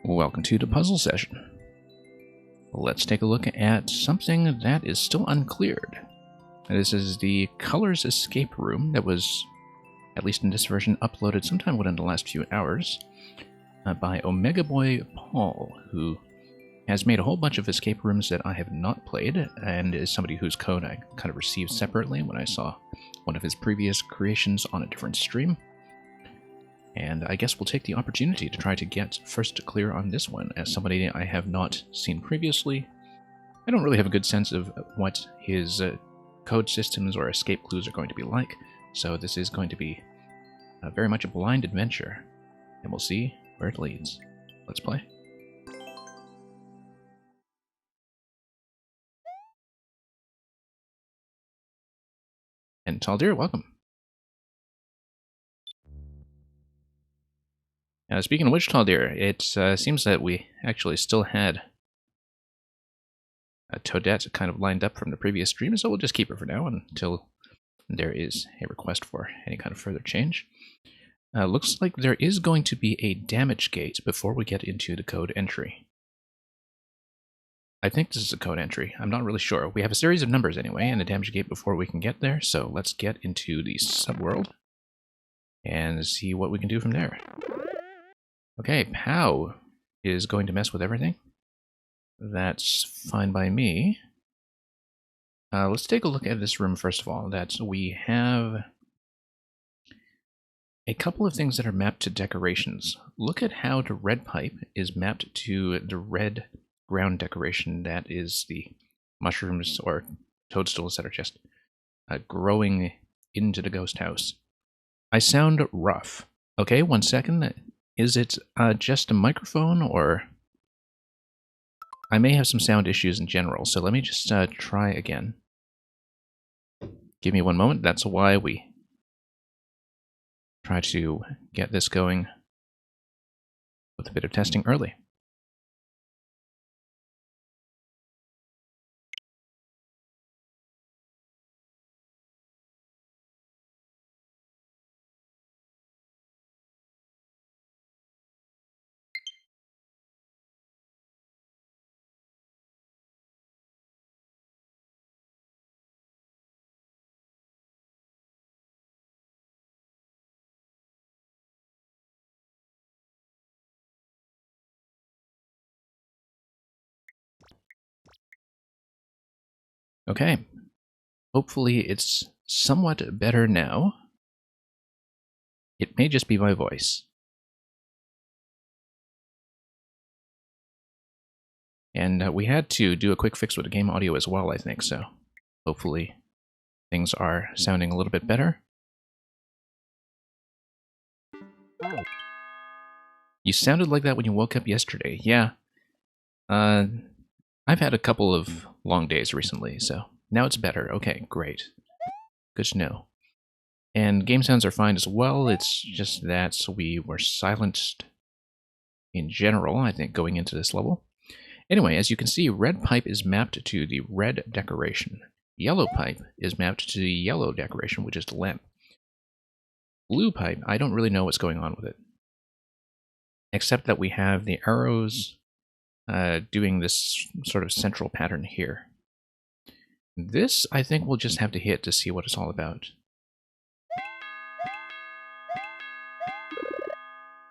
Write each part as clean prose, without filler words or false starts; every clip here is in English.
Welcome to the puzzle session. Let's take a look at something that is still uncleared. This is the Colors Escape Room that was, at least in this version, uploaded sometime within the last few hours by Omega Boy Paul, who has made a whole bunch of escape rooms that I have not played, and is somebody whose code I kind of received separately when I saw one of his previous creations on a different stream. And I guess we'll take the opportunity to try to get first clear on this one. As somebody I have not seen previously, I don't really have a good sense of what his code systems or escape clues are going to be like, so this is going to be very much a blind adventure, and we'll see where it leads. Let's play. And Taldir, welcome. Speaking of which, Taldir, it seems that we actually still had Toadette kind of lined up from the previous stream, so we'll just keep her for now until there is a request for any kind of further change. Looks like there is going to be a damage gate before we get into the code entry. I think this is a code entry. I'm not really sure. We have a series of numbers anyway, and a damage gate before we can get there, so let's get into the subworld and see what we can do from there. Okay, Pow is going to mess with everything. That's fine by me. Let's take a look at this room first of all. That we have a couple of things that are mapped to decorations. Look at how the red pipe is mapped to the red ground decoration that is the mushrooms or toadstools that are just growing into the ghost house. I sound rough. Okay, 1 second. Is it just a microphone, or I may have some sound issues in general, so let me just try again. Give me 1 moment. That's why we try to get this going with a bit of testing early. Okay, hopefully it's somewhat better now. It may just be my voice. And we had to do a quick fix with the game audio as well, I think, so hopefully things are sounding a little bit better. You sounded like that when you woke up yesterday. Yeah. I've had a couple of long days recently, so now it's better. Okay, great. Good to know. And game sounds are fine as well. It's just that we were silenced in general, I think, going into this level. Anyway, as you can see, red pipe is mapped to the red decoration. Yellow pipe is mapped to the yellow decoration, which is the lamp. Blue pipe, I don't really know what's going on with it, except that we have the arrows doing this sort of central pattern here. This, I think, we'll just have to hit to see what it's all about.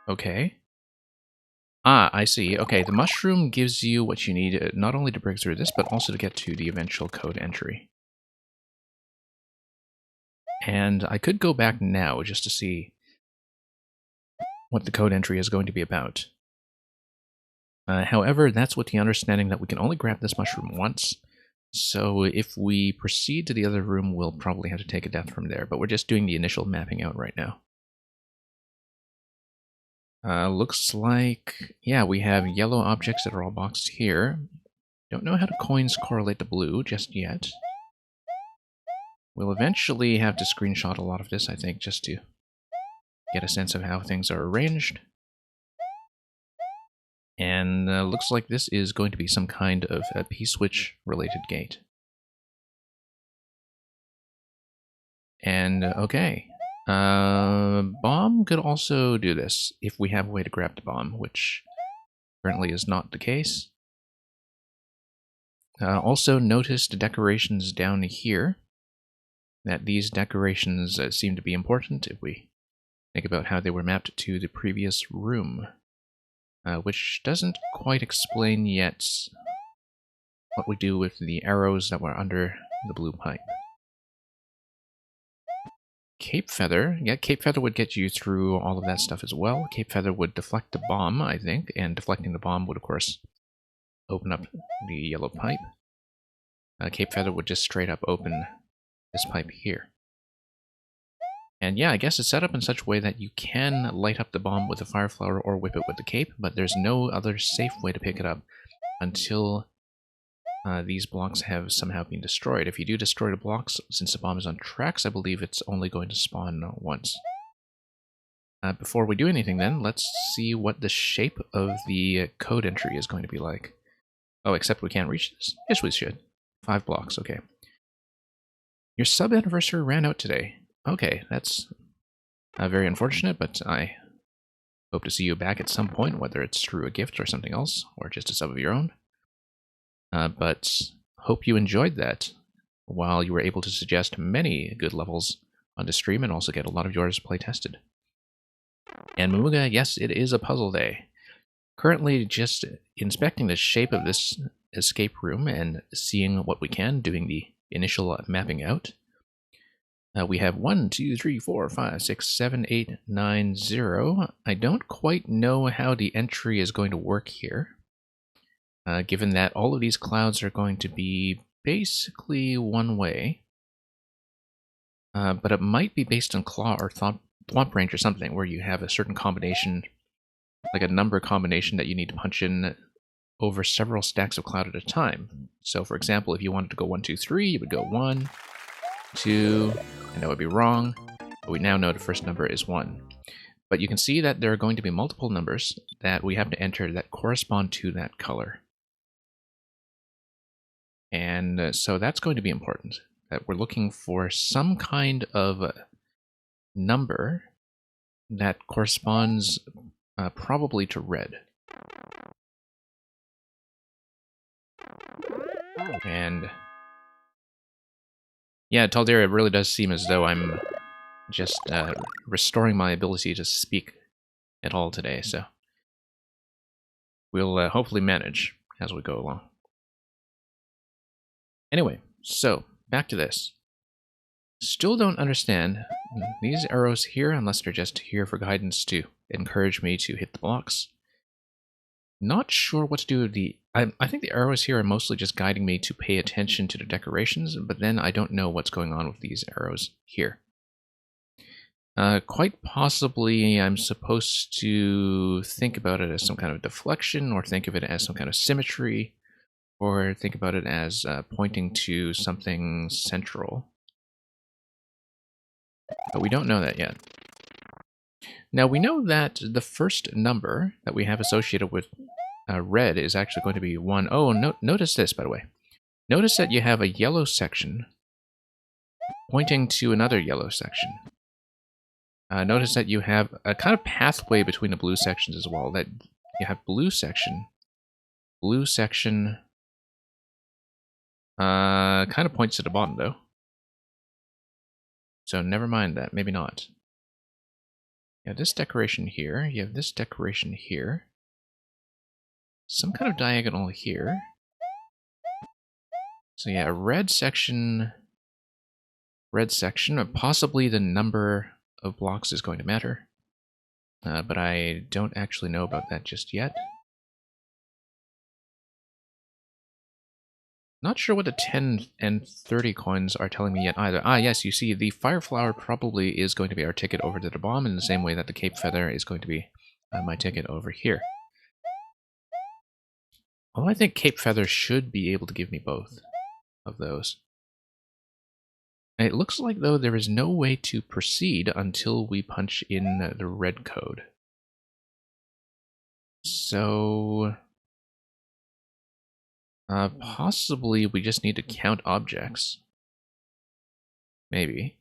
Okay. Ah, I see. Okay, the mushroom gives you what you need, not only to break through this, but also to get to the eventual code entry. And I could go back now just to see what the code entry is going to be about. However, that's with the understanding that we can only grab this mushroom once, so if we proceed to the other room, we'll probably have to take a death from there, but we're just doing the initial mapping out right now. Looks like, yeah, we have yellow objects that are all boxed here. Don't know how the coins correlate to blue just yet. We'll eventually have to screenshot a lot of this, I think, just to get a sense of how things are arranged. And looks like this is going to be some kind of a P-switch related gate. And okay. Bomb could also do this if we have a way to grab the bomb, which Currently is not the case. Also notice the decorations down here, that these decorations seem to be important if we think about how they were mapped to the previous room, which doesn't quite explain yet what we do with the arrows that were under the blue pipe. Cape Feather. Yeah, Cape Feather would get you through all of that stuff as well. Cape Feather would deflect the bomb, I think, and deflecting the bomb would, of course, open up the yellow pipe. Cape Feather would just straight up open this pipe here. And yeah, I guess it's set up in such a way that you can light up the bomb with the fire flower or whip it with the cape, but there's no other safe way to pick it up until these blocks have somehow been destroyed. If you do destroy the blocks, since the bomb is on tracks, I believe it's only going to spawn once. Before we do anything then, let's see what the shape of the code entry is going to be like. Oh, except we can't reach this. Yes, we should. 5 blocks, okay. Your sub-anniversary ran out today. Okay, that's very unfortunate, but I hope to see you back at some point, whether it's through a gift or something else, or just a sub of your own. But hope you enjoyed that, while you were able to suggest many good levels on the stream and also get a lot of yours play-tested. And Momuga, yes, it is a puzzle day. Currently just inspecting the shape of this escape room and seeing what we can, doing the initial mapping out. We have 1, 2, 3, 4, 5, 6, 7, 8, 9, 0. I don't quite know how the entry is going to work here, given that all of these clouds are going to be basically one way. But it might be based on Claw or Thwomp Range or something, where you have a certain combination, like a number combination that you need to punch in over several stacks of cloud at a time. So for example, if you wanted to go 1, 2, 3, you would go 1, 2, and that would be wrong, but we now know the first number is 1. But you can see that there are going to be multiple numbers that we have to enter that correspond to that color. And so that's going to be important, that we're looking for some kind of number that corresponds probably to red. And yeah, Tal'Daria, it really does seem as though I'm just restoring my ability to speak at all today, so we'll hopefully manage as we go along. Anyway, so back to this. Still don't understand these arrows here, unless they're just here for guidance to encourage me to hit the blocks. Not sure what to do with the... I think the arrows here are mostly just guiding me to pay attention to the decorations, but then I don't know what's going on with these arrows here. Quite possibly I'm supposed to think about it as some kind of deflection, or think of it as some kind of symmetry, or think about it as pointing to something central. But we don't know that yet. Now we know that the first number that we have associated with red is actually going to be 1. Oh, notice this, by the way. Notice that you have a yellow section pointing to another yellow section. Notice that you have a kind of pathway between the blue sections as well. That you have blue section, kind of points to the bottom though. So never mind that, maybe not. You have this decoration here, you have this decoration here. Some kind of diagonal here. So yeah, red section, possibly the number of blocks is going to matter. But I don't actually know about that just yet. Not sure what the 10 and 30 coins are telling me yet either. Ah, yes, you see, the Fire Flower probably is going to be our ticket over to the bomb in the same way that the Cape Feather is going to be my ticket over here. Although I think Cape Feather should be able to give me both of those. And it looks like, though, there is no way to proceed until we punch in the red code. So... possibly we just need to count objects. Maybe.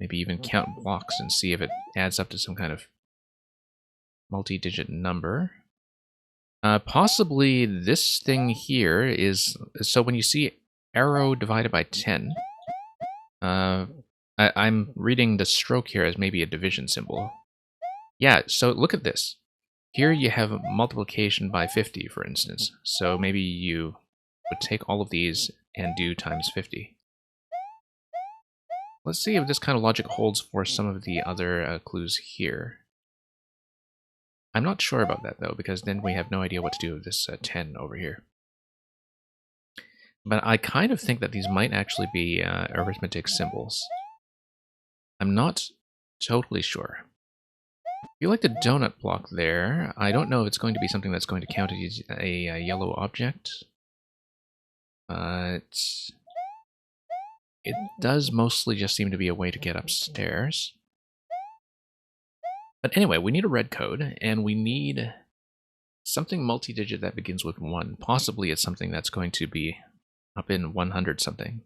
Maybe even count blocks and see if it adds up to some kind of multi-digit number. Possibly this thing here is... So when you see arrow divided by 10, I'm reading the stroke here as maybe a division symbol. Yeah, so look at this. Here you have multiplication by 50, for instance. So maybe you would take all of these and do times 50. Let's see if this kind of logic holds for some of the other clues here. I'm not sure about that, though, because then we have no idea what to do with this 10 over here. But I kind of think that these might actually be arithmetic symbols. I'm not totally sure. If you like the donut block there, I don't know if it's going to be something that's going to count as a yellow object. But it does mostly just seem to be a way to get upstairs. But anyway, we need a red code, and we need something multi-digit that begins with 1. Possibly it's something that's going to be up in 100 something.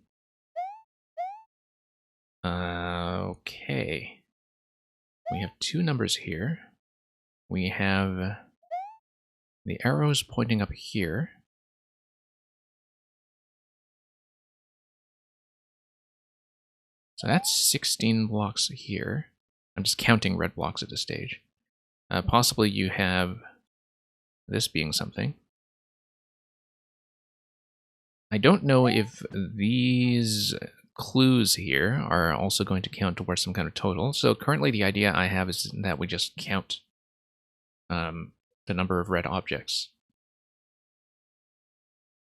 Okay. We have 2 numbers here. We have the arrows pointing up here. So that's 16 blocks here. I'm just counting red blocks at this stage. Possibly you have this being something. I don't know if these clues here are also going to count towards some kind of total. So currently the idea I have is that we just count the number of red objects.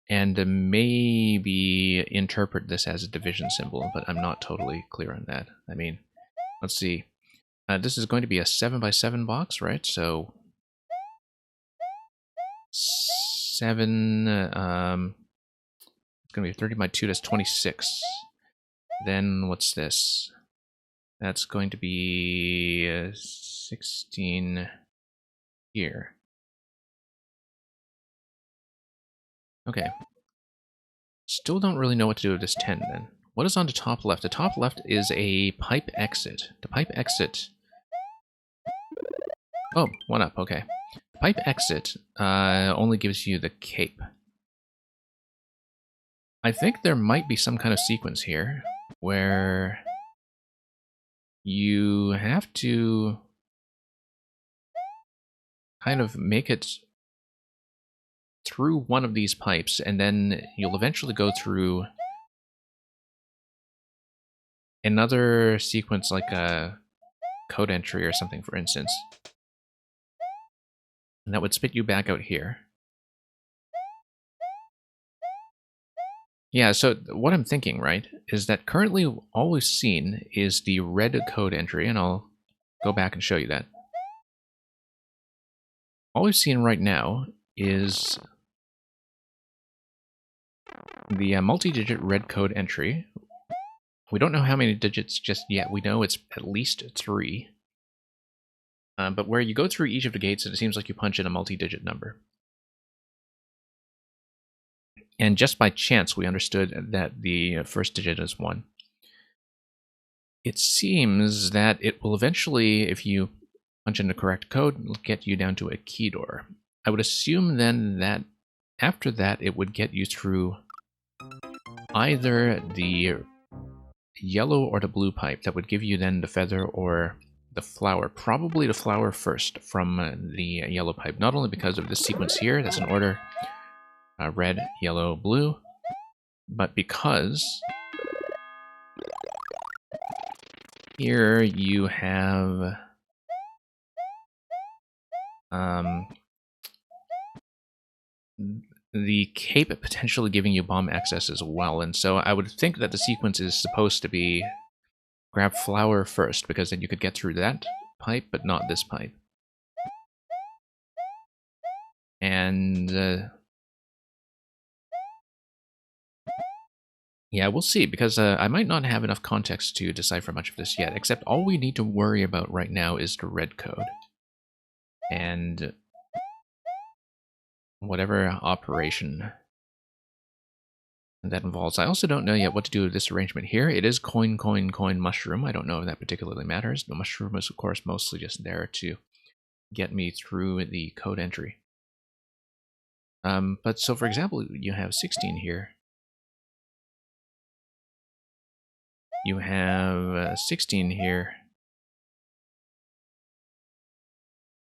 And maybe interpret this as a division symbol, but I'm not totally clear on that. I mean, let's see. This is going to be a 7x7 box, right? So 7, it's going to be 30 by 2, that's 26. Then what's this? That's going to be 16 here. Okay. Still don't really know what to do with this 10 then. What is on the top left? The top left is a pipe exit. The pipe exit... Oh, 1 up, okay. The pipe exit only gives you the cape. I think there might be some kind of sequence here where you have to kind of make it through one of these pipes, and then you'll eventually go through another sequence like a code entry or something, for instance. And that would spit you back out here. Yeah, so what I'm thinking, right, is that currently all we've seen is the red code entry, and I'll go back and show you that. All we've seen right now is the multi-digit red code entry. We don't know how many digits just yet. We know it's at least 3. But where you go through each of the gates, it seems like you punch in a multi-digit number. And just by chance, we understood that the first digit is 1. It seems that it will eventually, if you punch in the correct code, get you down to a key door. I would assume then that after that, it would get you through either the yellow or the blue pipe that would give you then the feather or the flower. Probably the flower first from the yellow pipe, not only because of this sequence here, that's an order red, yellow, blue, but because here you have the cape potentially giving you bomb access as well, and so I would think that the sequence is supposed to be grab flower first, because then you could get through that pipe, but not this pipe. And yeah, we'll see, because I might not have enough context to decipher much of this yet, except all we need to worry about right now is the red code. And whatever operation that involves. I also don't know yet what to do with this arrangement here. It is coin, coin, coin, mushroom. I don't know if that particularly matters. The mushroom is, of course, mostly just there to get me through the code entry. But so for example, you have 16 here. You have 16 here.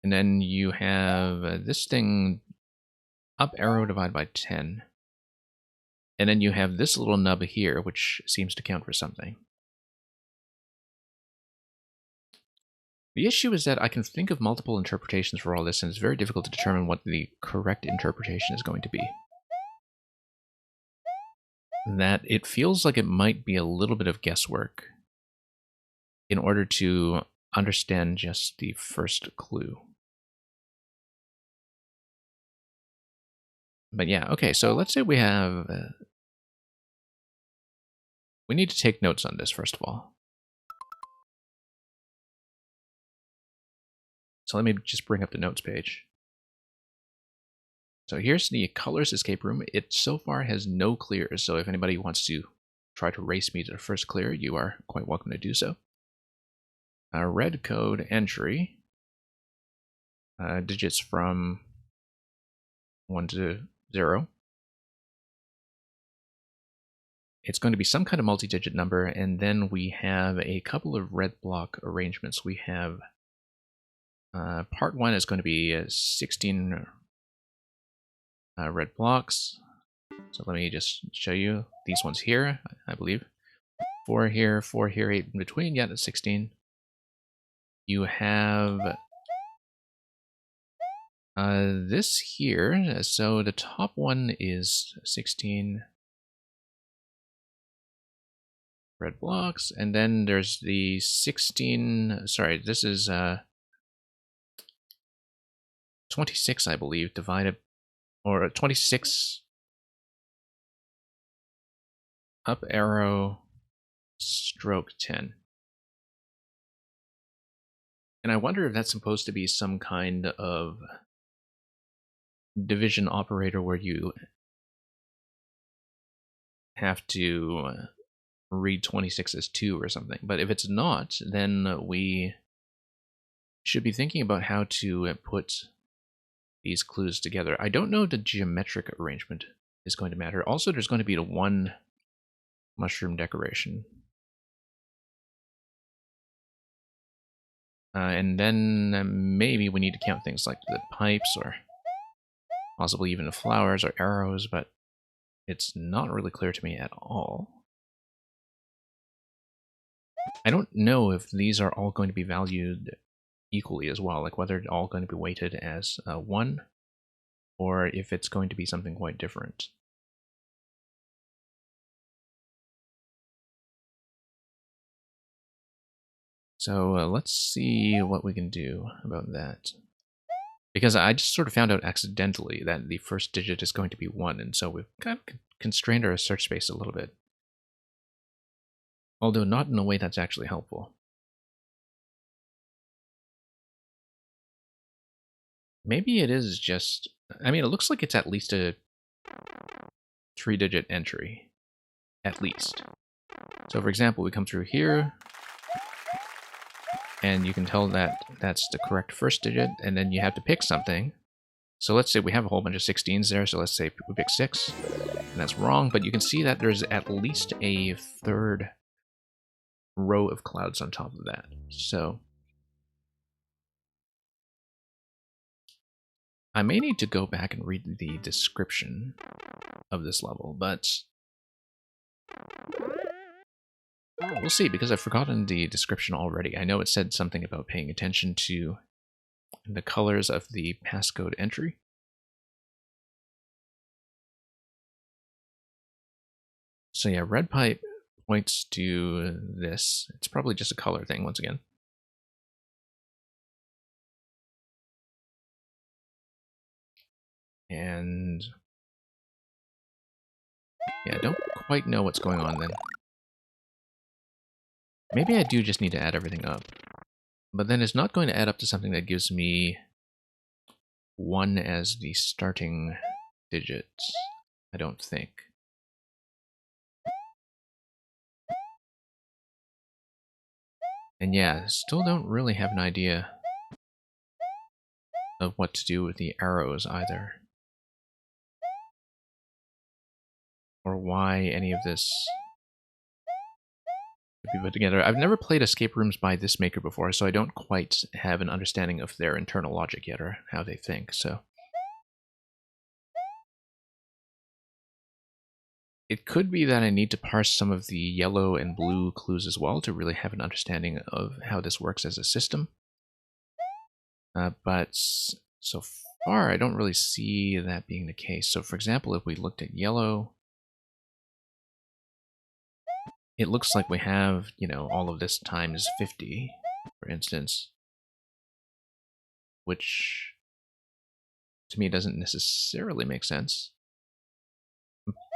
And then you have this thing up arrow divided by 10. And then you have this little nub here, which seems to count for something. The issue is that I can think of multiple interpretations for all this, and it's very difficult to determine what the correct interpretation is going to be. That it feels like it might be a little bit of guesswork in order to understand just the first clue. But yeah, okay, so let's say we have... we need to take notes on this, first of all. So let me just bring up the notes page. So here's the colors escape room. It so far has no clears, so if anybody wants to try to race me to the first clear, you are quite welcome to do so. Red code entry. Digits from 1 to 0. It's going to be some kind of multi-digit number, and then we have a couple of red block arrangements. We have part 1 is going to be 16 red blocks. So let me just show you these ones here, I believe. 4 here, 8 in between, yeah, that's 16. You have this here, so the top one is 16 red blocks, and then there's the 16, sorry, this is 26, I believe, divided, or 26 up arrow stroke 10. And I wonder if that's supposed to be some kind of division operator where you have to read 26 as 2 or something. But if it's not, then we should be thinking about how to put these clues together. I don't know if the geometric arrangement is going to matter. Also, there's going to be the 1 mushroom decoration. And then maybe we need to count things like the pipes or possibly even the flowers or arrows, but it's not really clear to me at all. I don't know if these are all going to be valued equally as well, like whether they're all going to be weighted as 1 or if it's going to be something quite different. So let's see what we can do about that. Because I just sort of found out accidentally that the first digit is going to be 1, and so we've kind of constrained our search space a little bit. Although not in a way that's actually helpful. Maybe it is just... I mean, it looks like it's at least a 3-digit entry. At least. So for example, we come through here, and you can tell that that's the correct first digit, and then you have to pick something. So let's say we have a whole bunch of 16s there, so let's say we pick 6, and that's wrong, but you can see that there's at least a 3rd row of clouds on top of that. So I may need to go back and read the description of this level, but we'll see, because I've forgotten the description already. I know it said something about paying attention to the colors of the passcode entry. So yeah, red pipe points to this. It's probably just a color thing once again. And yeah, I don't quite know what's going on then. Maybe I do just need to add everything up. But then it's not going to add up to something that gives me 1 as the starting digits, I don't think. And yeah, still don't really have an idea of what to do with the arrows either. or why any of this could be put together. I've never played escape rooms by this maker before, so I don't quite have an understanding of their internal logic yet, or how they think, so... It could be that I need to parse some of the yellow and blue clues as well to really have an understanding of how this works as a system. But so far, I don't really see that being the case. So for example, if we looked at yellow, it looks like we have, you know, all of this times 50, for instance, which to me doesn't necessarily make sense.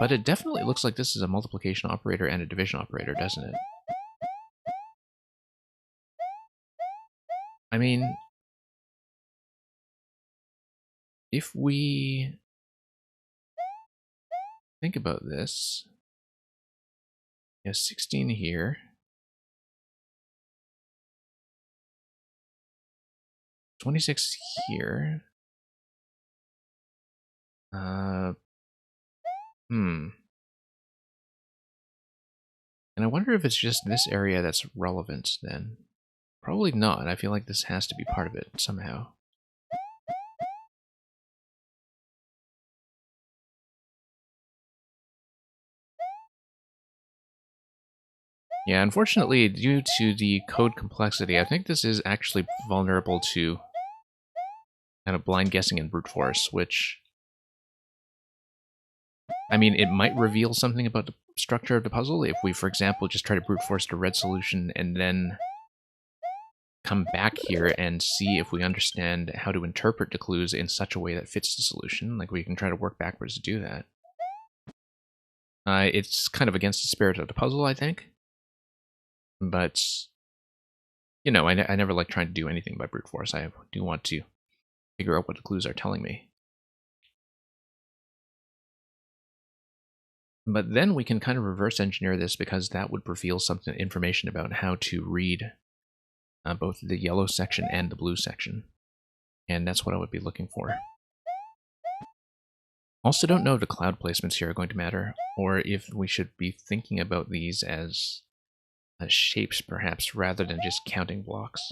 But it definitely looks like this is a multiplication operator and a division operator, doesn't it? I mean, if we think about this, yeah, 16 here. 26 here. And I wonder if it's just this area that's relevant then. Probably not. I feel like this has to be part of it somehow. Yeah, unfortunately, due to the code complexity, I think this is actually vulnerable to kind of blind guessing and brute force, which... I mean, it might reveal something about the structure of the puzzle if we, for example, just try to brute force the red solution and then come back here and see if we understand how to interpret the clues in such a way that fits the solution. Like, we can try to work backwards to do that. It's kind of against the spirit of the puzzle, I think. But, you know, I never like trying to do anything by brute force. I do want to figure out what the clues are telling me. But then we can kind of reverse engineer this, because that would reveal something, information about how to read both the yellow section and the blue section. And that's what I would be looking for. Also don't know if the cloud placements here are going to matter, or if we should be thinking about these as shapes, perhaps, rather than just counting blocks.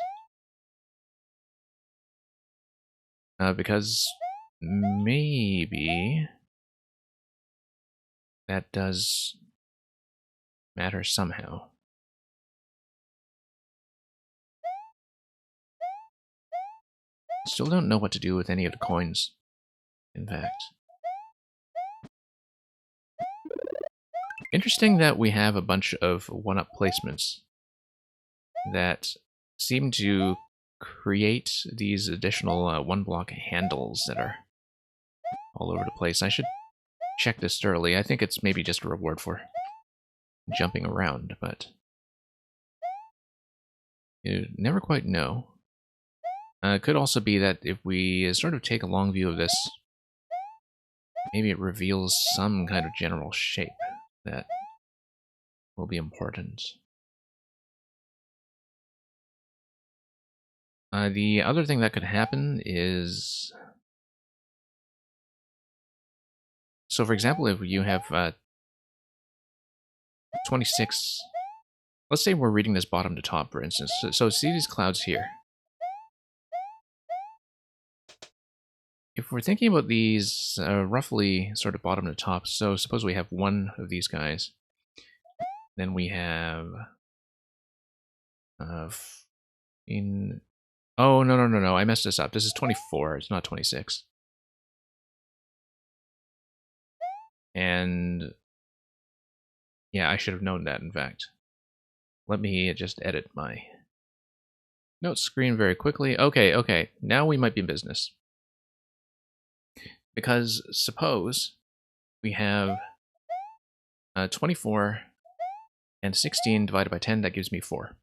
Because maybe that does matter somehow. Still don't know what to do with any of the coins, in fact. Interesting that we have a bunch of one-up placements that seem to create these additional one-block handles that are all over the place. I should check this thoroughly. I think it's maybe just a reward for jumping around, but you never quite know. It could also be that if we sort of take a long view of this, maybe it reveals some kind of general shape that will be important. The other thing that could happen is... So for example, if you have 26... Let's say we're reading this bottom to top, for instance. So see these clouds here. If we're thinking about these roughly sort of bottom to top, so suppose we have one of these guys. Then we have... Oh, no, I messed this up. This is 24, it's not 26. And... yeah, I should have known that, in fact. Let me just edit my notes screen very quickly. Okay, now we might be in business. Because suppose we have 24 and 16 divided by 10, that gives me 4.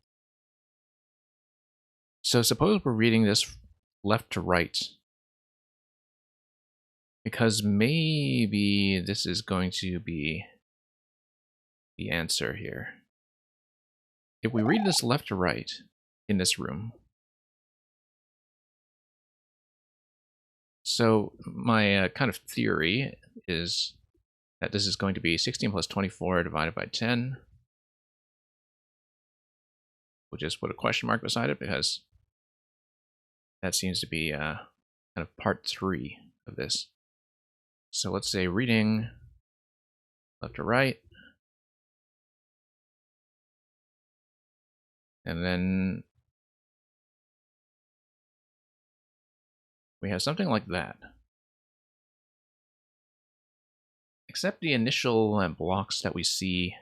So suppose we're reading this left to right, because maybe this is going to be the answer here. If we read this left to right in this room, so my kind of theory is that this is going to be 16 plus 24 divided by 10. We'll just put a question mark beside it because that seems to be kind of part 3 of this. So let's say reading left to right. And then we have something like that. Except the initial blocks that we see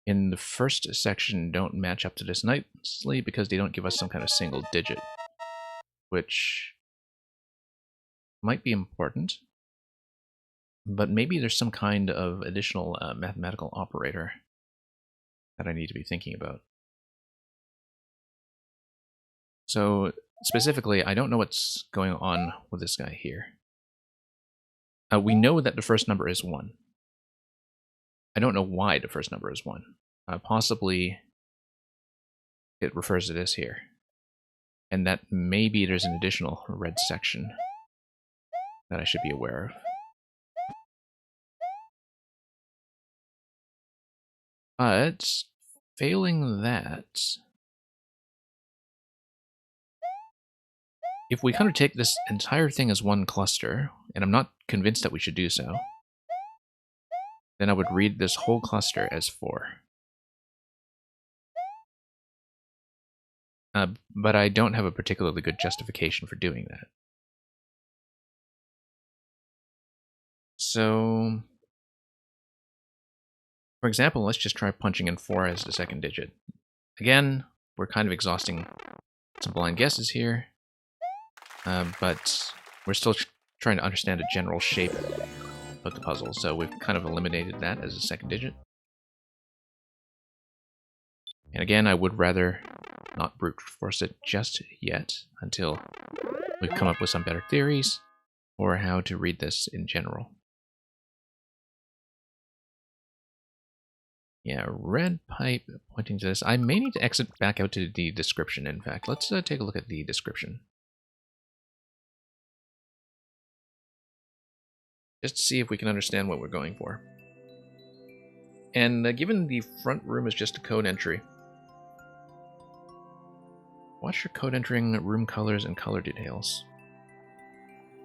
in the first section don't match up to this nicely because they don't give us some kind of single digit, which might be important, but maybe there's some kind of additional mathematical operator that I need to be thinking about. So specifically, I don't know what's going on with this guy here. We know that the first number is 1. I don't know why the first number is 1. Possibly it refers to this here. And that maybe there's an additional red section that I should be aware of. But failing that, if we kind of take this entire thing as one cluster, and I'm not convinced that we should do so, then I would read this whole cluster as 4. But I don't have a particularly good justification for doing that. So, for example, let's just try punching in 4 as the second digit. Again, we're kind of exhausting some blind guesses here, but we're still trying to understand the general shape of the puzzle, so we've kind of eliminated that as a second digit. And again, I would rather not brute force it just yet until we've come up with some better theories for how to read this in general. Yeah, red pipe pointing to this. I may need to exit back out to the description, in fact. Let's take a look at the description. Just to see if we can understand what we're going for. And given the front room is just a code entry, watch your code entering room colors and color details.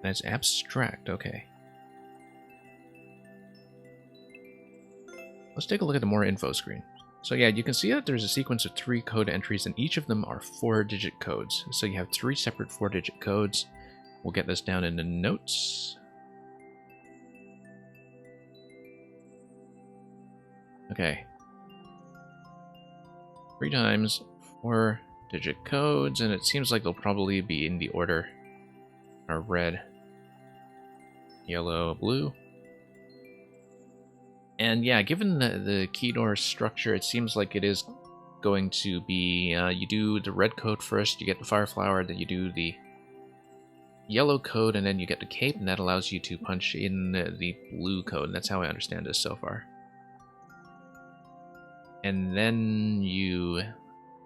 And it's abstract, okay. Let's take a look at the more info screen. So yeah, you can see that there's a sequence of 3 code entries, and each of them are 4-digit codes. So you have 3 separate 4-digit codes. We'll get this down in the notes. Okay. 3 times 4-digit codes, and it seems like they'll probably be in the order are red, yellow, blue. And yeah, given the key door structure, it seems like it is going to be, you do the red code first, you get the fire flower, then you do the yellow code, and then you get the cape, and that allows you to punch in the blue code. That's how I understand this so far. And then you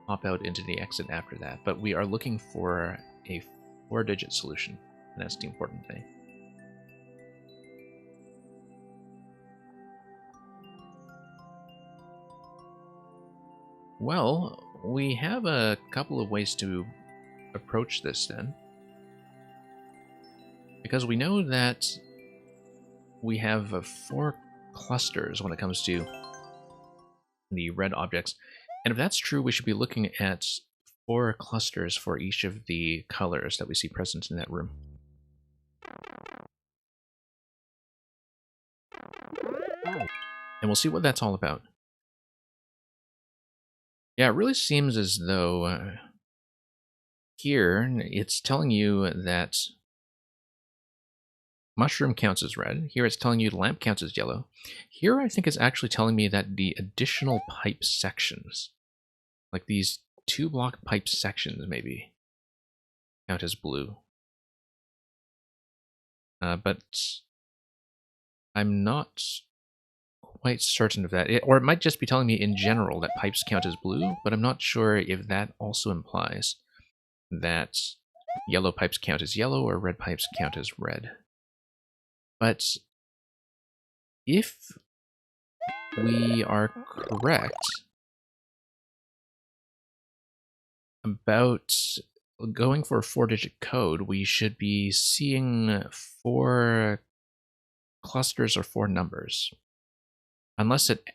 hop out into the exit after that. But we are looking for a 4-digit solution, and that's the important thing. Well, we have a couple of ways to approach this then. Because we know that we have 4 clusters when it comes to the red objects. And if that's true, we should be looking at 4 clusters for each of the colors that we see present in that room. And we'll see what that's all about. Yeah, it really seems as though here it's telling you that mushroom counts as red. Here it's telling you the lamp counts as yellow. Here I think it's actually telling me that the additional pipe sections, like these 2-block pipe sections maybe, count as blue. But I'm not quite certain of that. Or it might just be telling me in general that pipes count as blue, but I'm not sure if that also implies that yellow pipes count as yellow or red pipes count as red. But if we are correct about going for a 4-digit code, we should be seeing 4 clusters or 4 numbers. Unless it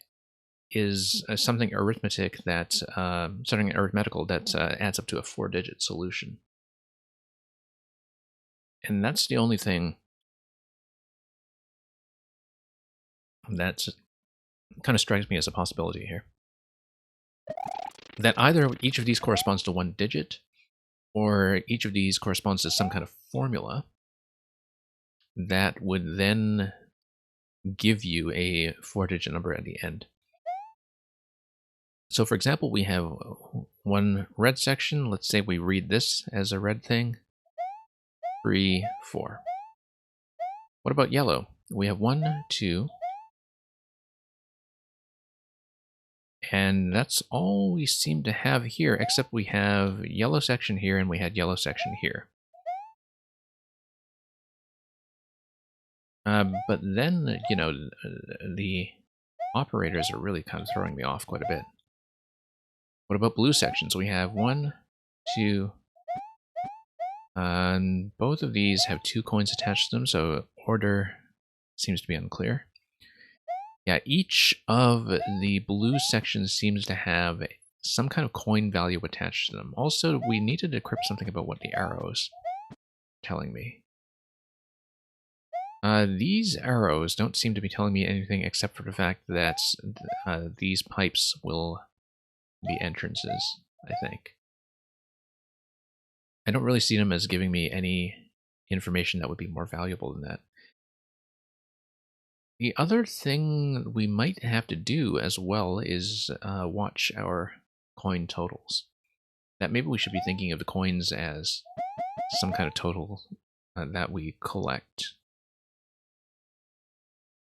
is something arithmetic that something arithmetical that adds up to a 4-digit solution. And that's the only thing that kind of strikes me as a possibility here. That either each of these corresponds to 1 digit, or each of these corresponds to some kind of formula that would then give you a 4-digit number at the end. So for example, we have one red section. Let's say we read this as a red thing. 3, 4. What about yellow? We have 1, 2. And that's all we seem to have here, except we have yellow section here and we had yellow section here. But then, you know, the operators are really kind of throwing me off quite a bit. What about blue sections? We have 1, 2, and both of these have 2 coins attached to them, so order seems to be unclear. Yeah, each of the blue sections seems to have some kind of coin value attached to them. Also, we need to decrypt something about what the arrows are telling me. These arrows don't seem to be telling me anything except for the fact that these pipes will be entrances, I think. I don't really see them as giving me any information that would be more valuable than that. The other thing we might have to do as well is watch our coin totals. That maybe we should be thinking of the coins as some kind of total that we collect.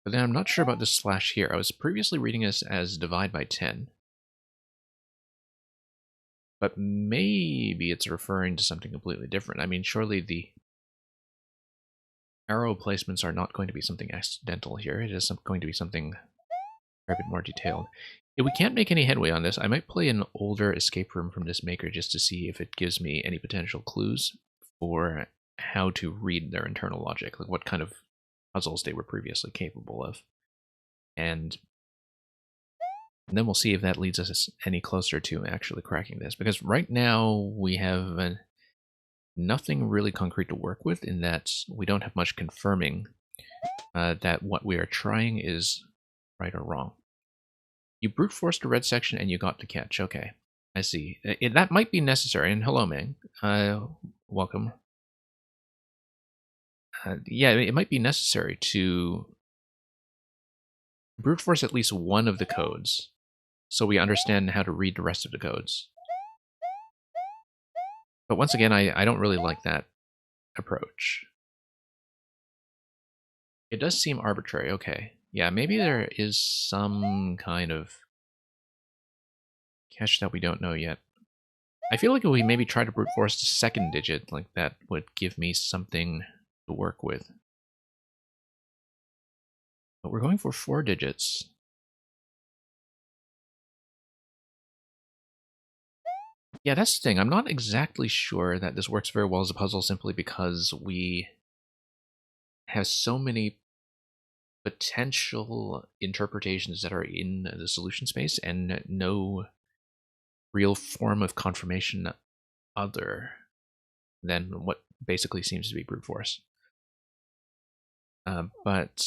But then I'm not sure about this slash here. I was previously reading this as divide by 10. But maybe it's referring to something completely different. I mean, surely the arrow placements are not going to be something accidental here. It is going to be something a bit more detailed. If we can't make any headway on this, I might play an older escape room from this maker just to see if it gives me any potential clues for how to read their internal logic, like what kind of puzzles they were previously capable of. And then we'll see if that leads us any closer to actually cracking this. Because right now we have nothing really concrete to work with, in that we don't have much confirming that what we are trying is right or wrong. You brute forced a red section and you got the catch. Okay, I see. That might be necessary. And hello, Ming. Welcome. Yeah, it might be necessary to brute force at least one of the codes so we understand how to read the rest of the codes. But once again, I don't really like that approach. It does seem arbitrary. Okay. Yeah, maybe there is some kind of catch that we don't know yet. I feel like if we maybe try to brute force the second digit, like that would give me something to work with. But we're going for 4 digits. Yeah, that's the thing. I'm not exactly sure that this works very well as a puzzle simply because we have so many potential interpretations that are in the solution space and no real form of confirmation other than what basically seems to be brute force. But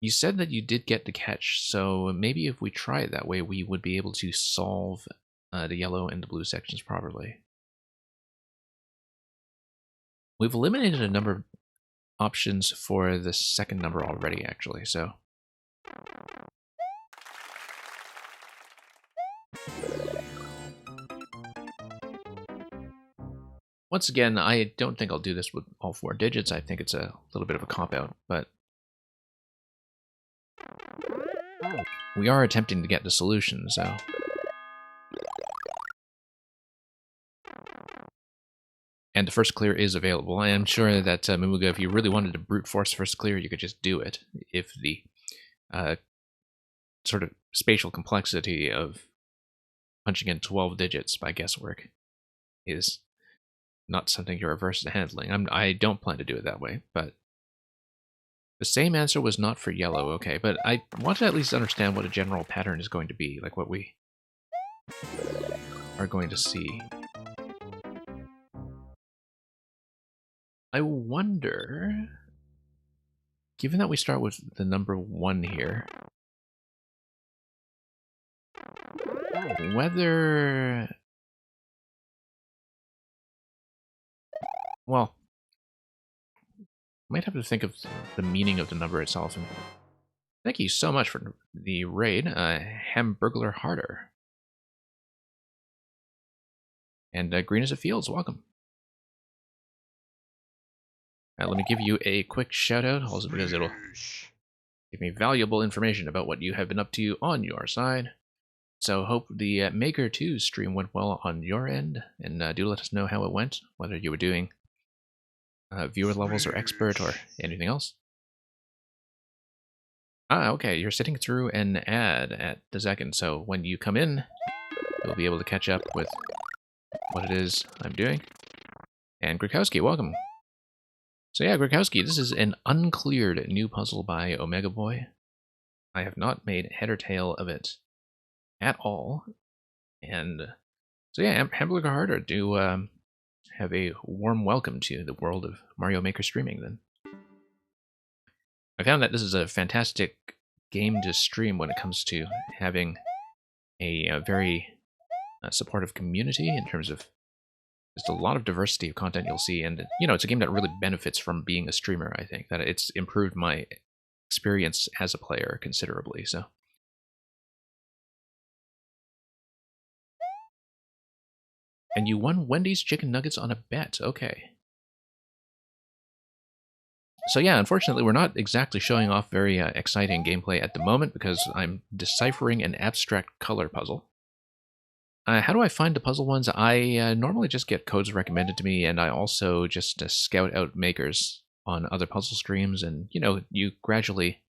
you said that you did get the catch, so maybe if we try it that way, we would be able to solve the yellow and the blue sections properly. We've eliminated a number of options for the second number already, actually, so. Once again, I don't think I'll do this with all 4 digits. I think it's a little bit of a cop-out, but we are attempting to get the solution, so. And the first clear is available. I am sure that Mamuga, if you really wanted to brute force first clear, you could just do it if the sort of spatial complexity of punching in 12 digits by guesswork is not something you're averse to handling. I don't plan to do it that way, but the same answer was not for yellow, okay, but I want to at least understand what a general pattern is going to be, like what we are going to see. I wonder, given that we start with the number 1 here, whether... Well, might have to think of the meaning of the number itself. And thank you so much for the raid, Hamburglar Harder. And Green as a Fields, welcome. Let me give you a quick shout out, also because it'll give me valuable information about what you have been up to on your side. So hope the Maker 2 stream went well on your end, and do let us know how it went, whether you were doing viewer levels or expert or anything else. Ah, okay, you're sitting through an ad at the second, so when you come in, you'll be able to catch up with what it is I'm doing. And Grikowski, welcome. So yeah, Grikowski, this is an uncleared new puzzle by Omega Boy. I have not made head or tail of it at all. And so yeah, Hamburger Harder, do have a warm welcome to the world of Mario Maker streaming then. I found that this is a fantastic game to stream when it comes to having a very supportive community in terms of just a lot of diversity of content you'll see. And, you know, it's a game that really benefits from being a streamer, I think. That it's improved my experience as a player considerably, so... And you won Wendy's chicken nuggets on a bet. Okay. So yeah, unfortunately, we're not exactly showing off very exciting gameplay at the moment because I'm deciphering an abstract color puzzle. How do I find the puzzle ones? I normally just get codes recommended to me, and I also just scout out makers on other puzzle streams, and, you know, you gradually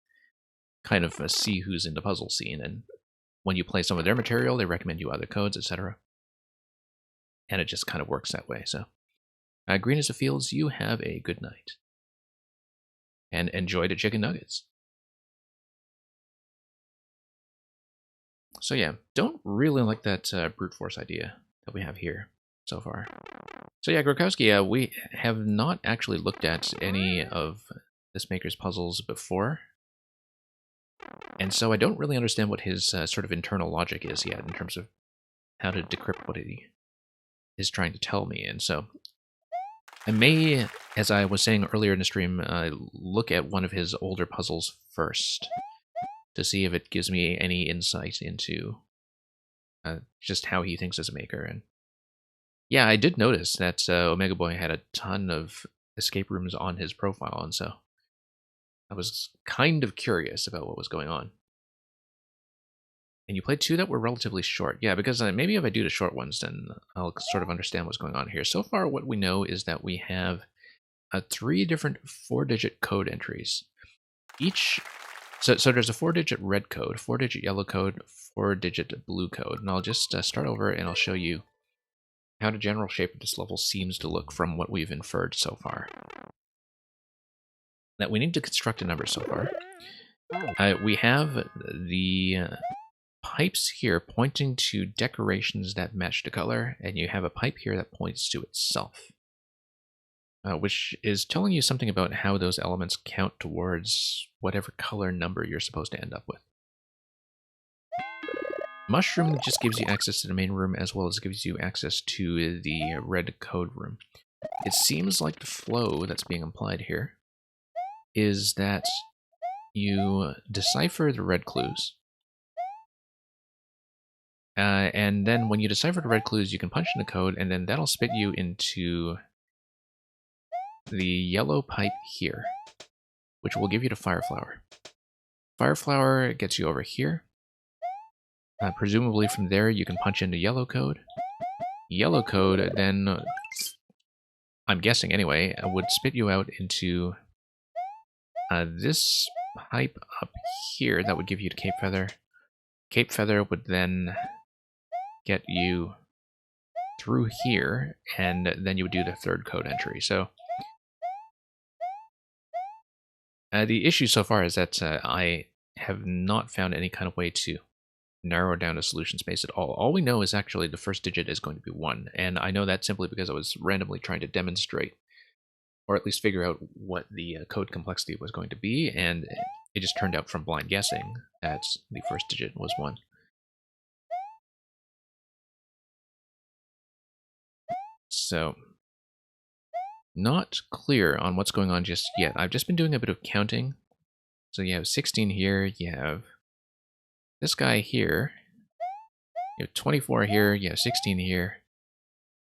kind of see who's in the puzzle scene, and when you play some of their material, they recommend you other codes, etc. And it just kind of works that way, so. Green as the Fields, you have a good night. And enjoy the chicken nuggets. So yeah, don't really like that brute force idea that we have here so far. So yeah, Grokowski, we have not actually looked at any of this maker's puzzles before. And so I don't really understand what his sort of internal logic is yet in terms of how to decrypt what he is trying to tell me. And so I may, as I was saying earlier in the stream, look at one of his older puzzles first to see if it gives me any insight into just how he thinks as a maker. And yeah, I did notice that Omega Boy had a ton of escape rooms on his profile, and so I was kind of curious about what was going on. And you played 2 that were relatively short. Yeah, because maybe if I do the short ones, then I'll sort of understand what's going on here. So far, what we know is that we have 3 different 4-digit code entries. Each... So there's a 4-digit red code, 4-digit yellow code, 4-digit blue code. And I'll just start over and I'll show you how the general shape of this level seems to look from what we've inferred so far. That we need to construct a number so far. We have the pipes here pointing to decorations that match the color, and you have a pipe here that points to itself. Which is telling you something about how those elements count towards whatever color number you're supposed to end up with. Mushroom just gives you access to the main room as well as gives you access to the red code room. It seems like the flow that's being implied here is that you decipher the red clues. And then when you decipher the red clues, you can punch in the code, and then that'll spit you into the yellow pipe here, which will give you the fire flower. Fire flower gets you over here. Presumably from there you can punch into yellow code. Yellow code then, I'm guessing anyway, would spit you out into this pipe up here that would give you to Cape Feather. Cape Feather would then get you through here, and then you would do the third code entry. So the issue so far is that I have not found any kind of way to narrow down a solution space at all. All we know is actually the first digit is going to be 1, and I know that simply because I was randomly trying to demonstrate, or at least figure out what the code complexity was going to be, and it just turned out from blind guessing that the first digit was 1. So, not clear on what's going on just yet. I've just been doing a bit of counting. So you have 16 here, you have this guy here, you have 24 here, you have 16 here.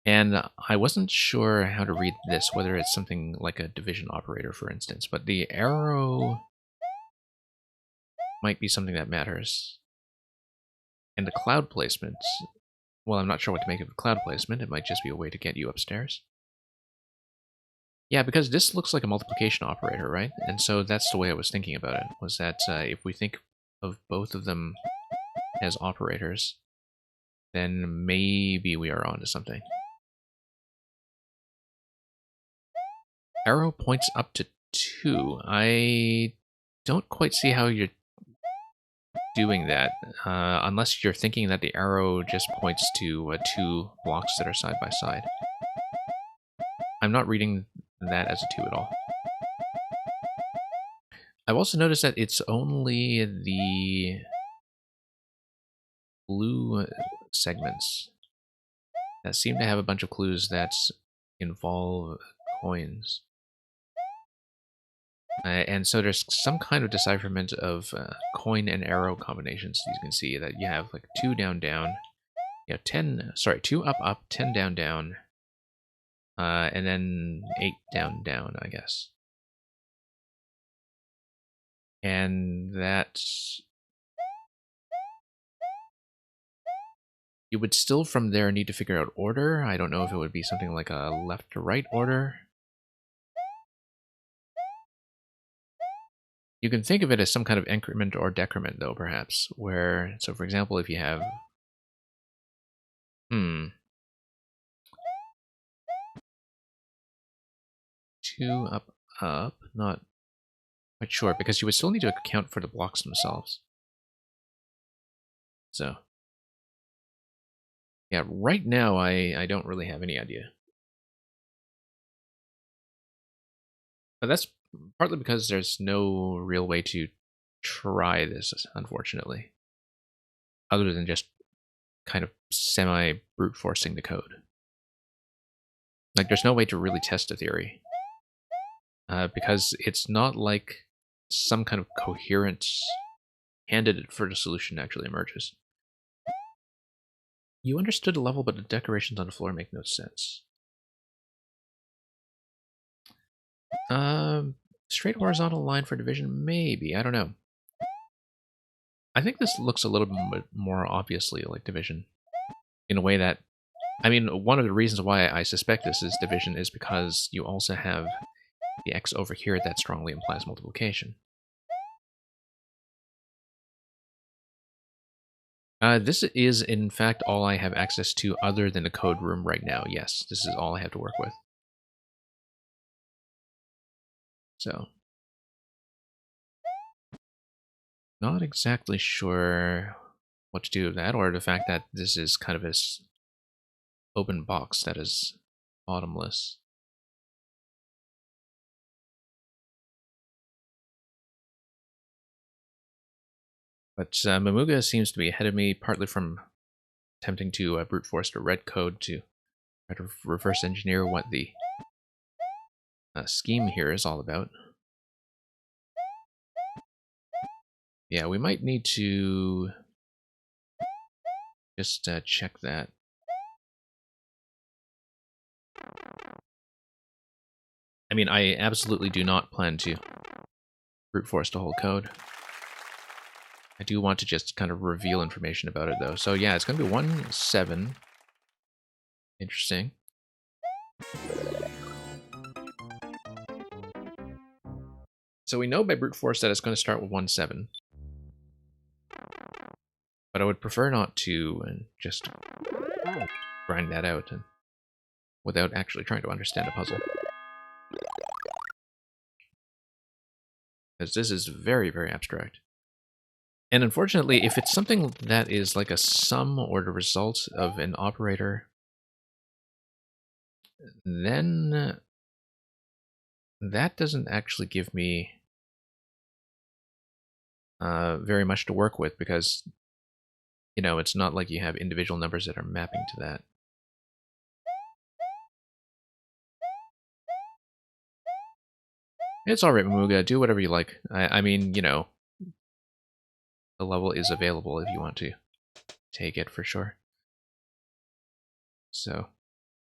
And I wasn't sure how to read this, whether it's something like a division operator, for instance, but the arrow might be something that matters. And the cloud placement, well, I'm not sure what to make of the cloud placement. It might just be a way to get you upstairs. Yeah, because this looks like a multiplication operator, right? And so that's the way I was thinking about it, was that if we think of both of them as operators, then maybe we are onto something. Arrow points up to 2. I don't quite see how you're doing that, unless you're thinking that the arrow just points to 2 blocks that are side by side. I'm not reading that as a 2 at all. I've also noticed that it's only the blue segments that seem to have a bunch of clues that involve coins. And so there's some kind of decipherment of coin and arrow combinations. You can see that you have like 2 down, down, you have 2 up, up, 10 down, down, and then 8 down, down, I guess. And that's... You would still from there need to figure out order. I don't know if it would be something like a left to right order. You can think of it as some kind of increment or decrement, though, perhaps, where, so for example, if you have, 2 up, up, not quite sure, because you would still need to account for the blocks themselves. So, yeah, right now I don't really have any idea. But that's partly because there's no real way to try this, unfortunately, other than just kind of semi-brute forcing the code. Like, there's no way to really test a theory, because it's not like some kind of coherent candidate for the solution actually emerges. You understood the level, but the decorations on the floor make no sense. Straight horizontal line for division, maybe. I don't know. I think this looks a little bit more obviously like division, in a way that, I mean, one of the reasons why I suspect this is division is because you also have the X over here that strongly implies multiplication. This is, in fact, all I have access to other than the code room right now. Yes, this is all I have to work with. So, not exactly sure what to do with that, or the fact that this is kind of this open box that is bottomless. But Mamuga seems to be ahead of me, partly from attempting to brute force the red code to try to reverse engineer what the scheme here is all about. Yeah, we might need to just check that. I mean, I absolutely do not plan to brute force the whole code. I do want to just kind of reveal information about it, though. So yeah, it's going to be 1, 7. Interesting. So we know by brute force that it's going to start with 1-7. But I would prefer not to and just grind that out and without actually trying to understand a puzzle. Because this is very, very abstract. And unfortunately, if it's something that is like a sum or the result of an operator, then that doesn't actually give me very much to work with, because, you know, it's not like you have individual numbers that are mapping to that. It's alright, Mamuga, do whatever you like. I mean, you know, the level is available if you want to take it for sure. So,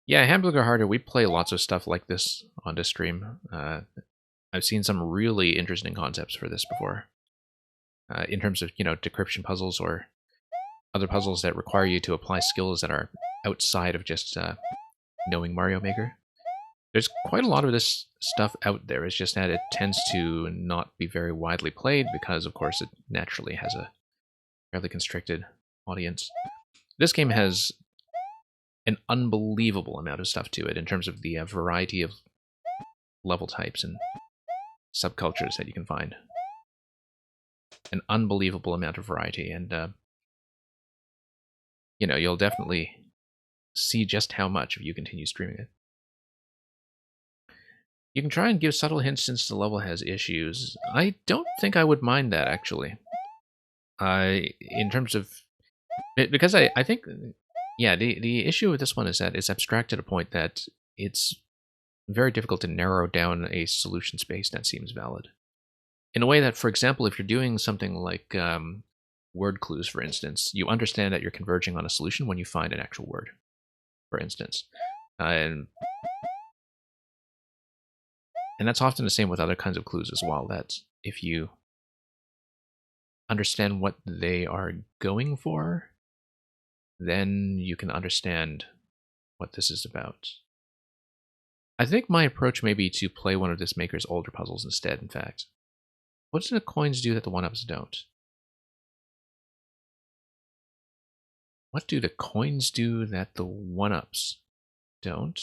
yeah, Hamburger Harder, we play lots of stuff like this on this stream. I've seen some really interesting concepts for this before. In terms of, you know, decryption puzzles or other puzzles that require you to apply skills that are outside of just knowing Mario Maker. There's quite a lot of this stuff out there. It's just that it tends to not be very widely played because, of course, it naturally has a fairly constricted audience. This game has an unbelievable amount of stuff to it in terms of the variety of level types and subcultures that you can find. An unbelievable amount of variety, and you know, you'll definitely see just how much if you continue streaming it. You can try and give subtle hints since the level has issues. I don't think I would mind that, actually. In terms of... Because I think... Yeah, the issue with this one is that it's abstract to the point that it's very difficult to narrow down a solution space that seems valid. In a way that, for example, if you're doing something like word clues, for instance, you understand that you're converging on a solution when you find an actual word, for instance. And that's often the same with other kinds of clues as well, that if you understand what they are going for, then you can understand what this is about. I think my approach may be to play one of this maker's older puzzles instead, in fact. What do the coins do that the one-ups don't? What do the coins do that the one-ups don't?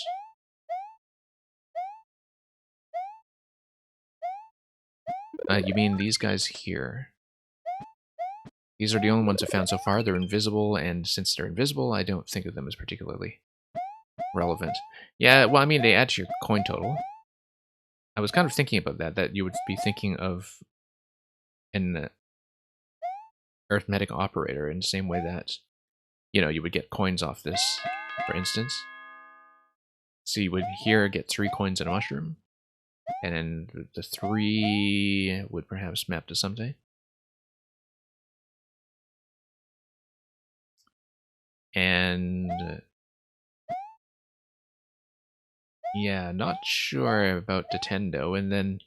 You mean these guys here? These are the only ones I've found so far. They're invisible, and since they're invisible, I don't think of them as particularly relevant. Yeah, well, I mean, they add to your coin total. I was kind of thinking about that you would be thinking of an arithmetic operator in the same way that, you know, you would get coins off this, for instance. So you would here get 3 coins and a mushroom, and then the 3 would perhaps map to something. And yeah, not sure about Nintendo. And then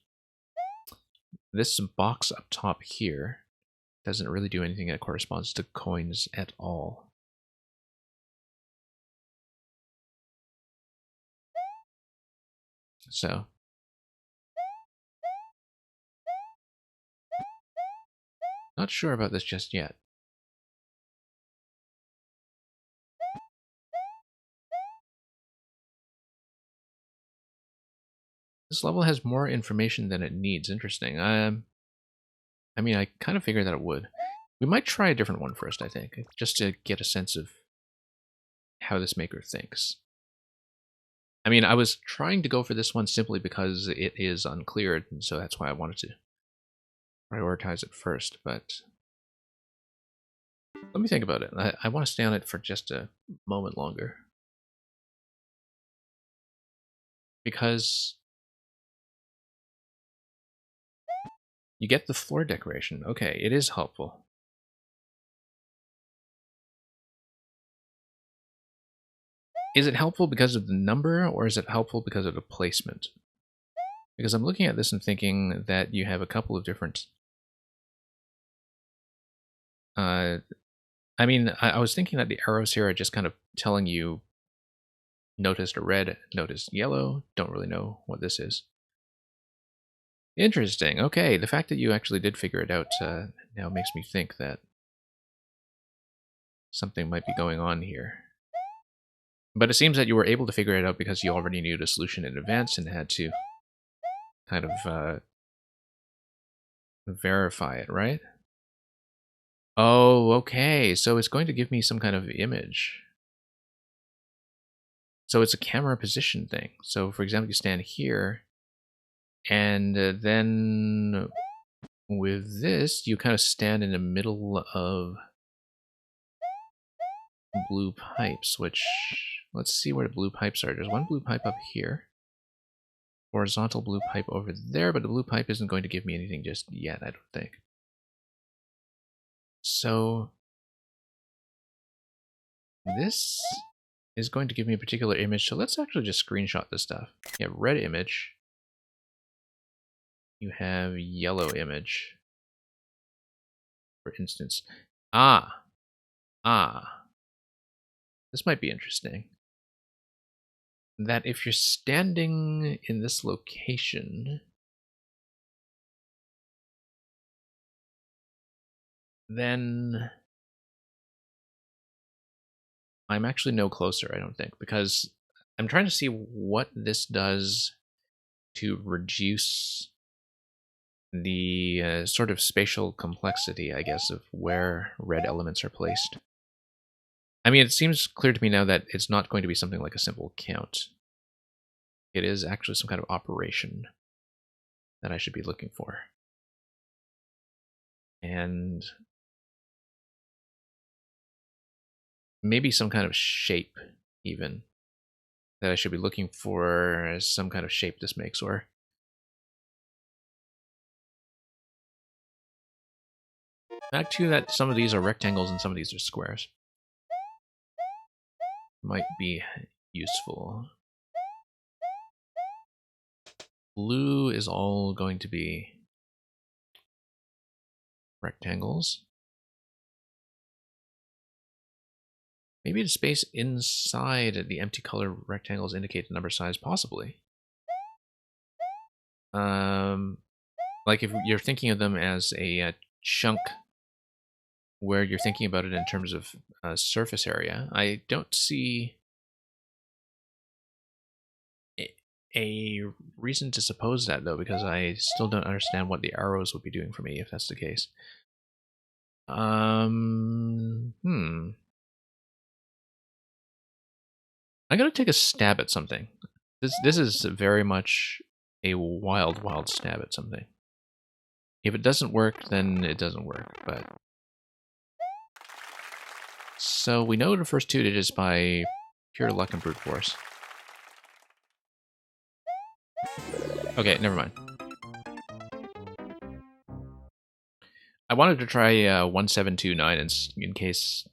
this box up top here doesn't really do anything that corresponds to coins at all. So not sure about this just yet. This level has more information than it needs. Interesting. I mean, I kind of figured that it would. We might try a different one first, I think, just to get a sense of how this maker thinks. I mean, I was trying to go for this one simply because it is uncleared, and so that's why I wanted to prioritize it first, but let me think about it. I want to stay on it for just a moment longer. Because you get the floor decoration. Okay, it is helpful. Is it helpful because of the number, or is it helpful because of the placement? Because I'm looking at this and thinking that you have a couple of different... I mean, I was thinking that the arrows here are just kind of telling you, noticed a red, noticed yellow, don't really know what this is. Interesting. Okay, the fact that you actually did figure it out now makes me think that something might be going on here. But it seems that you were able to figure it out because you already knew the solution in advance and had to kind of verify it, right? Oh, okay. So it's going to give me some kind of image. So it's a camera position thing. So for example, you stand here, and then with this, you kind of stand in the middle of blue pipes, which, let's see where the blue pipes are. There's one blue pipe up here. Horizontal blue pipe over there, but the blue pipe isn't going to give me anything just yet, I don't think. So this is going to give me a particular image, so let's actually just screenshot this stuff. You have red image. You have yellow image, for instance. Ah. This might be interesting. That if you're standing in this location, then I'm actually no closer, I don't think, because I'm trying to see what this does to reduce the sort of spatial complexity, I guess, of where red elements are placed. I mean, it seems clear to me now that it's not going to be something like a simple count. It is actually some kind of operation that I should be looking for. And maybe some kind of shape, even, that I should be looking for some kind of shape this makes, or back to that some of these are rectangles and some of these are squares. Might be useful. Blue is all going to be rectangles. Maybe the space inside the empty color rectangles indicate the number size, possibly. Like if you're thinking of them as a chunk where you're thinking about it in terms of surface area, I don't see a reason to suppose that, though, because I still don't understand what the arrows would be doing for me if that's the case. I gotta take a stab at something. This is very much a wild stab at something. If it doesn't work, then it doesn't work, but... So we know the first two digits by pure luck and brute force. Okay, never mind. I wanted to try 1729 in case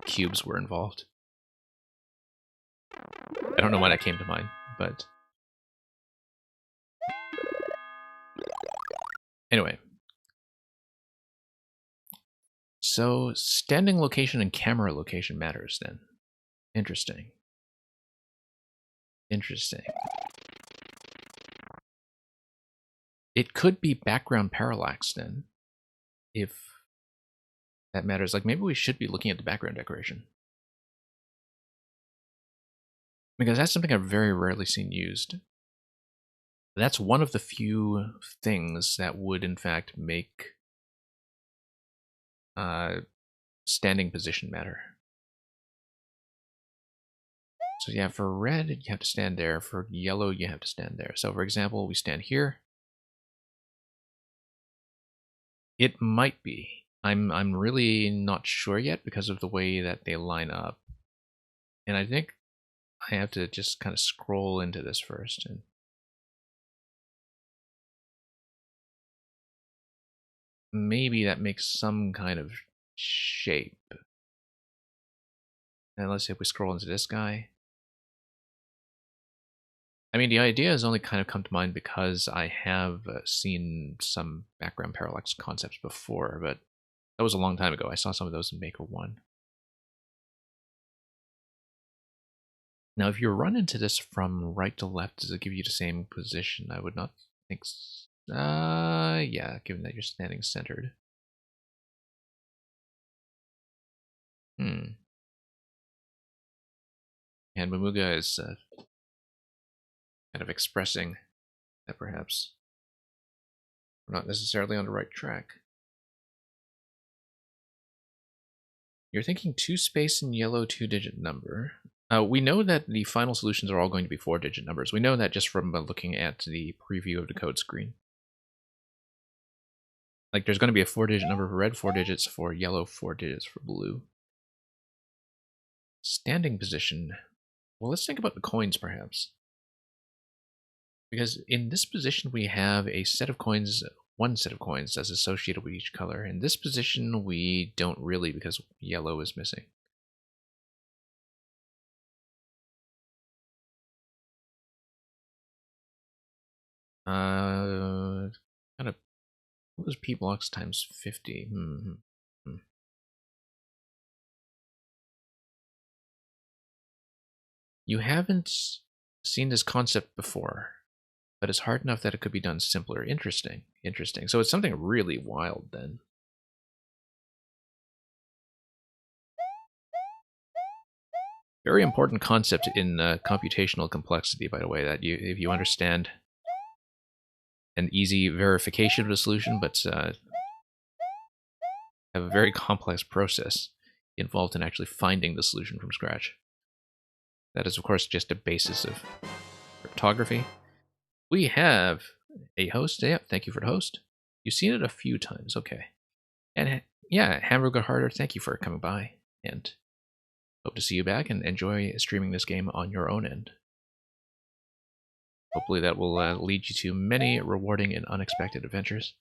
cubes were involved. I don't know why that came to mind, but... Anyway. So, standing location and camera location matters, then. Interesting. Interesting. It could be background parallax, then, if that matters. Like, maybe we should be looking at the background decoration. Because that's something I've very rarely seen used. That's one of the few things that would, in fact, make standing position matter. So yeah, for red, you have to stand there. For yellow, you have to stand there. So for example, we stand here. It might be. I'm really not sure yet because of the way that they line up. And I think I have to just kind of scroll into this first. And maybe that makes some kind of shape. And let's see if we scroll into this guy. I mean, the idea has only kind of come to mind because I have seen some background parallax concepts before, but that was a long time ago. I saw some of those in Maker 1. Now, if you run into this from right to left, does it give you the same position? I would not think so. Yeah, given that you're standing centered. Hmm. And Mamuga is kind of expressing that perhaps we're not necessarily on the right track. You're thinking 2 space and yellow 2-digit number. We know that the final solutions are all going to be 4-digit numbers. We know that just from looking at the preview of the code screen. Like, there's going to be a 4-digit number for red, 4 digits for yellow, 4 digits for blue. Standing position. Well, let's think about the coins, perhaps. Because in this position, we have a set of coins, one set of coins that's associated with each color. In this position, we don't really, because yellow is missing. Kind of, what was P blocks times 50? You haven't seen this concept before, but it's hard enough that it could be done simpler. Interesting, interesting. So it's something really wild then. Very important concept in computational complexity, by the way, that if you understand an easy verification of the solution, but have a very complex process involved in actually finding the solution from scratch. That is, of course, just a basis of cryptography. We have a host. Yeah, thank you for the host. You've seen it a few times. Okay. And yeah, Hamburger Harder, thank you for coming by. And hope to see you back and enjoy streaming this game on your own end. Hopefully that will lead you to many rewarding and unexpected adventures.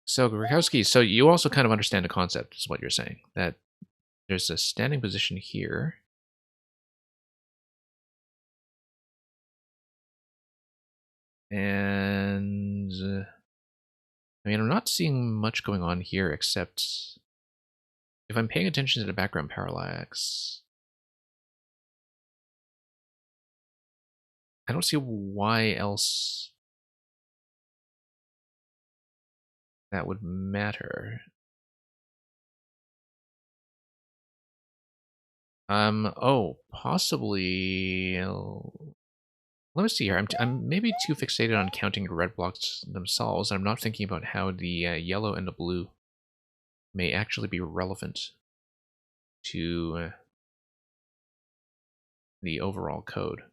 So, Grakowski, so you also kind of understand the concept, is what you're saying. That there's a standing position here. And I mean, I'm not seeing much going on here except if I'm paying attention to the background parallax. I don't see why else that would matter. Oh, possibly. Let me see here. I'm maybe too fixated on counting the red blocks themselves. I'm not thinking about how the yellow and the blue may actually be relevant to the overall code.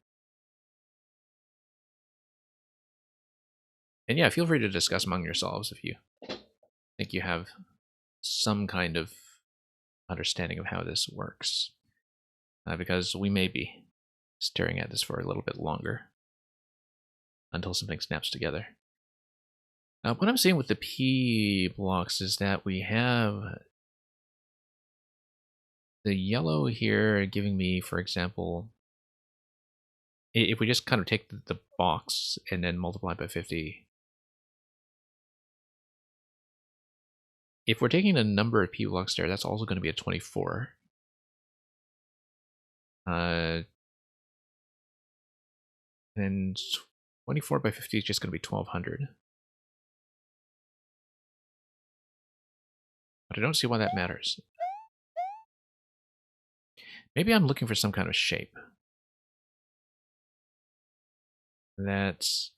And yeah, feel free to discuss among yourselves if you think you have some kind of understanding of how this works. Because we may be staring at this for a little bit longer until something snaps together. What I'm seeing with the P blocks is that we have the yellow here giving me, for example, if we just kind of take the box and then multiply by 50, if we're taking the number of P blocks there, that's also going to be a 24. And 24 by 50 is just going to be 1200. But I don't see why that matters. Maybe I'm looking for some kind of shape. There's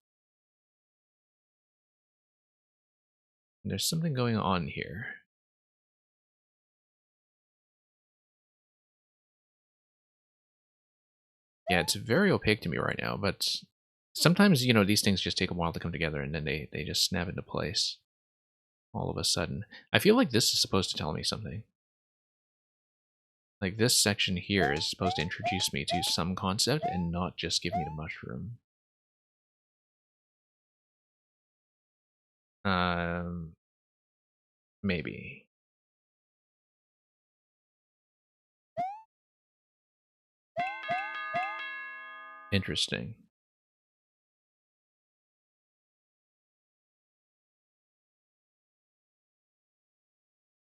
something going on here. Yeah, it's very opaque to me right now, but sometimes, you know, these things just take a while to come together and then they just snap into place all of a sudden. I feel like this is supposed to tell me something. Like this section here is supposed to introduce me to some concept and not just give me the mushroom. Maybe. Interesting.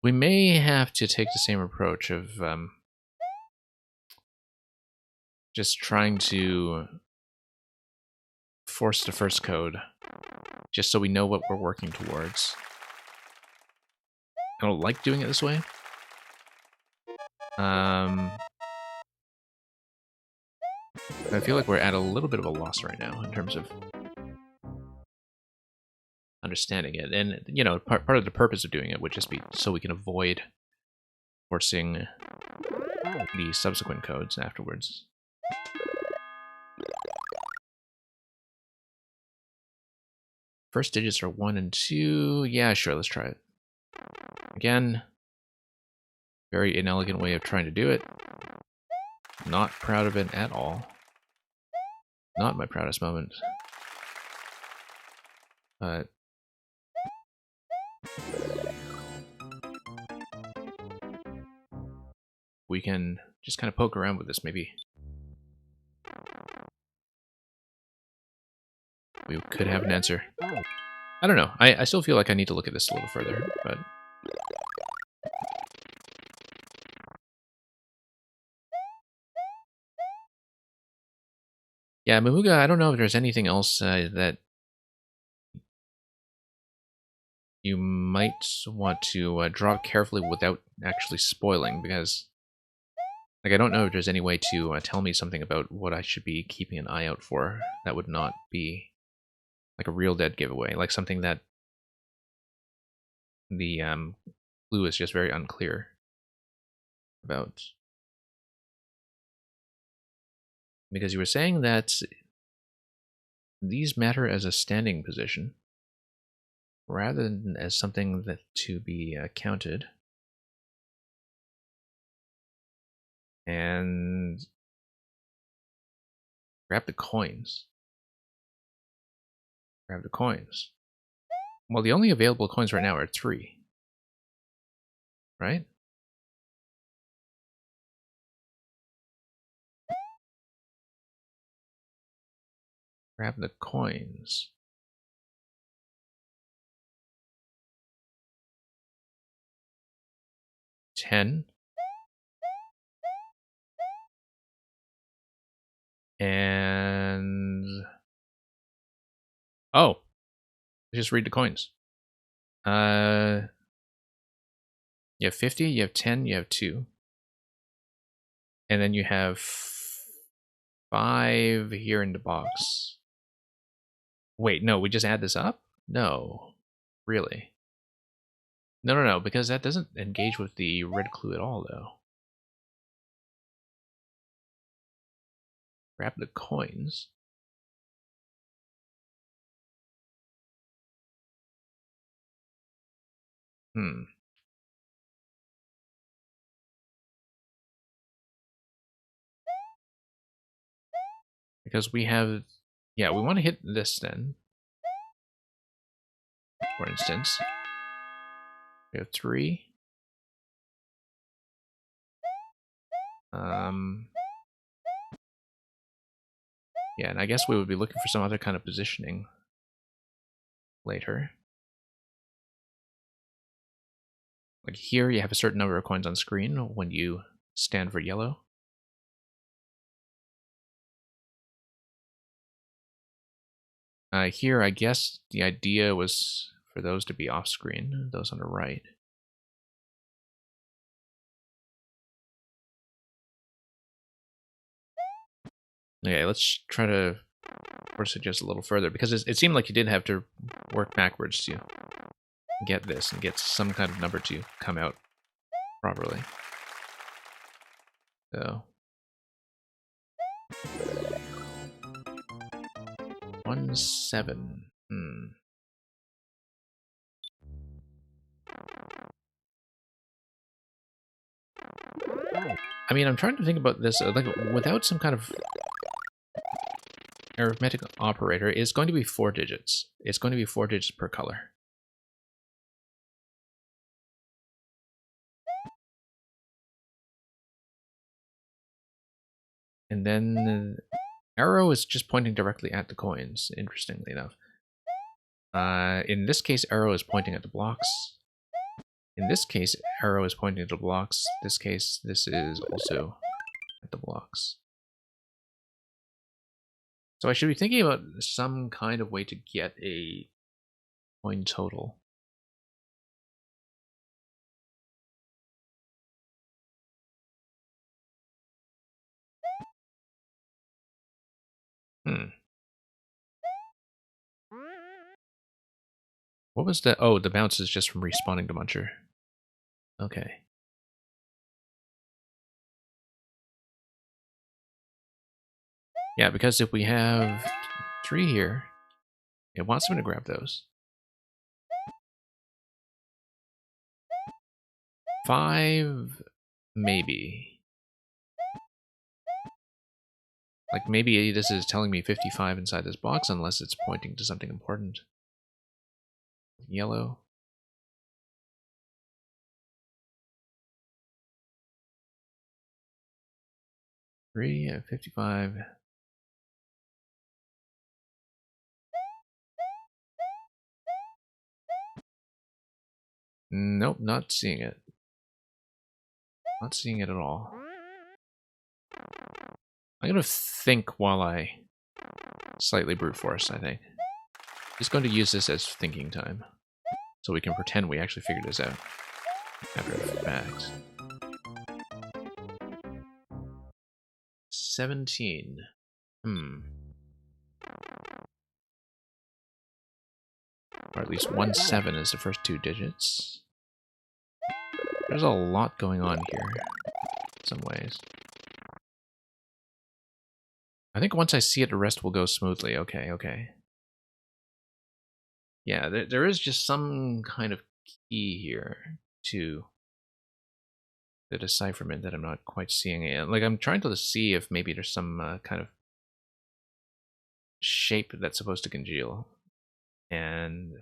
We may have to take the same approach of just trying to force the first code, just so we know what we're working towards. I don't like doing it this way. I feel like we're at a little bit of a loss right now in terms of understanding it. And, you know, part of the purpose of doing it would just be so we can avoid forcing the subsequent codes afterwards. First digits are 1 and 2. Yeah, sure, let's try it. Again, very inelegant way of trying to do it. Not proud of it at all. Not my proudest moment. But we can just kind of poke around with this, maybe. We could have an answer. I don't know. I still feel like I need to look at this a little further, but... Yeah, Mamuga, I don't know if there's anything else that you might want to draw carefully without actually spoiling, because like I don't know if there's any way to tell me something about what I should be keeping an eye out for that would not be like a real dead giveaway, like something that the clue is just very unclear about. Because you were saying that these matter as a standing position rather than as something that to be counted. And grab the coins. Grab the coins. Well, the only available coins right now are 3. Right? Grab the coins. $10. And... oh! Just read the coins. You have 50, you have 10, you have 2. And then you have 5 here in the box. Wait, no, we just add this up? No. Really? No, because that doesn't engage with the red clue at all, though. Grab the coins. Because we have... yeah, we want to hit this then. For instance. We have 3. Yeah, and I guess we would be looking for some other kind of positioning later. Like here, you have a certain number of coins on screen when you stand for yellow. Here, I guess the idea was for those to be off screen, those on the right. Okay, let's try to force it just a little further, because it seemed like you did have to work backwards to get this and get some kind of number to come out properly. So 17. I mean, I'm trying to think about this like without some kind of arithmetic operator. It's going to be 4 digits. It's going to be 4 digits per color. And then the arrow is just pointing directly at the coins, interestingly enough. In this case, arrow is pointing at the blocks. In this case, arrow is pointing to the blocks. This case, this is also at the blocks. So I should be thinking about some kind of way to get a coin total. What was that? Oh, the bounce is just from respawning to Muncher. Okay. Yeah, because if we have 3 here, it wants me to grab those. 5, maybe. Like, maybe this is telling me 55 inside this box, unless it's pointing to something important. Yellow. Three, 55. Nope, not seeing it. Not seeing it at all. I'm gonna think while I slightly brute force, I think. Just going to use this as thinking time. So we can pretend we actually figured this out. After the facts. 17. Or at least 17 is the first 2 digits. There's a lot going on here, in some ways. I think once I see it, the rest will go smoothly. Okay, okay. Yeah, there is just some kind of key here to the decipherment that I'm not quite seeing. Like, I'm trying to see if maybe there's some kind of shape that's supposed to congeal. And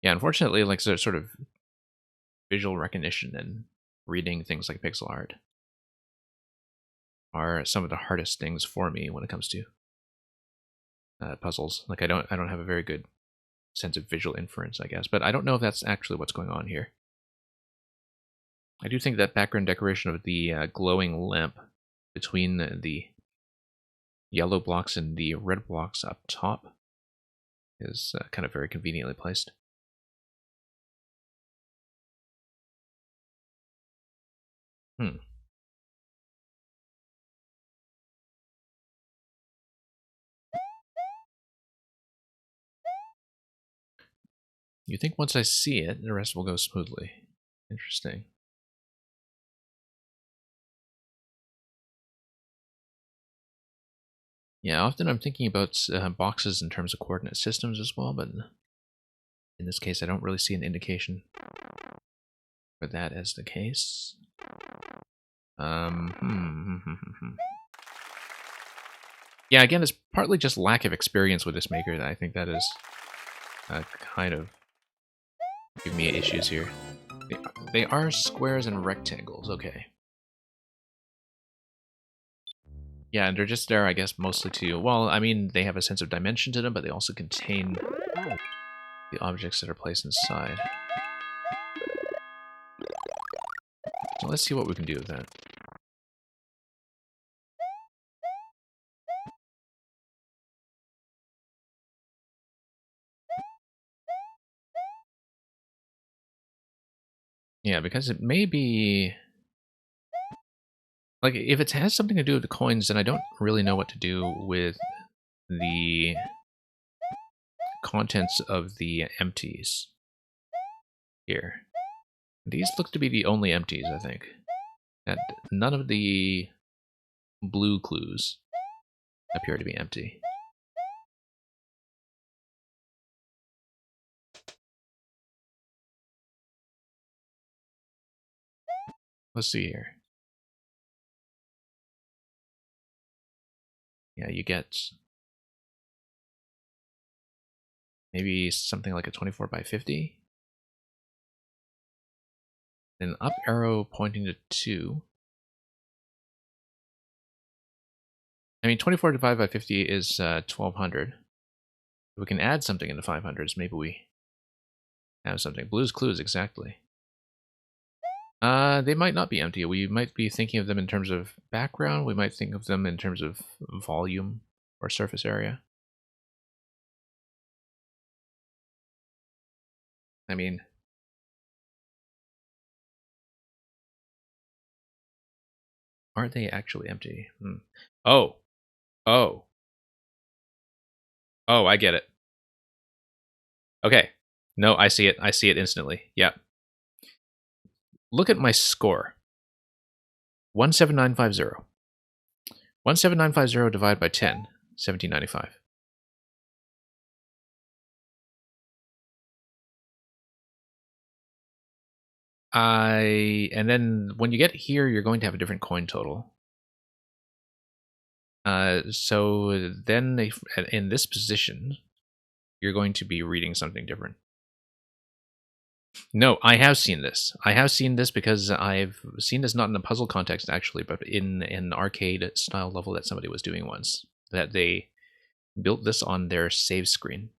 yeah, unfortunately, like, sort of visual recognition and reading things like pixel art are some of the hardest things for me when it comes to puzzles. Like, I don't have a very good sense of visual inference, I guess, but I don't know if that's actually what's going on here. I do think that background decoration of the glowing lamp between the yellow blocks and the red blocks up top is kind of very conveniently placed. You think once I see it, the rest will go smoothly. Interesting. Yeah, often I'm thinking about boxes in terms of coordinate systems as well, but in this case, I don't really see an indication for that as the case. Yeah, again, it's partly just lack of experience with this maker that I think that is kind of giving me issues here. They are squares and rectangles, okay. Yeah, and they're just there, I guess, mostly to, well, I mean, they have a sense of dimension to them, but they also contain the objects that are placed inside. So let's see what we can do with that. Yeah, because it may be... Like, if it has something to do with the coins, then I don't really know what to do with the contents of the empties here. These look to be the only empties, I think. And none of the blue clues appear to be empty. Let's see here. Yeah, you get maybe something like a 24 by 50. An up arrow pointing to 2. I mean, 24 divided by 50 is 1200. we can add something into 500s, maybe we have something. Blue's Clues, exactly. They might not be empty. We might be thinking of them in terms of background. We might think of them in terms of volume or surface area. I mean, aren't they actually empty? Oh, oh, oh, I get it. Okay. No, I see it. I see it instantly. Yeah. Look at my score. 17950. 17950 divided by 10, 1795. And then when you get here, you're going to have a different coin total. So then in this position, you're going to be reading something different. No, I have seen this. I have seen this because I've seen this not in a puzzle context, actually, but in an arcade-style level that somebody was doing once. That they built this on their save screen.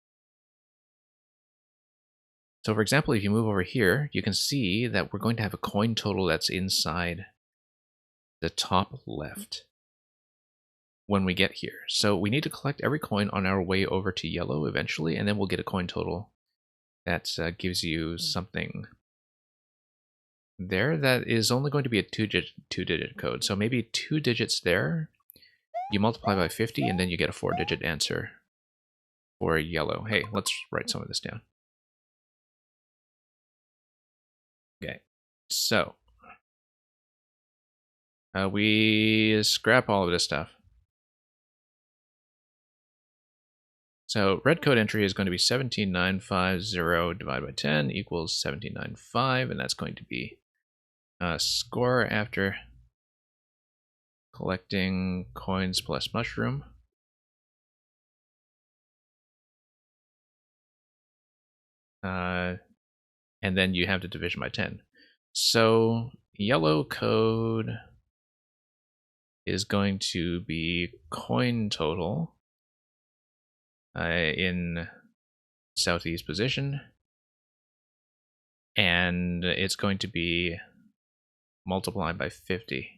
So, for example, if you move over here, you can see that we're going to have a coin total that's inside the top left when we get here. So we need to collect every coin on our way over to yellow eventually, and then we'll get a coin total that gives you something there that is only going to be a two-digit code. So maybe 2 digits there, you multiply by 50, and then you get a 4-digit answer for yellow. Hey, let's write some of this down. Okay, so we scrap all of this stuff. So red code entry is going to be 17950 divided by 10 equals 1795, and that's going to be score after collecting coins plus mushroom. And then you have the division by 10. So yellow code is going to be coin total in southeast position, and it's going to be multiplied by 50.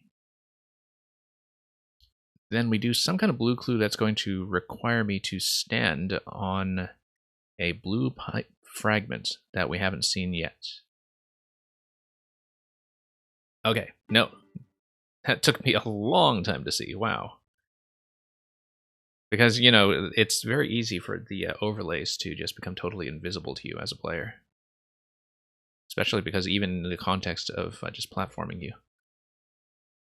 Then we do some kind of blue clue that's going to require me to stand on a blue pipe fragment that we haven't seen yet. Okay, no. That took me a long time to see, wow. Because, you know, it's very easy for the overlays to just become totally invisible to you as a player. Especially because even in the context of just platforming, you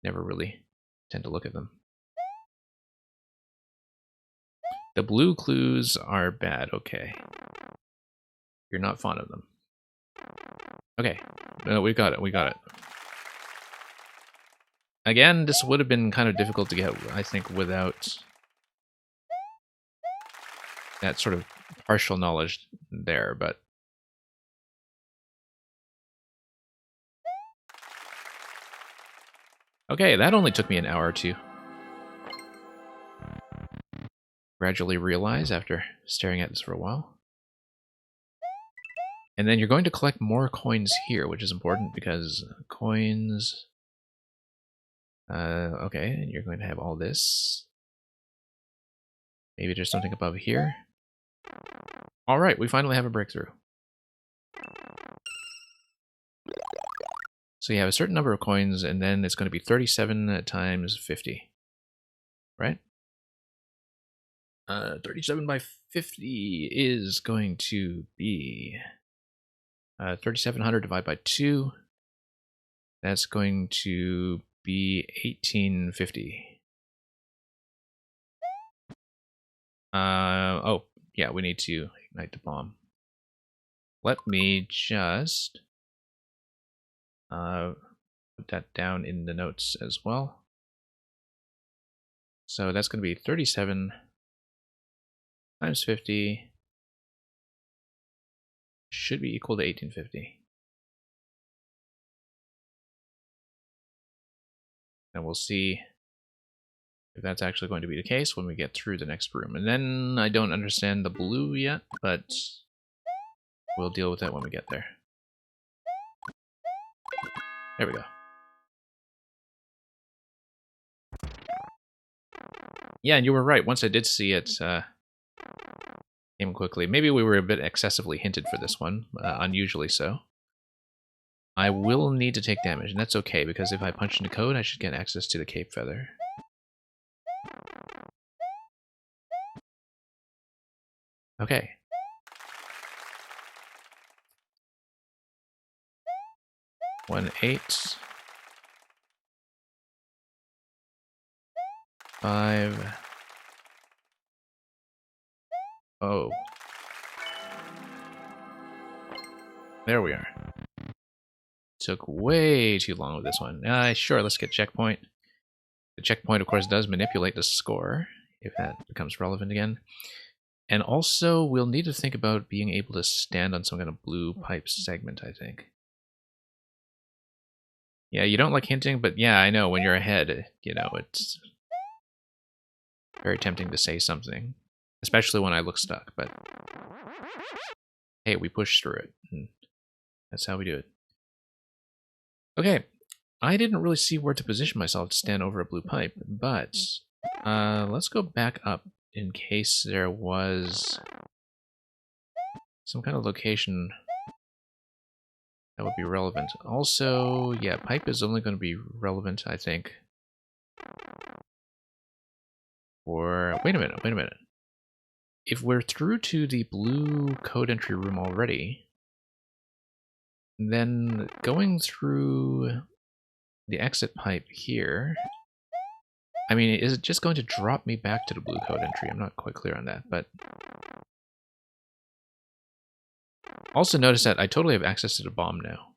never really tend to look at them. The blue clues are bad, okay. You're not fond of them. Okay, no, we got it, we got it. Again, this would have been kind of difficult to get, I think, without that sort of partial knowledge there, but okay, that only took me an hour or two. Gradually realize after staring at this for a while. And then you're going to collect more coins here, which is important because coins... okay, and you're going to have all this. Maybe there's something above here. Alright, we finally have a breakthrough. So you have a certain number of coins, and then it's going to be 37 times 50. Right? 37 by 50 is going to be 3,700 divided by 2. That's going to be 1850. Oh, yeah, we need to ignite the bomb. Let me just put that down in the notes as well. So that's going to be 37 times 50 should be equal to 1850. And we'll see if that's actually going to be the case when we get through the next room. And then I don't understand the blue yet, but we'll deal with that when we get there. There we go. Yeah, and you were right. Once I did see it, came quickly. Maybe we were a bit excessively hinted for this one, unusually so. I will need to take damage, and that's okay, because if I punch in the code, I should get access to the Cape Feather. Okay. One 8. 5. Oh. There we are. Took way too long with this one. Sure, let's get checkpoint. The checkpoint, of course, does manipulate the score, if that becomes relevant again. And also, we'll need to think about being able to stand on some kind of blue pipe segment, I think. Yeah, you don't like hinting, but yeah, I know, when you're ahead, you know, it's very tempting to say something. Especially when I look stuck, but hey, we pushed through it. And that's how we do it. Okay, I didn't really see where to position myself to stand over a blue pipe, but let's go back up in case there was some kind of location that would be relevant. Also, yeah, pipe is only going to be relevant, I think, for... Wait a minute. If we're through to the blue code entry room already, then going through the exit pipe here... I mean, is it just going to drop me back to the blue code entry? I'm not quite clear on that, but... Also notice that I totally have access to the bomb now.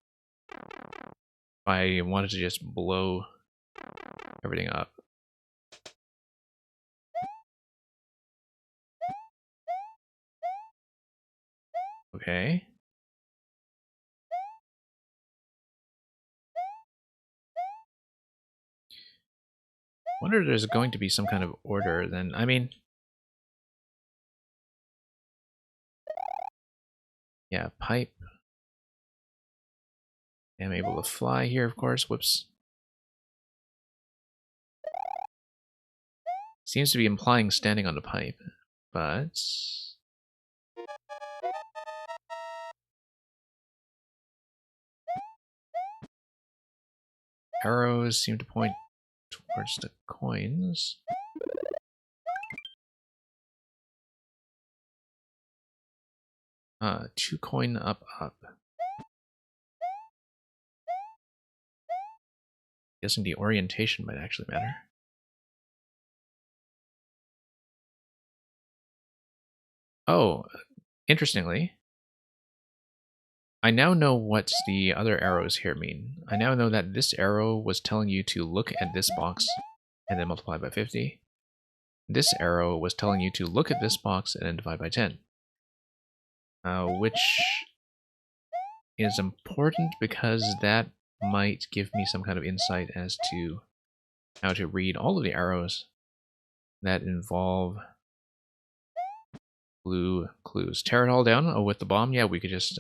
If I wanted to just blow everything up. Okay. Wonder if there's going to be some kind of order then. I mean... Yeah, pipe. I'm able to fly here, of course. Whoops. Seems to be implying standing on the pipe, but... Arrows seem to point towards the coins. Two coin up. Guessing the orientation might actually matter. Oh, interestingly, I now know what the other arrows here mean. I now know that this arrow was telling you to look at this box and then multiply by 50. This arrow was telling you to look at this box and then divide by 10. Which is important because that might give me some kind of insight as to how to read all of the arrows that involve blue clues. Tear it all down with the bomb? Yeah, we could just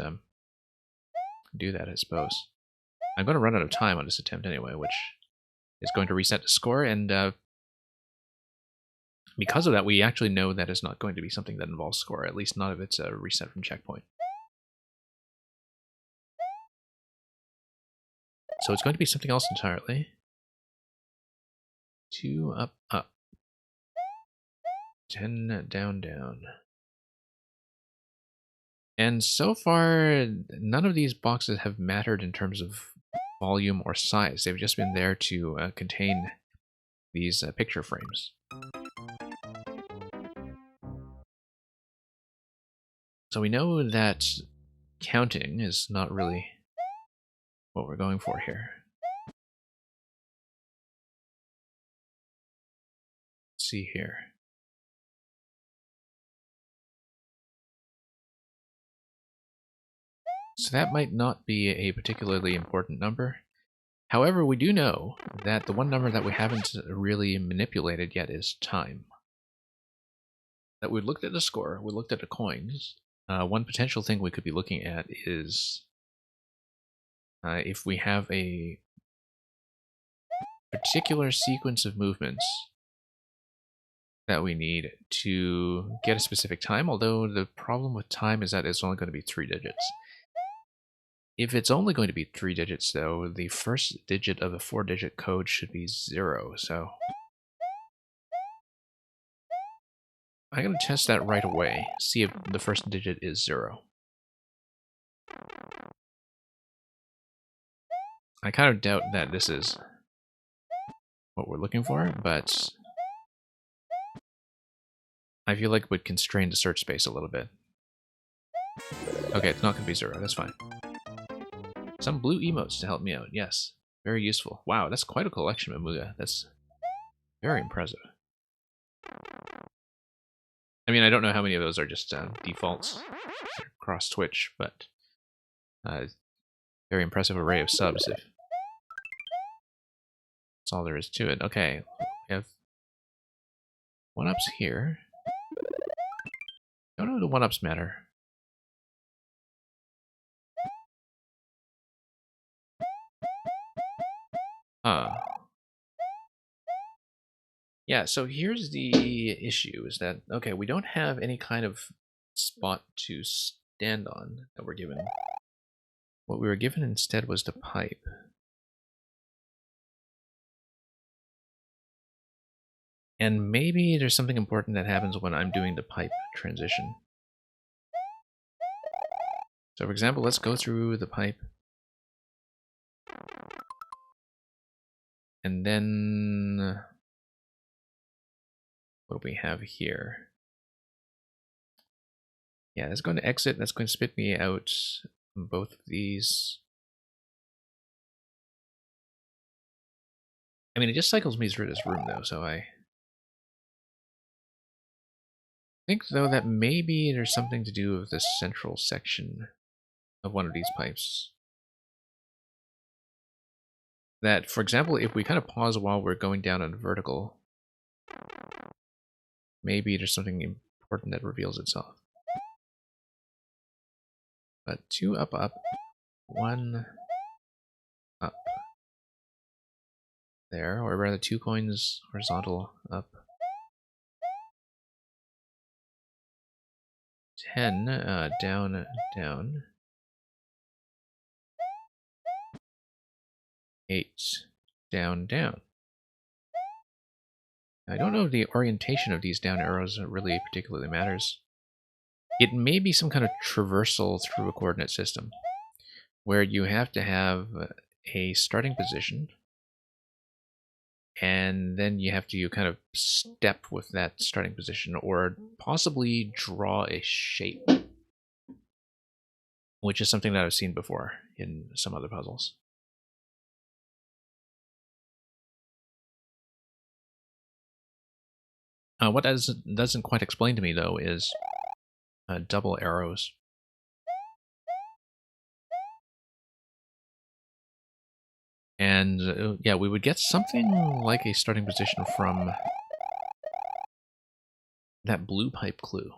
do that, I suppose. I'm going to run out of time on this attempt anyway, which is going to reset the score, and because of that, we actually know that it's not going to be something that involves score, at least not if it's a reset from checkpoint. So it's going to be something else entirely. 2 up. 10 down. And so far, none of these boxes have mattered in terms of volume or size. They've just been there to contain these picture frames. So we know that counting is not really what we're going for here. Let's see here. So that might not be a particularly important number. However, we do know that the one number that we haven't really manipulated yet is time. That we looked at the score, we looked at the coins. One potential thing we could be looking at is if we have a particular sequence of movements that we need to get a specific time, although the problem with time is that it's only going to be 3 digits. If it's only going to be 3 digits, though, the first digit of a 4-digit code should be 0, so I'm going to test that right away, see if the first digit is 0. I kind of doubt that this is what we're looking for, but I feel like it would constrain the search space a little bit. Okay, it's not going to be 0, that's fine. Some blue emotes to help me out, yes. Very useful. Wow, that's quite a collection, Mamuga. That's very impressive. I mean, I don't know how many of those are just defaults across Twitch, but very impressive array of subs, if that's all there is to it. Okay, we have 1-ups here. Don't know the 1-ups matter. Yeah, so here's the issue, is that, okay, we don't have any kind of spot to stand on that we're given. What we were given instead was the pipe. And maybe there's something important that happens when I'm doing the pipe transition. So for example, let's go through the pipe. And then what do we have here? Yeah, that's going to exit. That's going to spit me out both of these. I mean, it just cycles me through this room, though, so I think, though, that maybe there's something to do with the central section of one of these pipes. That, for example, if we kind of pause while we're going down on vertical, maybe there's something important that reveals itself. But 2 up, up, 1 up. There, or rather 2 coins horizontal up. 10 down, down. 8 down, down. I don't know if the orientation of these down arrows really particularly matters. It may be some kind of traversal through a coordinate system, where you have to have a starting position, and then you have to kind of step with that starting position, or possibly draw a shape, which is something that I've seen before in some other puzzles. What doesn't quite explain to me, though, is double arrows. And yeah, we would get something like a starting position from that blue pipe clue.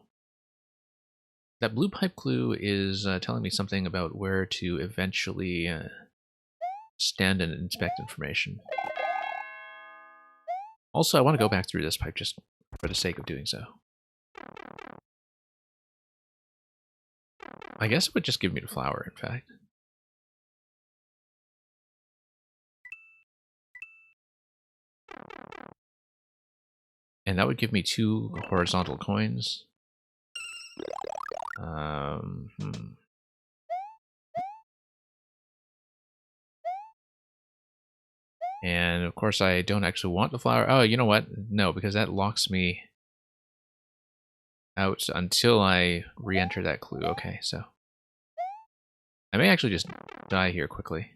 That blue pipe clue is telling me something about where to eventually stand and inspect information. Also, I want to go back through this pipe just for the sake of doing so. I guess it would just give me the flower, in fact. And that would give me 2 horizontal coins. And of course I don't actually want the flower. Oh, you know what? No, because that locks me out until I re-enter that clue. Okay, so I may actually just die here quickly.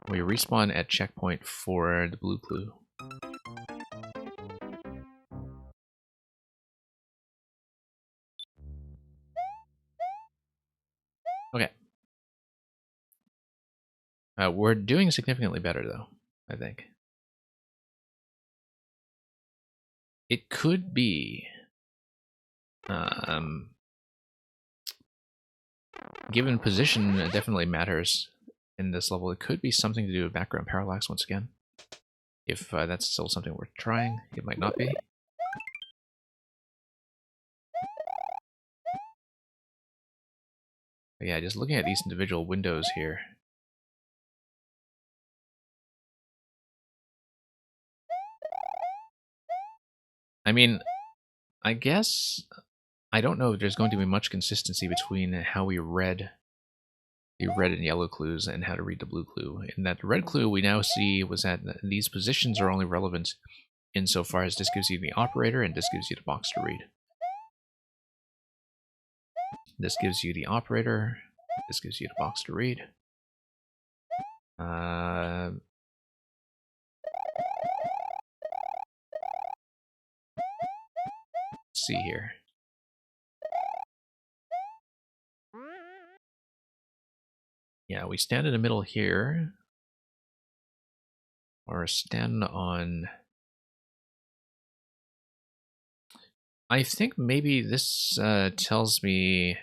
We respawn at checkpoint for the blue clue. Okay. We're doing significantly better, though, I think. It could be, given position definitely matters in this level. It could be something to do with background parallax once again. If that's still something worth trying, it might not be. But yeah, just looking at these individual windows here. I mean, I guess I don't know if there's going to be much consistency between how we read the red and yellow clues and how to read the blue clue. In that red clue we now see was that these positions are only relevant insofar as this gives you the operator and this gives you the box to read. This gives you the operator, this gives you the box to read. Let's see here. Yeah, we stand in the middle here. Or stand on... I think maybe this tells me...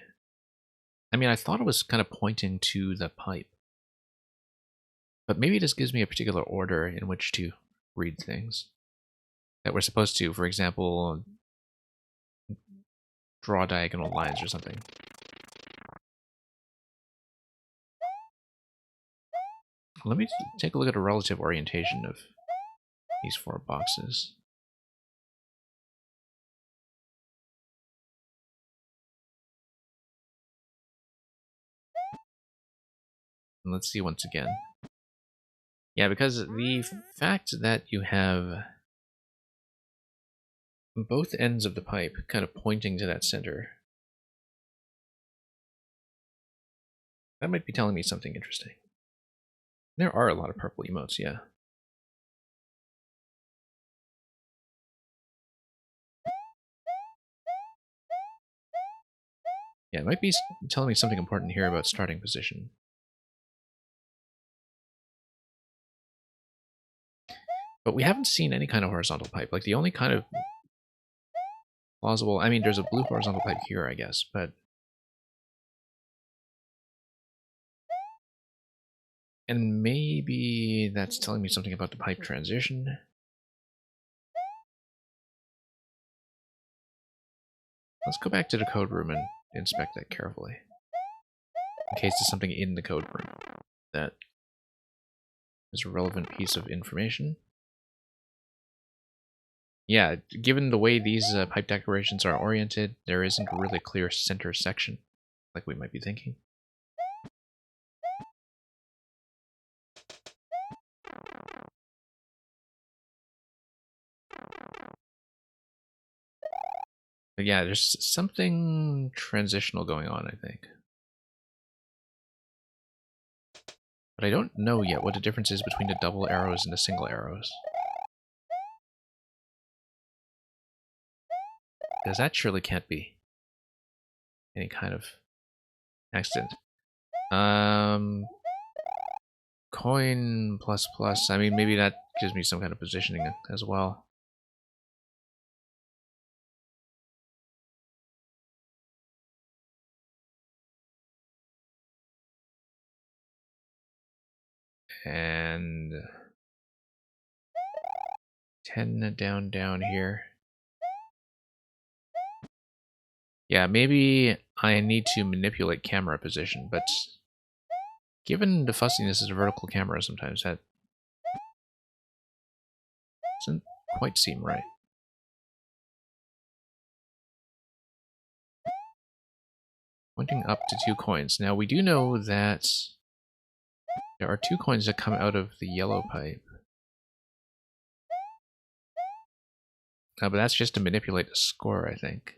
I mean, I thought it was kind of pointing to the pipe. But maybe this gives me a particular order in which to read things. That we're supposed to, for example, draw diagonal lines or something. Let me take a look at the relative orientation of these 4 boxes. And let's see once again. Yeah, because the fact that you have both ends of the pipe kind of pointing to that center, that might be telling me something interesting. There are a lot of purple emotes, yeah. Yeah, it might be telling me something important here about starting position. But we haven't seen any kind of horizontal pipe. Like, the only kind of plausible... I mean, there's a blue horizontal pipe here, I guess, but... And maybe that's telling me something about the pipe transition. Let's go back to the code room and inspect that carefully. In case there's something in the code room that is a relevant piece of information. Yeah, given the way these pipe decorations are oriented, there isn't a really clear center section, like we might be thinking. But yeah, there's something transitional going on, I think. But I don't know yet what the difference is between the double arrows and the single arrows. Because that surely can't be any kind of accident. Coin plus plus, I mean, maybe that gives me some kind of positioning as well. And 10 down here. Yeah, maybe I need to manipulate camera position, but given the fussiness of the vertical camera sometimes, that doesn't quite seem right. Pointing up to 2 coins. Now, we do know that there are 2 coins that come out of the yellow pipe. But that's just to manipulate the score, I think.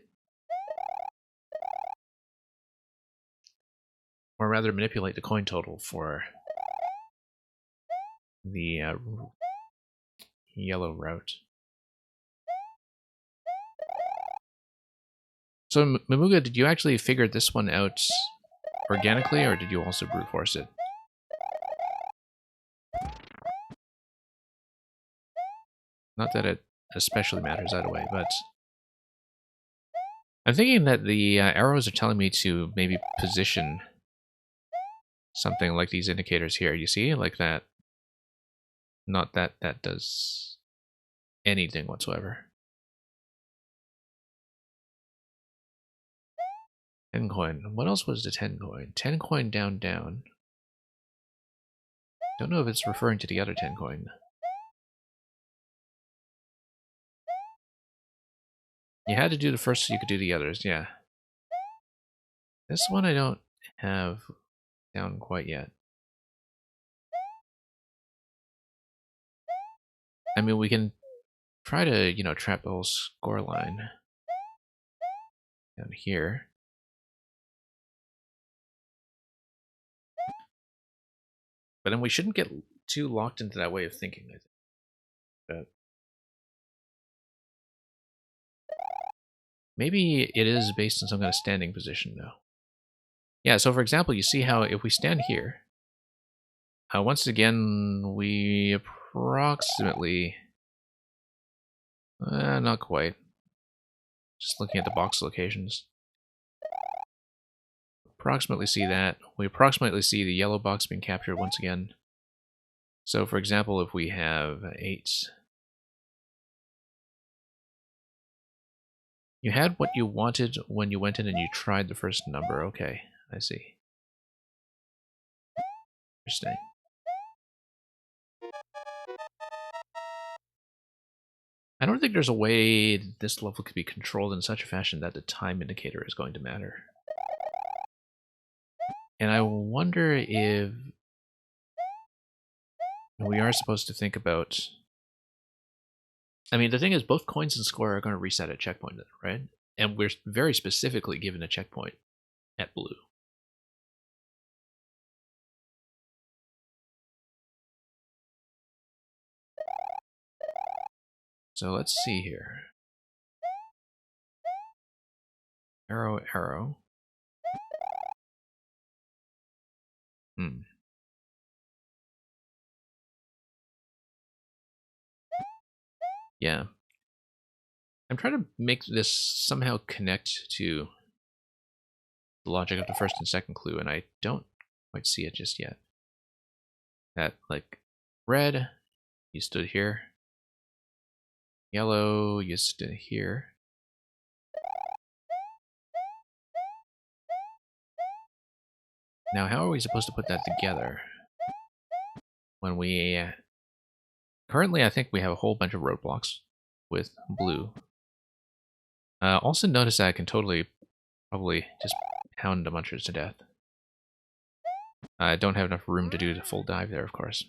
Or rather, manipulate the coin total for the yellow route. So, Mamuga, did you actually figure this one out organically, or did you also brute force it? Not that it especially matters either way, but I'm thinking that the arrows are telling me to maybe position something like these indicators here. You see, like that. Not that that does anything whatsoever. 10 coin. What else was the 10 coin? 10 coin down, down. Don't know if it's referring to the other 10 coin. You had to do the first so you could do the others, yeah. This one I don't have down quite yet. I mean, we can try to, you know, trap the whole score line down here. But then we shouldn't get too locked into that way of thinking, I think. But maybe it is based on some kind of standing position, though. Yeah, so for example, you see how if we stand here, once again, we approximately... not quite. Just looking at the box locations. Approximately see that. We approximately see the yellow box being captured once again. So for example, if we have 8... You had what you wanted when you went in and you tried the first number. Okay, I see. Interesting. I don't think there's a way this level could be controlled in such a fashion that the time indicator is going to matter. And I wonder if we are supposed to think about... I mean, the thing is, both coins and score are going to reset at checkpoint, right? And we're very specifically given a checkpoint at blue. So let's see here. Arrow, arrow. Yeah. I'm trying to make this somehow connect to the logic of the first and second clue, and I don't quite see it just yet. That, like, red, you stood here. Yellow, you stood here. Now, how are we supposed to put that together? When we... currently, I think we have a whole bunch of roadblocks with blue. Also notice that I can totally, probably just pound the munchers to death. I don't have enough room to do the full dive there, of course.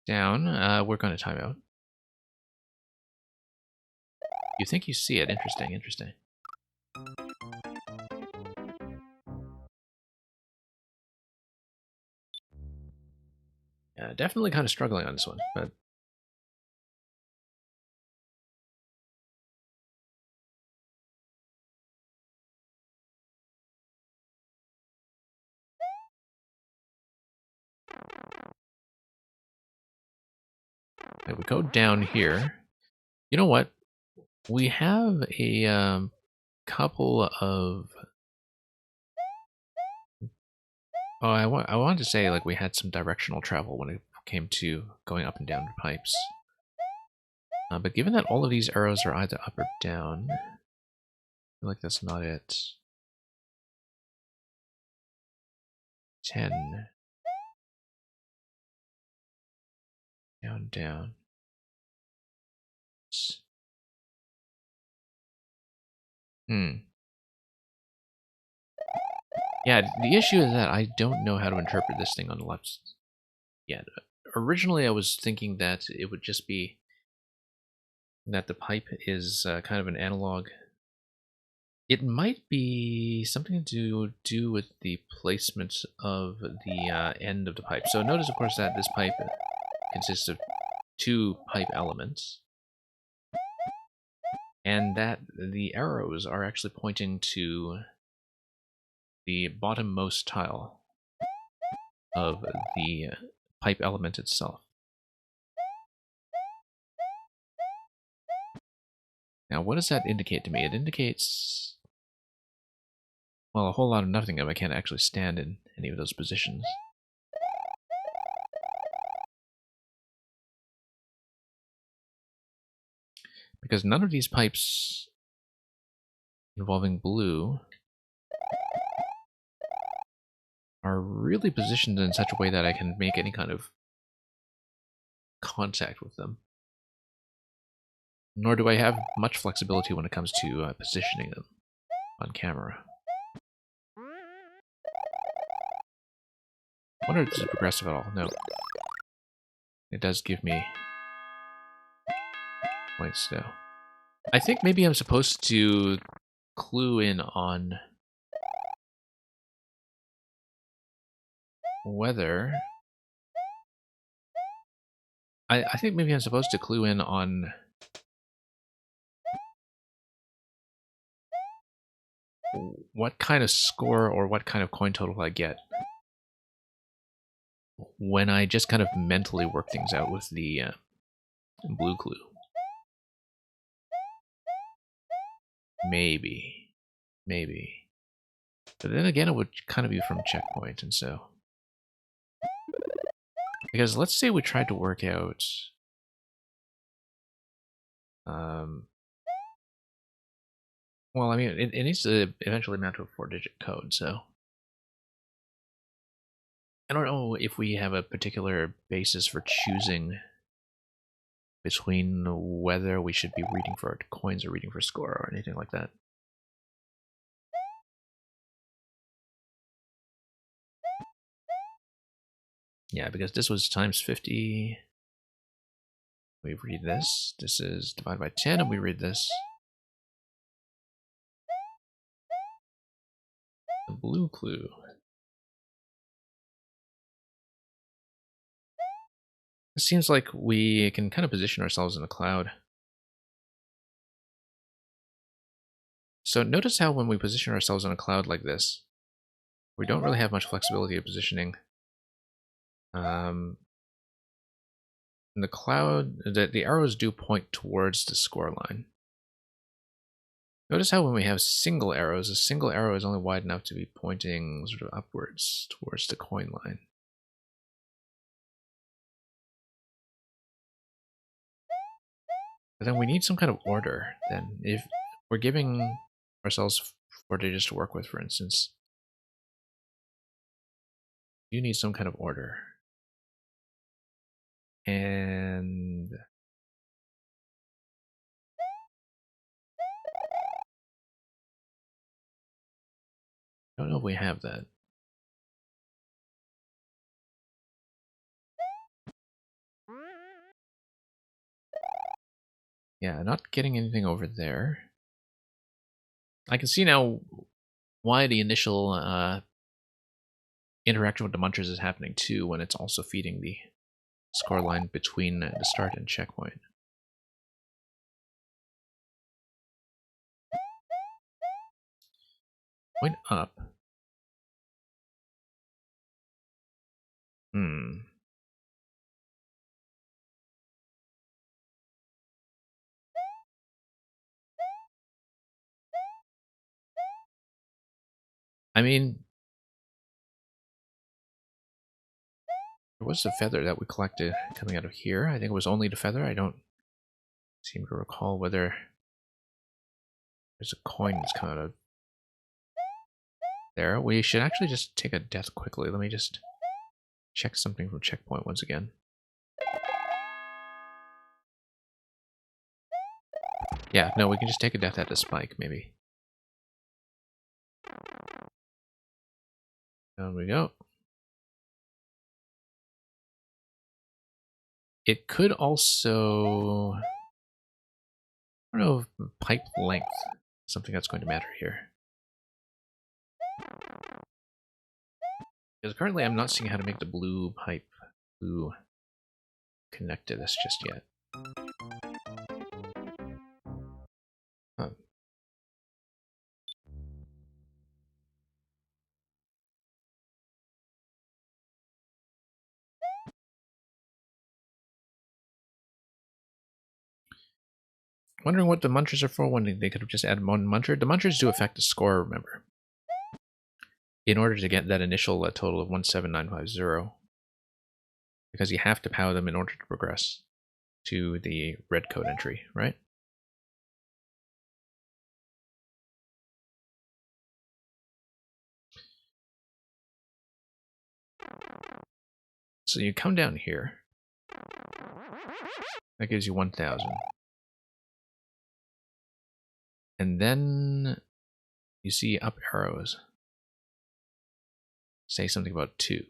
Down, we're going to time out. You think you see it. Interesting, interesting. Yeah, definitely kind of struggling on this one, but... if we go down here, you know what? We have a couple of... Oh, I wanted to say, like, we had some directional travel when it came to going up and down the pipes. But given that all of these arrows are either up or down, I feel like that's not it. 10. Down, down. Yeah, the issue is that I don't know how to interpret this thing on the left yet. Originally, I was thinking that it would just be that the pipe is kind of an analog. It might be something to do with the placement of the end of the pipe. So notice, of course, that this pipe consists of 2 pipe elements, and that the arrows are actually pointing to the bottommost tile of the pipe element itself. Now, what does that indicate to me? It indicates, well, a whole lot of nothing if I can't actually stand in any of those positions. Because none of these pipes involving blue are really positioned in such a way that I can make any kind of contact with them. Nor do I have much flexibility when it comes to positioning them on camera. I wonder if this is progressive at all. No. It does give me points, though. I think maybe I'm supposed to clue in on whether... I think maybe I'm supposed to clue in on what kind of score or what kind of coin total I get when I just kind of mentally work things out with the blue clue. Maybe. But then again, it would kind of be from checkpoint, and so... Because let's say we tried to work out... well, I mean, it needs to eventually mount to a 4-digit code, so... I don't know if we have a particular basis for choosing between whether we should be reading for coins or reading for score or anything like that. Yeah, because this was times 50. We read this. This is divided by 10, and we read this. The blue clue. It seems like we can kind of position ourselves in a cloud. So notice how when we position ourselves in a cloud like this, we don't really have much flexibility of positioning. The cloud, the arrows do point towards the score line. Notice how when we have single arrows, a single arrow is only wide enough to be pointing sort of upwards towards the coin line. But then we need some kind of order then. If we're giving ourselves 4 digits to work with, for instance, you need some kind of order. And I don't know if we have that. Yeah, not getting anything over there. I can see now why the initial interaction with the munchers is happening too when it's also feeding the score line between the start and checkpoint. Point up. I mean, there was a feather that we collected coming out of here. I think it was only the feather. I don't seem to recall whether there's a coin that's come out of there. We should actually just take a death quickly. Let me just check something from checkpoint once again. Yeah, no, we can just take a death at the spike, maybe. Down we go. It could also... I don't know if pipe length is something that's going to matter here. Because currently I'm not seeing how to make the blue pipe connect to this just yet. Huh. Wondering what the munchers are for when they could have just added one muncher. The munchers do affect the score, remember. In order to get that initial total of 17950. Because you have to power them in order to progress to the red code entry, right? So you come down here. That gives you 1000. And then you see up arrows. Say something about 2.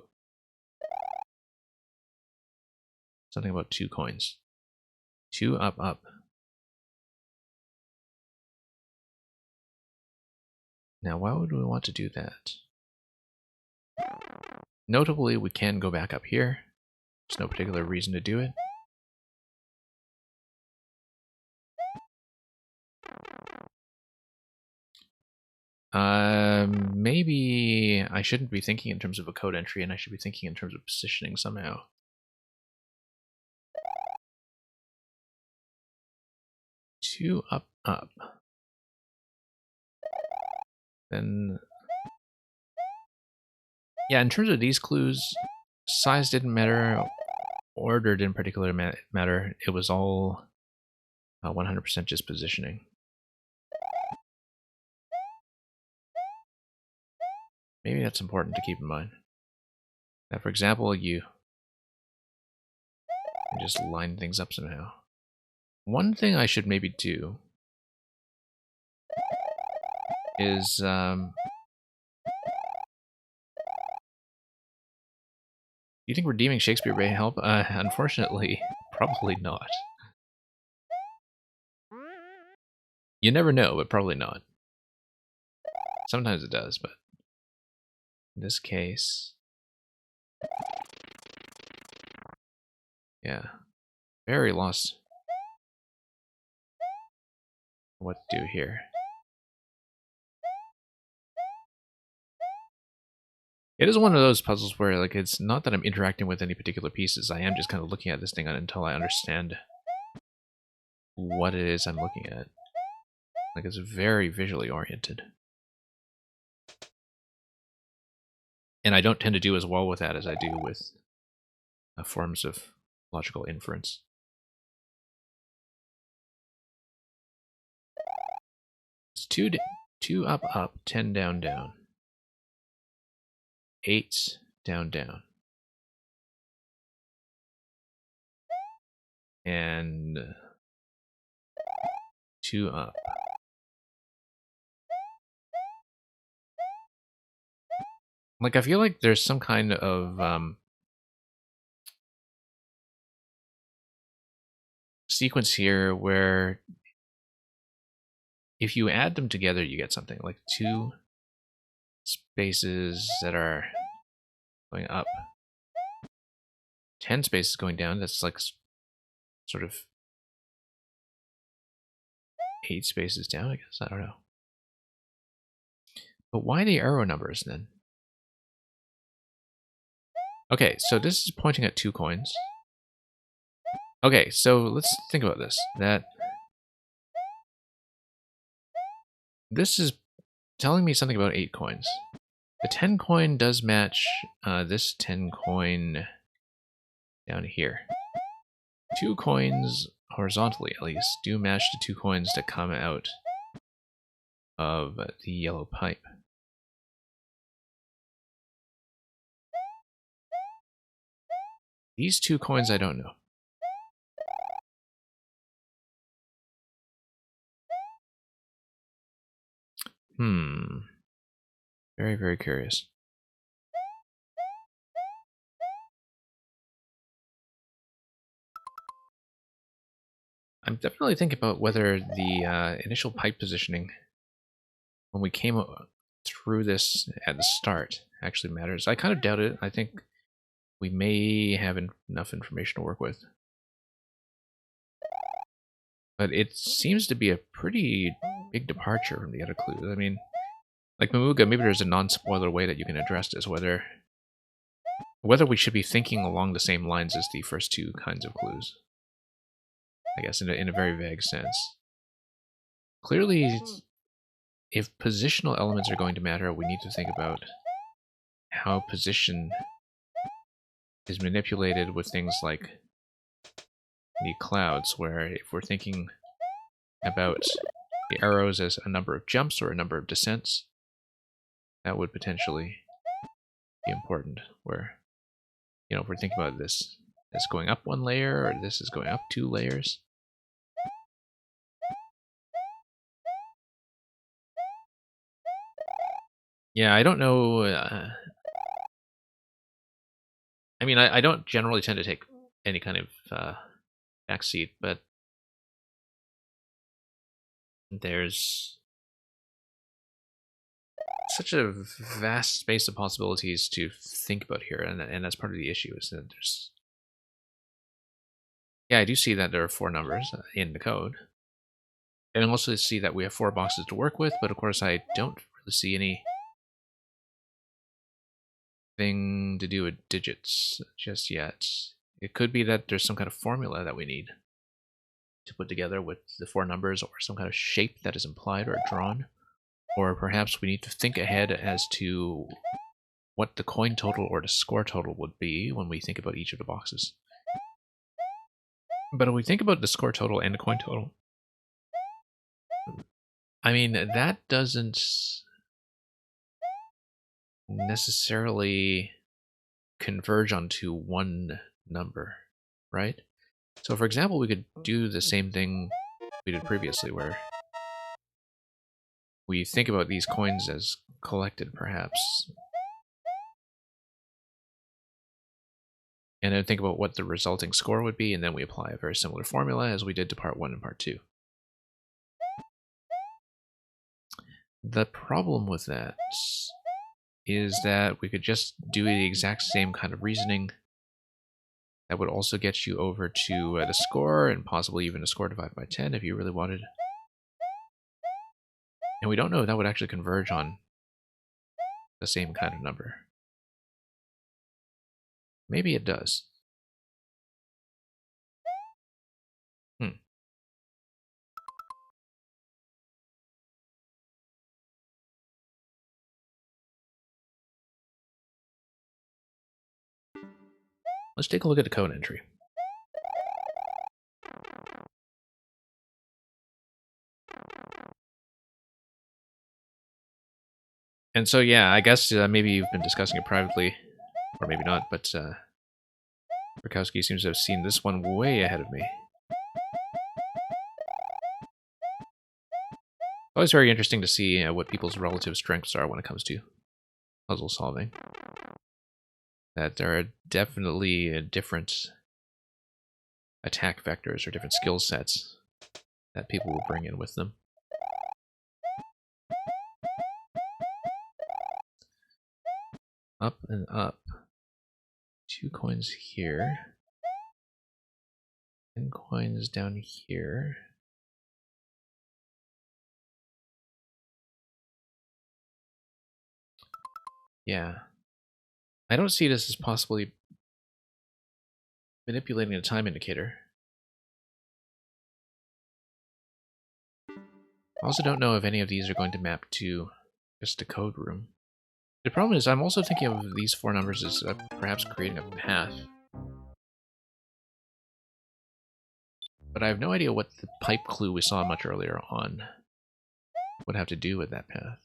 Something about 2 coins. 2 up, up. Now, why would we want to do that? Notably, we can go back up here. There's no particular reason to do it. Maybe I shouldn't be thinking in terms of a code entry, and I should be thinking in terms of positioning somehow. Two up, up. Then, yeah, in terms of these clues, size didn't matter, order didn't particularly matter. It was all 100% just positioning. Maybe that's important to keep in mind. That, for example, you just line things up somehow. One thing I should maybe do is do you think redeeming Shakespeare may help? Unfortunately, probably not. You never know, but probably not. Sometimes it does, but in this case, yeah, very lost what to do here. It is one of those puzzles where, like, it's not that I'm interacting with any particular pieces. I am just kind of looking at this thing until I understand what it is I'm looking at. Like, it's very visually oriented. And I don't tend to do as well with that as I do with forms of logical inference. It's 2 up, up, 10 down, down. 8 down, down. And 2 up. Like, I feel like there's some kind of sequence here where if you add them together, you get something like 2 spaces that are going up, 10 spaces going down. That's like sort of 8 spaces down, I guess. I don't know. But why the arrow numbers then? Okay, so this is pointing at 2 coins. Okay, so let's think about this. This is telling me something about 8 coins. The 10 coin does match this 10 coin down here. 2 coins, horizontally at least, do match the 2 coins that come out of the yellow pipe. These 2 coins I don't know. Very, very curious. I'm definitely thinking about whether the initial pipe positioning, when we came through this at the start, actually matters. I kind of doubt it. I think we may have enough information to work with. But it seems to be a pretty big departure from the other clues. I mean, like Mamuga, maybe there's a non-spoiler way that you can address this, whether we should be thinking along the same lines as the first 2 kinds of clues. I guess in a very vague sense. Clearly, if positional elements are going to matter, we need to think about how position is manipulated with things like the clouds, where if we're thinking about the arrows as a number of jumps or a number of descents, that would potentially be important, where, you know, if we're thinking about this as going up one layer, or this is going up 2 layers. Yeah, I don't know. I mean, I don't generally tend to take any kind of backseat, but there's such a vast space of possibilities to think about here, and that's part of the issue, is that there's... Yeah, I do see that there are 4 numbers in the code. And I also see that we have 4 boxes to work with, but of course I don't really see anything to do with digits just yet. It could be that there's some kind of formula that we need to put together with the 4 numbers, or some kind of shape that is implied or drawn. Or perhaps we need to think ahead as to what the coin total or the score total would be when we think about each of the boxes. But if we think about the score total and the coin total, I mean, that doesn't necessarily converge onto one number, right? So for example, we could do the same thing we did previously, where we think about these coins as collected, perhaps, and then think about what the resulting score would be, and then we apply a very similar formula as we did to part 1 and part 2. The problem with that is that we could just do the exact same kind of reasoning that would also get you over to the score, and possibly even a score divided by 10 if you really wanted. And we don't know if that would actually converge on the same kind of number. Maybe it does. Let's take a look at the code entry. And so, yeah, I guess maybe you've been discussing it privately, or maybe not, but Rakowski seems to have seen this one way ahead of me. Always very interesting to see what people's relative strengths are when it comes to puzzle solving. That there are definitely different attack vectors or different skill sets that people will bring in with them. Up and up. 2 coins here. 10 coins down here. Yeah. I don't see this as possibly manipulating a time indicator. I also don't know if any of these are going to map to just a code room. The problem is I'm also thinking of these 4 numbers as perhaps creating a path. But I have no idea what the pipe clue we saw much earlier on would have to do with that path.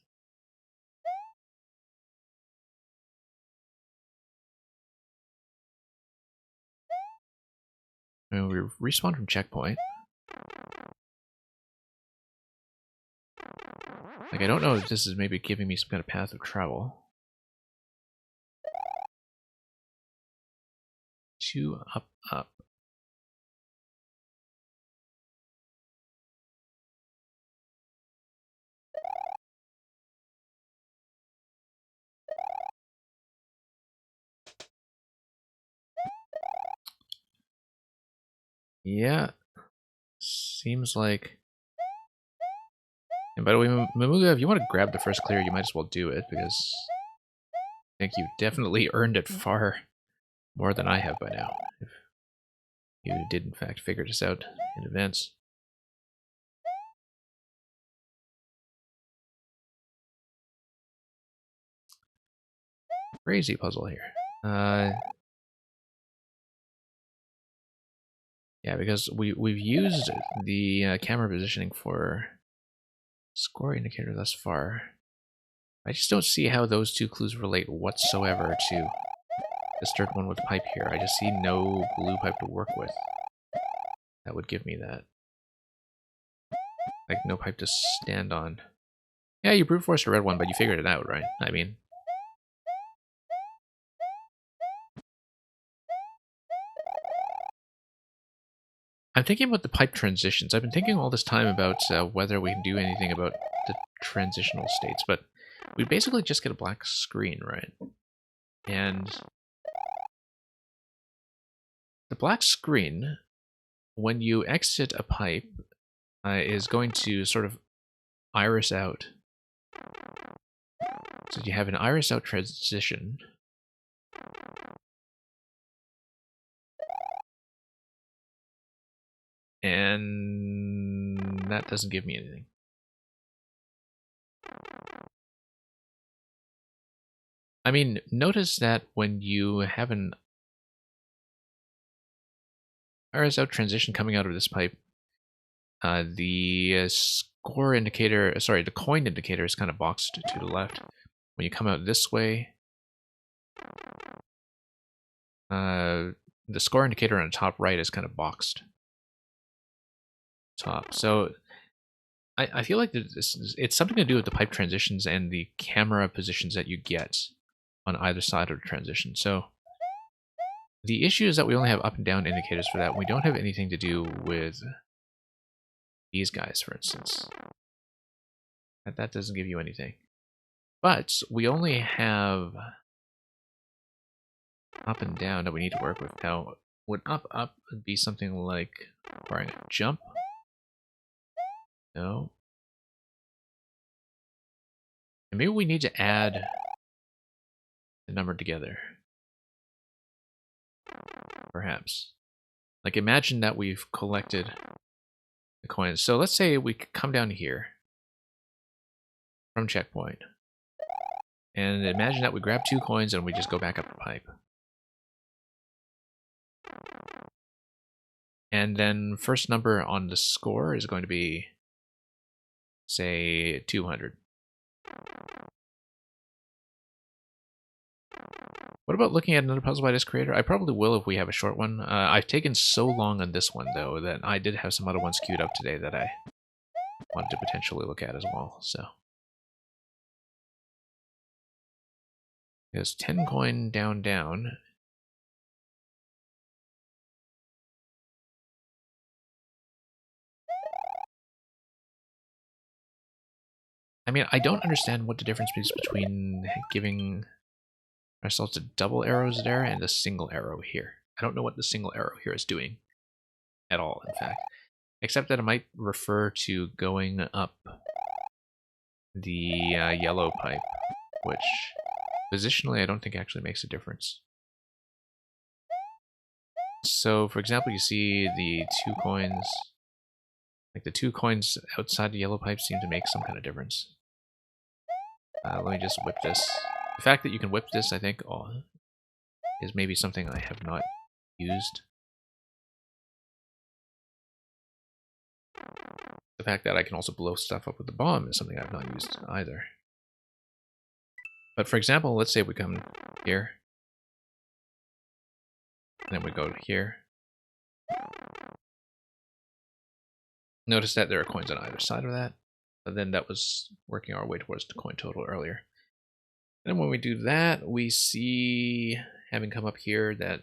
I mean, we respawn from checkpoint. Like, I don't know if this is maybe giving me some kind of path of travel. 2 up, up. Yeah. Seems like... And by the way, Mamuga, if you want to grab the first clear, you might as well do it, because I think you've definitely earned it far more than I have by now, if you did in fact figure this out in advance. crazy puzzle here. Yeah, because we've used the camera positioning for score indicator thus far. I just don't see how those two clues relate whatsoever to this third one with pipe here. I just see no blue pipe to work with. That would give me that. Like, no pipe to stand on. Yeah, you brute forced a red one, but you figured it out, right? I mean... I'm thinking about the pipe transitions. I've been thinking all this time about whether we can do anything about the transitional states, but we basically just get a black screen, right? And the black screen, when you exit a pipe, is going to sort of iris out. So you have an iris out transition. And that doesn't give me anything. I mean, notice that when you have an iris out transition coming out of this pipe, the score indicator, sorry, the coin indicator is kind of boxed to the left. When you come out this way, the score indicator on the top right is kind of boxed. Top. So I feel like it's something to do with the pipe transitions and the camera positions that you get on either side of the transition. So the issue is that we only have up and down indicators for that. We don't have anything to do with these guys, for instance. That doesn't give you anything. But we only have up and down that we need to work with. Now, would up be something like requiring a jump? No. And maybe we need to add the number together. Perhaps. Like, imagine that we've collected the coins. So let's say we come down here from checkpoint. And imagine that we grab 2 coins and we just go back up the pipe. And then first number on the score is going to be, say, 200. What about looking at another puzzle by this creator? I probably will if we have a short one. I've taken so long on this one, though, that I did have some other ones queued up today that I wanted to potentially look at as well, so. There's 10 coin down, down. I mean, I don't understand what the difference is between giving ourselves the double arrows there and a single arrow here. I don't know what the single arrow here is doing at all, in fact. Except that it might refer to going up the yellow pipe, which positionally I don't think actually makes a difference. So, for example, you see the 2 coins, like the 2 coins outside the yellow pipe seem to make some kind of difference. Let me just whip this. The fact that you can whip this, I think, is maybe something I have not used. The fact that I can also blow stuff up with the bomb is something I've not used either. But for example, let's say we come here, and then we go to here. Notice that there are coins on either side of that, but then that was working our way towards the coin total earlier. And then when we do that, we see, having come up here, that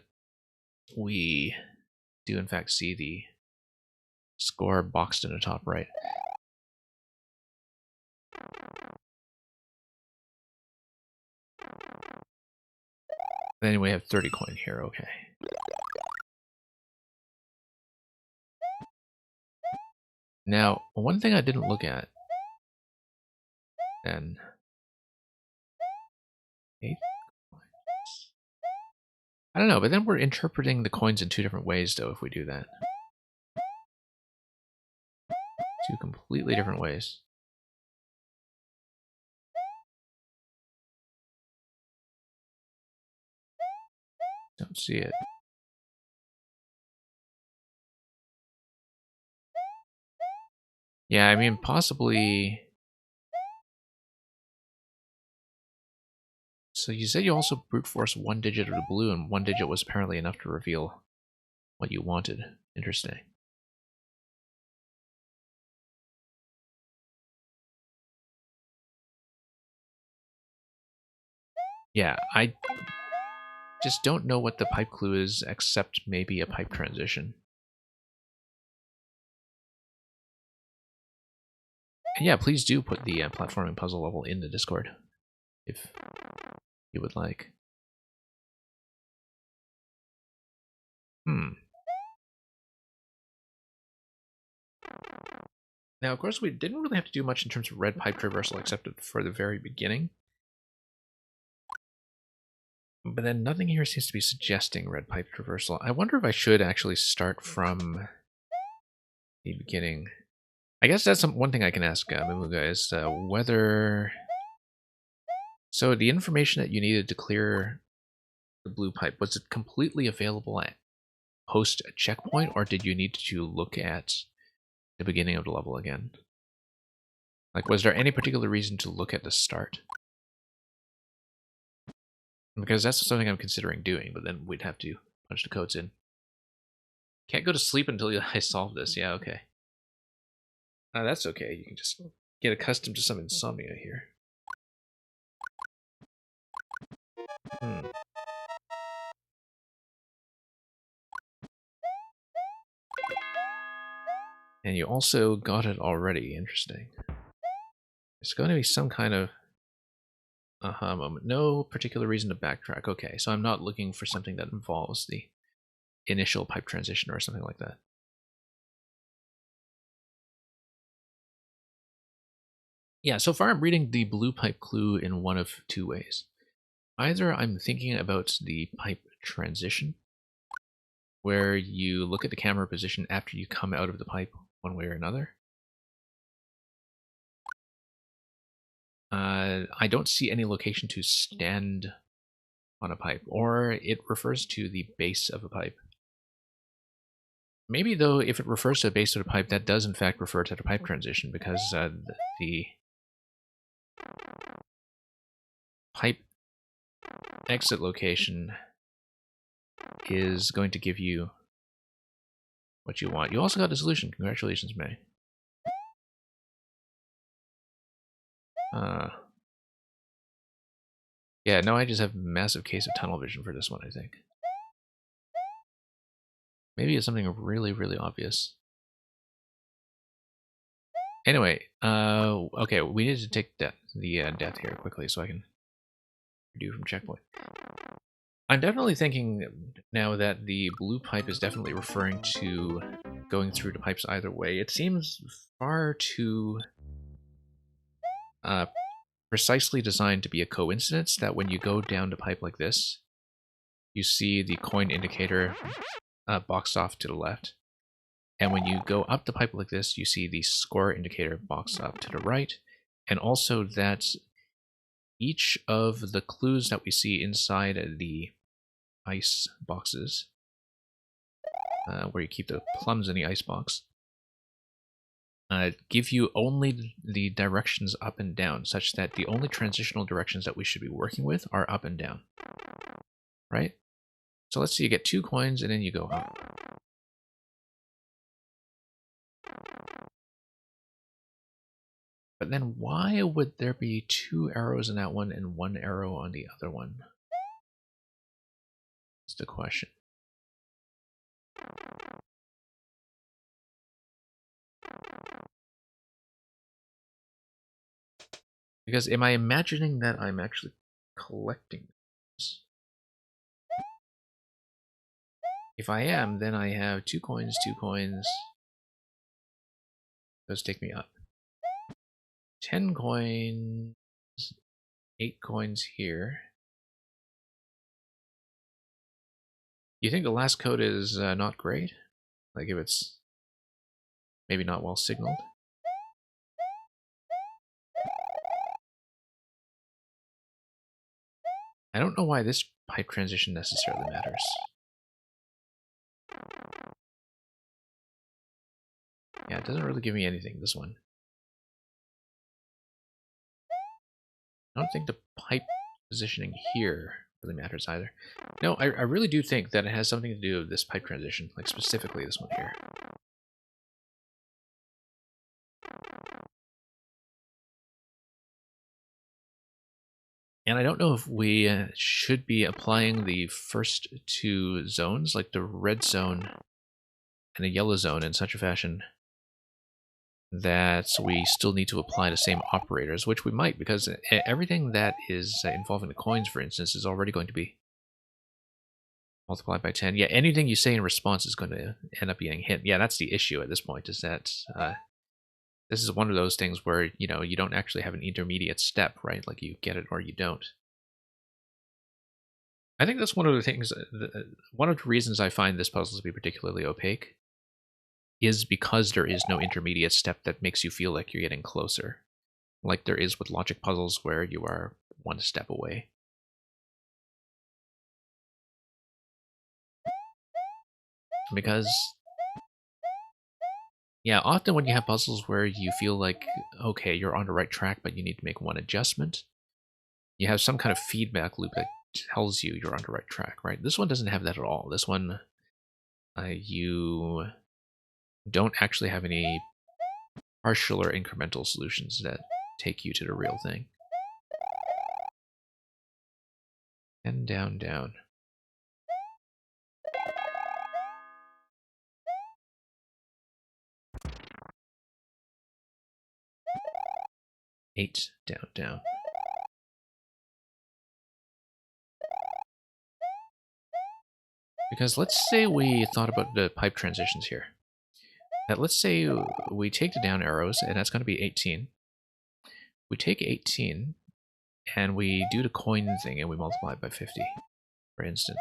we do in fact see the score boxed in the top right. Then we have 30 coin here, okay. Now, one thing I didn't look at, then, 8 coins. I don't know, but then we're interpreting the coins in 2 different ways, though, if we do that. 2 completely different ways. Don't see it. Yeah, I mean, possibly... So you said you also brute force one digit of the blue, and one digit was apparently enough to reveal what you wanted. Interesting. Yeah, I just don't know what the pipe clue is, except maybe a pipe transition. And yeah, please do put the platforming puzzle level in the Discord, if you would like. Now, of course, we didn't really have to do much in terms of red pipe traversal, except for the very beginning. But then nothing here seems to be suggesting red pipe traversal. I wonder if I should actually start from the beginning. I guess that's one thing I can ask Mamuga is whether... So the information that you needed to clear the blue pipe, was it completely available at post a checkpoint, or did you need to look at the beginning of the level again? Like, was there any particular reason to look at the start? Because that's something I'm considering doing, but then we'd have to punch the codes in. Can't go to sleep until I solve this. Yeah, okay. That's okay. You can just get accustomed to some insomnia here. And you also got it already. Interesting. There's going to be some kind of aha moment. No particular reason to backtrack. Okay, so I'm not looking for something that involves the initial pipe transition or something like that. Yeah, so far I'm reading the blue pipe clue in one of two ways. Either I'm thinking about the pipe transition, where you look at the camera position after you come out of the pipe one way or another. I don't see any location to stand on a pipe, or it refers to the base of a pipe. Maybe, though, if it refers to the base of the pipe, that does in fact refer to the pipe transition, because the pipe exit location is going to give you what you want. You also got a solution. Congratulations, May. Yeah, no, I just have a massive case of tunnel vision for this one, I think. Maybe it's something really, really obvious. Anyway, okay, we need to take the death here quickly so I can do from checkpoint. I'm definitely thinking now that the blue pipe is definitely referring to going through the pipes either way. It seems far too precisely designed to be a coincidence that when you go down the pipe like this, you see the coin indicator boxed off to the left. And when you go up the pipe like this, you see the score indicator boxed up to the right. And also that each of the clues that we see inside the ice boxes, where you keep the plums in the ice box, give you only the directions up and down, such that the only transitional directions that we should be working with are up and down. Right? So let's say you get 2 coins and then you go up. But then why would there be 2 arrows in that one and 1 arrow on the other one? That's the question. Because am I imagining that I'm actually collecting this? If I am, then I have 2 coins, 2 coins. Those take me up. 10 coins, 8 coins here. You think the last code is not great? Like if it's maybe not well signaled? I don't know why this pipe transition necessarily matters. Yeah, it doesn't really give me anything, this one. I don't think the pipe positioning here really matters either. No, I really do think that it has something to do with this pipe transition, like specifically this one here. And I don't know if we should be applying the first two zones, like the red zone and the yellow zone, in such a fashion that we still need to apply the same operators, which we might, because everything that is involving the coins, for instance, is already going to be multiplied by 10. Yeah, anything you say in response is going to end up getting hit. Yeah, that's the issue at this point, is that this is one of those things where, you know, you don't actually have an intermediate step, right? Like you get it or you don't. I think that's one of the things, one of the reasons I find this puzzle to be particularly opaque is because there is no intermediate step that makes you feel like you're getting closer, like there is with logic puzzles where you are one step away. Because, yeah, often when you have puzzles where you feel like, okay, you're on the right track, but you need to make one adjustment, you have some kind of feedback loop that tells you you're on the right track, right? This one doesn't have that at all. This one, you don't actually have any partial or incremental solutions that take you to the real thing. And down, down. Eight, down, down. Because let's say we thought about the pipe transitions here. Now, let's say we take the down arrows, and that's going to be 18. We take 18, and we do the coin thing, and we multiply it by 50, for instance.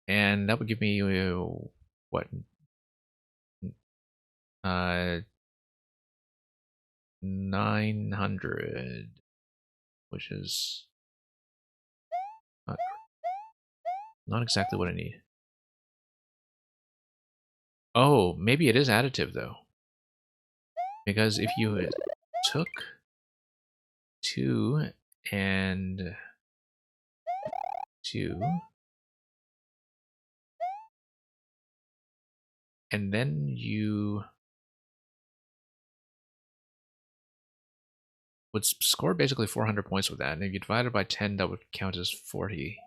And that would give me, what? 900, which is not exactly what I need. Oh, maybe it is additive, though. Because if you took 2 and 2, and then you would score basically 400 points with that, and if you divide it by 10, that would count as 40.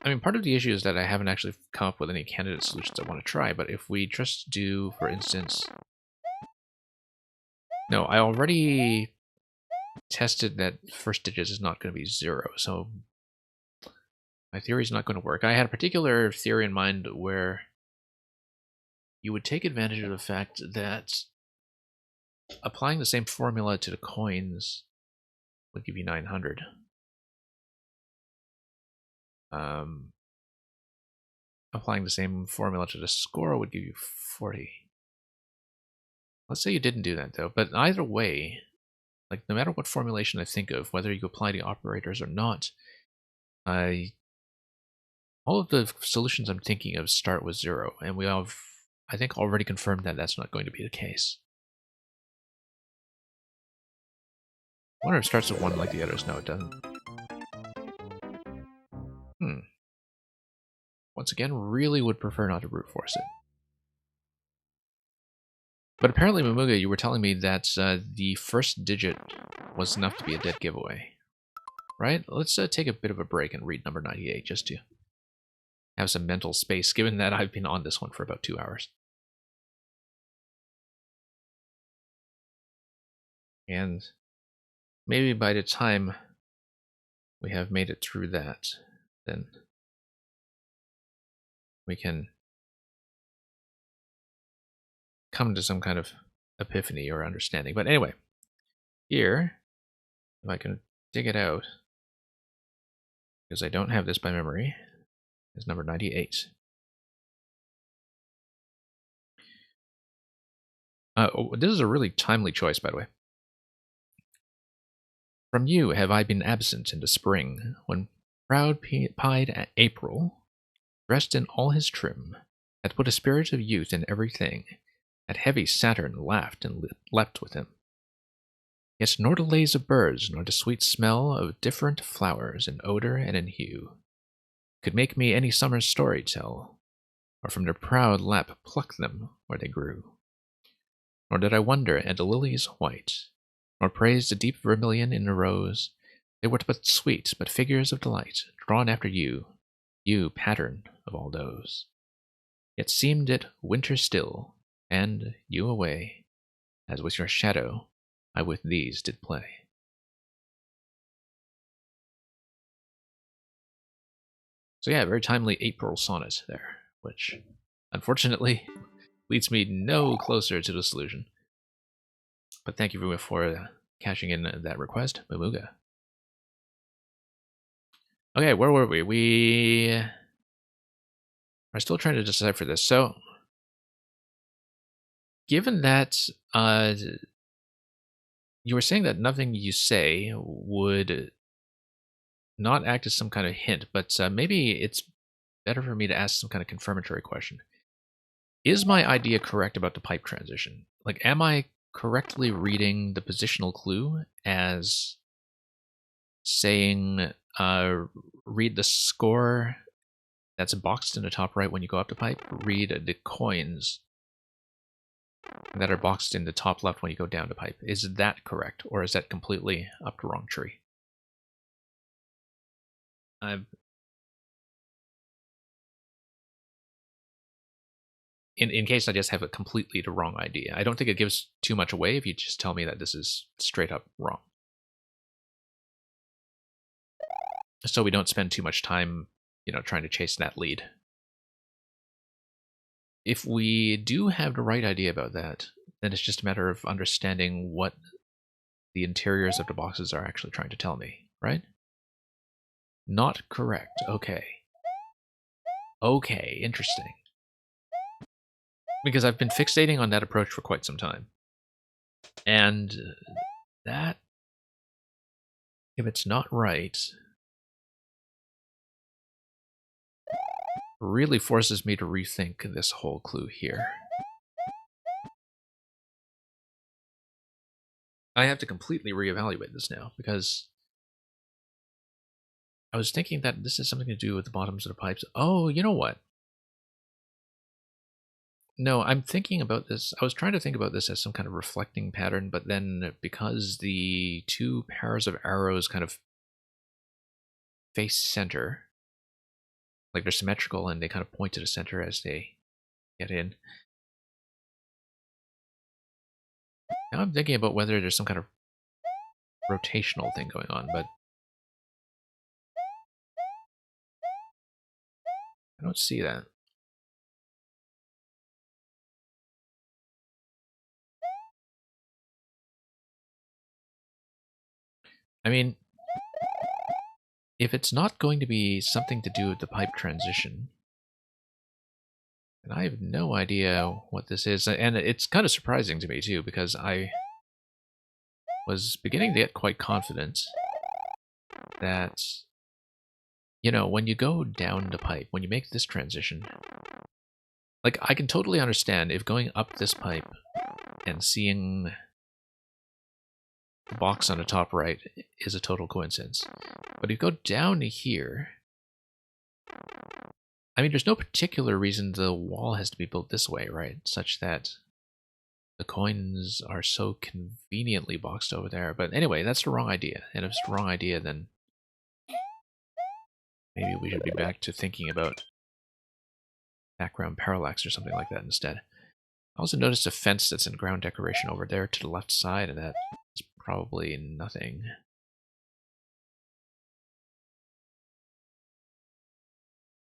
I mean, part of the issue is that I haven't actually come up with any candidate solutions I want to try, but if we just do, for instance... No, I already tested that first digit is not going to be 0, so my theory is not going to work. I had a particular theory in mind where you would take advantage of the fact that applying the same formula to the coins would give you 900. Applying the same formula to the score would give you 40. Let's say you didn't do that, though. But either way, like, no matter what formulation I think of, whether you apply the operators or not, all of the solutions I'm thinking of start with 0, and we have, I think, already confirmed that that's not going to be the case. I wonder if it starts with 1 like the others. No, it doesn't. Once again, really would prefer not to brute force it. But apparently, Mamuga, you were telling me that the first digit was enough to be a dead giveaway. Right? Let's take a bit of a break and read number 98 just to have some mental space, given that I've been on this one for about 2 hours. And maybe by the time we have made it through that, then we can come to some kind of epiphany or understanding. But anyway, here, if I can dig it out, because I don't have this by memory, is number 98. This is a really timely choice, by the way. From you have I been absent into spring, when proud-pied April, dressed in all his trim, had put a spirit of youth in everything, at heavy Saturn laughed and leapt with him. Yet nor the lays of birds, nor the sweet smell of different flowers in odor and in hue, could make me any summer's story tell, or from their proud lap pluck them where they grew. Nor did I wonder at the lilies white, nor praise the deep vermilion in the rose. They were but sweet, but figures of delight, drawn after you, you pattern of all those. Yet seemed it winter still, and you away, as with your shadow I with these did play. So yeah, very timely April sonnet there, which unfortunately leads me no closer to the solution. But thank you very much for cashing in that request, Mamuga. Okay, where were we? We are still trying to decipher this. So, given that you were saying that nothing you say would not act as some kind of hint, but maybe it's better for me to ask some kind of confirmatory question. Is my idea correct about the pipe transition? Like, am I correctly reading the positional clue as saying, read the score that's boxed in the top right when you go up the pipe, read the coins that are boxed in the top left when you go down the pipe? Is that correct, or is that completely up the wrong tree? In case I just have a completely the wrong idea. I don't think it gives too much away if you just tell me that this is straight up wrong. So we don't spend too much time, trying to chase that lead. If we do have the right idea about that, then it's just a matter of understanding what the interiors of the boxes are actually trying to tell me, right? Not correct. Okay. Okay, interesting. Because I've been fixating on that approach for quite some time. And that, if it's not right, really forces me to rethink this whole clue here. I have to completely reevaluate this now, because I was thinking that this has something to do with the bottoms of the pipes. Oh, you know what? No, I'm thinking about this. I was trying to think about this as some kind of reflecting pattern, but then because the two pairs of arrows kind of face center, like they're symmetrical and they kind of point to the center as they get in. Now I'm thinking about whether there's some kind of rotational thing going on, but I don't see that. I mean, if it's not going to be something to do with the pipe transition, and I have no idea what this is, and it's kind of surprising to me too, because I was beginning to get quite confident that, when you go down the pipe, when you make this transition, like, I can totally understand if going up this pipe and seeing the box on the top right is a total coincidence. But if you go down to here, I mean, there's no particular reason the wall has to be built this way, right? Such that the coins are so conveniently boxed over there. But anyway, that's the wrong idea. And if it's the wrong idea, then maybe we should be back to thinking about background parallax or something like that instead. I also noticed a fence that's in ground decoration over there to the left side, and that is probably nothing.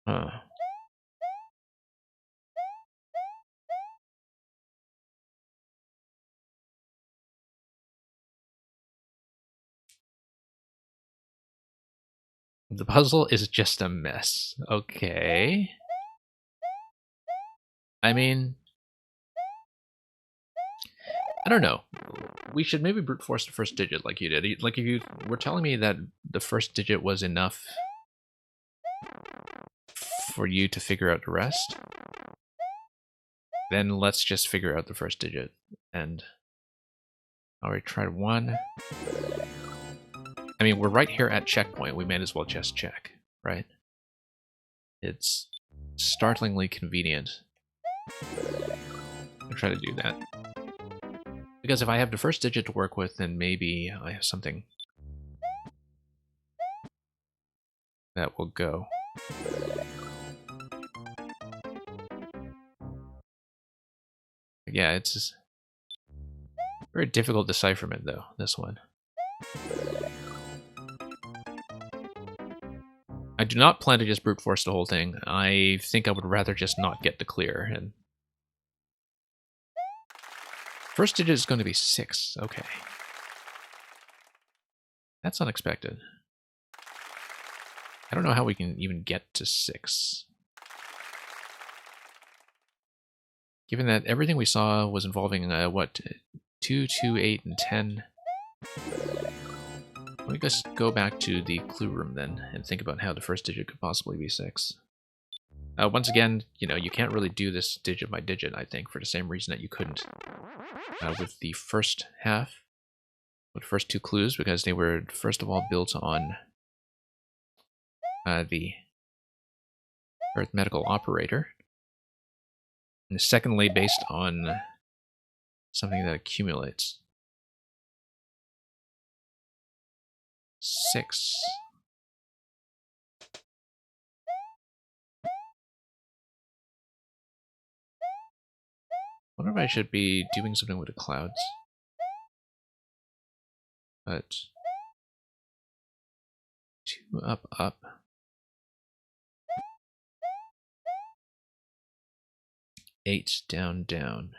Huh. The puzzle is just a mess. Okay. I mean, I don't know. We should maybe brute force the first digit like you did. Like if you were telling me that the first digit was enough for you to figure out the rest, then let's just figure out the first digit. And already tried 1. I mean, we're right here at checkpoint. We might as well just check, right? It's startlingly convenient. I'll try to do that. Because if I have the first digit to work with, then maybe I have something that will go. Yeah, it's very difficult decipherment, though, this one. I do not plan to just brute force the whole thing. I think I would rather just not get the clear. And first digit is going to be 6. Okay. That's unexpected. I don't know how we can even get to 6. Given that everything we saw was involving, what, 2, 2, 8, and 10. Let me just go back to the clue room then and think about how the first digit could possibly be 6. Once again, you know, you can't really do this digit by digit, I think, for the same reason that you couldn't with the first half, with the first 2 clues, because they were, first of all, built on the arithmetical operator, and secondly, based on something that accumulates. 6. I wonder if I should be doing something with the clouds. But 2 up, up. 8 down, down.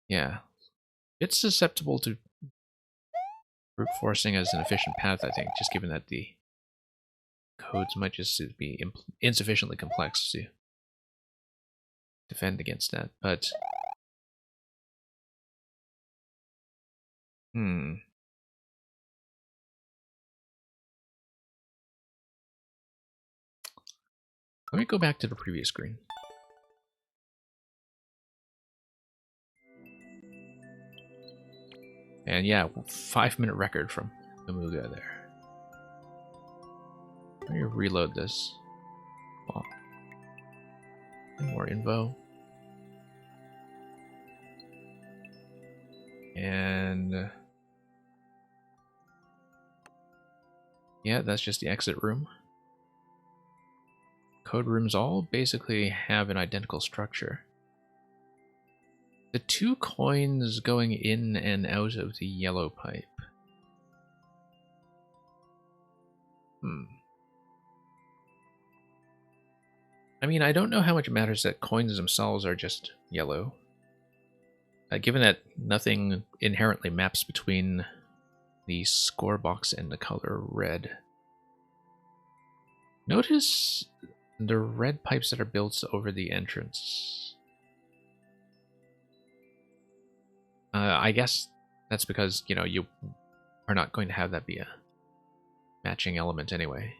Yeah. It's susceptible to brute forcing as an efficient path, I think, just given that the codes might just be insufficiently complex to defend against that. But let me go back to the previous screen. And yeah, 5-minute record from Amuga there. Let me reload this. Well, more info. And yeah, that's just the exit room. Code rooms all basically have an identical structure. The 2 coins going in and out of the yellow pipe. I mean, I don't know how much it matters that coins themselves are just yellow. Given that nothing inherently maps between the score box and the color red. Notice the red pipes that are built over the entrance. I guess that's because, you know, you are not going to have that be a matching element anyway.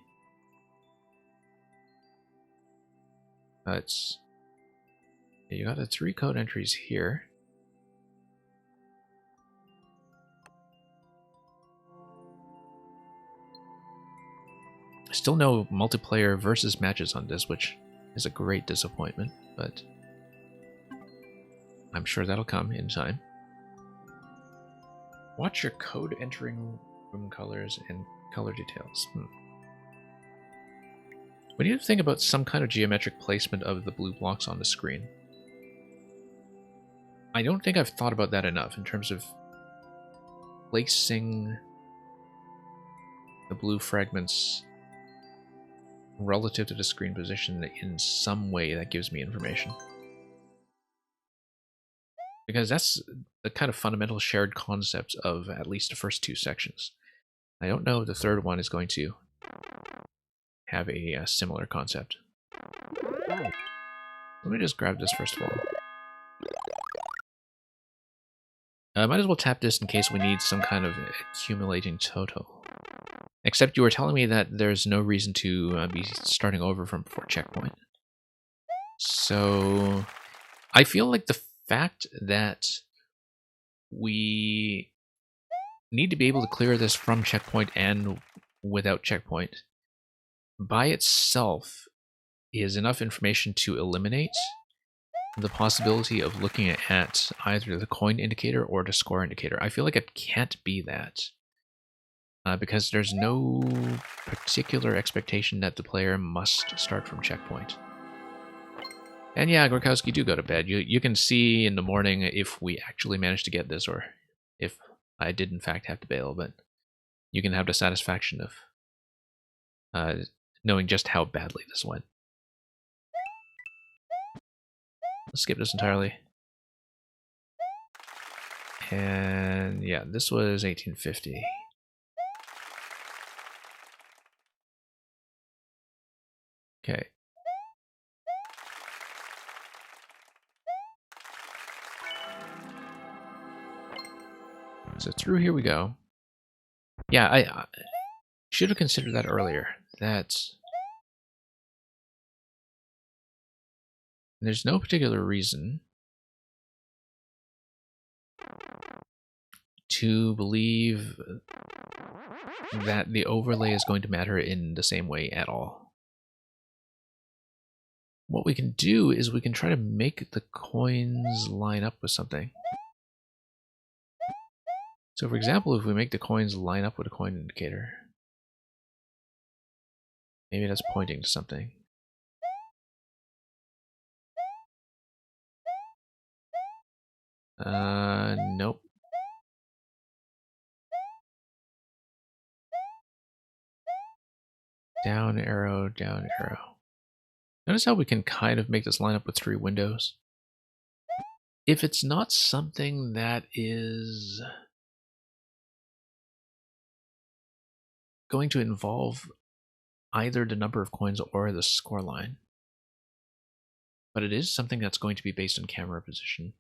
But you got the 3 code entries here. Still no multiplayer versus matches on this, which is a great disappointment, but I'm sure that'll come in time. Watch your code entering room colors and color details. What do you think about some kind of geometric placement of the blue blocks on the screen? I don't think I've thought about that enough in terms of placing the blue fragments relative to the screen position in some way that gives me information. Because that's the kind of fundamental shared concept of at least the first 2 sections. I don't know if the third one is going to have a similar concept. Let me just grab this first of all. Might as well tap this in case we need some kind of accumulating total. Except you were telling me that there's no reason to be starting over from before checkpoint. So I feel like the fact that we need to be able to clear this from checkpoint and without checkpoint by itself is enough information to eliminate the possibility of looking at either the coin indicator or the score indicator. I feel like it can't be that. Because there's no particular expectation that the player must start from checkpoint. And yeah, Gorkowski, do go to bed. You can see in the morning if we actually managed to get this or if I did in fact have to bail, but you can have the satisfaction of knowing just how badly this went. Let's skip this entirely. And yeah, this was 1850. Okay. So through here we go. Yeah, I should have considered that earlier. That there's no particular reason to believe that the overlay is going to matter in the same way at all. What we can do is we can try to make the coins line up with something. So for example, if we make the coins line up with a coin indicator, maybe that's pointing to something. Nope. Down arrow, down arrow. Notice how we can kind of make this line up with 3 windows? If it's not something that is going to involve either the number of coins or the score line, but it is something that's going to be based on camera position.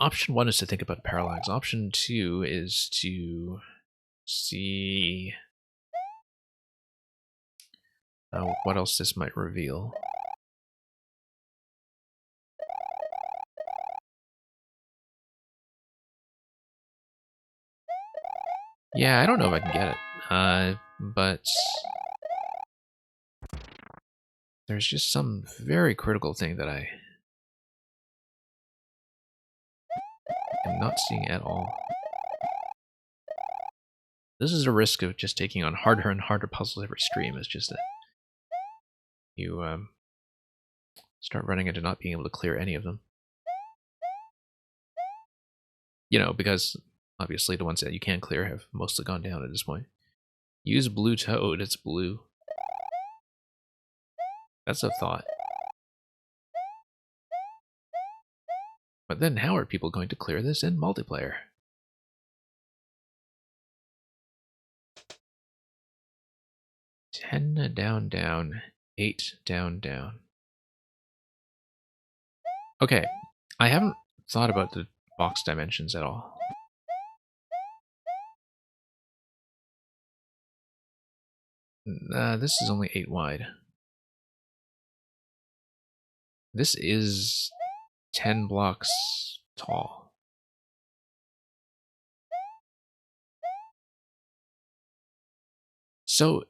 Option 1 is to think about parallax. Option 2 is to see what else this might reveal. Yeah, I don't know if I can get it, but there's just some very critical thing that I am not seeing at all. This is a risk of just taking on harder and harder puzzles every stream. It's just that you start running into not being able to clear any of them. You know, because obviously the ones that you can clear have mostly gone down at this point. Use blue toad, it's blue. That's a thought. But then how are people going to clear this in multiplayer? Ten down, down. 8 down, down. Okay, I haven't thought about the box dimensions at all. This is only 8 wide. This is 10 blocks tall. So,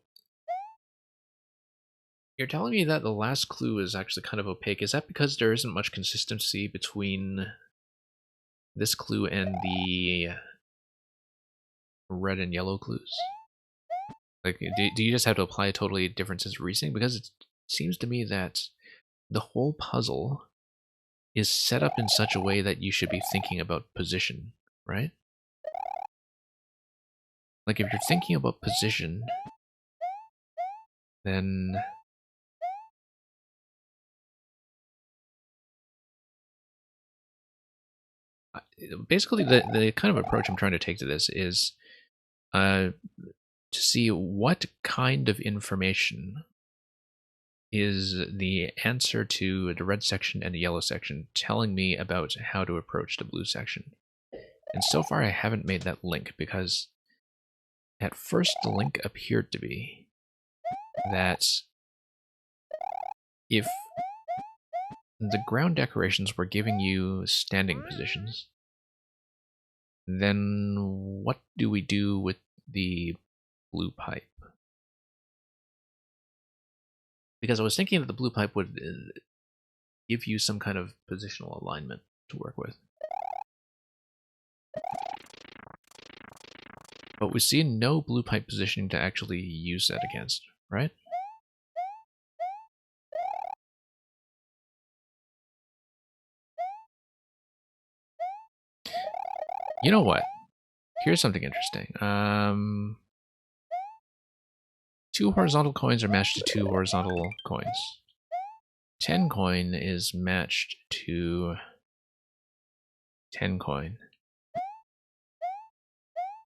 you're telling me that the last clue is actually kind of opaque. Is that because there isn't much consistency between this clue and the red and yellow clues? Like, do you just have to apply a totally different sense of reasoning? Because it seems to me that the whole puzzle is set up in such a way that you should be thinking about position, right? Like, if you're thinking about position, then Basically, the kind of approach I'm trying to take to this is to see what kind of information is the answer to the red section and the yellow section telling me about how to approach the blue section. And so far I haven't made that link because at first the link appeared to be that if the ground decorations were giving you standing positions, then what do we do with the blue pipe? Because I was thinking that the blue pipe would give you some kind of positional alignment to work with. But we see no blue pipe positioning to actually use that against, right? You know what? Here's something interesting. 2 horizontal coins are matched to 2 horizontal coins. 10 coin is matched to 10 coin.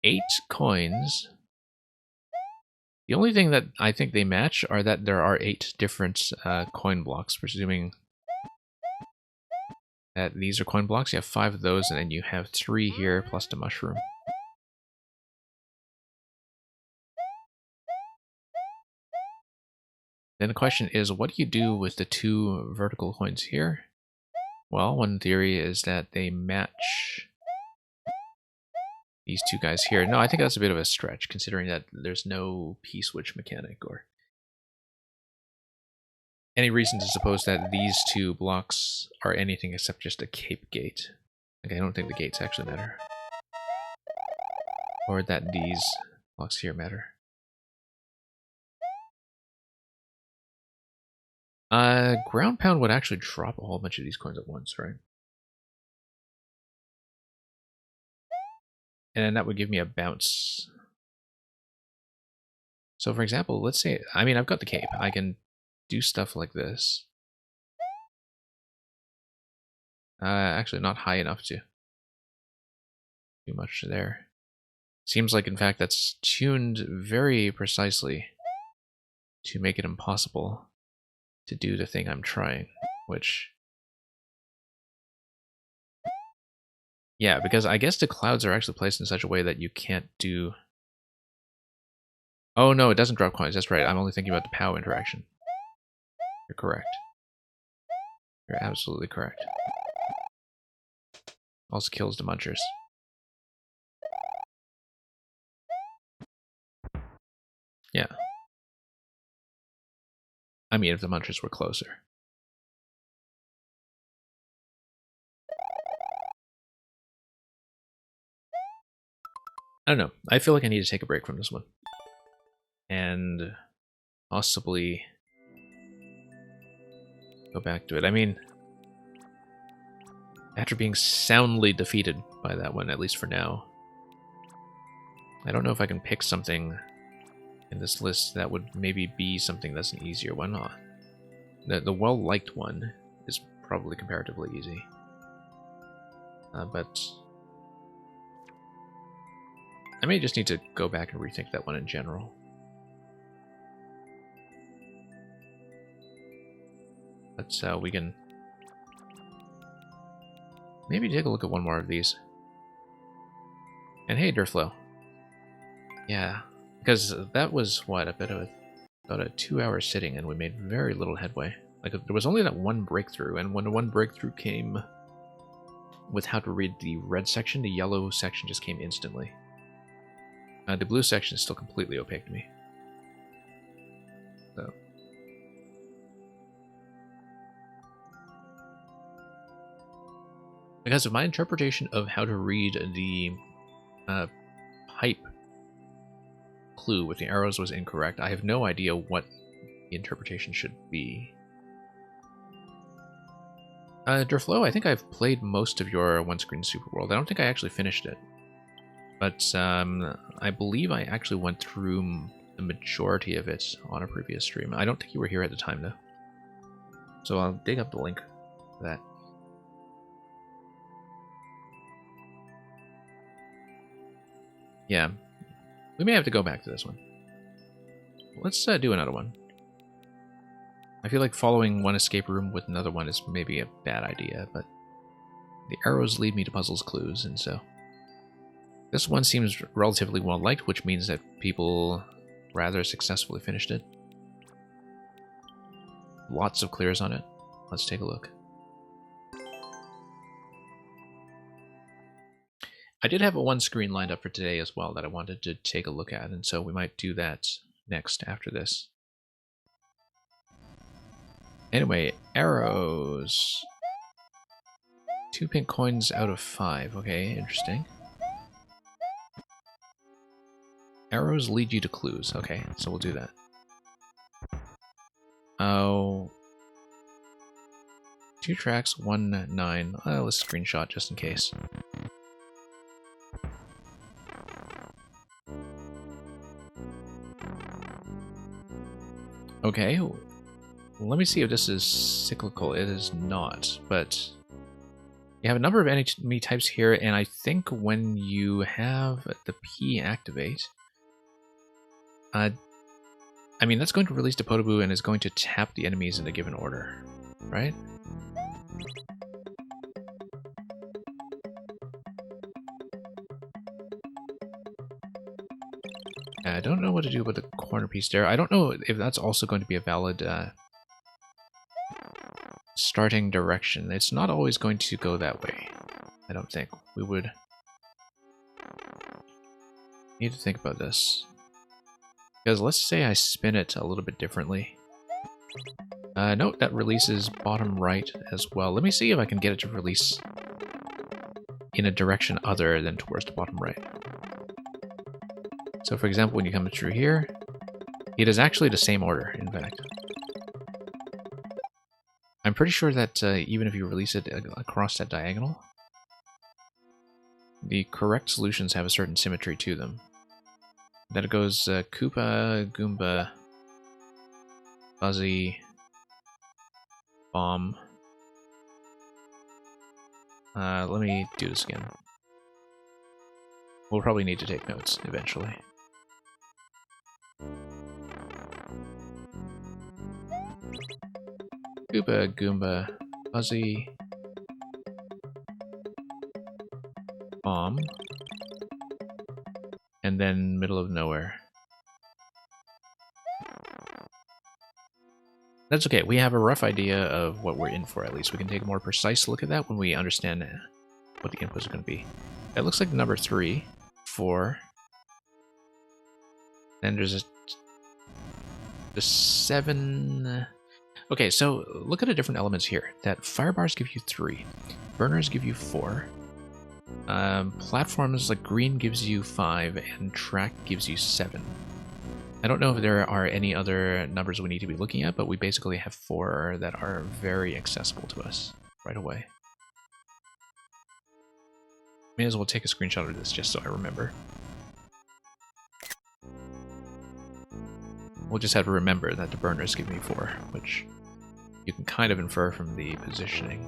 8 coins. The only thing that I think they match are that there are 8 different coin blocks, presuming that these are coin blocks. You have 5 of those, and then you have 3 here plus the mushroom. Then the question is, what do you do with the 2 vertical coins here? Well, one theory is that they match these 2 guys here. No, I think that's a bit of a stretch, considering that there's no P-switch mechanic or any reason to suppose that these 2 blocks are anything except just a cape gate. Like, I don't think the gates actually matter. Or that these blocks here matter. Ground pound would actually drop a whole bunch of these coins at once, right? And then that would give me a bounce. So for example, let's say, I mean, I've got the cape. I can do stuff like this. Actually not high enough to do much there. Seems like, in fact, that's tuned very precisely to make it impossible to do the thing I'm trying, which... Yeah, because I guess the clouds are actually placed in such a way that you can't do... Oh no, it doesn't drop coins, that's right. I'm only thinking about the POW interaction. You're correct. You're absolutely correct. Also kills the munchers. Yeah. I mean, if the munchers were closer. I don't know. I feel like I need to take a break from this one. And possibly go back to it. I mean, after being soundly defeated by that one, at least for now, I don't know if I can pick something in this list that would maybe be something that's an easier one. The well-liked one is probably comparatively easy. But I may just need to go back and rethink that one in general. But we can maybe take a look at one more of these. And hey, Durflow. Yeah, because that was, what, about a 2-hour sitting, and we made very little headway. Like, there was only that one breakthrough, and when the one breakthrough came with how to read the red section, the yellow section just came instantly. The blue section is still completely opaque to me. So. Because of my interpretation of how to read the pipe clue with the arrows was incorrect, I have no idea what the interpretation should be. Durflow, I think I've played most of your one-screen Superworld. I don't think I actually finished it. But I believe I actually went through the majority of it on a previous stream. I don't think you were here at the time, though. So I'll dig up the link for that. Yeah, we may have to go back to this one. Let's do another one. I feel like following one escape room with another one is maybe a bad idea, but the arrows lead me to puzzles clues, and so this one seems relatively well liked, which means that people rather successfully finished it. Lots of clears on it. Let's take a look. I did have a one screen lined up for today as well that I wanted to take a look at, and so we might do that next after this. Anyway, arrows. 2 pink coins out of 5. Okay, interesting. Arrows lead you to clues. Okay, so we'll do that. Oh. 2 tracks, 1 9. Let's screenshot just in case. Okay, let me see if this is cyclical. It is not, but you have a number of enemy types here, and I think when you have the P activate, I mean, that's going to release Depotabu and is going to tap the enemies in a given order, right? I don't know what to do with the corner piece there. I don't know if that's also going to be a valid starting direction. It's not always going to go that way, I don't think. We would need to think about this. Because let's say I spin it a little bit differently. Note that releases bottom right as well. Let me see if I can get it to release in a direction other than towards the bottom right. So for example, when you come through here, it is actually the same order, in fact. I'm pretty sure that even if you release it across that diagonal, the correct solutions have a certain symmetry to them. That it goes Koopa, Goomba, Fuzzy, Bomb. Let me do this again. We'll probably need to take notes eventually. Koopa, Goomba, Fuzzy, Bomb, and then middle of nowhere. That's okay, we have a rough idea of what we're in for at least. We can take a more precise look at that when we understand what the inputs are going to be. That looks like number 3, 4. Then there's the 7... Okay, so look at the different elements here. That fire bars give you 3, burners give you 4, platforms like green gives you 5, and track gives you 7. I don't know if there are any other numbers we need to be looking at, but we basically have 4 that are very accessible to us right away. May as well take a screenshot of this just so I remember. We'll just have to remember that the burners give me 4, which you can kind of infer from the positioning.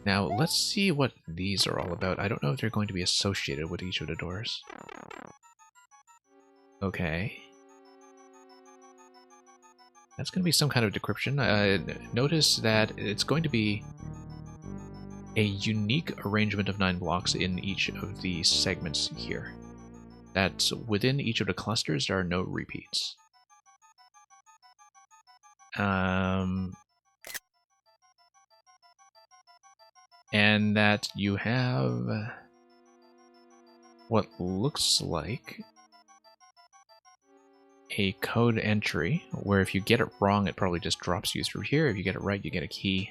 Now, let's see what these are all about. I don't know if they're going to be associated with each of the doors. Okay. That's going to be some kind of decryption. Notice that it's going to be a unique arrangement of 9 blocks in each of the segments here. That within each of the clusters there are no repeats. And that you have what looks like a code entry where if you get it wrong, it probably just drops you through here. If you get it right, you get a key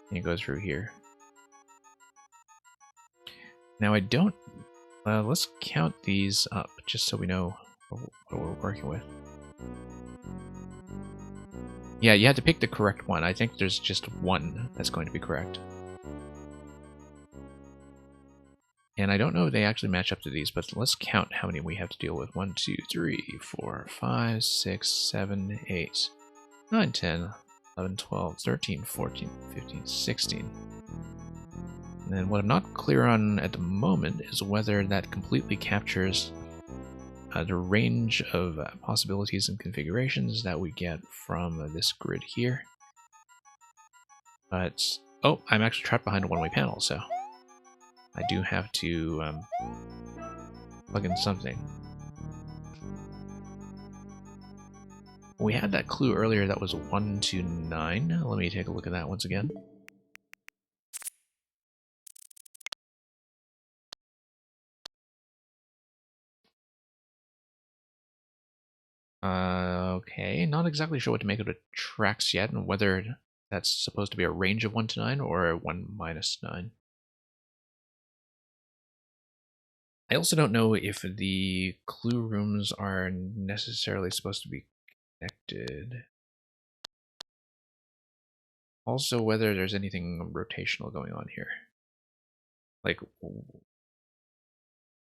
and you go through here. Now I don't... let's count these up just so we know what we're working with. Yeah, you had to pick the correct one. I think there's just one that's going to be correct. And I don't know if they actually match up to these, but let's count how many we have to deal with. 1, 2, 3, 4, 5, 6, 7, 8, 9, 10, 11, 12, 13, 14, 15, 16. And what I'm not clear on at the moment is whether that completely captures the range of possibilities and configurations that we get from this grid here. But, oh, I'm actually trapped behind a one-way panel, so I do have to plug in something. We had that clue earlier that was 1 to 9. Let me take a look at that once again. Okay, not exactly sure what to make of the tracks yet, and whether that's supposed to be a range of 1 to 9 or 1 minus 9. I also don't know if the clue rooms are necessarily supposed to be connected. Also, whether there's anything rotational going on here. Like,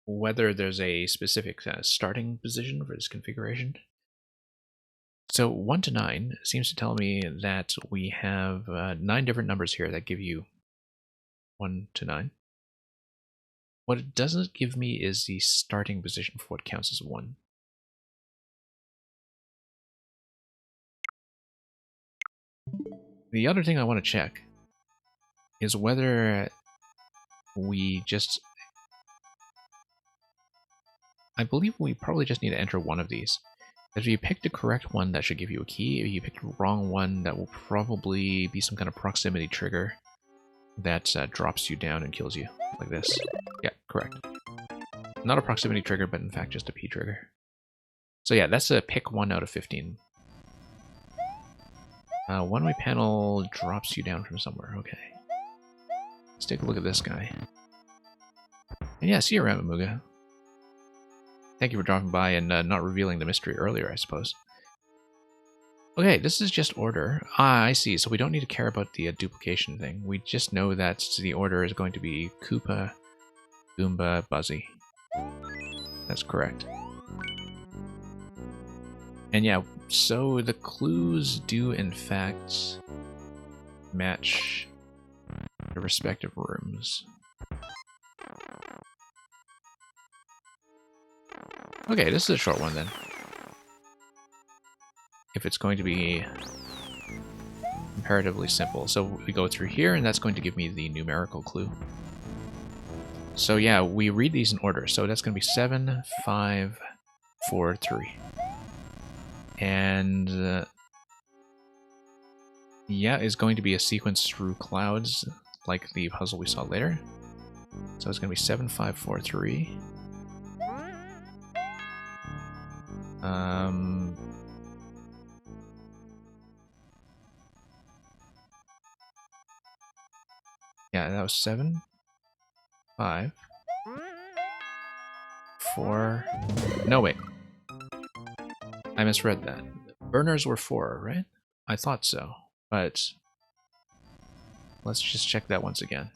whether there's a specific starting position for this configuration. So 1 to 9 seems to tell me that we have 9 different numbers here that give you 1 to 9. What it doesn't give me is the starting position for what counts as 1. The other thing I want to check is whether we just... I believe we probably just need to enter one of these. If you pick the correct one, that should give you a key. If you pick the wrong one, that will probably be some kind of proximity trigger that drops you down and kills you, like this. Yeah, correct. Not a proximity trigger, but in fact just a P trigger. So yeah, that's a pick 1 out of 15. One-way panel drops you down from somewhere. Okay. Let's take a look at this guy. And yeah, see you around, Amuga. Thank you for dropping by and not revealing the mystery earlier, I suppose. Okay, this is just order. Ah, I see. So we don't need to care about the duplication thing. We just know that the order is going to be Koopa, Goomba, Buzzy. That's correct. And yeah, so the clues do in fact match the respective rooms. Okay, this is a short one then. If it's going to be comparatively simple. So we go through here, and that's going to give me the numerical clue. So yeah, we read these in order. So that's going to be 7, 5, 4, 3. And yeah, is going to be a sequence through clouds, like the puzzle we saw later. So it's going to be 7, 5, 4, 3. Yeah, that was 7, 5, 4... No, wait. I misread that. Burners were 4, right? I thought so, but let's just check that once again.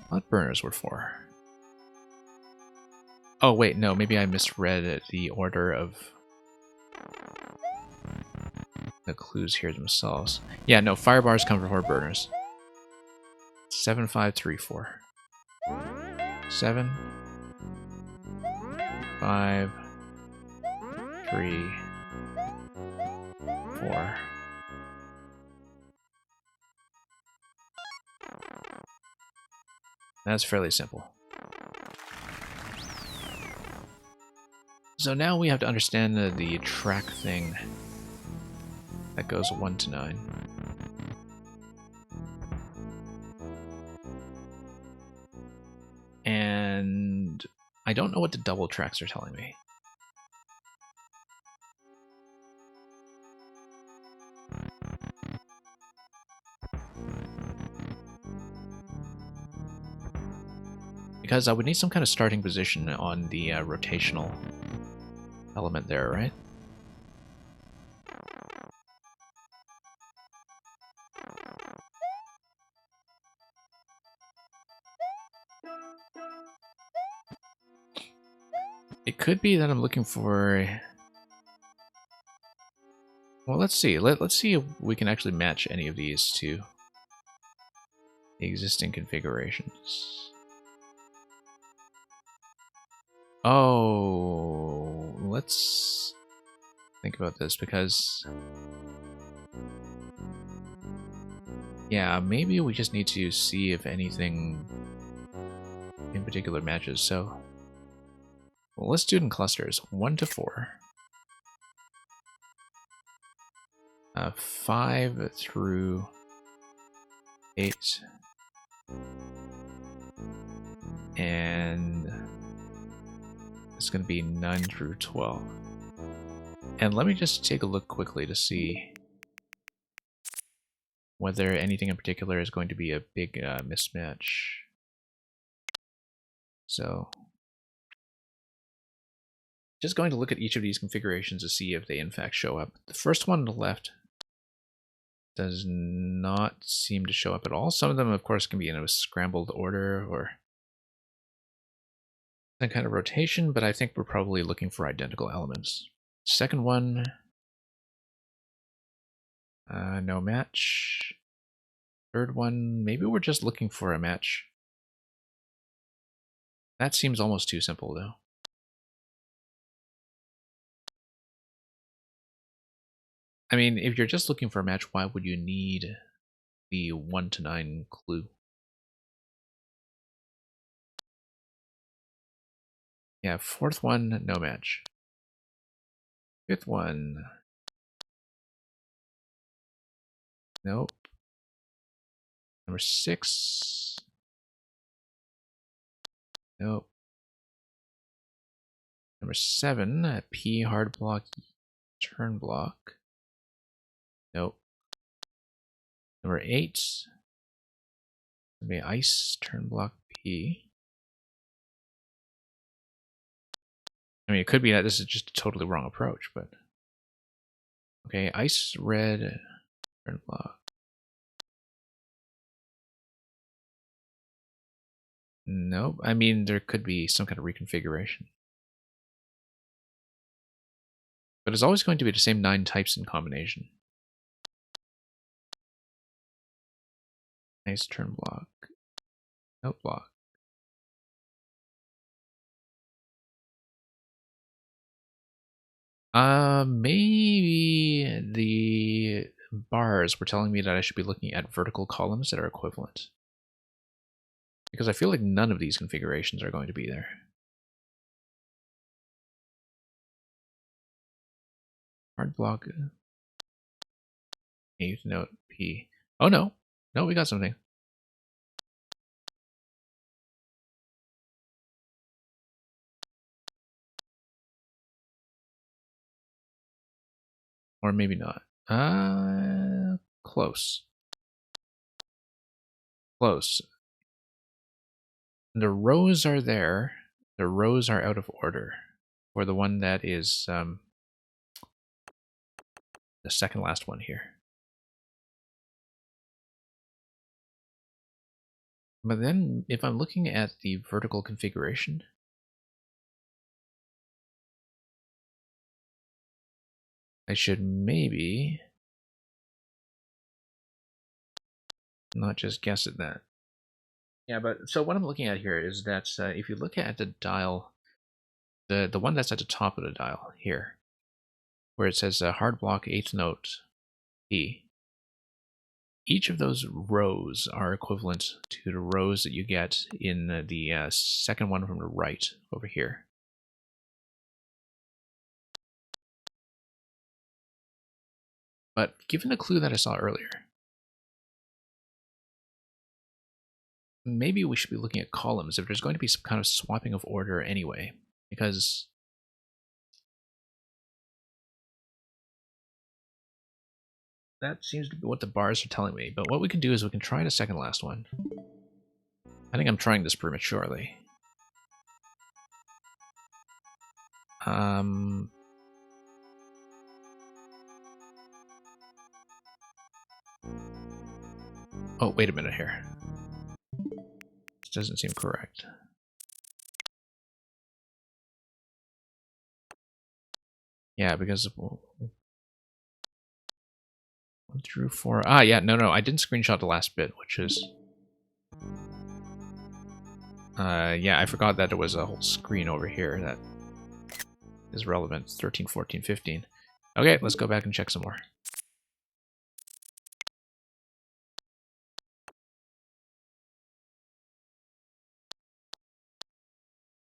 I thought burners were 4. Oh, wait, no, maybe I misread the order of the clues here themselves. Yeah, no, fire bars come before burners. 7, 5, 3, 4. 7, 5, 3, 4. That's fairly simple. So now we have to understand the track thing that goes 1 to 9. And I don't know what the double tracks are telling me. Because I would need some kind of starting position on the rotational element there, right? It could be that I'm looking for Well, let's see. Let's see if we can actually match any of these to the existing configurations. Oh, let's think about this because... yeah, maybe we just need to see if anything in particular matches. So, well, let's do it in clusters. 1 to 4. 5 through 8. And it's going to be 9 through 12. And let me just take a look quickly to see whether anything in particular is going to be a big mismatch. So, just going to look at each of these configurations to see if they in fact show up. The first one on the left does not seem to show up at all. Some of them, of course, can be in a scrambled order or some kind of rotation, but I think we're probably looking for identical elements. Second one, no match. Third one, maybe we're just looking for a match. That seems almost too simple, though. I mean, if you're just looking for a match, why would you need the 1 to 9 clue? Yeah, fourth one, no match. Fifth one, nope. Number 6, nope. Number 7, P hard block, turn block, nope. Number 8, maybe ice, turn block P. I mean, it could be that this is just a totally wrong approach, but... okay, ice, red, turn block. Nope, I mean, there could be some kind of reconfiguration. But it's always going to be the same 9 types in combination. Nice turn block. Nope, block. Maybe the bars were telling me that I should be looking at vertical columns that are equivalent. Because I feel like none of these configurations are going to be there. Hard block. 8th note P. Oh no. No, we got something. Or maybe not. Close. Close. The rows are there. The rows are out of order. For the one that is the second last one here. But then if I'm looking at the vertical configuration, I should maybe not just guess at that. Yeah, but so what I'm looking at here is that if you look at the dial, the one that's at the top of the dial here, where it says hard block 8th note P, each of those rows are equivalent to the rows that you get in the second one from the right over here. But given the clue that I saw earlier, maybe we should be looking at columns if there's going to be some kind of swapping of order anyway, because that seems to be what the bars are telling me. But what we can do is we can try the second last one. I think I'm trying this prematurely. Oh, wait a minute here. This doesn't seem correct. Yeah, because 1 through 4. Ah, yeah, no, I didn't screenshot the last bit, which is... yeah, I forgot that there was a whole screen over here that is relevant. 13, 14, 15. Okay, let's go back and check some more.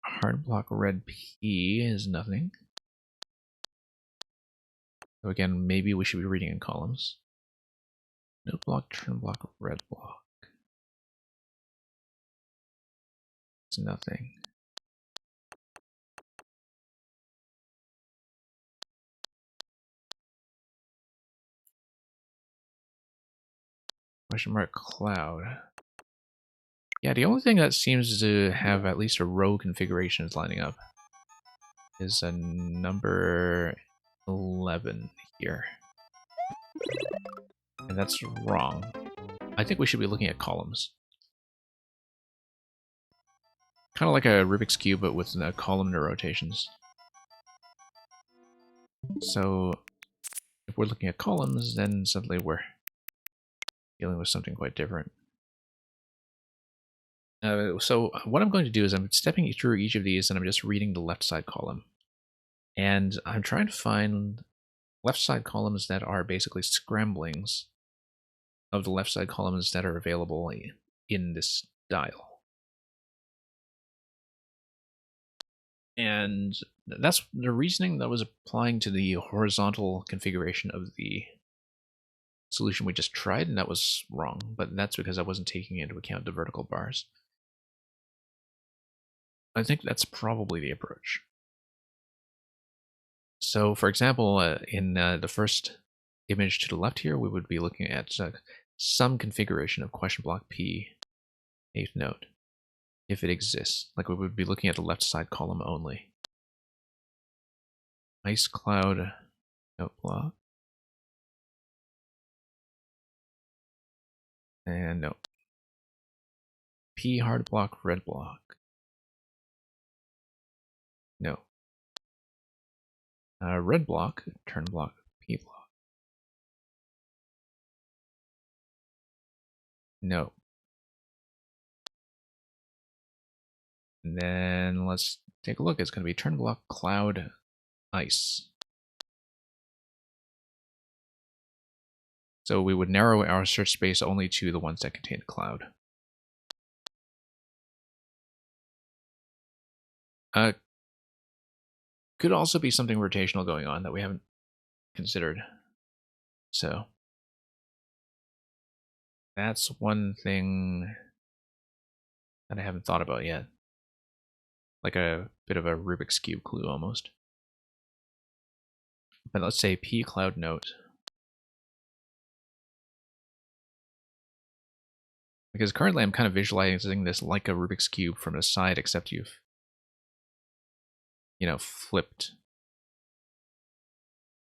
Hard block red P is nothing. So again, maybe we should be reading in columns. Note block, turn block, red block. It's nothing. Question mark cloud. Yeah, the only thing that seems to have at least a row configuration is lining up is a number 11 here. And that's wrong. I think we should be looking at columns. Kind of like a Rubik's Cube, but with columnar rotations. So, if we're looking at columns, then suddenly we're dealing with something quite different. So what I'm going to do is I'm stepping through each of these and I'm just reading the left side column. And I'm trying to find left side columns that are basically scramblings of the left side columns that are available in this dial. And that's the reasoning that was applying to the horizontal configuration of the solution we just tried, and that was wrong, but that's because I wasn't taking into account the vertical bars. I think that's probably the approach. So, for example, in the first image to the left here, we would be looking at some configuration of question block P, 8th note, if it exists. Like we would be looking at the left side column only. Ice cloud note block. And no. P hard block, red block. No. Red block, turn block, P block. No. And then let's take a look. It's going to be turn block, cloud, ice. So we would narrow our search space only to the ones that contain cloud. Could also be something rotational going on that we haven't considered. So that's one thing that I haven't thought about yet. Like a bit of a Rubik's Cube clue almost. But let's say P cloud note. Because currently I'm kind of visualizing this like a Rubik's Cube from the side, except you've, flipped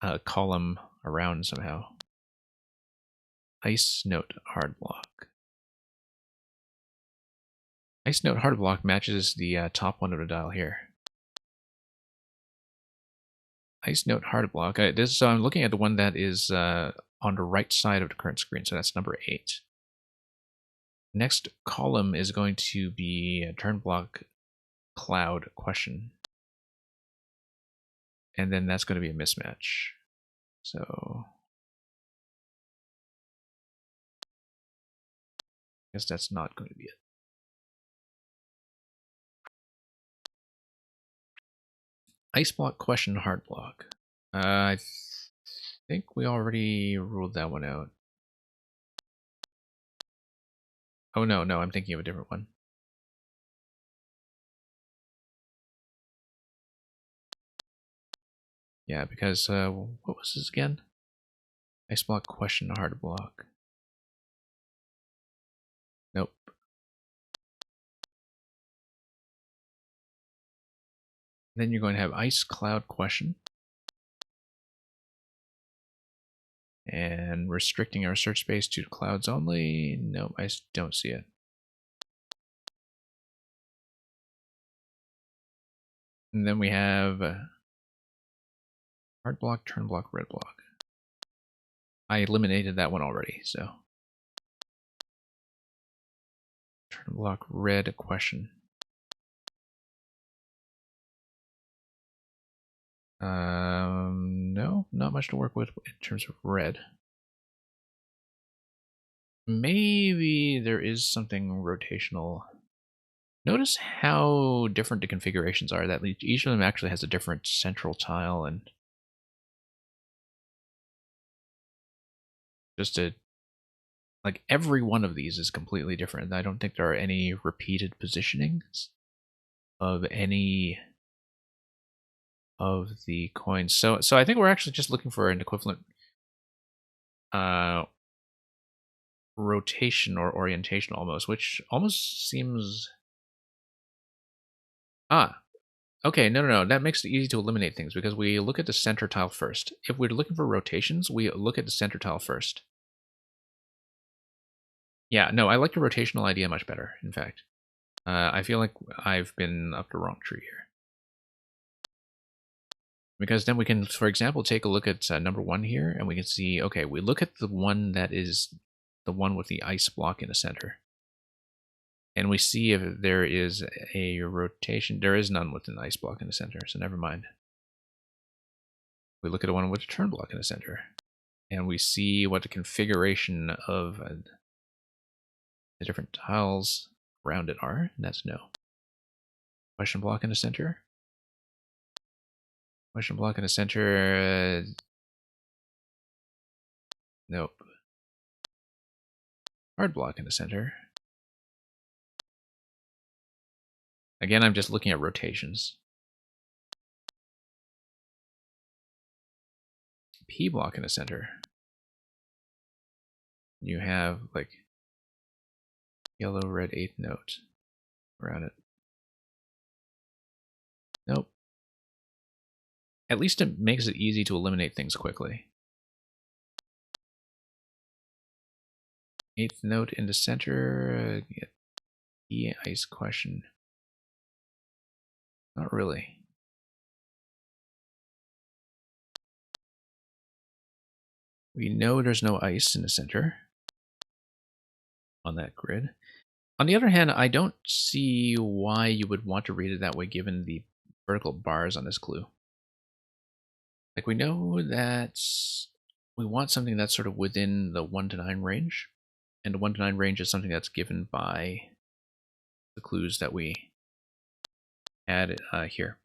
a column around somehow. Ice note hard block. Ice note hard block matches the top one of the dial here. Ice note hard block. So I'm looking at the one that is on the right side of the current screen, so that's number 8. Next column is going to be a turn block cloud question. And then that's going to be a mismatch. So I guess that's not going to be it. Ice block question hard block. I think we already ruled that one out. Oh no, I'm thinking of a different one. Yeah, because what was this again? Ice block question hard block. Nope. Then you're going to have ice cloud question. And restricting our search space to clouds only. Nope, I don't see it. And then we have hard block, turn block, red block. I eliminated that one already, so. Turn block red question. No, not much to work with in terms of red. Maybe there is something rotational. Notice how different the configurations are, that each of them actually has a different central tile, and just a, like, every one of these is completely different. I don't think there are any repeated positionings of any of the coins. So I think we're actually just looking for an equivalent rotation or orientation almost, which almost seems... Okay, no. That makes it easy to eliminate things because we look at the center tile first. If we're looking for rotations, we look at the center tile first. Yeah, no, I like the rotational idea much better, in fact. I feel like I've been up the wrong tree here. Because then we can, for example, take a look at number 1 here, and we can see, okay, we look at the one that is the one with the ice block in the center. And we see if there is a rotation. There is none with an ice block in the center, so never mind. We look at the one with a turn block in the center, and we see what the configuration of the different tiles around it are, and that's no. Question block in the center. Question block in the center. Nope. Hard block in the center. Again, I'm just looking at rotations. P block in the center. You have like yellow, red, 8th note around it. Nope. At least it makes it easy to eliminate things quickly. 8th note in the center. E ice question. Not really. We know there's no ice in the center on that grid. On the other hand, I don't see why you would want to read it that way given the vertical bars on this clue. Like, we know that we want something that's sort of within the 1 to 9 range, and the 1 to 9 range is something that's given by the clues that we had here.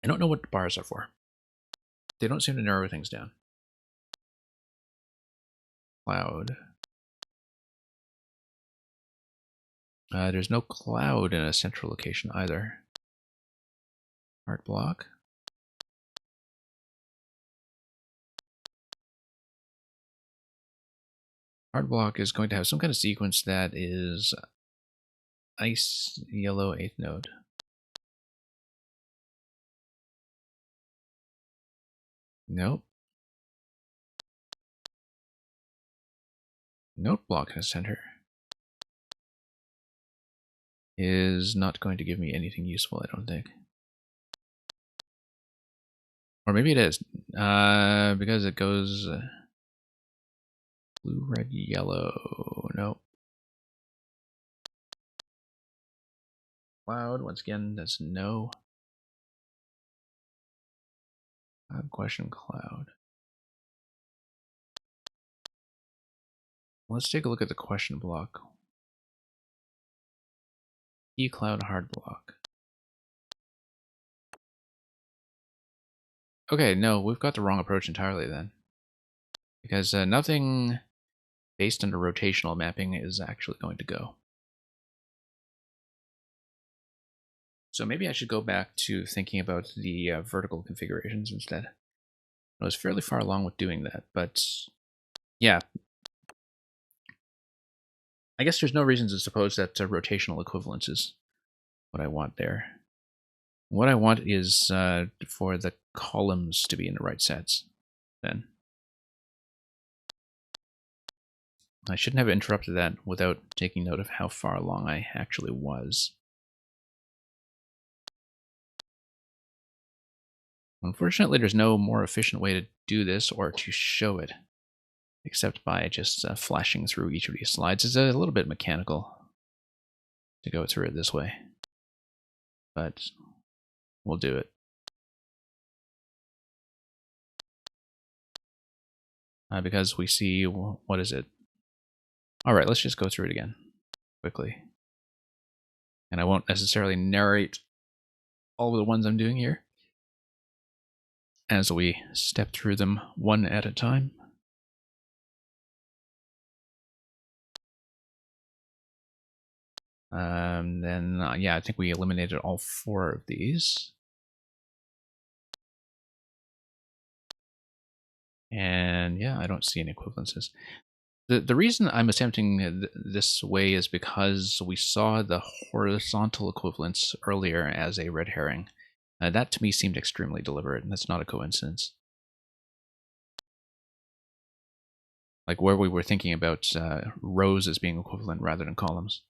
I don't know what the bars are for. They don't seem to narrow things down. Cloud. There's no cloud in a central location either. Art block. Art block is going to have some kind of sequence that is ice, yellow, 8th node. Nope. Note block in the center is not going to give me anything useful, I don't think. Or maybe it is, because it goes blue, red, yellow. Nope. Cloud, once again, that's no. Question cloud. Let's take a look at the question block. E cloud hard block. Okay, no, we've got the wrong approach entirely then. Because nothing based on the rotational mapping is actually going to go. So maybe I should go back to thinking about the vertical configurations instead. I was fairly far along with doing that, but yeah. I guess there's no reason to suppose that rotational equivalence is what I want there. What I want is for the columns to be in the right sets, then. I shouldn't have interrupted that without taking note of how far along I actually was. Unfortunately, there's no more efficient way to do this or to show it, except by just flashing through each of these slides. It's a little bit mechanical to go through it this way, but we'll do it. Because we see, what is it? All right, let's just go through it again quickly. And I won't necessarily narrate all of the ones I'm doing here, as we step through them one at a time. Yeah, I think we eliminated all 4 of these. And yeah, I don't see any equivalences. The reason I'm attempting this way is because we saw the horizontal equivalence earlier as a red herring. That to me seemed extremely deliberate, and that's not a coincidence. Like where we were thinking about rows as being equivalent rather than columns.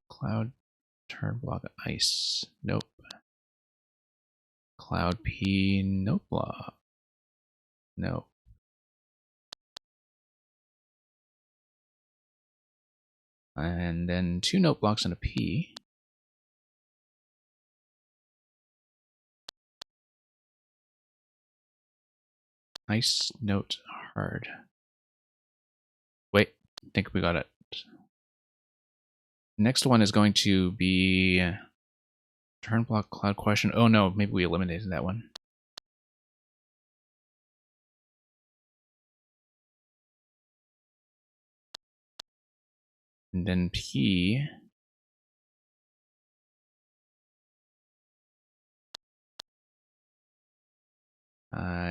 Cloud, turn block, ice. Nope. Cloud P, nope block. No. And then 2 note blocks and a P. Ice, note, hard. Wait, I think we got it. Next one is going to be turn block, cloud question. Oh no, maybe we eliminated that one. And then P.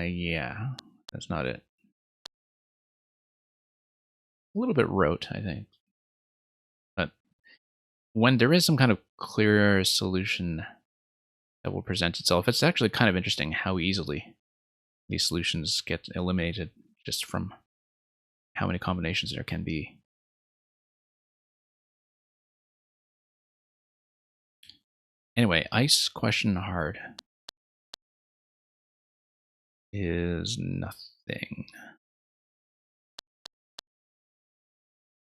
Yeah, that's not it. A little bit rote, I think. But when there is some kind of clear solution that will present itself, it's actually kind of interesting how easily these solutions get eliminated just from how many combinations there can be. Anyway, ice question hard is nothing.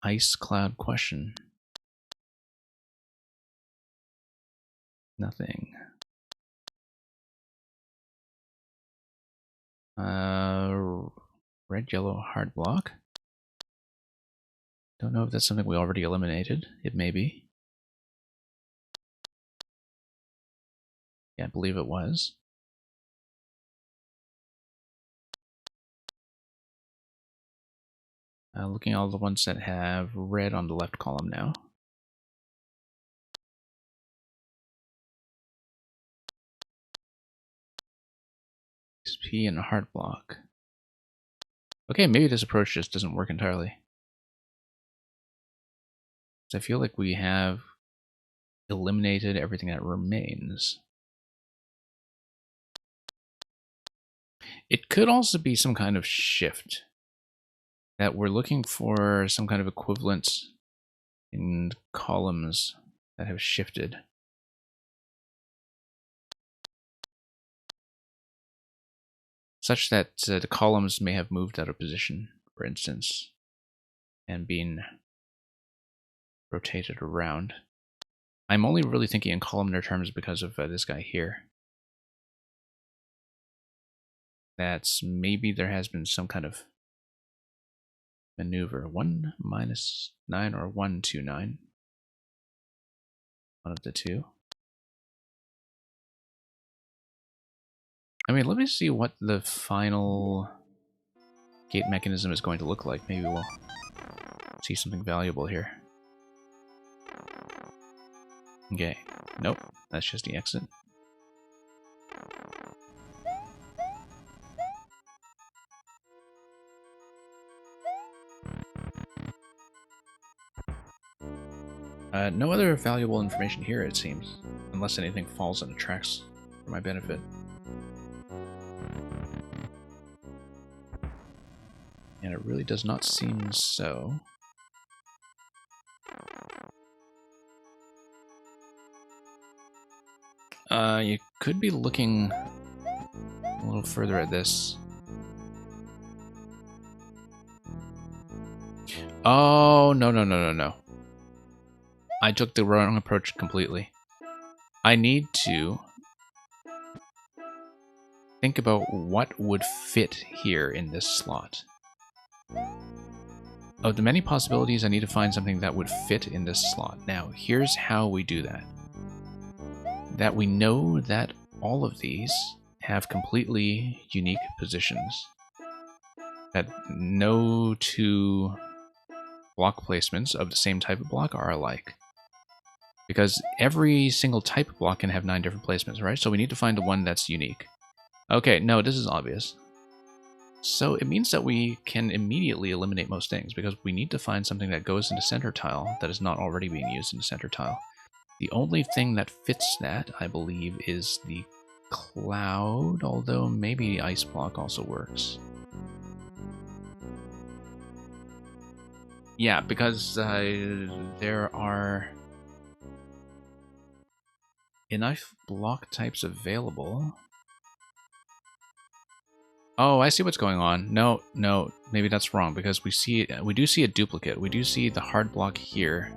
Ice cloud question. Nothing. Red, yellow, hard block. Don't know if that's something we already eliminated. It may be. Yeah, I believe it was. Looking at all the ones that have red on the left column now. XP and a hard block. Okay, maybe this approach just doesn't work entirely. I feel like we have eliminated everything that remains. It could also be some kind of shift. That we're looking for some kind of equivalence in columns that have shifted. Such that the columns may have moved out of position, for instance, and been rotated around. I'm only really thinking in columnar terms because of this guy here. That's maybe there has been some kind of maneuver. 1 minus 9 or 1 to 9. One of the two. I mean, let me see what the final gate mechanism is going to look like. Maybe we'll see something valuable here. Okay. Nope. That's just the exit. No other valuable information here, it seems. Unless anything falls in the tracks for my benefit. And it really does not seem so. You could be looking a little further at this. Oh, no. I took the wrong approach completely. I need to think about what would fit here in this slot. Of the many possibilities, I need to find something that would fit in this slot. Now, here's how we do that. That we know that all of these have completely unique positions. That no two block placements of the same type of block are alike. Because every single type of block can have 9 different placements, right? So we need to find the one that's unique. Okay, no, this is obvious. So it means that we can immediately eliminate most things, because we need to find something that goes into center tile that is not already being used in the center tile. The only thing that fits that, I believe, is the cloud, although maybe ice block also works. Yeah, because there are enough block types available. Oh, I see what's going on. No, maybe that's wrong, because we do see a duplicate. We do see the hard block here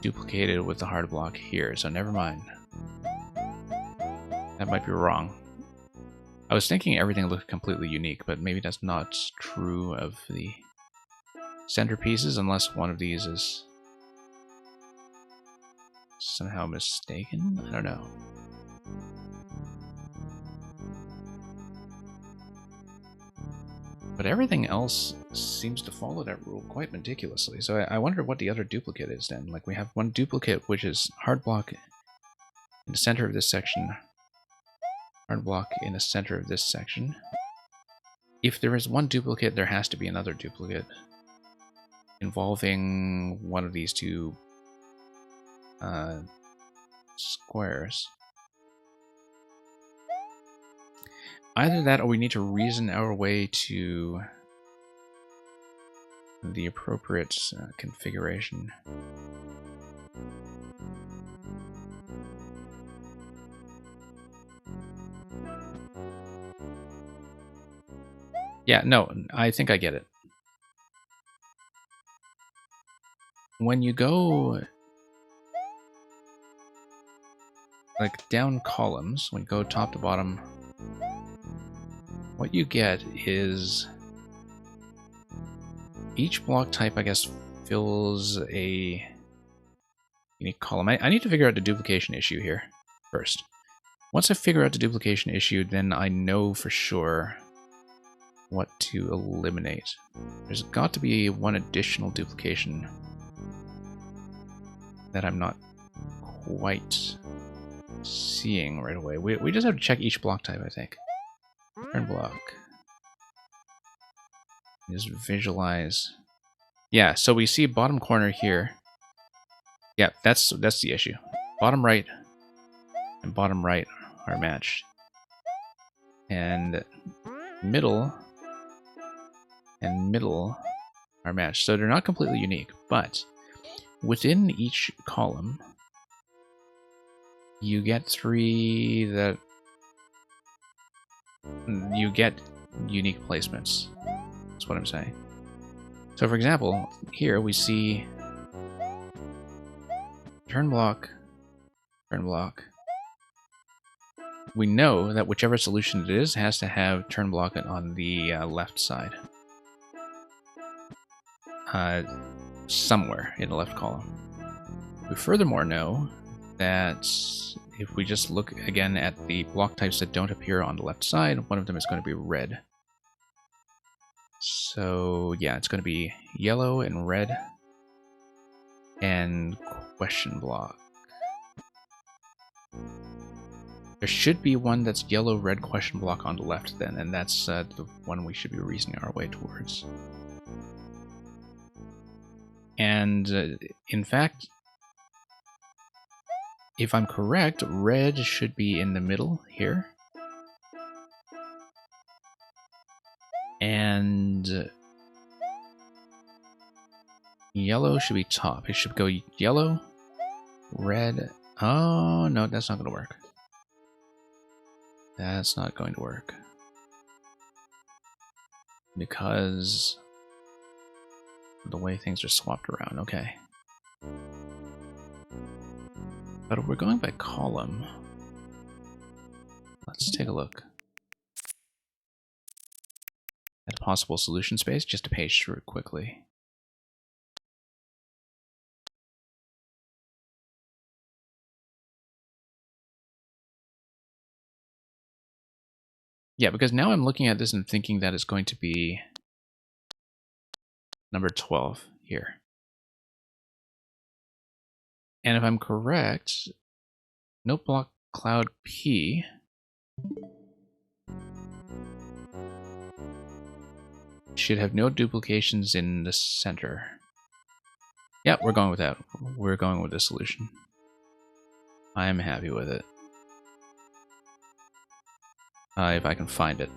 duplicated with the hard block here, so never mind. That might be wrong. I was thinking everything looked completely unique, but maybe that's not true of the centerpieces, unless one of these is somehow mistaken? I don't know. But everything else seems to follow that rule quite meticulously, so I wonder what the other duplicate is then. Like, we have one duplicate, which is hard block in the center of this section, hard block in the center of this section. If there is one duplicate, there has to be another duplicate involving one of these two squares. Either that, or we need to reason our way to the appropriate configuration. Yeah, no, I think I get it. When you go like down columns, when you go top to bottom, what you get is each block type, I guess, fills a unique column. I need to figure out the duplication issue here first. Once I figure out the duplication issue, then I know for sure what to eliminate. There's got to be one additional duplication that I'm not quite seeing right away. We just have to check each block type, I think. Turn block. Just visualize. Yeah, so we see bottom corner here. Yeah, that's the issue. Bottom right and bottom right are matched. And middle and middle are matched. So they're not completely unique, but within each column, you get 3 that you get unique placements. That's what I'm saying. So for example, here we see turn block, turn block. We know that whichever solution it is has to have turn block on the left side. Somewhere in the left column. We furthermore know that if we just look again at the block types that don't appear on the left side, one of them is going to be red. So yeah, it's going to be yellow and red and question block. There should be one that's yellow, red, question block on the left then, and that's the one we should be reasoning our way towards. And in fact, if I'm correct, red should be in the middle here. And yellow should be top. It should go yellow, red, Oh, no, that's not going to work. That's not going to work. Because of the way things are swapped around. Okay. But if we're going by column, let's take a look at a possible solution space just to page through it quickly. Yeah, because now I'm looking at this and thinking that it's going to be number 12 here. And if I'm correct, note block cloud P should have no duplications in the center. Yeah, we're going with that. We're going with this solution. I'm happy with it. If I can find it.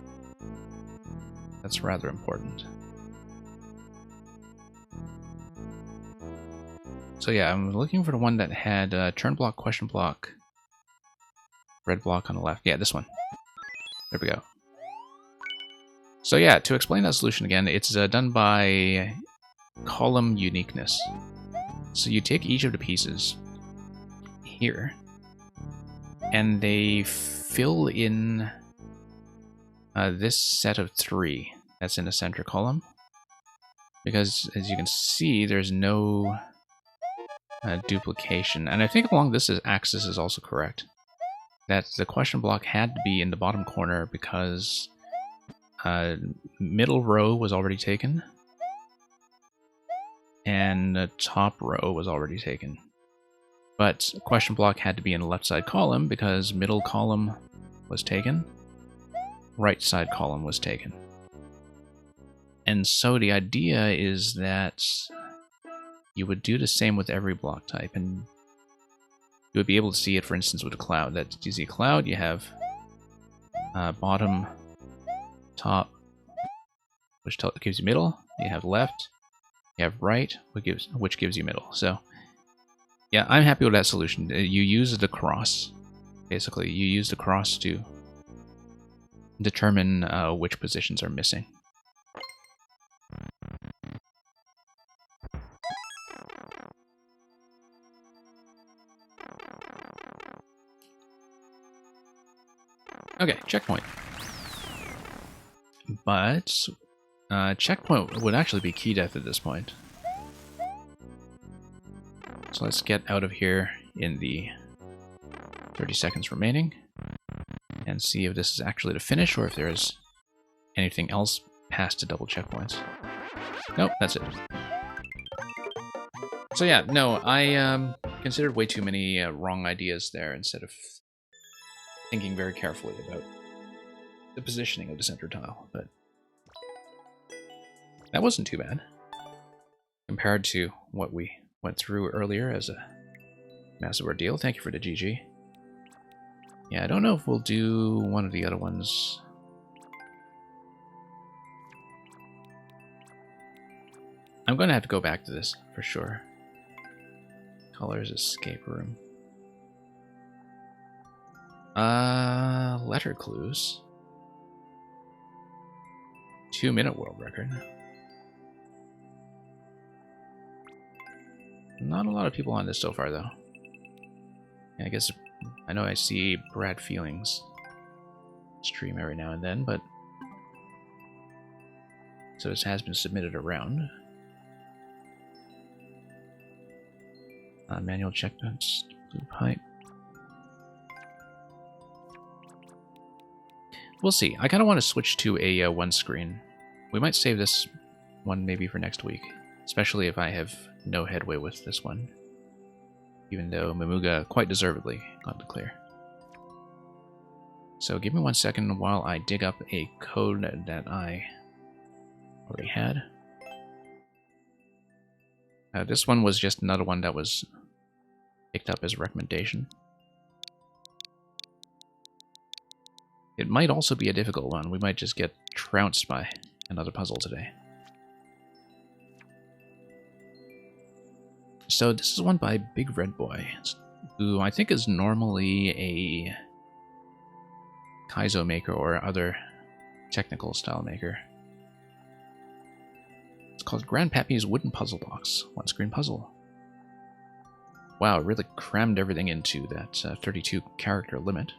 That's rather important. So yeah, I'm looking for the one that had turn block, question block, red block on the left. Yeah, this one. There we go. So yeah, to explain that solution again, it's done by column uniqueness. So you take each of the pieces here, and they fill in this set of 3 that's in the center column. Because, as you can see, there's no duplication. And I think along this axis is also correct. That the question block had to be in the bottom corner because middle row was already taken. And the top row was already taken. But question block had to be in the left side column because middle column was taken. Right side column was taken. And so the idea is that you would do the same with every block type, and you would be able to see it, for instance, with a cloud. That you see a cloud, you have bottom, top, which gives you middle. You have left, you have right, which gives you middle. So, yeah, I'm happy with that solution. You use the cross, basically. You use the cross to determine which positions are missing. Okay, checkpoint. But checkpoint would actually be key death at this point. So let's get out of here in the 30 seconds remaining and see if this is actually the finish or if there's anything else past the double checkpoints. Nope, that's it. So yeah, no, I considered way too many wrong ideas there instead of thinking very carefully about the positioning of the center tile, but that wasn't too bad compared to what we went through earlier as a massive ordeal. Thank you for the GG. Yeah, I don't know if we'll do one of the other ones. I'm going to have to go back to this for sure. Colors escape room. Letter clues. 2-minute world record. Not a lot of people on this so far, though. Yeah, I guess I know I see Brad Feelings stream every now and then, but so this has been submitted around. Manual checkpoints, blue pipe. We'll see. I kind of want to switch to a one screen. We might save this one maybe for next week, especially if I have no headway with this one. Even though Mamuga quite deservedly got the clear. So give me 1 second while I dig up a code that I already had. This one was just another one that was picked up as a recommendation. It might also be a difficult one. We might just get trounced by another puzzle today. So this is one by Big Red Boy. It's who I think is normally a Kaizo maker or other technical style maker. It's called Grandpappy's Wooden Puzzle Box. One screen puzzle. Wow, it really crammed everything into that 32 character limit.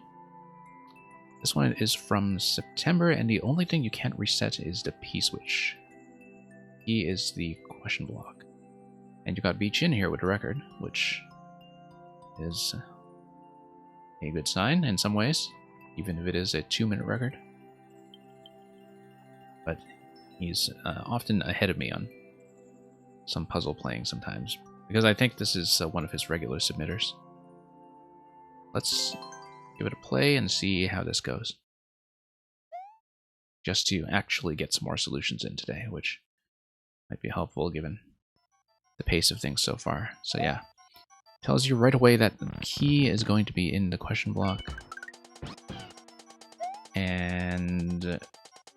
This one is from September, and the only thing you can't reset is the P-switch. P is the question block. And you got Beach in here with a record, which is a good sign in some ways, even if it is a 2-minute record. But he's often ahead of me on some puzzle playing sometimes, because I think this is one of his regular submitters. Let's give it a play and see how this goes. Just to actually get some more solutions in today, which might be helpful given the pace of things so far. So yeah, tells you right away that the key is going to be in the question block. And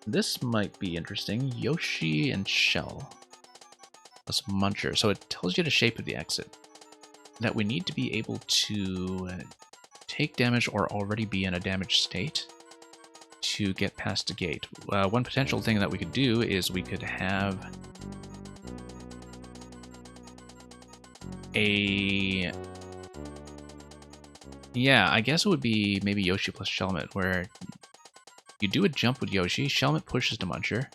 this might be interesting. Yoshi and Shell plus Muncher. So it tells you the shape of the exit. That we need to be able to take damage or already be in a damaged state to get past the gate. One potential thing that we could do is we could have a... Yeah, I guess it would be maybe Yoshi plus Shelmet, where you do a jump with Yoshi, Shelmet pushes the Muncher,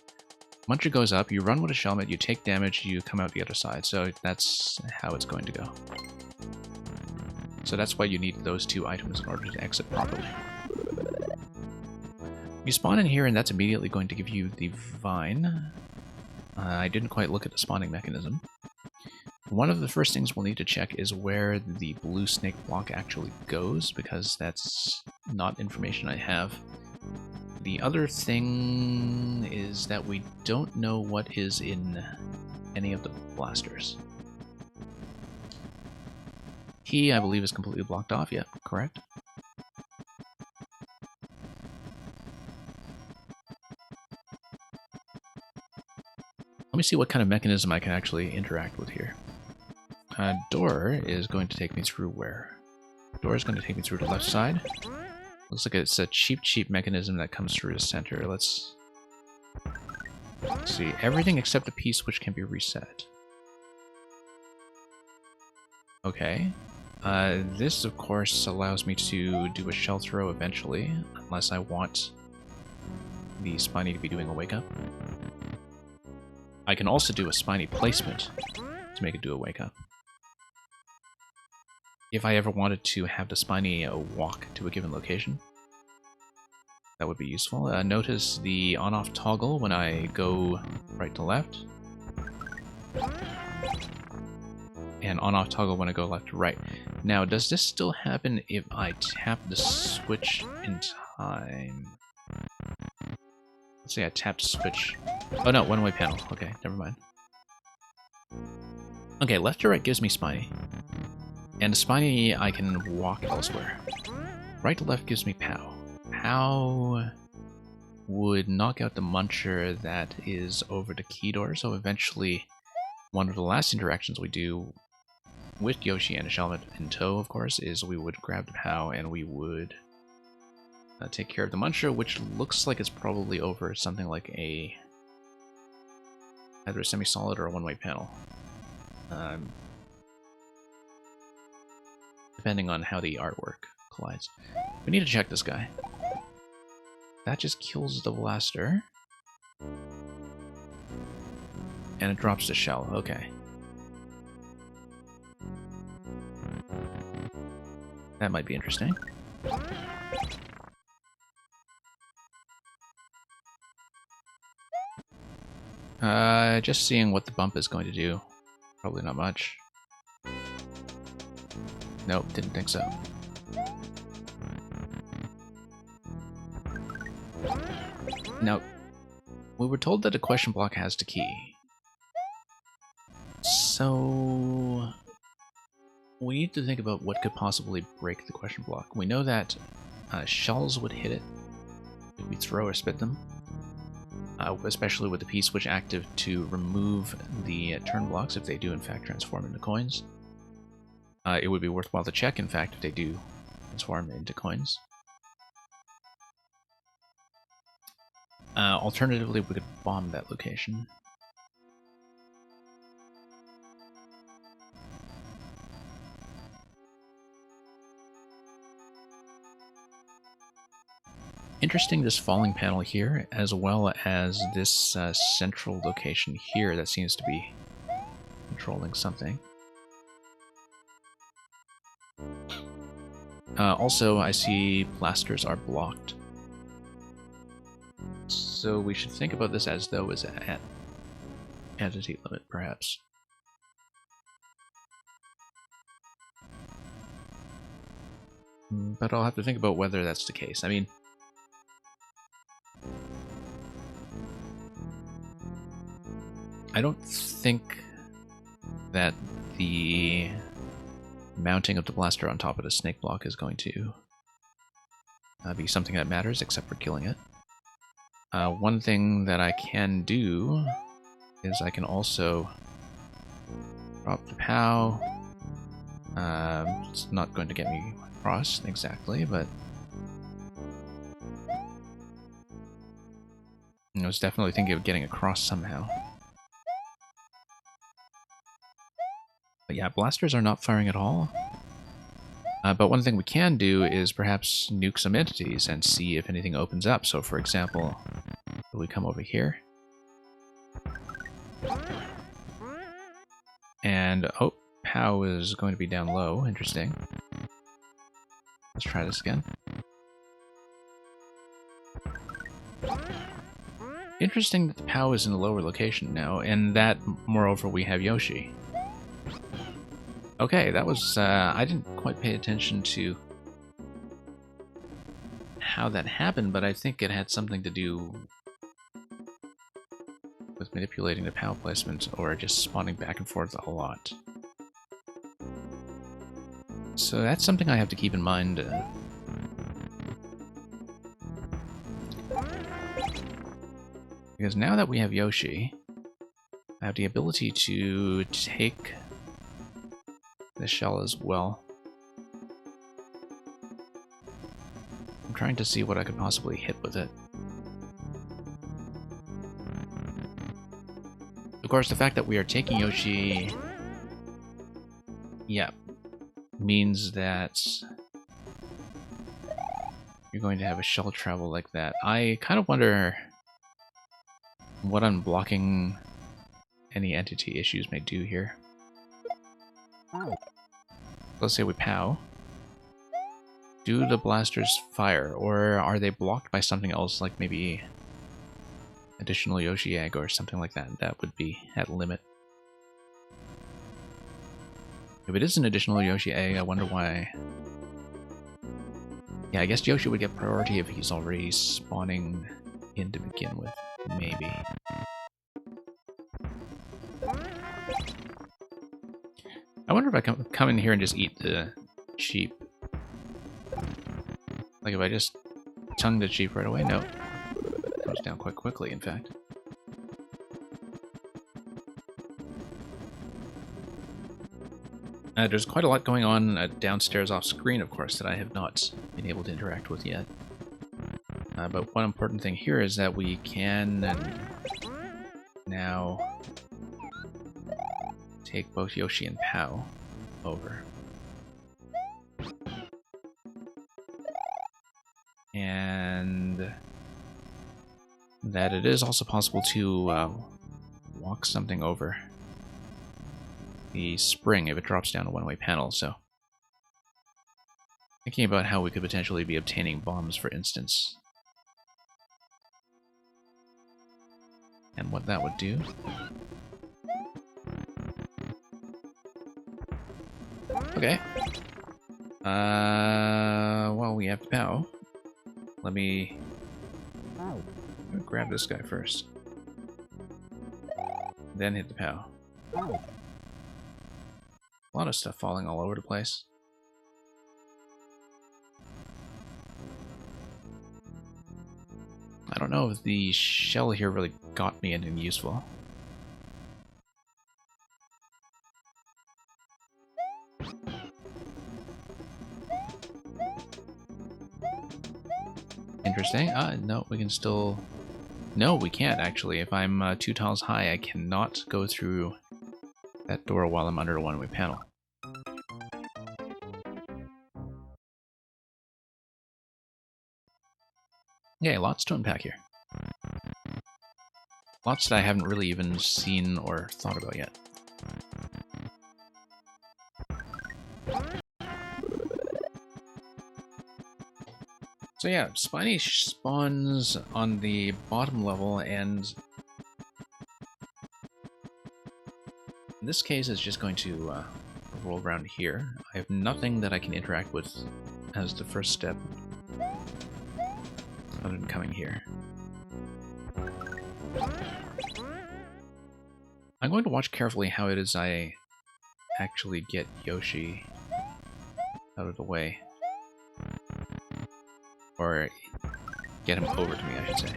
Muncher goes up, you run with a Shelmet, you take damage, you come out the other side. So that's how it's going to go. So that's why you need those two items in order to exit properly. You spawn in here and that's immediately going to give you the Vine. I didn't quite look at the spawning mechanism. One of the first things we'll need to check is where the blue snake block actually goes, because that's not information I have. The other thing is that we don't know what is in any of the blasters. Key, I believe, is completely blocked off. Yep, correct. Let me see what kind of mechanism I can actually interact with here. Door is going to take me through where? Door is going to take me through the left side. Looks like it's a cheap mechanism that comes through the center. Let's see. Everything except the P-switch can be reset. Okay. This, of course, allows me to do a shell throw eventually, unless I want the Spiny to be doing a wake-up. I can also do a Spiny placement to make it do a wake-up. If I ever wanted to have the Spiny walk to a given location, that would be useful. Notice the on-off toggle when I go right to left, and on-off toggle when I go left to right. Now, does this still happen if I tap the switch in time? Let's say I tapped switch. Oh no, one-way panel. Okay, never mind. Okay, left to right gives me Spiny. And the Spiny, I can walk elsewhere. Right to left gives me Pow. Pow would knock out the Muncher that is over the key door, so eventually one of the last interactions we do with Yoshi and Shelmet in tow, of course, is we would grab the Pow and we would take care of the Muncher, which looks like it's probably over something like a either a semi-solid or a one-way panel. Depending on how the artwork collides. We need to check this guy. That just kills the blaster. And it drops the shell. Okay. That might be interesting. Just seeing what the bump is going to do. Probably not much. Nope, didn't think so. Now, we were told that the question block has the key. So we need to think about what could possibly break the question block. We know that shells would hit it if we throw or spit them, especially with the P-switch active to remove the turn blocks if they do in fact transform into coins. It would be worthwhile to check, in fact, if they do transform into coins. Alternatively, we could bomb that location. Interesting, this falling panel here, as well as this central location here that seems to be controlling something. Also, I see blasters are blocked. So we should think about this as though it's at entity limit, perhaps. But I'll have to think about whether that's the case. I mean, I don't think that the mounting of the blaster on top of the snake block is going to be something that matters, except for killing it. One thing that I can do is I can also drop the POW. It's not going to get me across exactly, but I was definitely thinking of getting across somehow. But yeah, blasters are not firing at all. But one thing we can do is perhaps nuke some entities and see if anything opens up. So for example, if we come over here. And, oh, POW is going to be down low. Interesting. Let's try this again. Interesting that the POW is in a lower location now, and that, moreover, we have Yoshi. Okay, that was, I didn't quite pay attention to how that happened, but I think it had something to do with manipulating the POW placement, or just spawning back and forth a lot. So that's something I have to keep in mind. Because now that we have Yoshi, I have the ability to take the shell as well. I'm trying to see what I could possibly hit with it. Of course, the fact that we are taking Yoshi, yeah, means that you're going to have a shell travel like that. I kind of wonder what unblocking any entity issues may do here. Let's say we POW. Do the blasters fire, or are they blocked by something else, like maybe additional Yoshi egg or something like that? That would be at limit. If it is an additional Yoshi egg, I wonder why. Yeah, I guess Yoshi would get priority if he's already spawning in to begin with, maybe. I wonder if I come in here and just eat the sheep. Like if I just tongue the sheep right away? No. It goes down quite quickly, in fact. There's quite a lot going on downstairs off screen, of course, that I have not been able to interact with yet. But one important thing here is that we can now take both Yoshi and POW over. And that it is also possible to walk something over the spring if it drops down a one-way panel, so thinking about how we could potentially be obtaining bombs, for instance, and what that would do. Okay. Well, we have to POW. Let me grab this guy first. Then hit the POW. A lot of stuff falling all over the place. I don't know if the shell here really got me anything useful. Interesting. No, we can still... No, we can't, actually. If I'm 2 tiles high, I cannot go through that door while I'm under a one-way panel. Yeah, lots to unpack here. Lots that I haven't really even seen or thought about yet. So yeah, Spiny spawns on the bottom level, and in this case it's just going to roll around here. I have nothing that I can interact with as the first step, other than coming here. I'm going to watch carefully how it is I actually get Yoshi out of the way. Or get him over to me, I should say.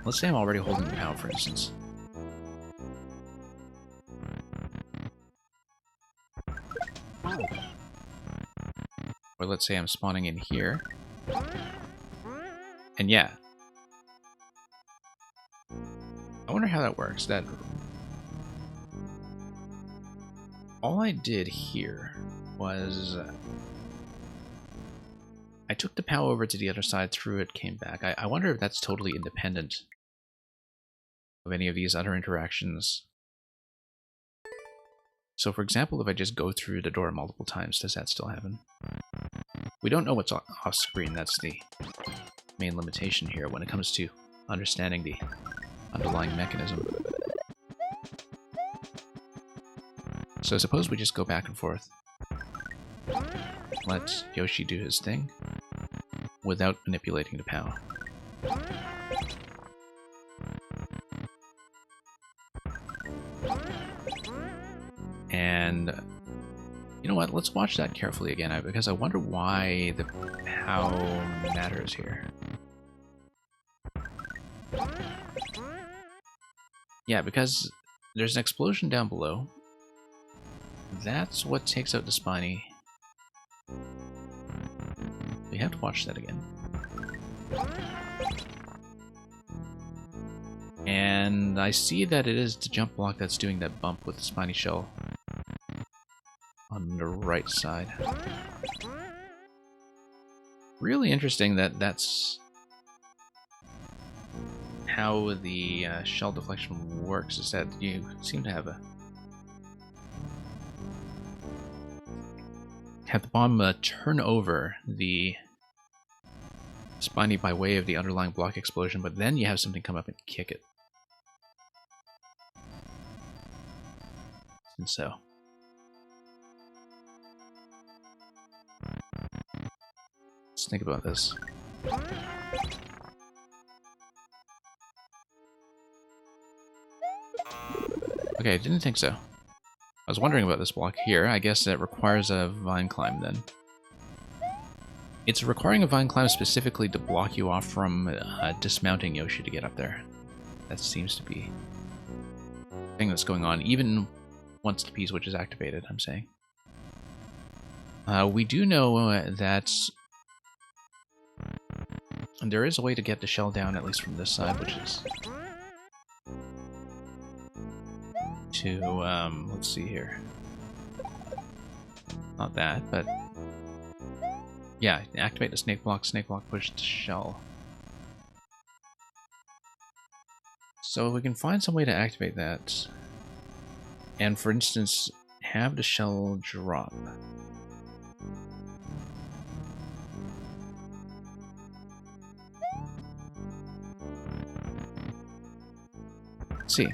Let's say I'm already holding the POW, for instance. Or let's say I'm spawning in here. And yeah. I wonder how that works. That all I did here was I took the POW over to the other side, threw it, came back. I wonder if that's totally independent of any of these other interactions. So for example, if I just go through the door multiple times, does that still happen? We don't know what's off screen. That's the main limitation here when it comes to understanding the underlying mechanism. So suppose we just go back and forth. Let Yoshi do his thing without manipulating the POW. And you know what? Let's watch that carefully again, because I wonder why the POW matters here. Yeah, because there's an explosion down below. That's what takes out the Spiny. We have to watch that again. And I see that it is the jump block that's doing that bump with the Spiny shell on the right side. Really interesting that that's how the shell deflection works, is that you seem to have the bomb turn over the Spiny by way of the underlying block explosion, but then you have something come up and kick it. And so let's think about this. Okay, I didn't think so. I was wondering about this block here. I guess it requires a vine climb then. It's requiring a vine climb specifically to block you off from dismounting Yoshi to get up there. That seems to be the thing that's going on, even once the P-switch is activated, I'm saying. We do know that there is a way to get the shell down, at least from this side, which is to, let's see here. Not that, but yeah, activate the snake block, push the shell. So we can find some way to activate that, and for instance, have the shell drop. Let's see.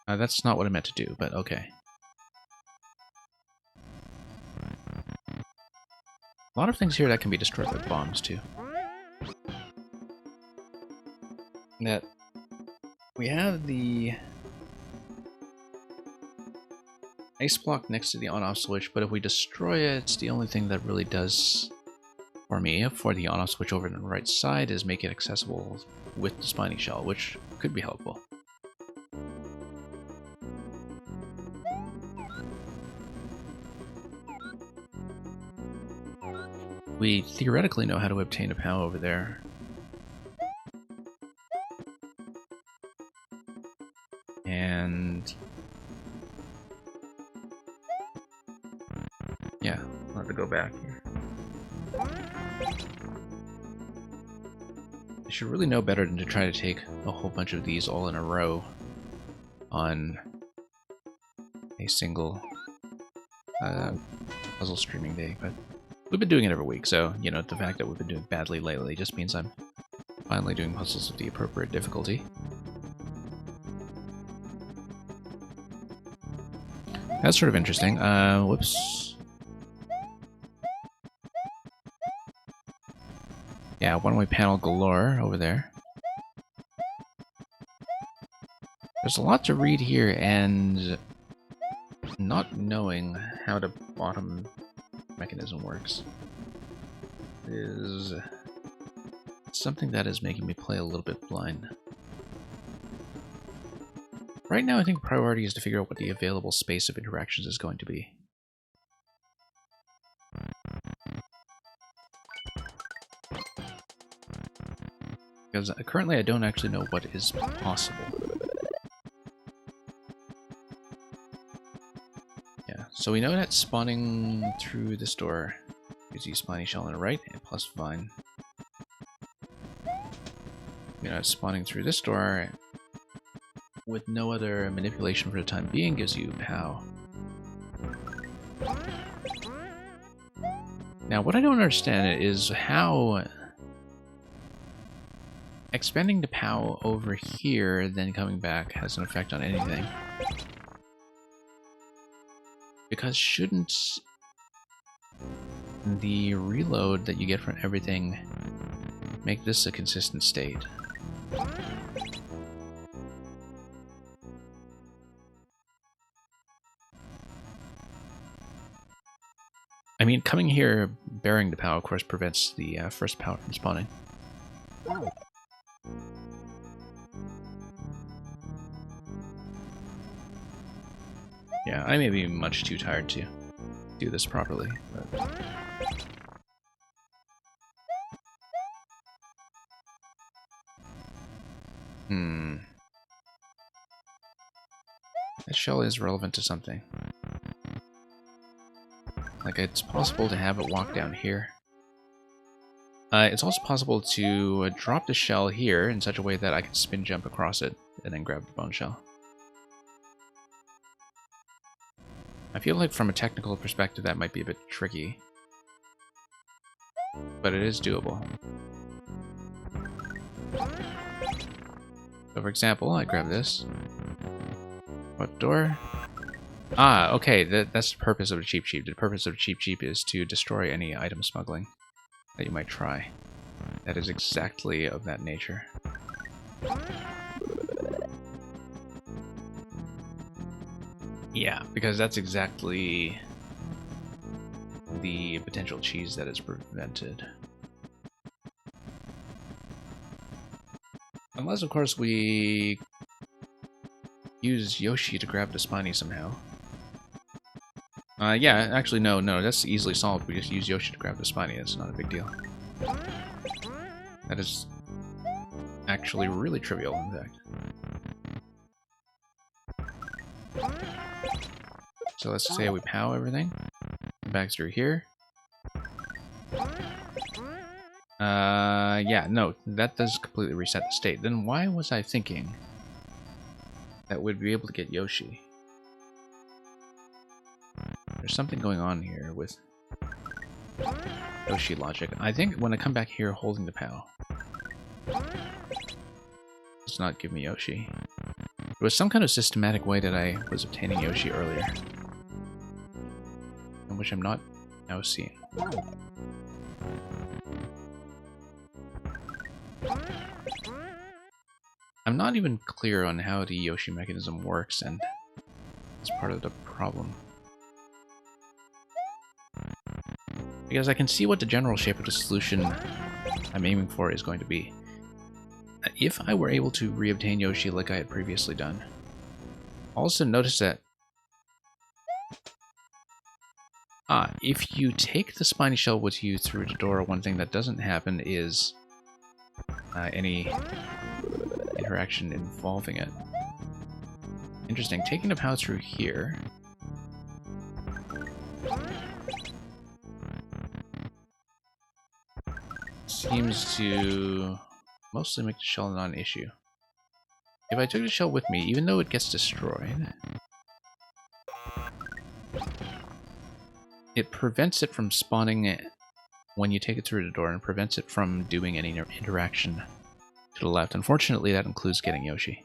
That's not what I meant to do, but okay. A lot of things here that can be destroyed with bombs, too. That we have the ice block next to the on-off switch, but if we destroy it, it's the only thing that really does for me for the on-off switch over on the right side is make it accessible with the Spiny shell, which could be helpful. We theoretically know how to obtain a POW over there. And yeah, I'll have to go back here. I should really know better than to try to take a whole bunch of these all in a row on a single puzzle streaming day, but we've been doing it every week, so, you know, the fact that we've been doing badly lately just means I'm finally doing puzzles of the appropriate difficulty. That's sort of interesting. Whoops. Yeah, one-way panel galore over there. There's a lot to read here, and not knowing how the bottom mechanism works is something that is making me play a little bit blind. Right now, I think priority is to figure out what the available space of interactions is going to be. Because currently I don't actually know what is possible. Yeah, so we know that spawning through this door gives you spiny shell on the right, and plus vine. You know, spawning through this door with no other manipulation for the time being gives you POW. Now, what I don't understand is how expending the POW over here, then coming back, has an effect on anything. Because shouldn't the reload that you get from everything make this a consistent state? I mean, coming here bearing the POW, of course, prevents the first POW from spawning. Yeah, I may be much too tired to do this properly, but... That shell is relevant to something. Like, it's possible to have it walk down here. It's also possible to drop the shell here in such a way that I can spin jump across it and then grab the bone shell. I feel like from a technical perspective that might be a bit tricky. But it is doable. So for example, I grab this. What door? Ah, okay, that's the purpose of a Cheep Cheep. The purpose of a Cheep Cheep is to destroy any item smuggling that you might try. That is exactly of that nature. Yeah, because that's exactly the potential cheese that is prevented. Unless, of course, we use Yoshi to grab the spiny somehow. Yeah, actually, no, that's easily solved. We just use Yoshi to grab the spiny. That's not a big deal. That is actually really trivial, in fact. So let's say we POW everything. Back through here. Yeah, no, that does completely reset the state. Then why was I thinking that we'd be able to get Yoshi? There's something going on here with Yoshi logic. I think when I come back here holding the POW, does not give me Yoshi. There was some kind of systematic way that I was obtaining Yoshi earlier, in which I'm not now seeing. I'm not even clear on how the Yoshi mechanism works, and it's part of the problem. Because I can see what the general shape of the solution I'm aiming for is going to be. If I were able to reobtain Yoshi like I had previously done, I'll also notice that If you take the spiny shell with you through the door, one thing that doesn't happen is any interaction involving it. Interesting. Taking the POW through here. Seems to mostly make the shell a non-issue. If I took the shell with me, even though it gets destroyed, it prevents it from spawning when you take it through the door and prevents it from doing any interaction to the left. Unfortunately, that includes getting Yoshi.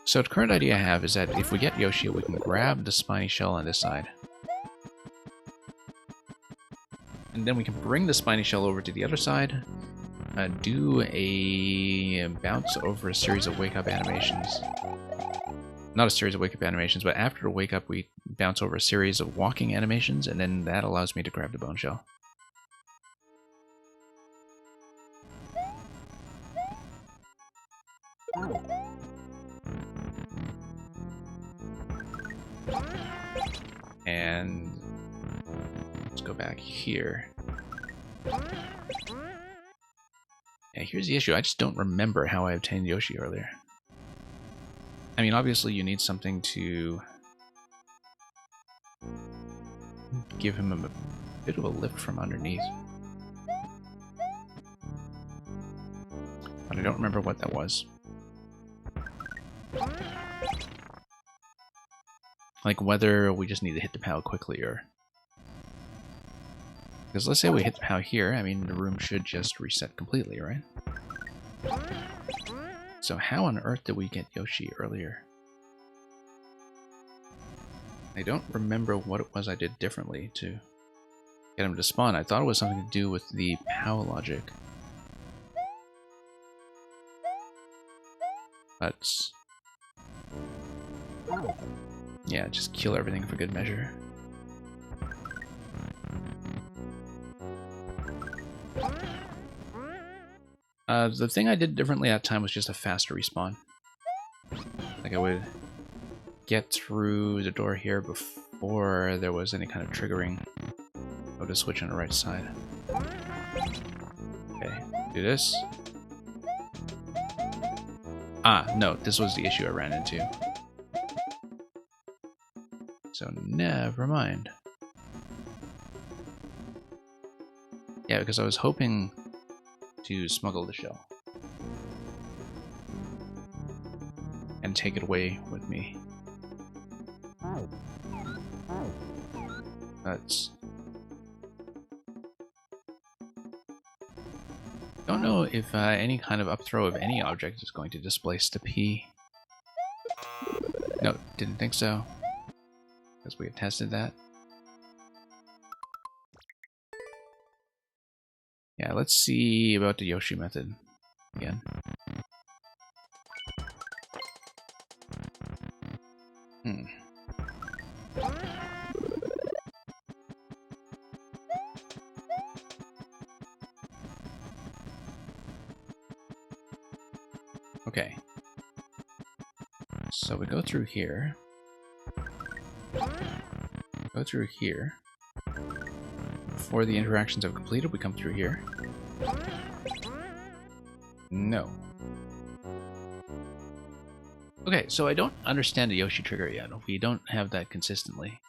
So the current idea I have is that if we get Yoshi, we can grab the spiny shell on this side. And then we can bring the spiny shell over to the other side, do a bounce over a series of wake-up animations. Not a series of wake-up animations, but after the wake-up we bounce over a series of walking animations, and then that allows me to grab the bone shell. And let's go back here. Yeah, here's the issue. I just don't remember how I obtained Yoshi earlier. I mean, obviously you need something to give him a bit of a lift from underneath. But I don't remember what that was. Like whether we just need to hit the POW quickly or... Because let's say we hit the POW here, I mean the room should just reset completely, right? So how on earth did we get Yoshi earlier? I don't remember what it was I did differently to get him to spawn. I thought it was something to do with the POW logic. But... yeah, just kill everything for good measure. The thing I did differently that time was just a faster respawn. Like I would get through the door here before there was any kind of triggering of the switch on the right side. Okay, do this. No, this was the issue I ran into. So never mind. Yeah, because I was hoping to smuggle the shell and take it away with me. That's... don't know if any kind of upthrow of any object is going to displace the P. No, didn't think so. Because we had tested that. Yeah, let's see about the Yoshi method again. Okay. So we go through here. Go through here. Before the interactions have completed, we come through here. No. Okay, so I don't understand the Yoshi trigger yet. We don't have that consistently.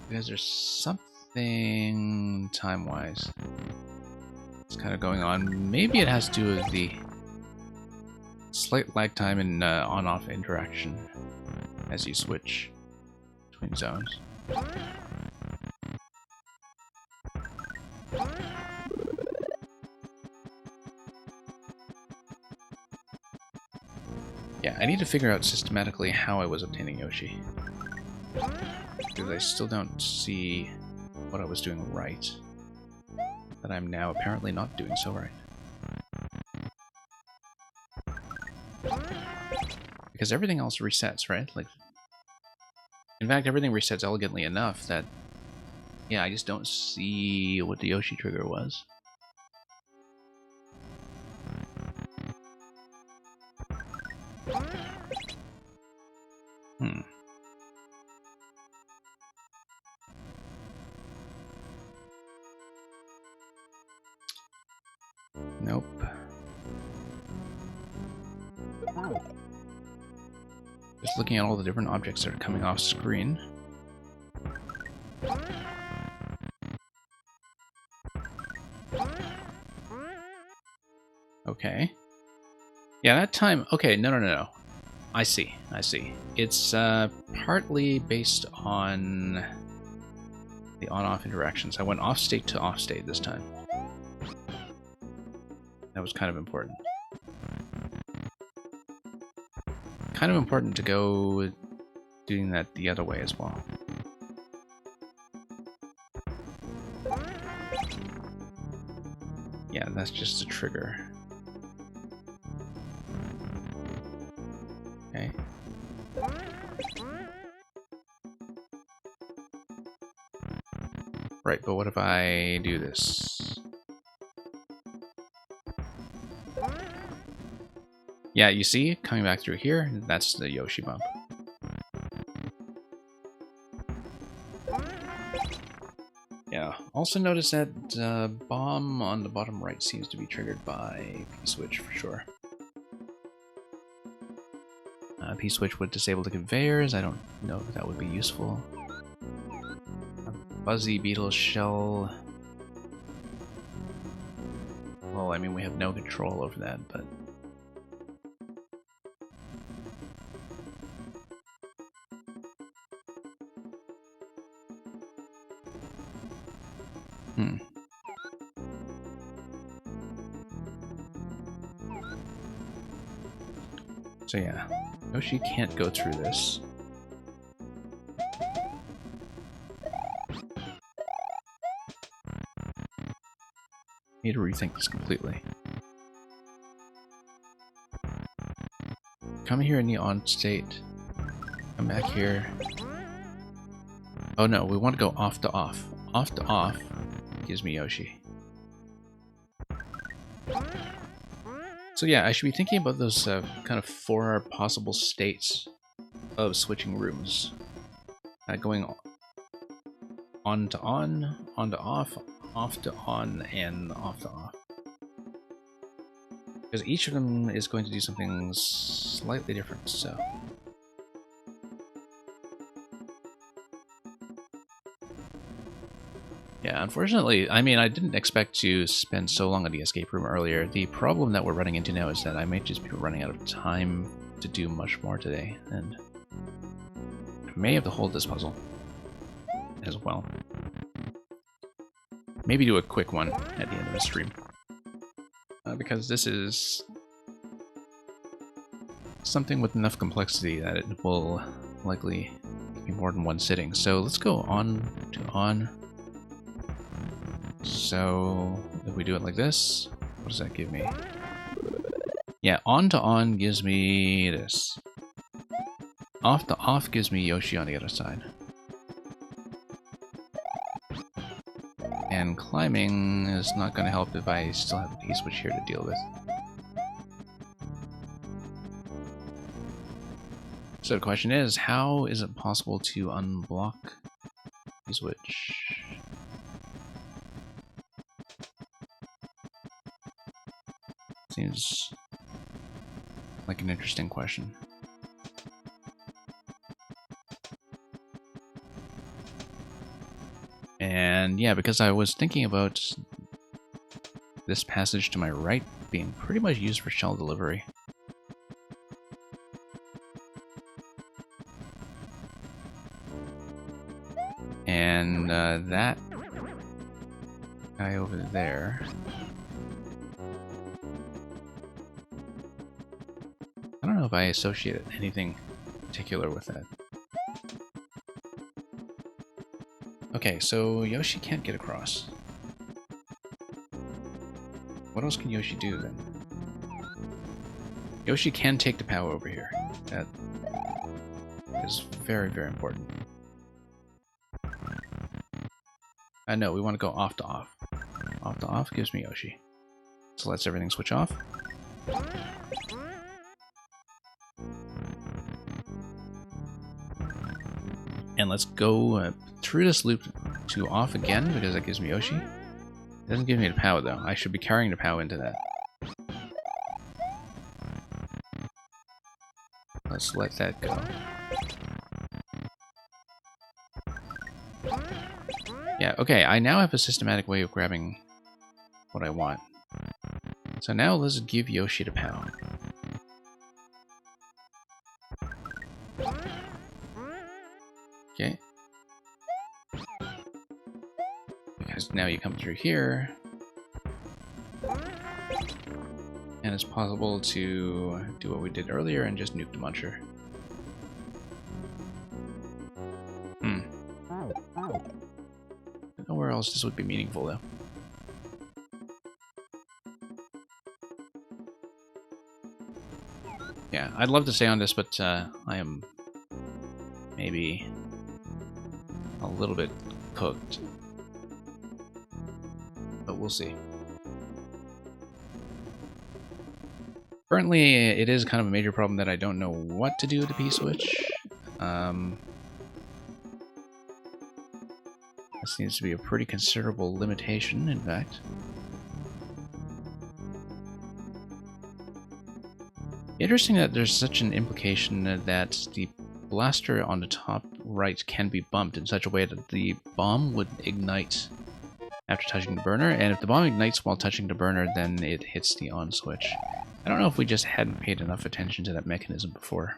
Because there's something time-wise it's kind of going on. Maybe it has to do with the slight lag time in on-off interaction as you switch between zones. Yeah, I need to figure out systematically how I was obtaining Yoshi. Because I still don't see what I was doing right. That I'm now apparently not doing so right. Because everything else resets, right? Like, in fact, everything resets elegantly enough that, yeah, I just don't see what the Yoshi trigger was. Hmm. Nope. Just looking at all the different objects that are coming off screen. Okay. Yeah, that time... Okay, no. I see. It's partly based on the on-off interactions. I went off-state to off-state this time. That was kind of important. Kind of important to go doing that the other way as well. Yeah, that's just a trigger. Okay. Right, but what if I do this? Yeah, you see, coming back through here, that's the Yoshi bump. Yeah, also notice that bomb on the bottom right seems to be triggered by P-switch for sure. P-switch would disable the conveyors. I don't know if that would be useful. A Buzzy Beetle shell. Well, I mean, we have no control over that, but... So yeah, Yoshi can't go through this. Need to rethink this completely. Come here in the on state. Come back here. Oh no, we want to go off to off. Off to off gives me Yoshi. So yeah, I should be thinking about those kind of 4 possible states of switching rooms. Going on to off to on, and off to off. Because each of them is going to do something slightly different, so... Yeah, unfortunately, I mean, I didn't expect to spend so long on the escape room earlier. The problem that we're running into now is that I might just be running out of time to do much more today, and I may have to hold this puzzle as well. Maybe do a quick one at the end of the stream. Because this is something with enough complexity that it will likely be more than one sitting. So let's go on to on. So if we do it like this, what does that give me? Yeah, on to on gives me this. Off to off gives me Yoshi on the other side. And climbing is not going to help if I still have a P-switch here to deal with. So the question is, how is it possible to unblock P-switch? Seems like an interesting question. And yeah, because I was thinking about this passage to my right being pretty much used for shell delivery. And that guy over there... I don't know if I associate anything particular with that. Okay, so Yoshi can't get across. What else can Yoshi do then? Yoshi can take the power over here. That is very, very important. No, we want to go off to off. Off to off gives me Yoshi. So lets everything switch off. And let's go through this loop to off again, because that gives me Yoshi. It doesn't give me the POW though. I should be carrying the POW into that. Let's let that go. Yeah, okay, I now have a systematic way of grabbing what I want. So now let's give Yoshi the POW. Okay. Because now you come through here, and it's possible to do what we did earlier and just nuke the Muncher. I don't know where else this would be meaningful, though. Yeah, I'd love to stay on this, but I am maybe a little bit cooked. But we'll see. Currently, it is kind of a major problem that I don't know what to do with the P-switch. This seems to be a pretty considerable limitation, in fact. Interesting that there's such an implication that the blaster on the top right can be bumped in such a way that the bomb would ignite after touching the burner, and if the bomb ignites while touching the burner, then it hits the on switch. I don't know if we just hadn't paid enough attention to that mechanism before,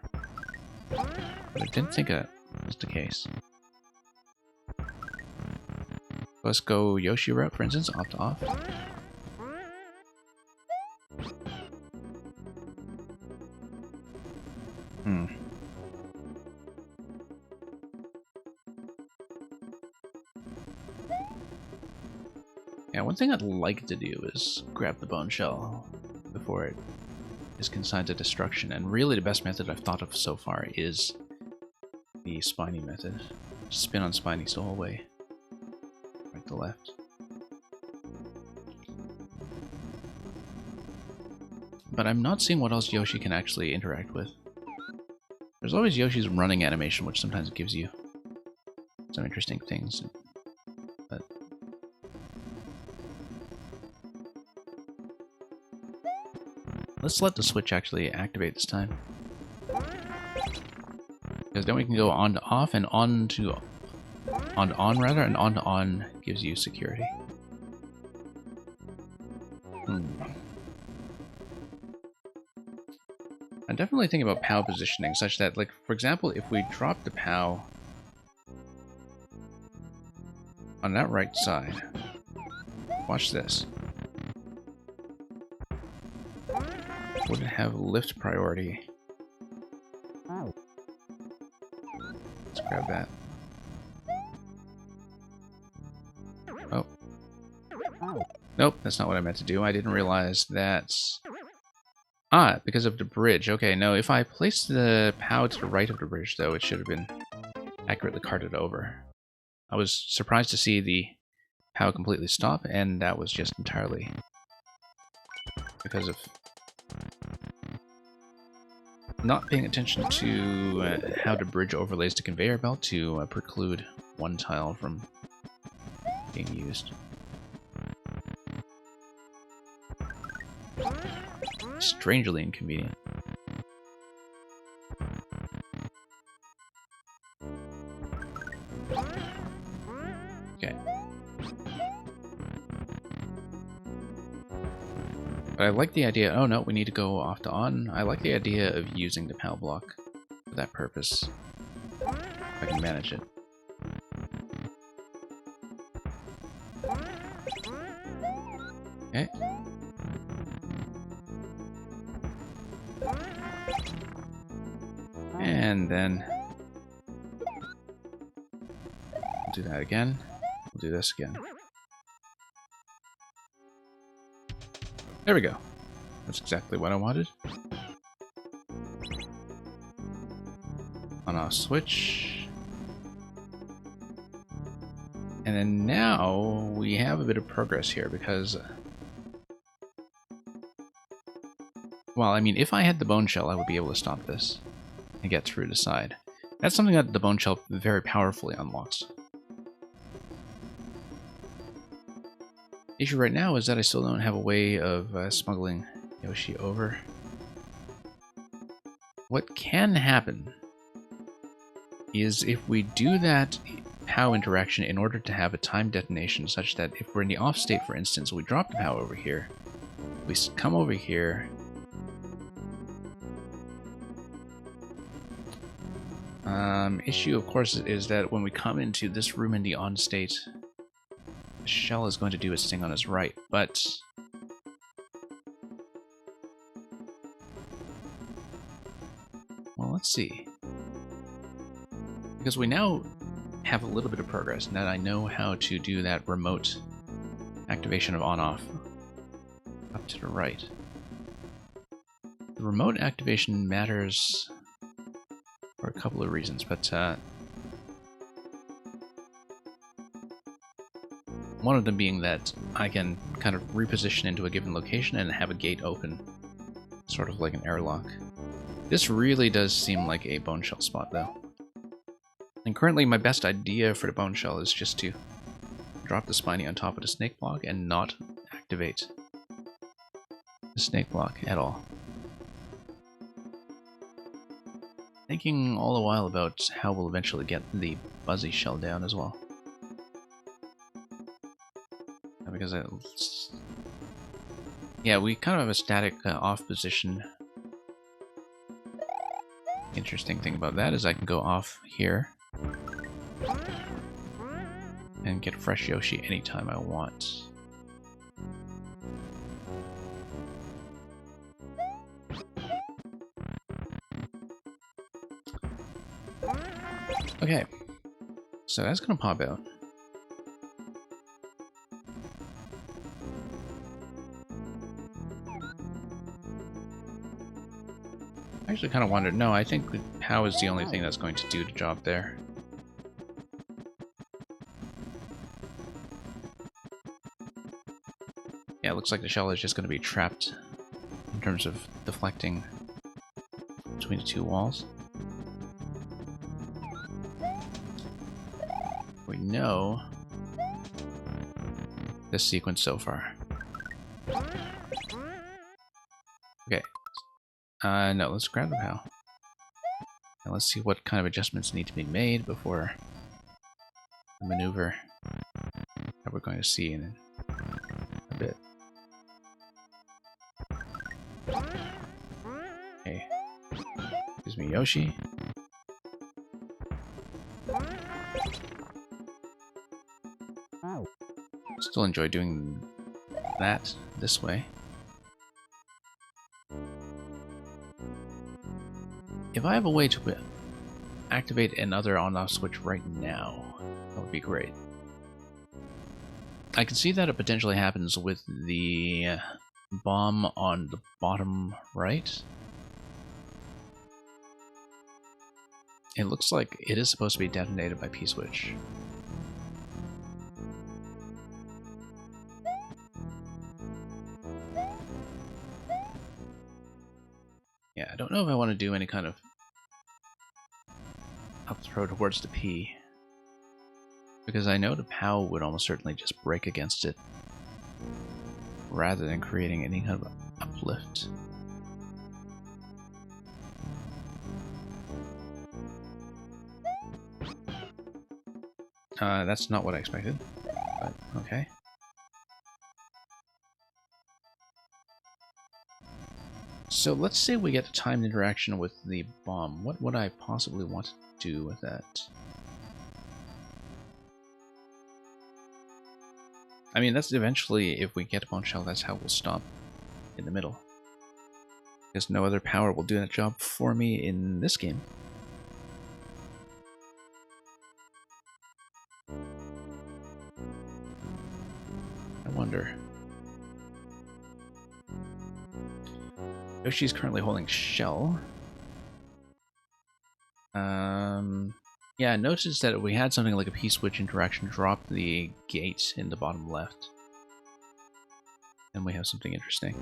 but I didn't think that was the case. Let's go Yoshi route, for instance, off to off. Yeah, one thing I'd like to do is grab the bone shell before it is consigned to destruction, and really the best method I've thought of so far is the Spiny method. Spin on Spinies the whole way. Right to left. But I'm not seeing what else Yoshi can actually interact with. There's always Yoshi's running animation, which sometimes gives you some interesting things. But let's let the switch actually activate this time. Because then we can go on to off and on to on rather, and on to on gives you security. I'm definitely thinking about POW positioning such that, like, for example, if we drop the POW on that right side, watch this. Would it have lift priority? Let's grab that. Oh. Nope, that's not what I meant to do. I didn't realize that... Ah, because of the bridge. Okay, no, if I placed the POW to the right of the bridge, though, it should have been accurately carted over. I was surprised to see the POW completely stop, and that was just entirely because of not paying attention to how the bridge overlays the conveyor belt to preclude one tile from being used. Strangely inconvenient. Okay. But I like the idea... Oh no, we need to go off to on. I like the idea of using the POW block for that purpose. If I can manage it. Okay. And then we'll do that again. We'll do this again. There we go. That's exactly what I wanted. On our switch. And then now we have a bit of progress here because... Well, I mean, if I had the bone shell, I would be able to stop this and get through the side. That's something that the Bone Shell very powerfully unlocks. The issue right now is that I still don't have a way of smuggling Yoshi over. What can happen is if we do that POW interaction in order to have a time detonation such that if we're in the off state, for instance, we drop the POW over here, we come over here, issue, of course, is that when we come into this room in the on state, the shell is going to do its thing on its right, but well, let's see. Because we now have a little bit of progress, and that I know how to do that remote activation of on-off up to the right. The remote activation matters for a couple of reasons, but one of them being that I can kind of reposition into a given location and have a gate open, sort of like an airlock. This really does seem like a Bone Shell spot, though. And currently my best idea for the Bone Shell is just to drop the Spiny on top of the Snake Block and not activate the Snake Block at all. Thinking all the while about how we'll eventually get the Buzzy Shell down as well. Because yeah, we kind of have a static off position. Interesting thing about that is I can go off here and get a fresh Yoshi anytime I want. Okay, so that's gonna pop out. I actually kind of wondered. No, I think the POW is the only thing that's going to do the job there. Yeah, it looks like the shell is just going to be trapped in terms of deflecting between the two walls. We know this sequence so far. Okay. No, let's grab the POW. And let's see what kind of adjustments need to be made before the maneuver that we're going to see in a bit. Okay. Excuse me, Yoshi. Still enjoy doing that this way. If I have a way to activate another on-off switch right now, that would be great. I can see that it potentially happens with the bomb on the bottom right. It looks like it is supposed to be detonated by P-switch. Yeah, I don't know if I want to do any kind of up throw towards the P, because I know the POW would almost certainly just break against it rather than creating any kind of uplift. That's not what I expected, but okay. So let's say we get a timed interaction with the bomb. What would I possibly want to do with that? I mean, that's eventually, if we get a Bone Shell, that's how we'll stop in the middle. Because no other power will do that job for me in this game. I wonder. Yoshi's currently holding shell. Yeah, notice that if we had something like a P-switch interaction drop the gate in the bottom left, then we have something interesting.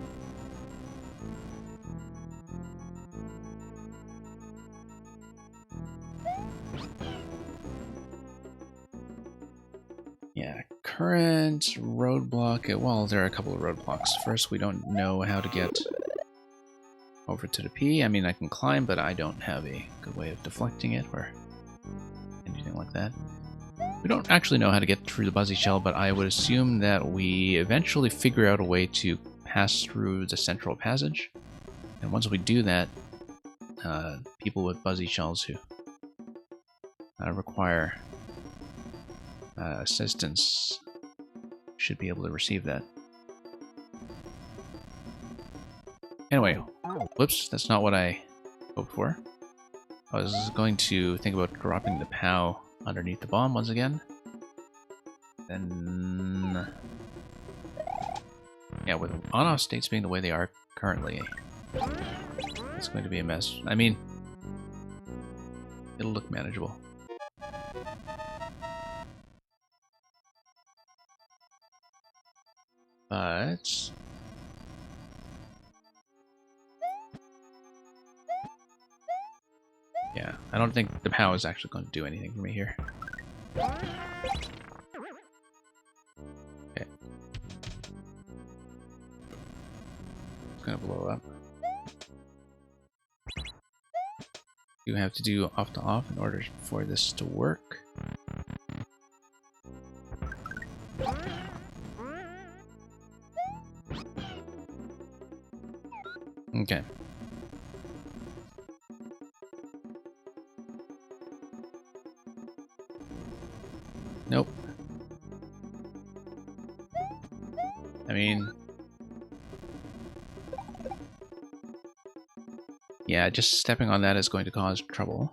current roadblock, well, there are a couple of roadblocks. First, we don't know how to get over to the P. I mean, I can climb, but I don't have a good way of deflecting it or anything like that. We don't actually know how to get through the Buzzy Shell, but I would assume that we eventually figure out a way to pass through the central passage. And once we do that, people with Buzzy Shells who require assistance should be able to receive that. Anyway, whoops, that's not what I hoped for. I was going to think about dropping the POW underneath the bomb once again. Then... yeah, with on-off states being the way they are currently, it's going to be a mess. I mean, it'll look manageable. But... yeah, I don't think the POW is actually going to do anything for me here. Okay. It's gonna blow up. You have to do off to off in order for this to work. Okay. Nope. I mean... yeah, just stepping on that is going to cause trouble.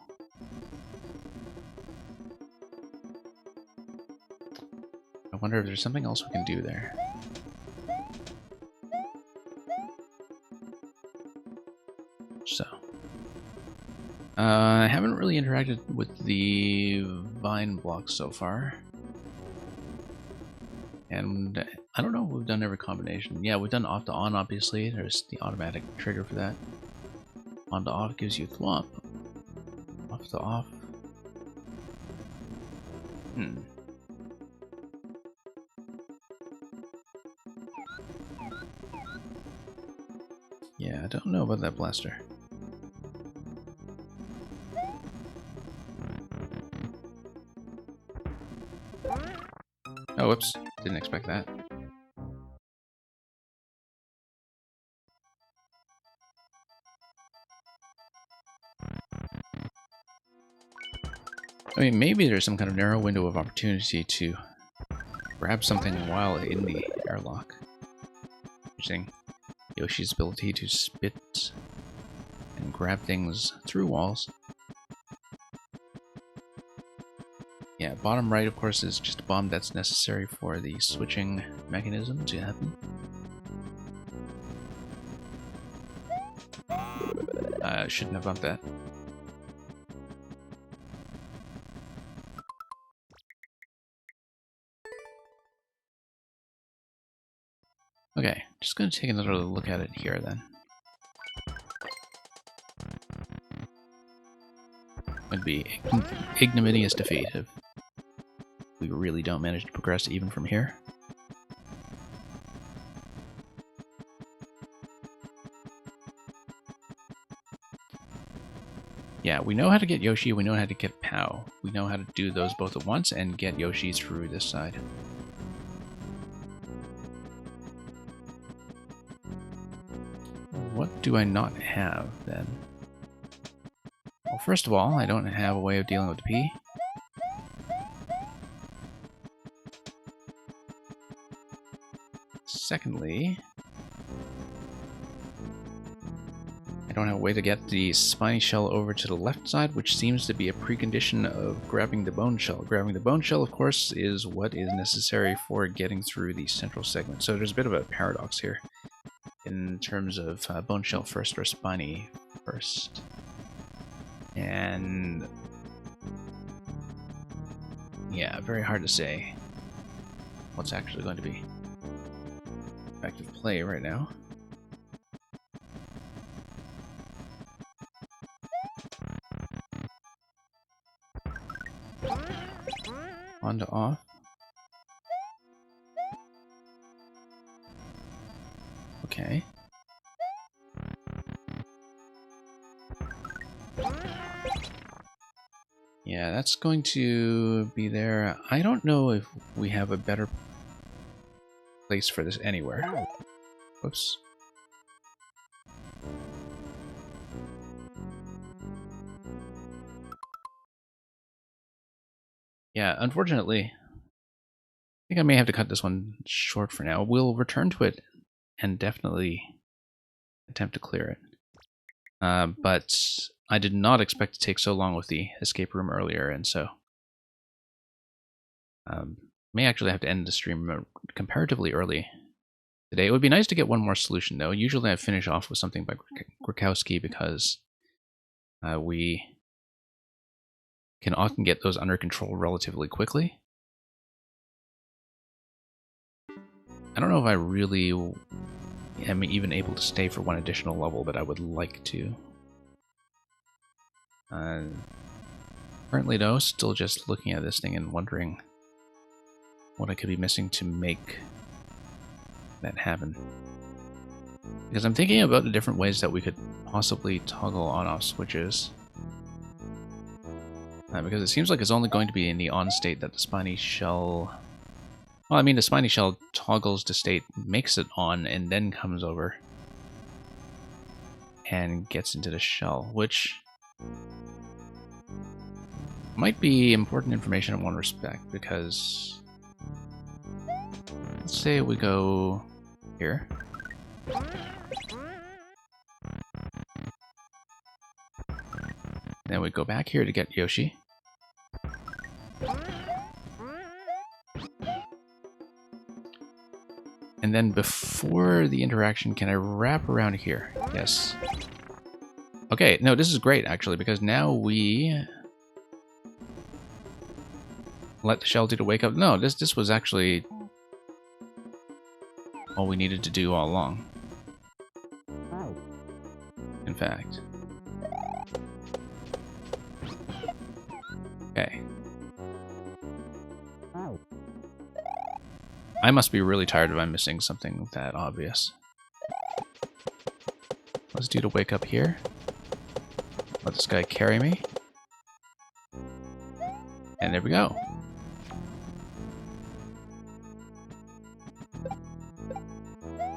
I wonder if there's something else we can do there. So. I haven't really interacted with the vine blocks so far. And I don't know if we've done every combination. Yeah, we've done off to on, obviously. There's the automatic trigger for that. On to off gives you thwomp. Off to off. Yeah, I don't know about that blaster. Oh, whoops. Didn't expect that. I mean, maybe there's some kind of narrow window of opportunity to grab something while in the airlock. Using Yoshi's ability to spit and grab things through walls. Yeah, bottom right, of course, is just a bomb that's necessary for the switching mechanism to happen. Shouldn't have bumped that. Okay, just gonna take another look at it here then. Would be ignominious defeat if we really don't manage to progress even from here. Yeah, we know how to get Yoshi, we know how to get POW. We know how to do those both at once and get Yoshi through this side. What do I not have, then? Well, first of all, I don't have a way of dealing with the P. Secondly, I don't have a way to get the spiny shell over to the left side, which seems to be a precondition of grabbing the bone shell. Grabbing the bone shell, of course, is what is necessary for getting through the central segment. So there's a bit of a paradox here in terms of bone shell first or spiny first. And yeah, very hard to say what's actually going to be effective play right now. On to off. Yeah, that's going to be there. I don't know if we have a better place for this anywhere. Whoops. Yeah, unfortunately, I think I may have to cut this one short for now. We'll return to it and definitely attempt to clear it. But I did not expect to take so long with the escape room earlier, and so may actually have to end the stream comparatively early today. It would be nice to get one more solution, though. Usually I finish off with something by Grukowski because we can often get those under control relatively quickly. I don't know if I really am even able to stay for one additional level, but I would like to. Currently, though, still just looking at this thing and wondering what I could be missing to make that happen. Because I'm thinking about the different ways that we could possibly toggle on-off switches. Because it seems like it's only going to be in the on state that the spiny shell... Well, I mean, the spiny shell toggles to state, makes it on, and then comes over and gets into the shell, which might be important information in one respect, because let's say we go here. Then we go back here to get Yoshi. And then before the interaction, can I wrap around here? Yes. Okay, no, this is great, actually, because now we let the shell do the wake up. No, this was actually all we needed to do all along. In fact. Okay. I must be really tired if I'm missing something that obvious. Let's do the wake up here. Let this guy carry me. And there we go.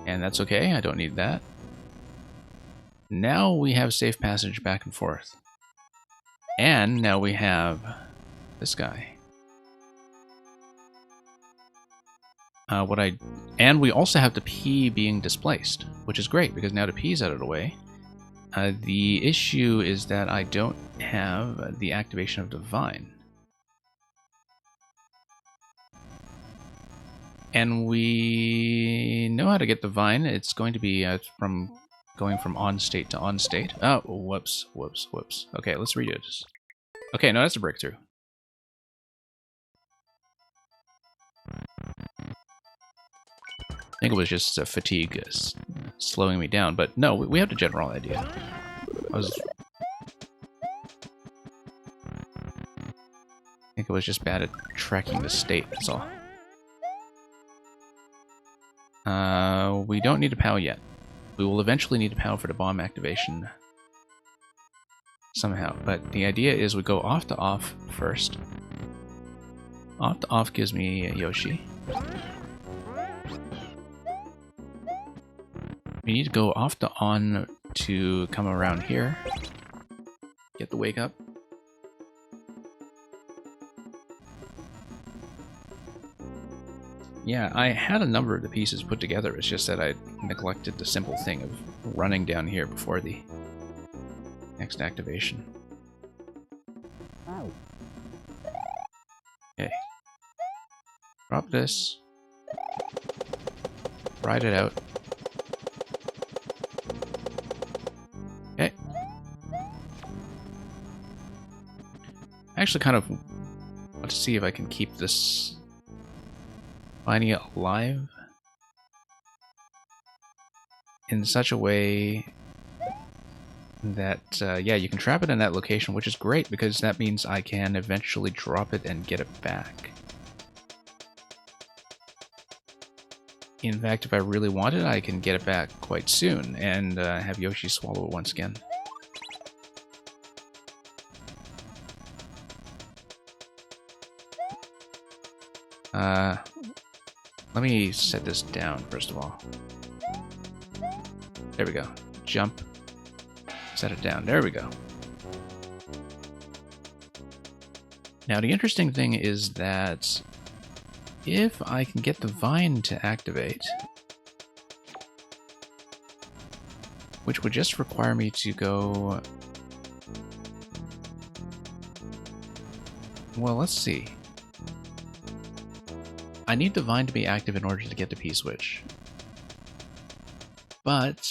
And that's okay, I don't need that. Now we have safe passage back and forth. And now we have this guy. And we also have the P being displaced, which is great because now the P is out of the way. The issue is that I don't have the activation of Divine. And we know how to get Divine. It's going to be from going from on state to on state. Oh, whoops, whoops, whoops. Okay, let's redo this. Okay, no, that's a breakthrough. I think it was just fatigue slowing me down, but no, we have the general idea. I think it was just bad at tracking the state, that's all. We don't need a POW yet. We will eventually need a POW for the bomb activation somehow, but the idea is we go off to off first. Off to off gives me Yoshi. We need to go off to on to come around here. Get the wake up. Yeah, I had a number of the pieces put together, it's just that I neglected the simple thing of running down here before the next activation. Okay. Drop this. Ride it out. Okay. I actually kind of want to see if I can keep this Spiny alive in such a way that, yeah, you can trap it in that location, which is great because that means I can eventually drop it and get it back. In fact, if I really want it, I can get it back quite soon and have Yoshi swallow it once again. Let me set this down first of all. There we go. Jump. Set it down. There we go. Now the interesting thing is that if I can get the vine to activate, which would just require me to go... Well, let's see. I need the vine to be active in order to get the P-switch. But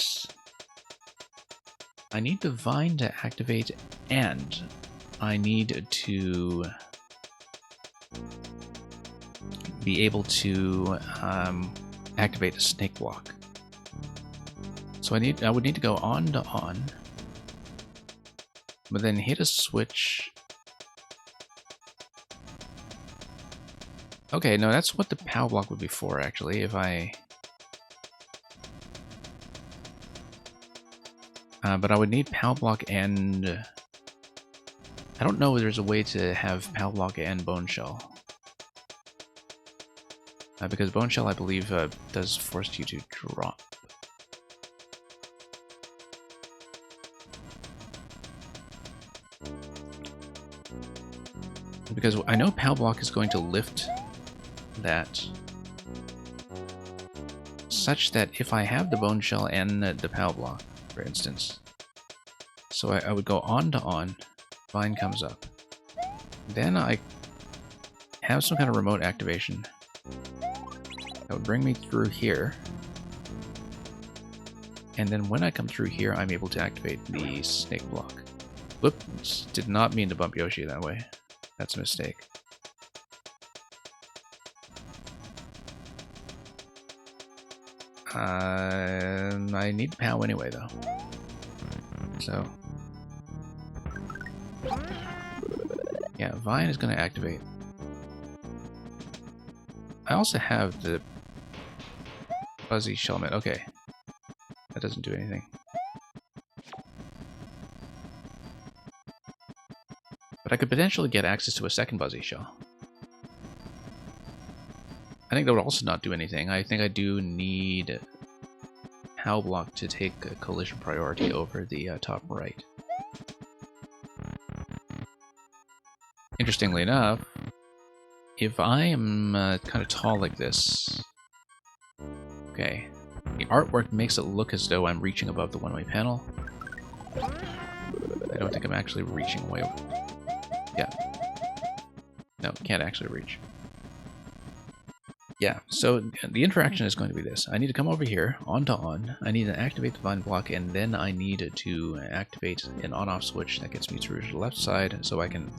I need the vine to activate, and I need to be able to activate a snake block. So I would need to go on to on, but then hit a switch. Okay, no, that's what the POW block would be for, actually, if I... but I would need POW block and... I don't know if there's a way to have POW block and Bone Shell. Because Bone Shell, I believe, does force you to drop. Because I know POW block is going to lift that such that if I have the Bone Shell and the POW block, for instance, so I would go on to on, vine comes up, then I have some kind of remote activation that would bring me through here, and then when I come through here I'm able to activate the snake block. Whoops, did not mean to bump Yoshi that way. That's a mistake. I need POW anyway, though. So... yeah, Vine is going to activate. I also have the Fuzzy Shellmet. Okay. That doesn't do anything. But I could potentially get access to a second Fuzzy Shell. I think that would also not do anything. I think I do need POW block to take a collision priority over the top right. Interestingly enough, if I am kind of tall like this, okay, the artwork makes it look as though I'm reaching above the one-way panel. I don't think I'm actually reaching away. Yeah. No, can't actually reach. Yeah, so the interaction is going to be this. I need to come over here, on to on. I need to activate the vine block, and then I need to activate an on-off switch that gets me through to the left side so I can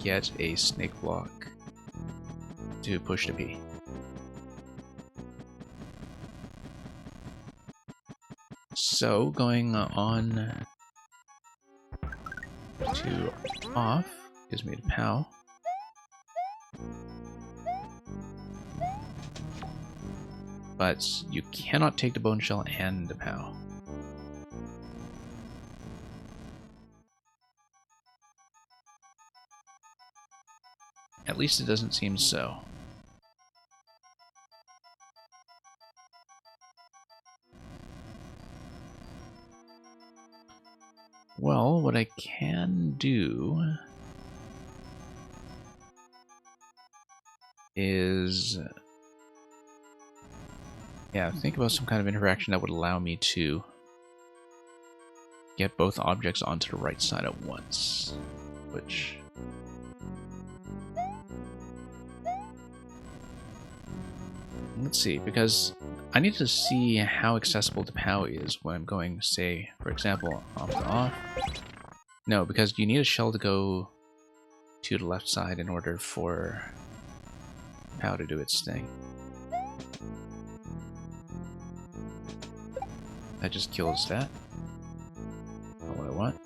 get a snake block to push to P. So going on to off gives me the POW. But you cannot take the Bone Shell and the POW. At least it doesn't seem so. Well, what I can do is... yeah, think about some kind of interaction that would allow me to get both objects onto the right side at once, which... let's see, because I need to see how accessible the POW is when I'm going, say, for example, off to off. No, because you need a shell to go to the left side in order for POW to do its thing. That just kills that. Not what I want.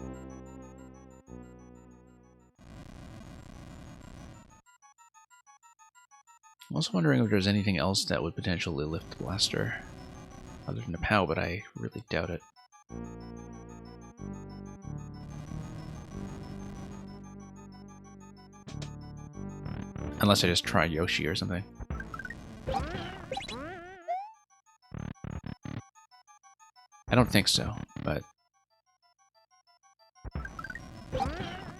I'm also wondering if there's anything else that would potentially lift the blaster other than the POW, but I really doubt it. Unless I just try Yoshi or something. I don't think so, but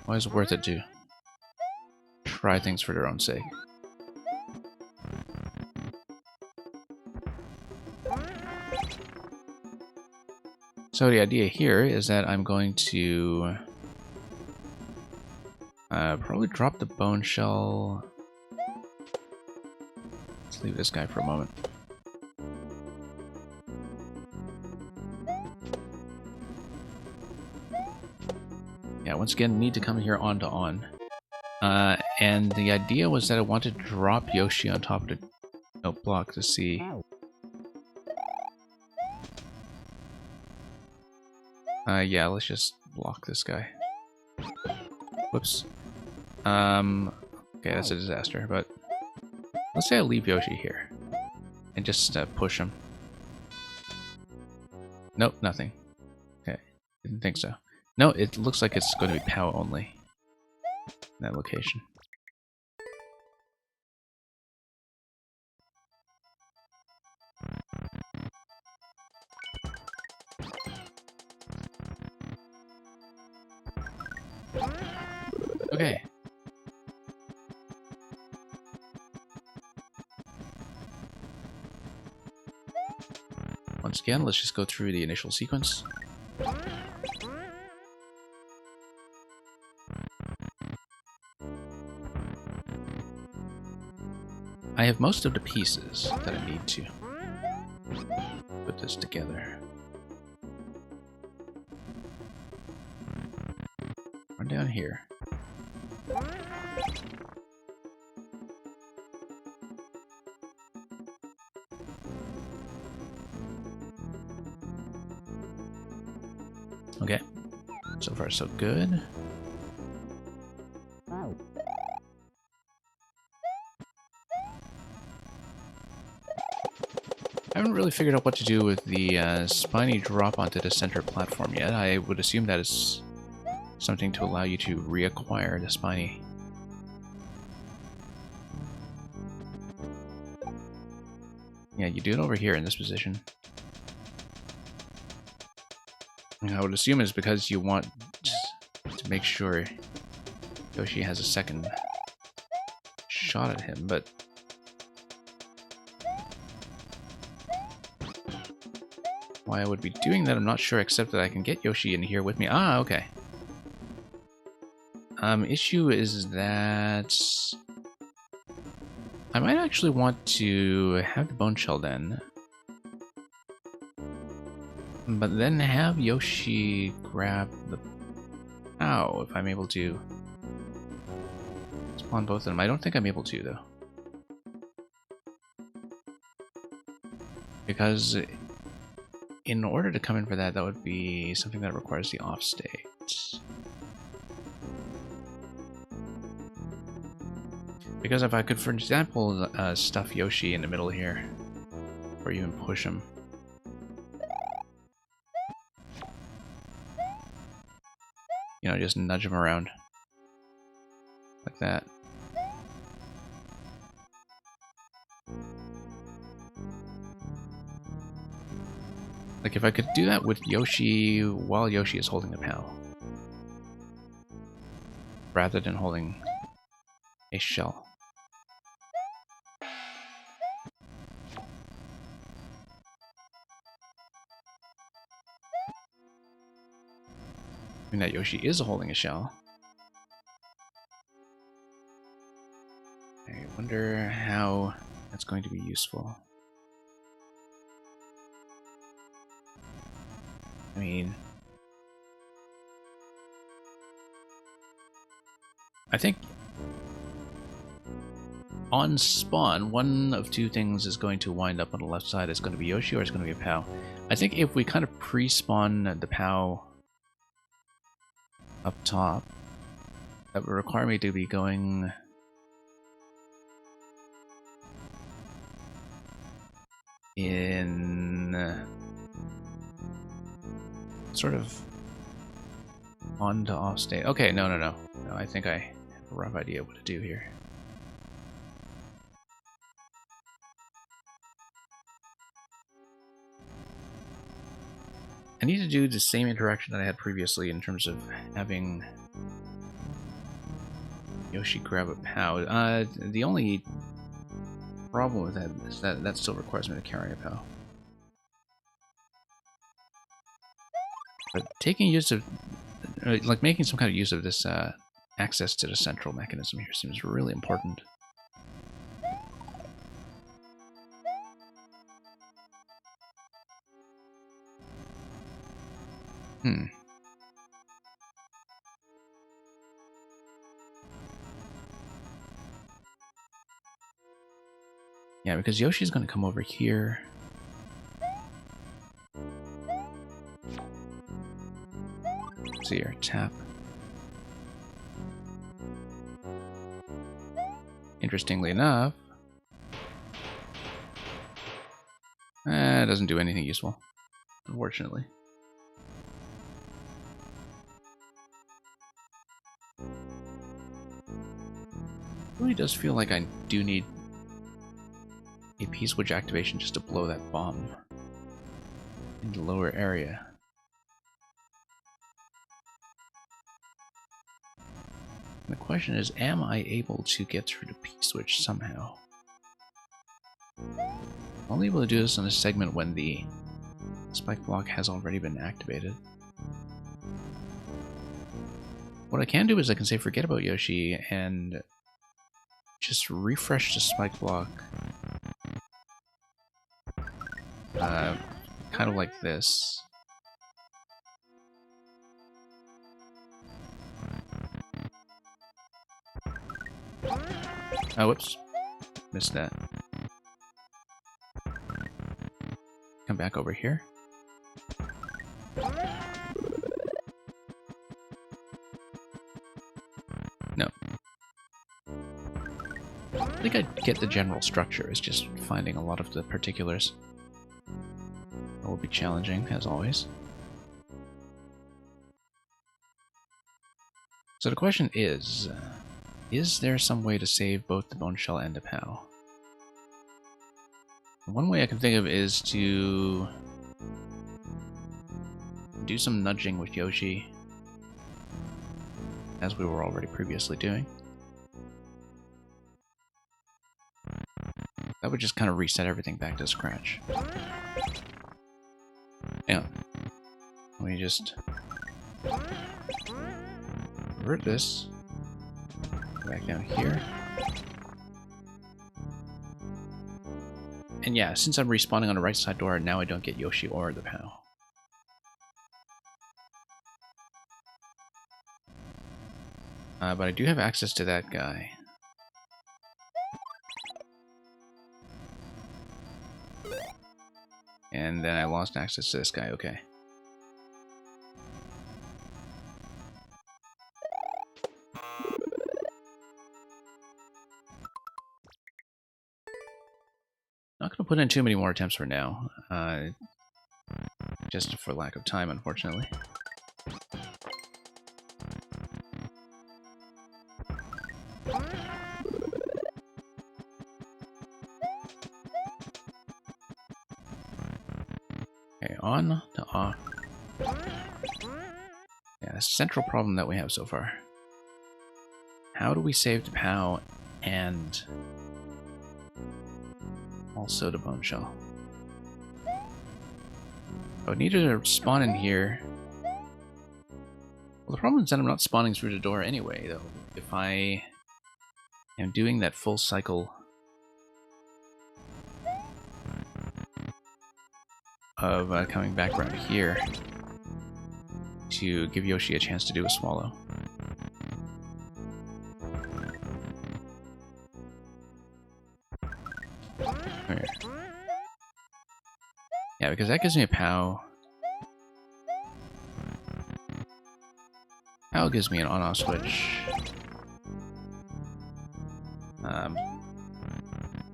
always worth it to try things for their own sake. So the idea here is that I'm going to probably drop the bone shell. Let's leave this guy for a moment. Yeah, once again, need to come here on to on. And the idea was that I wanted to drop Yoshi on top of the note block to see. Yeah, let's just block this guy. Whoops. Okay, that's a disaster, but let's say I leave Yoshi here and just push him. Nope, nothing. Okay, didn't think so. No, it looks like it's going to be POW only in that location. Okay. Once again, let's just go through the initial sequence. I have most of the pieces that I need to put this together. Run down here. Okay, so far so good. I haven't really figured out what to do with the spiny drop onto the center platform yet. I would assume that is something to allow you to reacquire the spiny. Yeah, you do it over here in this position. And I would assume it's because you want to make sure Yoshi has a second shot at him, but why I would be doing that, I'm not sure, except that I can get Yoshi in here with me. Ah, okay. Issue is that I might actually want to have the bone shell then, but then have Yoshi grab the POW if I'm able to spawn both of them. I don't think I'm able to, though. Because in order to come in for that, that would be something that requires the off state. Because if I could, for example, stuff Yoshi in the middle here, or even push him. You know, just nudge him around. Like that. Like if I could do that with Yoshi while Yoshi is holding the POW. Rather than holding a shell. I mean that Yoshi is holding a shell. I wonder how that's going to be useful. I mean, I think on spawn, one of two things is going to wind up on the left side. It's going to be Yoshi or it's going to be a POW. I think if we kind of pre-spawn the POW up top, that would require me to be going in sort of on to off state. Okay, no, I think I have a rough idea what to do here. I need to do the same interaction that I had previously in terms of having Yoshi grab a POW. The only problem with that is that that still requires me to carry a POW. But taking use of, like making some kind of use of this access to the central mechanism here seems really important. Yeah, because Yoshi's going to come over here. Let's see here, tap. Interestingly enough, it doesn't do anything useful, unfortunately. It really does feel like I do need a P-switch activation just to blow that bomb in the lower area. And the question is, am I able to get through the P-switch somehow? I'm only able to do this on a segment when the spike block has already been activated. What I can do is I can say forget about Yoshi and just refresh the spike block. Kind of like this. Oh, whoops. Missed that. Come back over here. No. I think I get the general structure. It's just finding a lot of the particulars. It will be challenging, as always. So the question is there some way to save both the bone shell and the POW? One way I can think of is to do some nudging with Yoshi, as we were already previously doing. That would just kind of reset everything back to scratch. Yeah. Let me just convert this back down here. And yeah, since I'm respawning on the right side door, now I don't get Yoshi or the POW. But I do have access to that guy. And then I lost access to this guy, okay. Not going to put in too many more attempts for now. Just for lack of time, unfortunately. Okay, on to off. Yeah, that's the central problem that we have so far. How do we save the POW and also the bone shell? I would need to spawn in here. Well, the problem is that I'm not spawning through the door anyway, though. If I am doing that full cycle of coming back around here to give Yoshi a chance to do a swallow. Okay. Yeah, because that gives me a POW. POW gives me an on-off switch.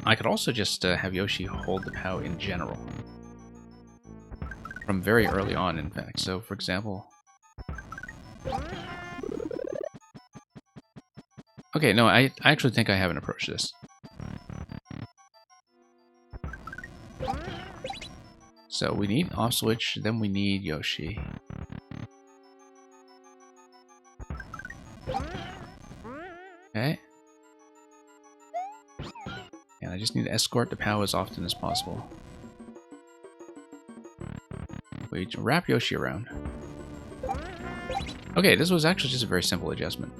I could also just have Yoshi hold the POW in general. From very early on, in fact. So, for example... Okay, no, I actually think I haven't approached this. So we need off switch, then we need Yoshi. Okay. And I just need to escort the POW as often as possible. We wrap Yoshi around. Okay, this was actually just a very simple adjustment.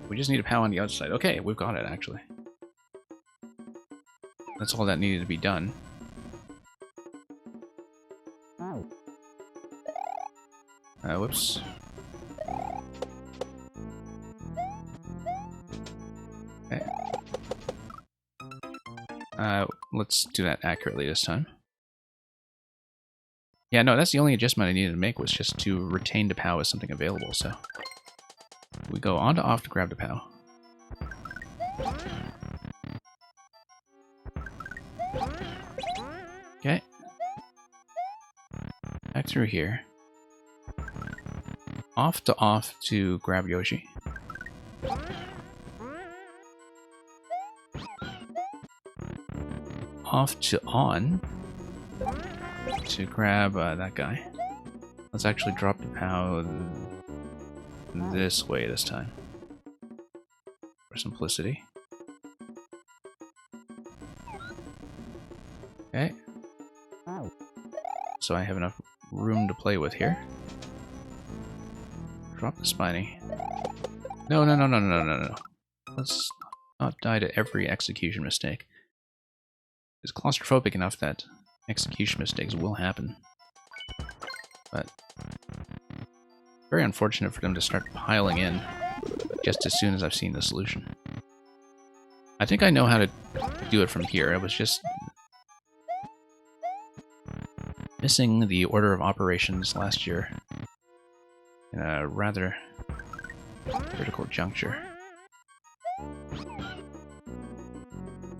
We just need a POW on the outside. Okay, we've got it, actually. That's all that needed to be done. Whoops. Okay. Let's do that accurately this time. Yeah, no, that's the only adjustment I needed to make, was just to retain the POW as something available, so... We go on to off to grab the POW. Okay. Back through here. Off to grab Yoshi. Off to on to grab that guy. Let's actually drop the POW this way this time, for simplicity. Okay. So I have enough room to play with here. Drop the Spiny. No. Let's not die to every execution mistake. It's claustrophobic enough that execution mistakes will happen. But very unfortunate for them to start piling in just as soon as I've seen the solution. I think I know how to do it from here. I was just missing the order of operations last year in a rather critical juncture.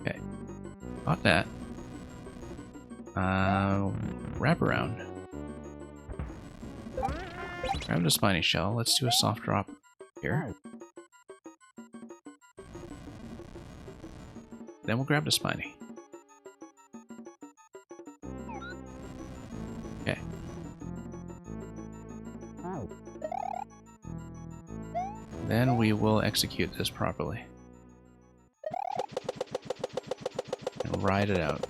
Okay, got that. Wrap around. Grab the Spiny Shell. Let's do a soft drop here. Then we'll grab the Spiny. Okay. Then we will execute this properly. And ride it out.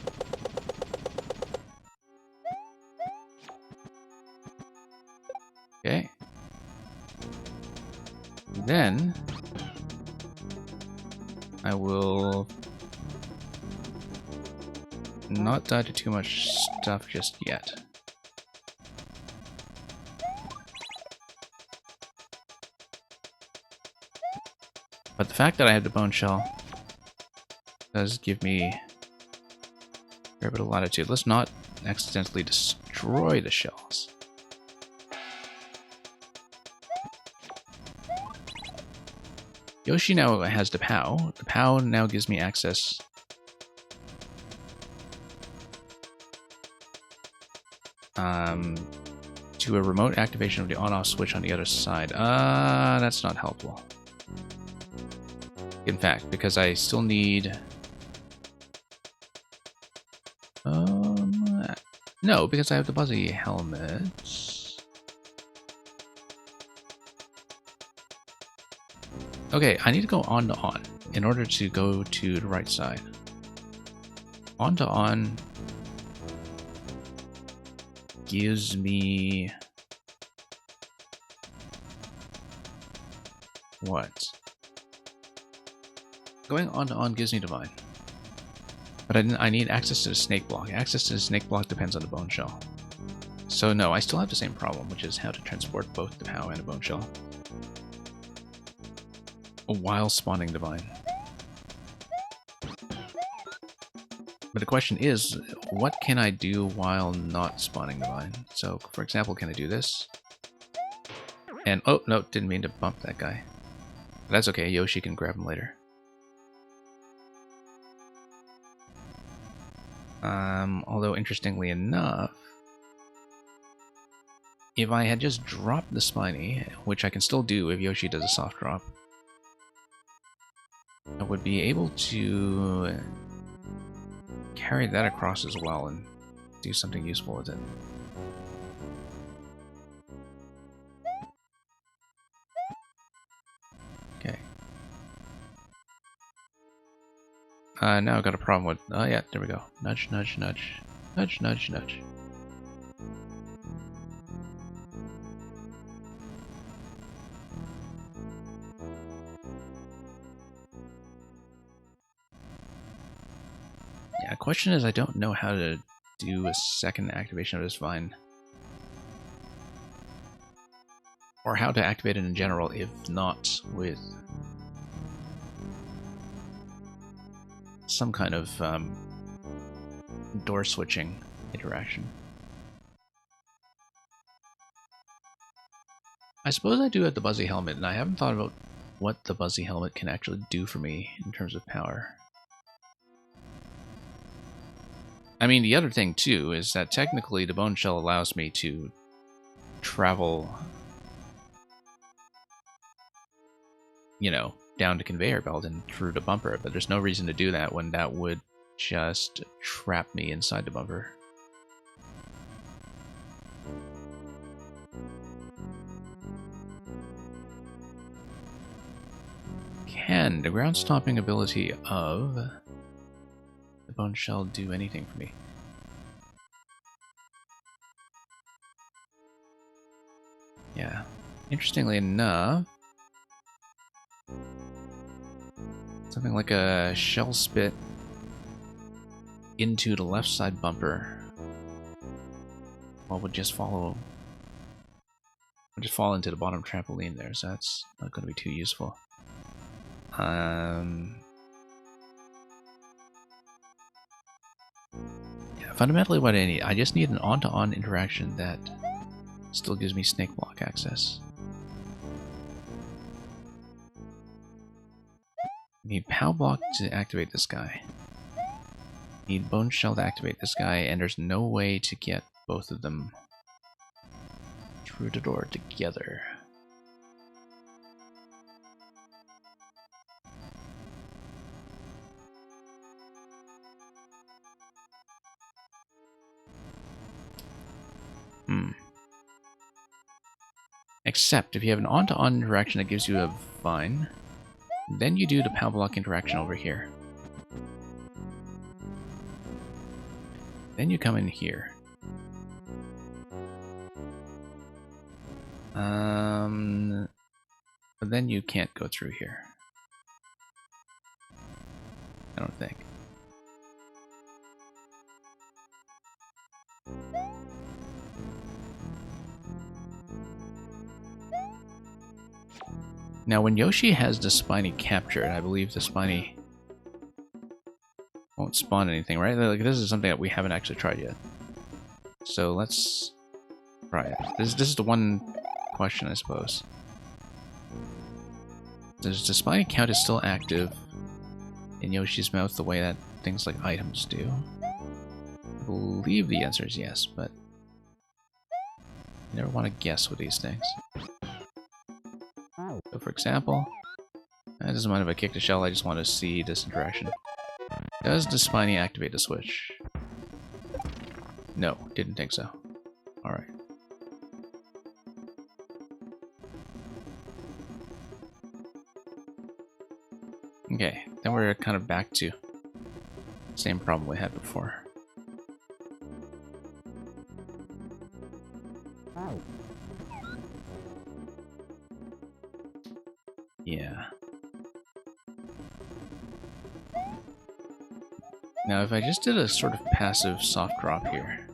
Okay. Then I will not die to too much stuff just yet. But the fact that I have the bone shell does give me a fair bit of latitude. Let's not accidentally destroy the shells. Yoshi now has the POW. The POW now gives me access to a remote activation of the on-off switch on the other side. That's not helpful. In fact, because I still need... no, because I have the Buzzy helmet. Okay, I need to go on to on in order to go to the right side. On to on gives me... what? Going on to on gives me Divine. But I need access to the Snake Block. Access to the Snake Block depends on the Bone Shell. So no, I still have the same problem, which is how to transport both the POW and the Bone Shell while spawning Divine. But the question is, what can I do while not spawning Divine? So, for example, can I do this? And, oh, no, didn't mean to bump that guy. But that's okay, Yoshi can grab him later. Although, interestingly enough, if I had just dropped the Spiny, which I can still do if Yoshi does a soft drop, I would be able to carry that across as well and do something useful with it. Okay. Now I've got a problem with... Oh yeah, there we go. Nudge, nudge, nudge. Nudge, nudge, nudge. Yeah, the question is I don't know how to do a second activation of this vine. Or how to activate it in general, if not with some kind of door switching interaction. I suppose I do have the Buzzy Helmet, and I haven't thought about what the Buzzy Helmet can actually do for me in terms of power. I mean, the other thing, too, is that technically the Bone Shell allows me to travel, you know, down the conveyor belt and through the bumper, but there's no reason to do that when that would just trap me inside the bumper. Can the ground stomping ability of the Bone Shell do anything for me? Yeah. Interestingly enough, something like a shell spit into the left side bumper, well, would just follow, would just fall into the bottom trampoline there, so that's not going to be too useful. Yeah, fundamentally what I need, I just need an on-to-on interaction that still gives me snake block access. Need POW block to activate this guy. Need Bone Shell to activate this guy, and there's no way to get both of them through the door together. Except if you have an on-to-on interaction that gives you a vine, then you do the POW block interaction over here. Then you come in here. But then you can't go through here. I don't think. Now, when Yoshi has the Spiny captured, I believe the Spiny won't spawn anything, right? Like, this is something that we haven't actually tried yet. So let's try it. This is the one question, I suppose. Does the Spiny count is still active in Yoshi's mouth the way that things like items do? I believe the answer is yes, but you never want to guess with these things. So for example, it doesn't mind if I kick the shell, I just want to see this interaction. Does the Spiny activate the switch? No, didn't think so. Alright. Okay, then we're kind of back to the same problem we had before. Yeah. Now, if I just did a sort of passive soft drop here,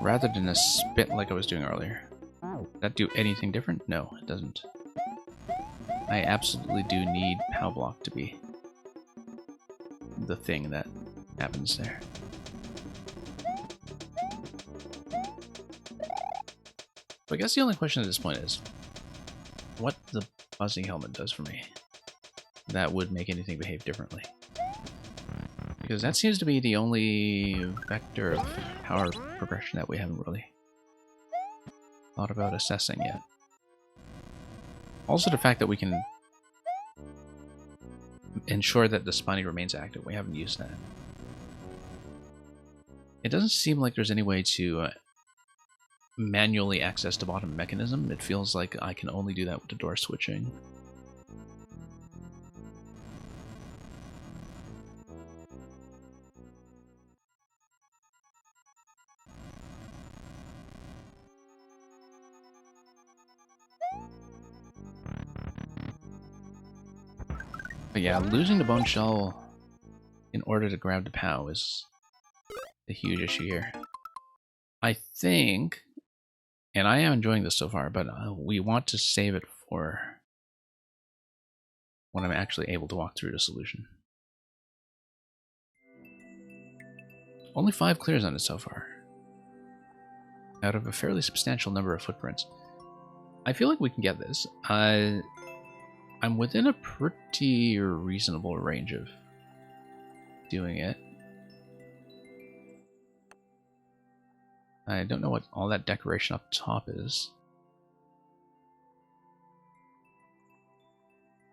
rather than a spit like I was doing earlier, does that do anything different? No, it doesn't. I absolutely do need POW block to be the thing that happens there. So I guess the only question at this point is what the Buzzy Helmet does for me that would make anything behave differently. Because that seems to be the only vector of power progression that we haven't really thought about assessing yet. Also the fact that we can ensure that the Spiny remains active. We haven't used that. It doesn't seem like there's any way to manually access the bottom mechanism. It feels like I can only do that with the door switching. But yeah, losing the bone shell in order to grab the POW is a huge issue here. I think, and I am enjoying this so far, but we want to save it for when I'm actually able to walk through the solution. Only 5 clears on it so far, out of a fairly substantial number of footprints. I feel like we can get this. I'm within a pretty reasonable range of doing it. I don't know what all that decoration up top is.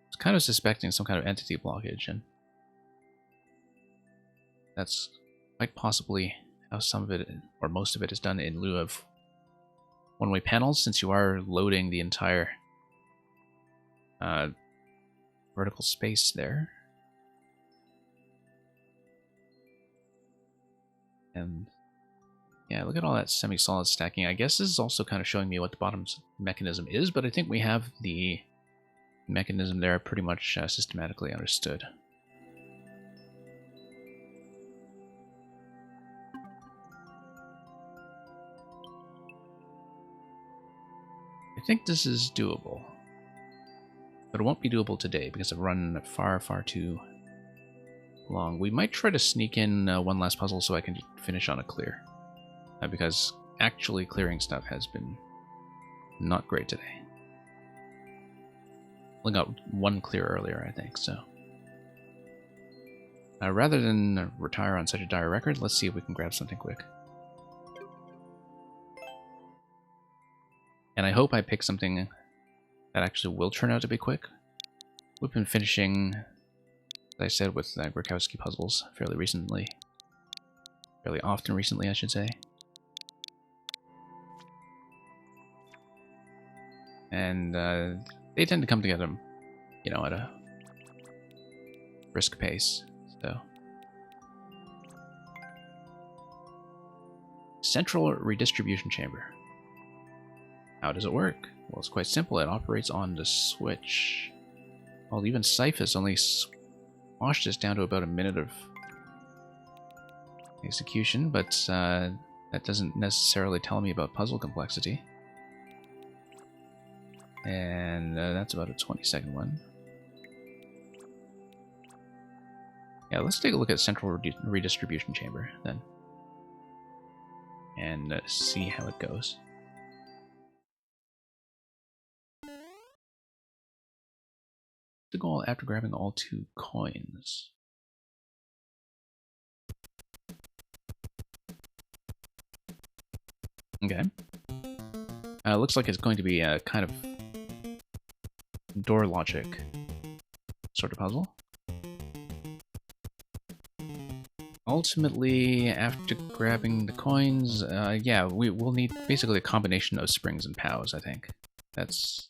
I was kind of suspecting some kind of entity blockage, and that's quite possibly how some of it, or most of it, is done in lieu of one-way panels, since you are loading the entire vertical space there. And yeah, look at all that semi-solid stacking. I guess this is also kind of showing me what the bottom mechanism is, but I think we have the mechanism there pretty much systematically understood. I think this is doable, but it won't be doable today because I've run far, far too long. We might try to sneak in one last puzzle so I can finish on a clear, because actually clearing stuff has been not great today. Only got one clear earlier, I think, so. Rather than retire on such a dire record, let's see if we can grab something quick. And I hope I pick something that actually will turn out to be quick. We've been finishing, as I said, with Grokowski puzzles fairly recently. Fairly often recently, I should say. And they tend to come together, you know, at a brisk pace, so. Central redistribution chamber. How does it work? Well, it's quite simple. It operates on the switch. Well, even Cyphus only squashed this down to about a minute of execution, but that doesn't necessarily tell me about puzzle complexity. And that's about a 20-second one. Yeah, let's take a look at Central Redistribution Chamber, then. And see how it goes. The goal after grabbing all 2 coins. Okay. Looks like it's going to be a kind of door logic sort of puzzle. Ultimately, after grabbing the coins, yeah, we'll need basically a combination of springs and POWs, I think. That's...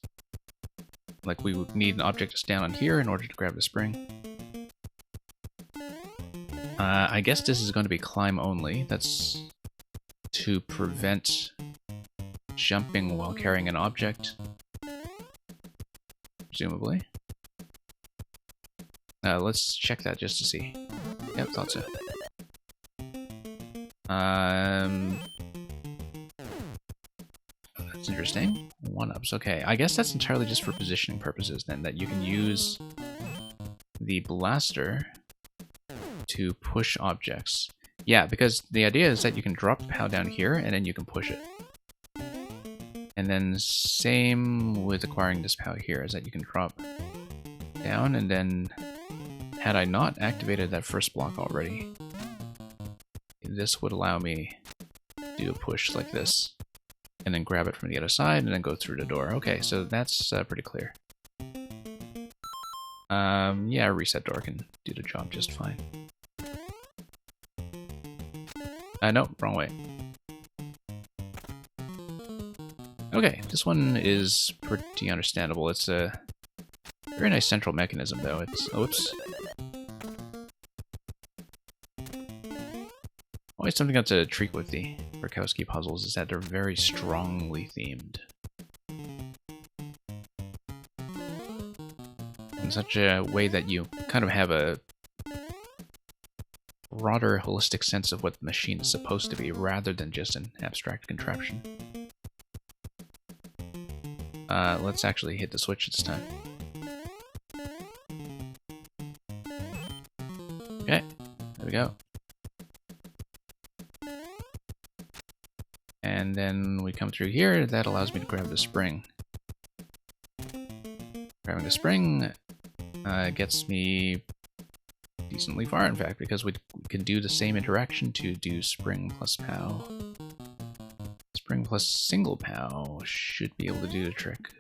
like, we would need an object to stand on here in order to grab the spring. I guess this is going to be climb only. That's to prevent jumping while carrying an object, presumably. Let's check that just to see. Yep, thought so. That's interesting. 1-ups, okay. I guess that's entirely just for positioning purposes then, that you can use the blaster to push objects. Yeah, because the idea is that you can drop the POW down here and then you can push it. And then same with acquiring this POW here, is that you can drop down and then, had I not activated that first block already, this would allow me to do a push like this, and then grab it from the other side, and then go through the door. Okay, so that's pretty clear. Yeah, a reset door can do the job just fine. No, wrong way. Okay, this one is pretty understandable. It's a very nice central mechanism, though. It's... Oops. Always something that's a treat with the Burkowski puzzles is that they're very strongly themed. In such a way that you kind of have a broader, holistic sense of what the machine is supposed to be, rather than just an abstract contraption. Let's actually hit the switch this time. Okay, there we go. And then we come through here, that allows me to grab the spring. Grabbing the spring gets me decently far, in fact, because we can do the same interaction to do spring plus POW. Spring plus single POW should be able to do the trick.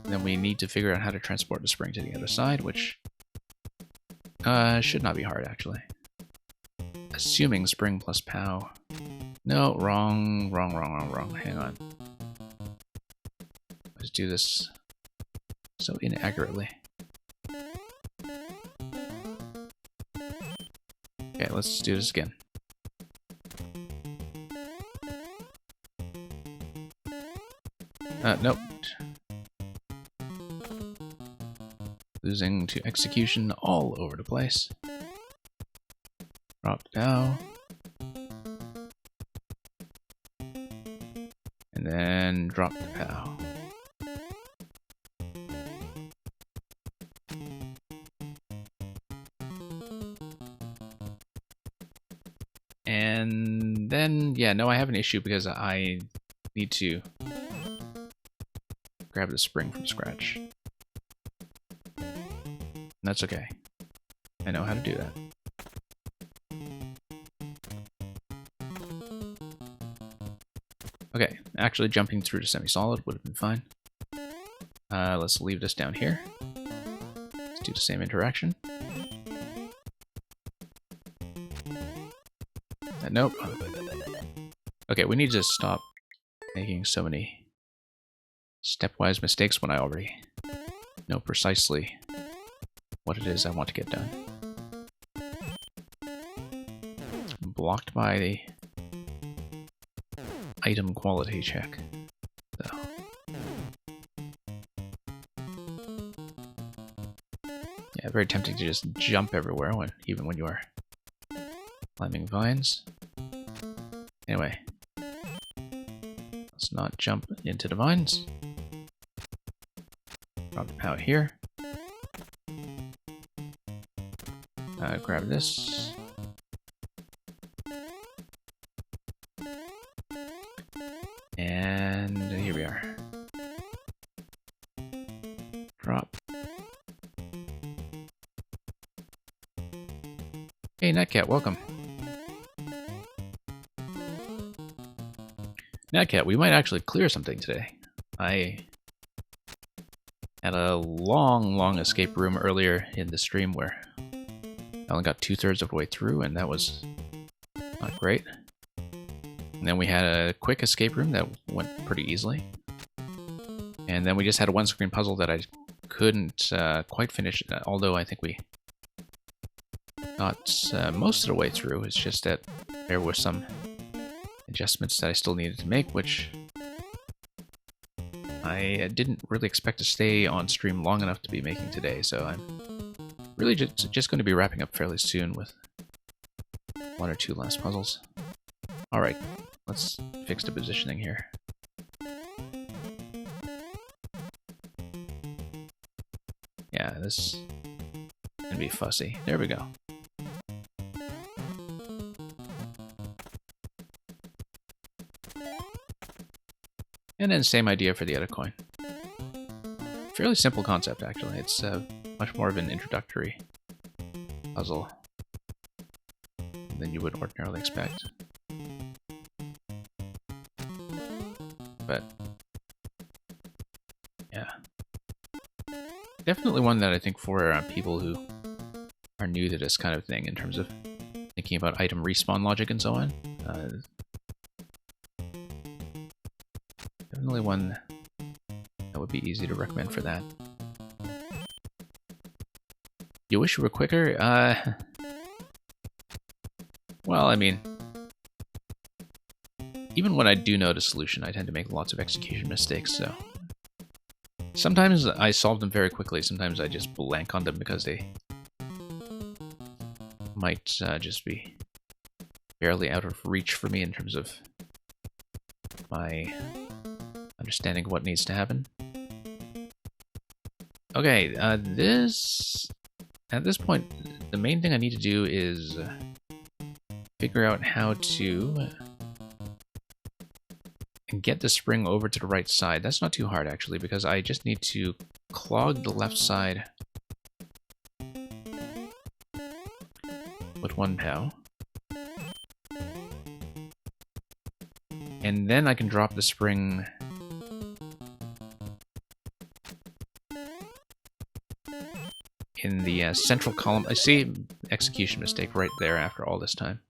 Then we need to figure out how to transport the spring to the other side, which should not be hard, actually. Assuming spring plus POW. No, wrong. Hang on. Let's do this so inaccurately. Okay, let's do this again. Nope. Losing to execution all over the place. Drop down. And then drop the POW. And then, yeah, no, I have an issue because I need to grab the spring from scratch. That's okay. I know how to do that. Okay, actually jumping through to semi-solid would have been fine. Let's leave this down here. Let's do the same interaction. Nope. Okay, we need to stop making so many stepwise mistakes when I already know precisely what it is I want to get done. I'm blocked by the item quality check, though. Yeah, very tempting to just jump everywhere, even when you are climbing vines. Anyway, let's not jump into the vines. Drop the POW here. Grab this. And here we are. Drop. Hey, Netcat, welcome. Netcat, we might actually clear something today. I had a long escape room earlier in the stream where I only got 2/3 of the way through, and that was not great. And then we had a quick escape room that went pretty easily. And then we just had a one-screen puzzle that I couldn't quite finish, although I think we got most of the way through. It's just that there were some adjustments that I still needed to make, which I didn't really expect to stay on stream long enough to be making today, so I'm really just going to be wrapping up fairly soon with one or two last puzzles. Alright, let's fix the positioning here. Yeah, this is going to be fussy. There we go. And then same idea for the other coin. Fairly simple concept, actually. It's much more of an introductory puzzle than you would ordinarily expect. But yeah, definitely one that I think for people who are new to this kind of thing in terms of thinking about item respawn logic and so on. Definitely one that would be easy to recommend for that. You wish you were quicker? Well, I mean, even when I do know the solution, I tend to make lots of execution mistakes, so... Sometimes I solve them very quickly, sometimes I just blank on them because they might just be barely out of reach for me in terms of my understanding of what needs to happen. Okay, at this point, the main thing I need to do is figure out how to get the spring over to the right side. That's not too hard, actually, because I just need to clog the left side with 1 POW. And then I can drop the spring in the central column. I see execution mistake right there after all this time.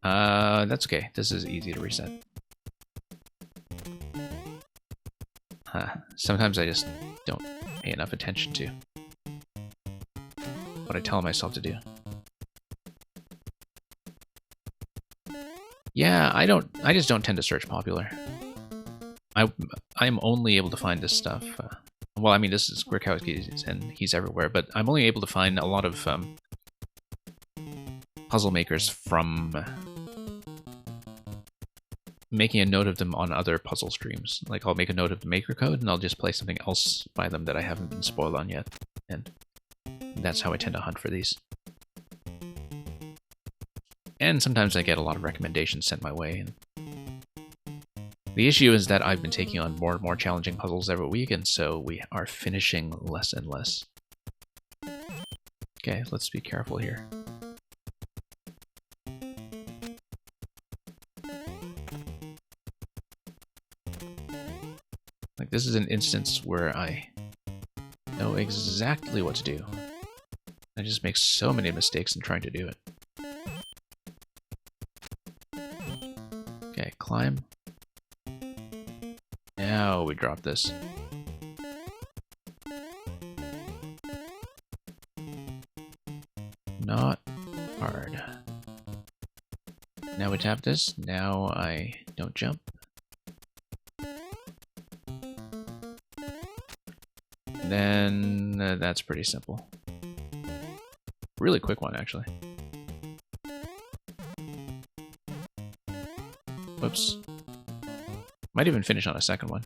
That's okay. This is easy to reset. Sometimes I just don't pay enough attention to what I tell myself to do. Yeah, I just don't tend to search popular. I'm only able to find this stuff. Well, I mean, this is Gwirkowski's and he's everywhere, but I'm only able to find a lot of puzzle makers from making a note of them on other puzzle streams. Like, I'll make a note of the maker code, and I'll just play something else by them that I haven't been spoiled on yet. And that's how I tend to hunt for these. And sometimes I get a lot of recommendations sent my way. And the issue is that I've been taking on more and more challenging puzzles every week, and so we are finishing less and less. Okay, let's be careful here. Like, this is an instance where I know exactly what to do. I just make so many mistakes in trying to do it. Okay, climb. Now we drop this. Not hard. Now we tap this. Now I don't jump. Then that's pretty simple. Really quick one, actually. Whoops. Might even finish on a second one.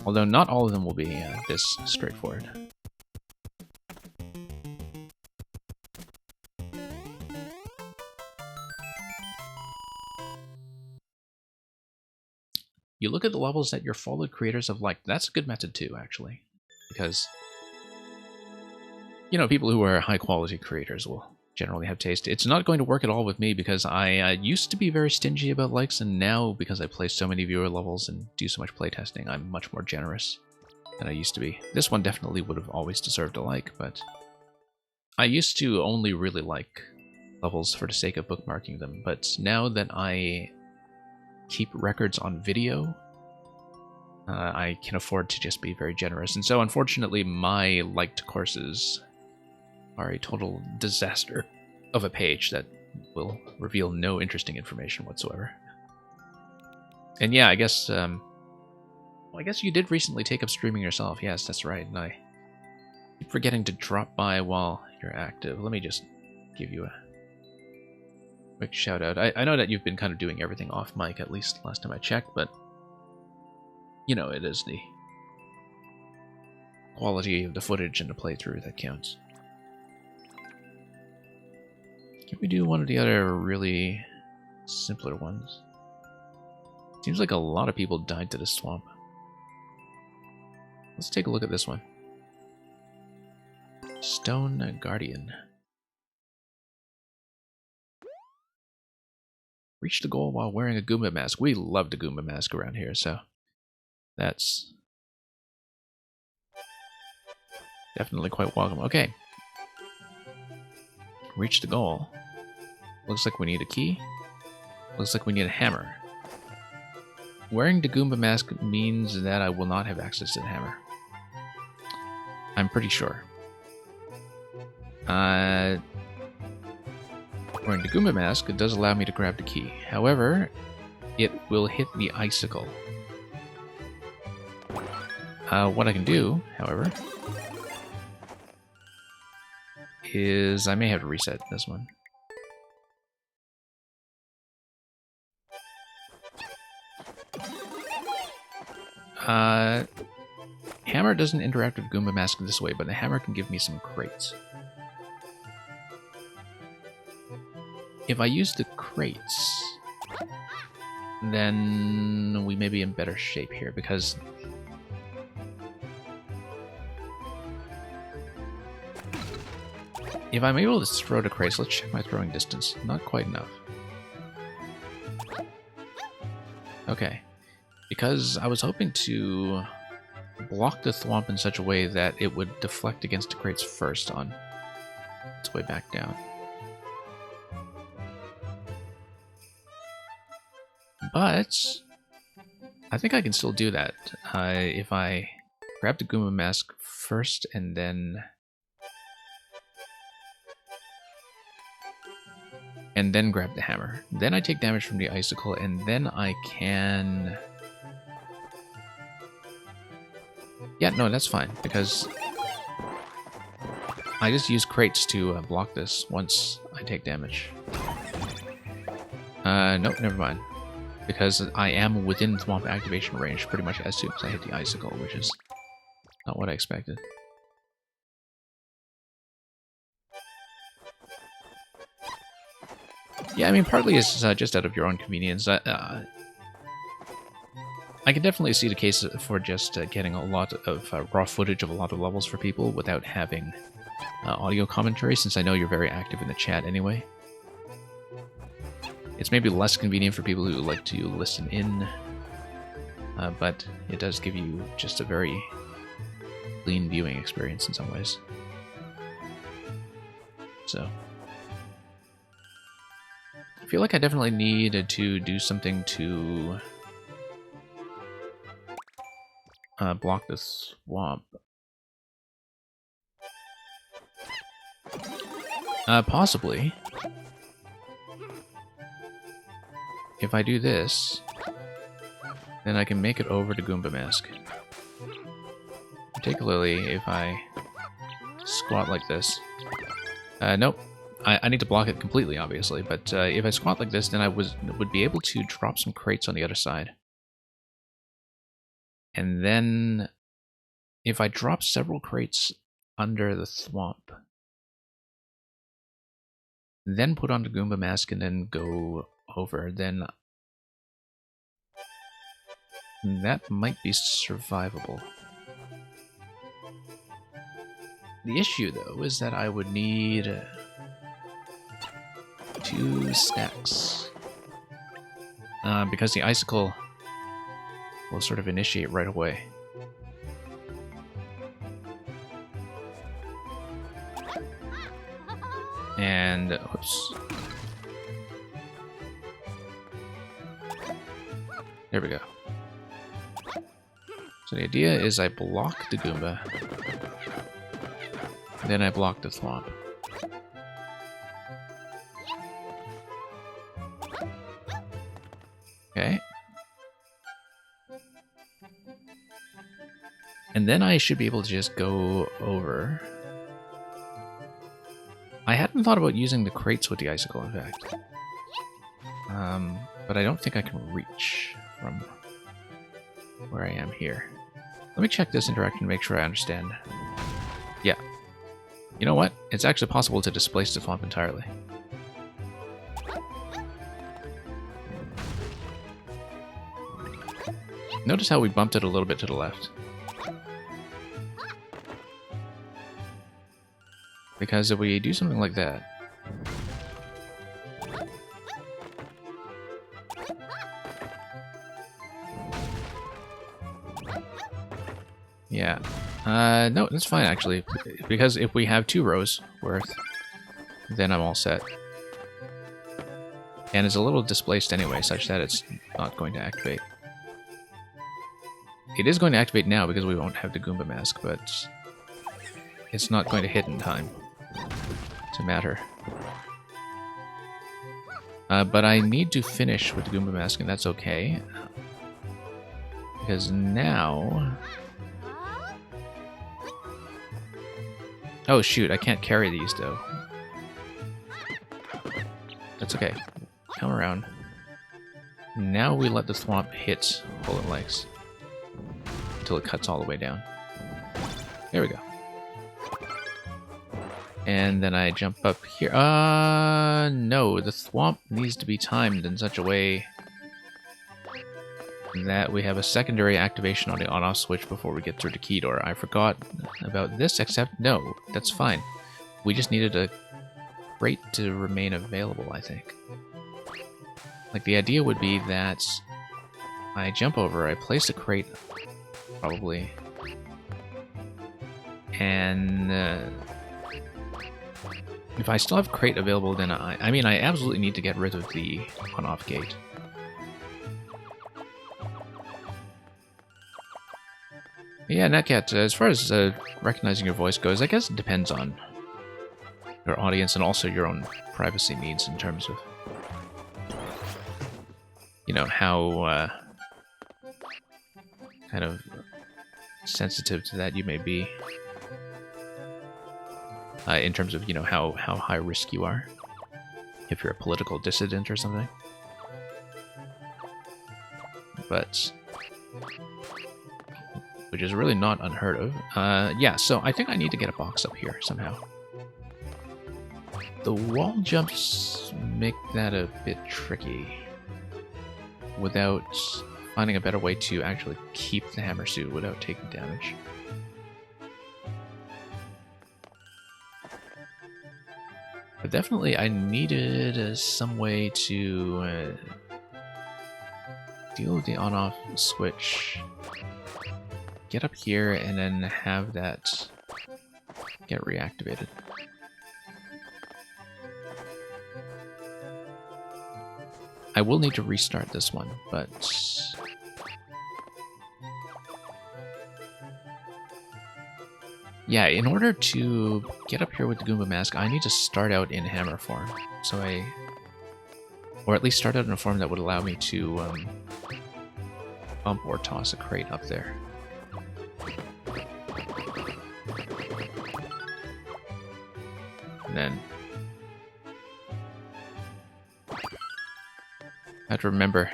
Although not all of them will be this straightforward. You look at the levels that your followed creators have liked. That's a good method too, actually. Because, you know, people who are high-quality creators will generally have taste. It's not going to work at all with me because I used to be very stingy about likes, and now, because I play so many viewer levels and do so much playtesting, I'm much more generous than I used to be. This one definitely would have always deserved a like, but I used to only really like levels for the sake of bookmarking them, but now that I keep records on video, I can afford to just be very generous. And so, unfortunately, my liked courses are a total disaster of a page that will reveal no interesting information whatsoever. And yeah, I guess, well, I guess you did recently take up streaming yourself. Yes, that's right. And I keep forgetting to drop by while you're active. Let me just give you a quick shout out. I know that you've been kind of doing everything off mic, at least last time I checked, but you know, it is the quality of the footage and the playthrough that counts. Can we do one of the other really simpler ones? Seems like a lot of people died to the swamp. Let's take a look at this one. Stone Guardian. Reach the goal while wearing a Goomba mask. We love the Goomba mask around here, so that's Definitely quite welcome. Okay. Reach the goal. Looks like we need a key. Looks like we need a hammer. Wearing the Goomba mask means that I will not have access to the hammer. I'm pretty sure. Wearing the Goomba mask, it does allow me to grab the key. However, it will hit the icicle. What I can do, however, is I may have to reset this one. Hammer doesn't interact with Goomba Mask this way, but the hammer can give me some crates. If I use the crates, then we may be in better shape here, because if I'm able to throw the crates, let's check my throwing distance. Not quite enough. Okay. Because I was hoping to block the thwomp in such a way that it would deflect against the crates first on its way back down. But I think I can still do that if I grab the Goomba mask first and then grab the hammer. Then I take damage from the icicle, and then I can... Yeah, no, that's fine, because I just use crates to block this once I take damage. Nope, never mind. Because I am within Thwomp activation range pretty much as soon as I hit the icicle, which is not what I expected. Yeah, I mean, partly it's just out of your own convenience. I can definitely see the case for just getting a lot of raw footage of a lot of levels for people without having audio commentary, since I know you're very active in the chat anyway. It's maybe less convenient for people who like to listen in, but it does give you just a very clean viewing experience in some ways. So I feel like I definitely need to do something to block this swamp. Possibly. If I do this, then I can make it over to Goomba Mask. Particularly if I squat like this. Nope. I need to block it completely, obviously, but if I squat like this, then I would be able to drop some crates on the other side. And then, if I drop several crates under the thwomp, then put on the Goomba Mask and then go over, then that might be survivable. The issue, though, is that I would need 2 stacks. Because the icicle will sort of initiate right away. And, whoops. There we go. So the idea is I block the Goomba, then I block the Thwomp. Okay. And then I should be able to just go over. I hadn't thought about using the crates with the icicle, in fact. But I don't think I can reach from where I am here. Let me check this interaction to make sure I understand. Yeah. You know what? It's actually possible to displace the Thwomp entirely. Notice how we bumped it a little bit to the left. Because if we do something like that... Yeah. No, that's fine actually, because if we have 2 rows worth, then I'm all set. And it's a little displaced anyway, such that it's not going to activate. It is going to activate now because we won't have the Goomba mask, but it's not going to hit in time to matter. But I need to finish with the Goomba mask, and that's okay. Because now... Oh shoot, I can't carry these though. That's okay. Come around. Now we let the Thwomp hit Bullet Legs until it cuts all the way down. There we go. And then I jump up here. No, the Thwomp needs to be timed in such a way that we have a secondary activation on the on-off switch before we get through the key door. I forgot about this, except no, that's fine. We just needed a crate to remain available, I think. Like, the idea would be that I jump over, I place a crate, probably, and if I still have crate available, then I mean, I absolutely need to get rid of the on-off gate. Yeah, Netcat, as far as recognizing your voice goes, I guess it depends on your audience and also your own privacy needs in terms of, you know, how kind of sensitive to that you may be. In terms of, you know, how high risk you are. If you're a political dissident or something. But... which is really not unheard of. Yeah, so I think I need to get a box up here somehow. The wall jumps make that a bit tricky without finding a better way to actually keep the hammer suit without taking damage. But definitely I needed some way to deal with the on-off switch. Get up here and then have that get reactivated. I will need to restart this one, but... yeah, in order to get up here with the Goomba mask, I need to start out in hammer form. So or at least start out in a form that would allow me to bump or toss a crate up there. And then I have to remember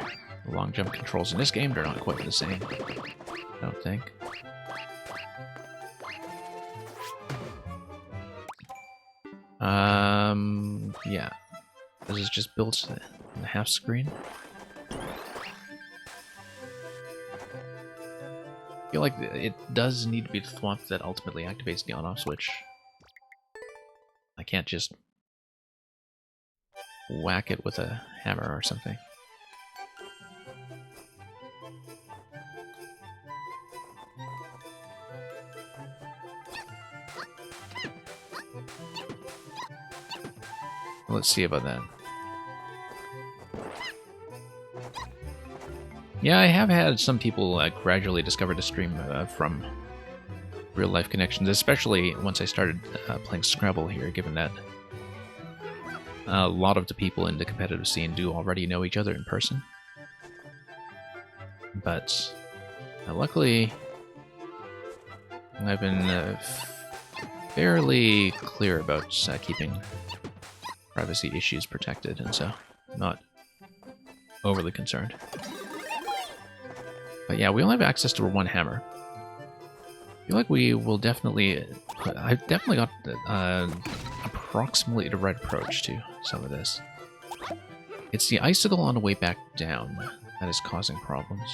the long jump controls in this game, they're not quite the same, I don't think. Yeah. This is just built in the half screen. I feel like it does need to be the Thwomp that ultimately activates the on-off switch. I can't just whack it with a hammer or something. Let's see about that. Yeah, I have had some people gradually discover the stream from real-life connections, especially once I started playing Scrabble here, given that a lot of the people in the competitive scene do already know each other in person. But luckily, I've been fairly clear about keeping privacy issues protected, and so I'm not overly concerned. But yeah, we only have access to one hammer. I feel like we will definitely... I've definitely got approximately the right approach to some of this. It's the icicle on the way back down that is causing problems.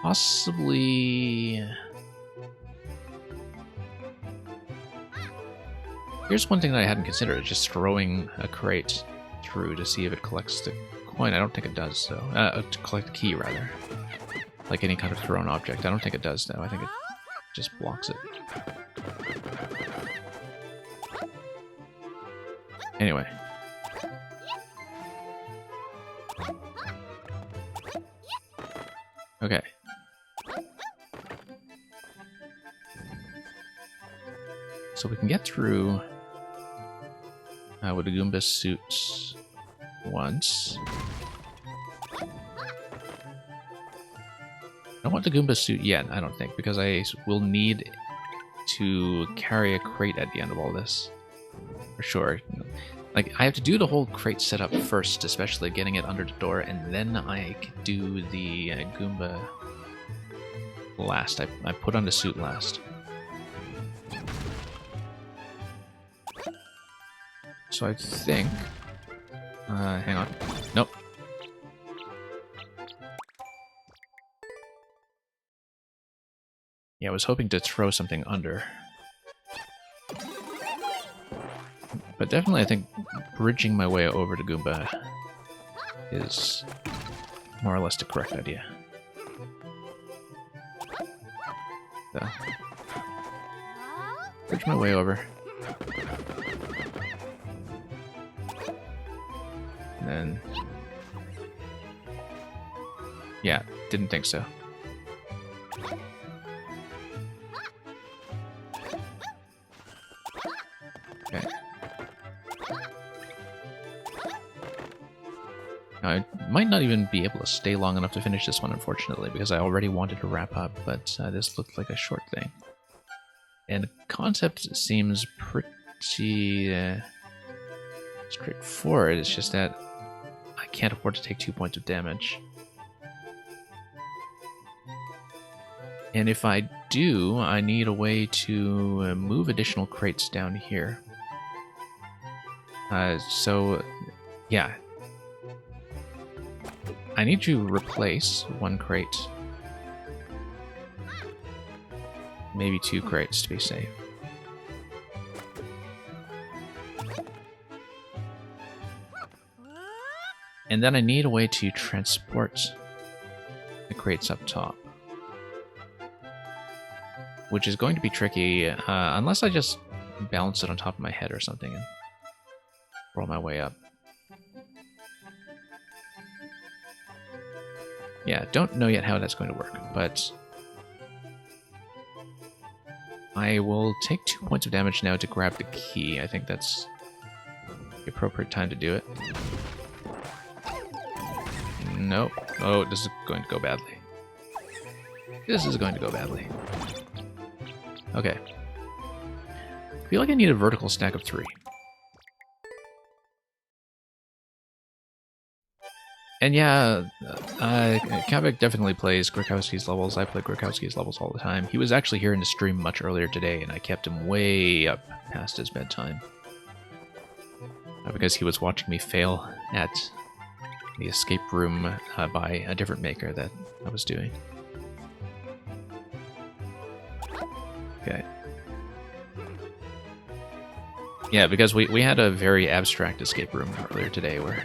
Possibly... Here's one thing that I hadn't considered, just throwing a crate through to see if it collects the coin. I don't think it does, though. To collect the key, rather. Like any kind of thrown object. I don't think it does, though. I think it just blocks it. Anyway. Okay. So we can get through with the Goomba suits once. I don't want the Goomba suit yet, I don't think, because I will need to carry a crate at the end of all this. For sure. Like, I have to do the whole crate setup first, especially getting it under the door, and then I can do the Goomba last. I put on the suit last. So I think... hang on. Nope. Yeah, I was hoping to throw something under. But definitely I think bridging my way over to Goomba is more or less the correct idea. So, bridge my way over. And then... yeah, didn't think so. Okay. Now, I might not even be able to stay long enough to finish this one, unfortunately, because I already wanted to wrap up, but this looked like a short thing. And the concept seems pretty straightforward, it's just that I can't afford to take 2 points of damage. And if I do, I need a way to move additional crates down here. So, yeah. I need to replace one crate. Maybe 2 crates to be safe. And then I need a way to transport the crates up top. Which is going to be tricky, unless I just balance it on top of my head or something and roll my way up. Yeah, don't know yet how that's going to work, but I will take 2 points of damage now to grab the key. I think that's the appropriate time to do it. Nope. Oh, this is going to go badly. This is going to go badly. Okay. I feel like I need a vertical stack of 3. And yeah, Kavik definitely plays Grokowski's levels. I play Grokowski's levels all the time. He was actually here in the stream much earlier today, and I kept him way up past his bedtime. Because he was watching me fail at the escape room by a different maker that I was doing. Okay. Yeah, because we had a very abstract escape room earlier today where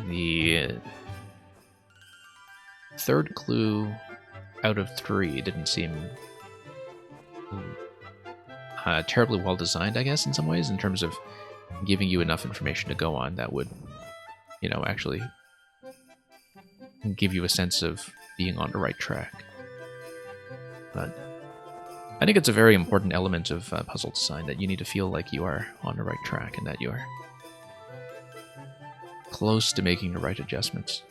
the third clue out of 3 didn't seem terribly well designed, I guess, in some ways, in terms of giving you enough information to go on that would, you know, actually give you a sense of being on the right track. But I think it's a very important element of puzzle design that you need to feel like you are on the right track and that you are close to making the right adjustments.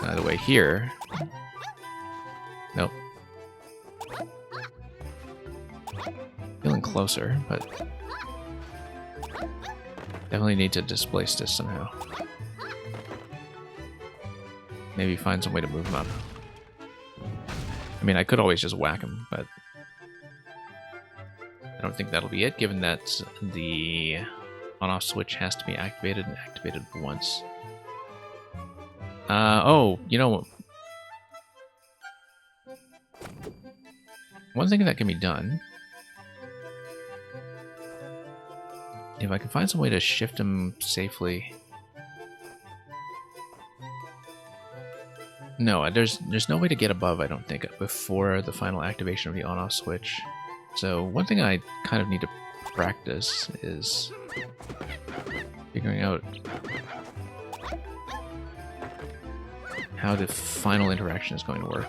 By the way, here... nope. Feeling closer, but definitely need to displace this somehow. Maybe find some way to move him up. I mean, I could always just whack him, but I don't think that'll be it, given that the on-off switch has to be activated and activated once. Oh, you know, one thing that can be done, if I can find some way to shift him safely. No, there's no way to get above, I don't think, before the final activation of the on-off switch. So one thing I kind of need to practice is figuring out how the final interaction is going to work.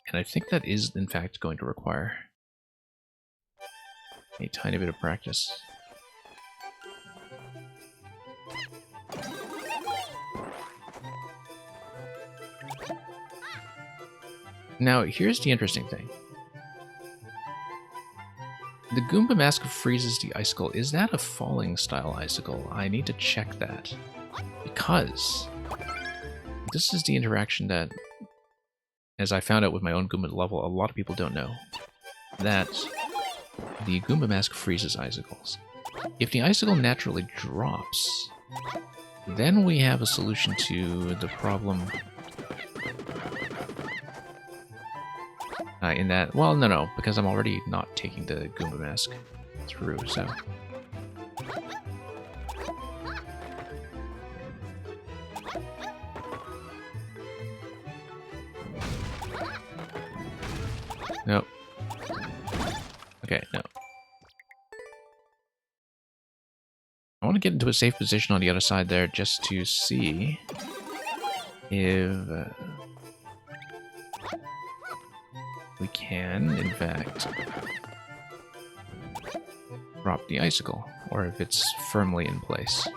And I think that is, in fact, going to require a tiny bit of practice. Now, here's the interesting thing. The Goomba Mask freezes the icicle. Is that a falling style icicle? I need to check that. Because this is the interaction that, as I found out with my own Goomba level, a lot of people don't know. That the Goomba Mask freezes icicles. If the icicle naturally drops, then we have a solution to the problem. In that, well, no, because I'm already not taking the Goomba Mask through, so. Nope. Okay, no. I want to get into a safe position on the other side there just to see if we can, in fact, drop the icicle, or if it's firmly in place.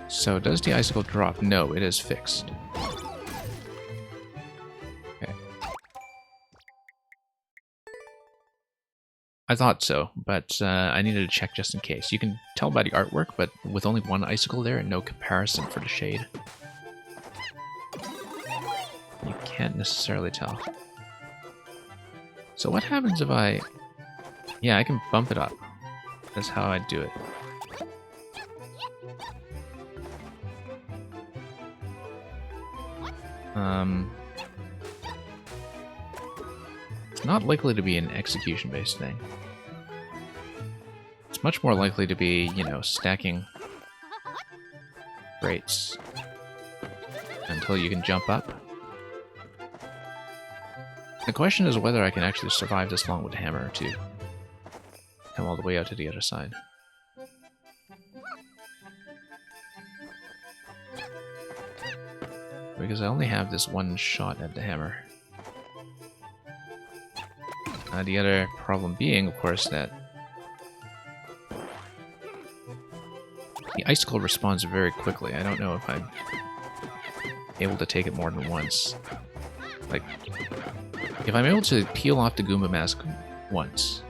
So, does the icicle drop? No, it is fixed. Okay. I thought so, but I needed to check just in case. You can tell by the artwork, but with only one icicle there and no comparison for the shade, you can't necessarily tell. So what happens if I... Yeah, I can bump it up. That's how I do it. It's not likely to be an execution-based thing. It's much more likely to be, you know, stacking crates until you can jump up. The question is whether I can actually survive this long with a hammer to come all the way out to the other side. Because I only have this one shot at the hammer. The other problem being, of course, that the icicle responds very quickly. I don't know if I'm able to take it more than once. Like, if I'm able to peel off the Goomba Mask once,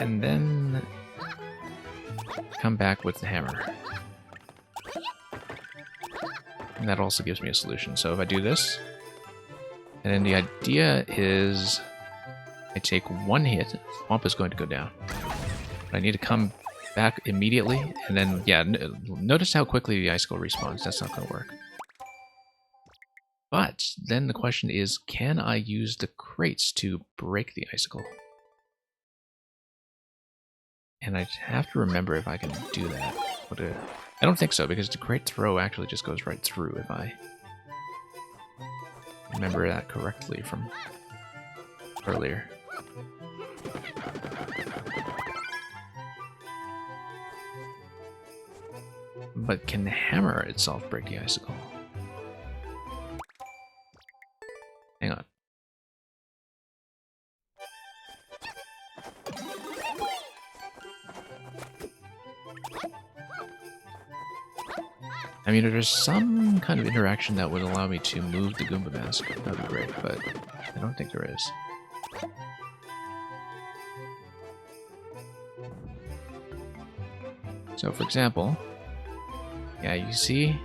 and then come back with the hammer, and that also gives me a solution. So if I do this, and then the idea is I take one hit, Swamp is going to go down. But I need to come back immediately, and then, yeah, notice how quickly the icicle respawns. That's not going to work. But then the question is, can I use the crates to break the icicle? And I have to remember if I can do that. I don't think so, because the crate throw actually just goes right through if I remember that correctly from earlier. But can the hammer itself break the icicle? Hang on. I mean, if there's some kind of interaction that would allow me to move the Goomba Mask, that would be great, but I don't think there is. So, for example, yeah, you see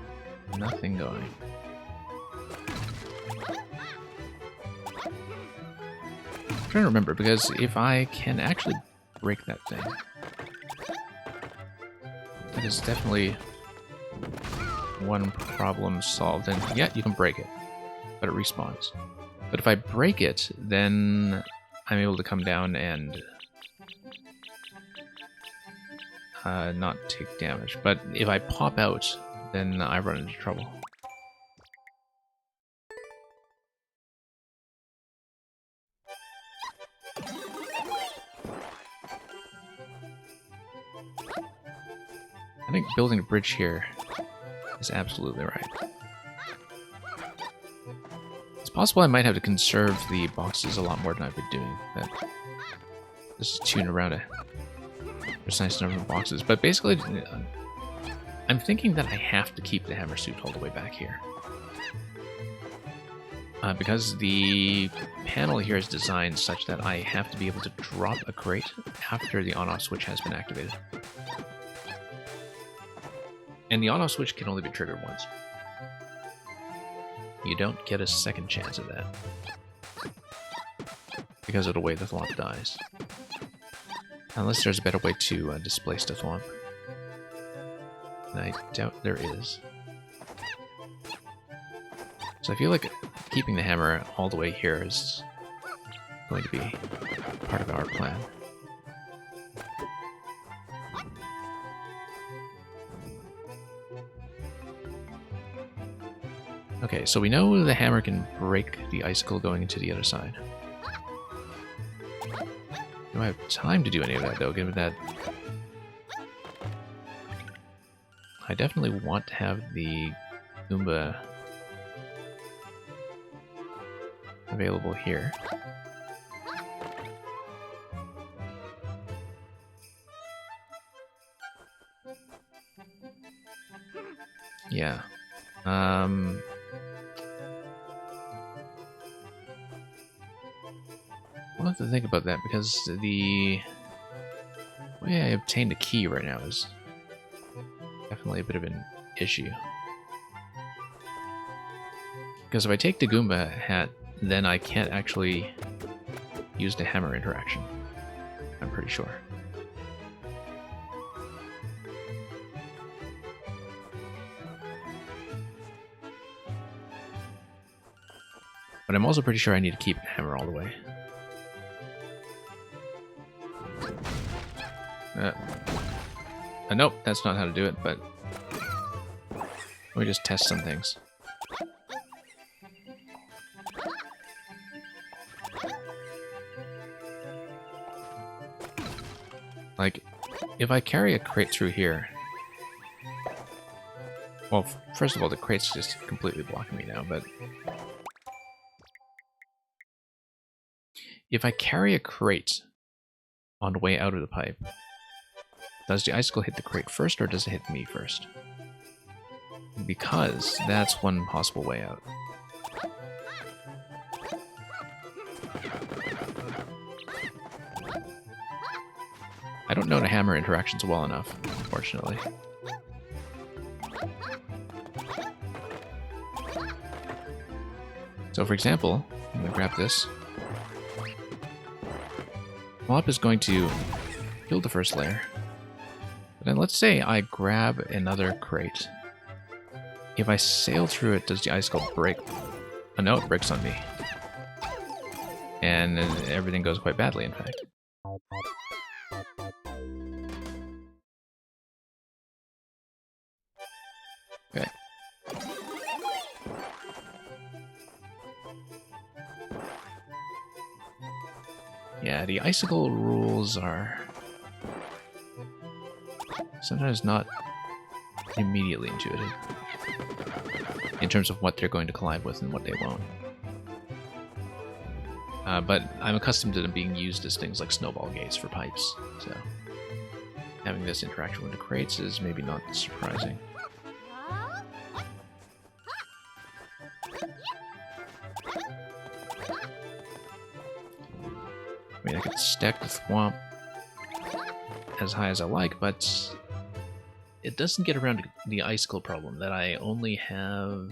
nothing going. I'm trying to remember, because if I can actually break that thing, that is definitely one problem solved. And yeah, you can break it, but it respawns. But if I break it, then I'm able to come down and not take damage. But if I pop out, then I run into trouble. I think building a bridge here is absolutely right. It's possible I might have to conserve the boxes a lot more than I've been doing. But just tune around a precise number of boxes. But basically, I'm thinking that I have to keep the hammer suit all the way back here. Because the panel here is designed such that I have to be able to drop a crate after the on-off switch has been activated. And the on-off switch can only be triggered once. You don't get a second chance at that. Because of the way the Thwomp dies. Unless there's a better way to displace the Thwomp. And I doubt there is. So I feel like keeping the hammer all the way here is going to be part of our plan. Okay, so we know the hammer can break the icicle going into the other side. Do I have time to do any of that, though, given that I definitely want to have the Goomba available here. Yeah. I'll have to think about that, because the way I obtained a key right now is definitely a bit of an issue. Because if I take the Goomba hat, then I can't actually use the hammer interaction. I'm pretty sure. But I'm also pretty sure I need to keep the hammer all the way. Nope, that's not how to do it, but let me just test some things. Like, if I carry a crate through here... Well, first of all, the crate's just completely blocking me now, but... If I carry a crate on the way out of the pipe, does the icicle hit the crate first, or does it hit me first? Because that's one possible way out. I don't know the hammer interactions well enough, unfortunately. So for example, I'm going to grab this. Thwomp is going to build the first layer. But then let's say I grab another crate. If I sail through it, does the icicle break? Oh no, it breaks on me. And everything goes quite badly, in fact. Okay. Yeah, the icicle rules are sometimes not immediately intuitive in terms of what they're going to collide with and what they won't. But I'm accustomed to them being used as things like snowball gates for pipes, so having this interaction with the crates is maybe not surprising. I mean, I could stack the Thwomp as high as I like, but it doesn't get around the icicle problem that I only have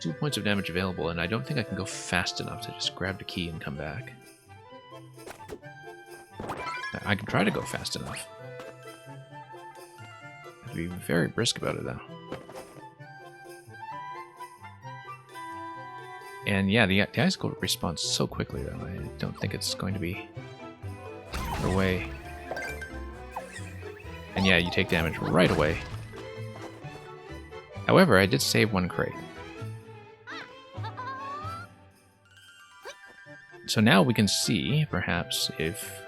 2 points of damage available, and I don't think I can go fast enough to just grab the key and come back. I can try to go fast enough. I have to be very brisk about it, though. And yeah, the icicle responds so quickly though. I don't think it's going to be away. And yeah, you take damage right away. However, I did save one crate. So now we can see, perhaps, if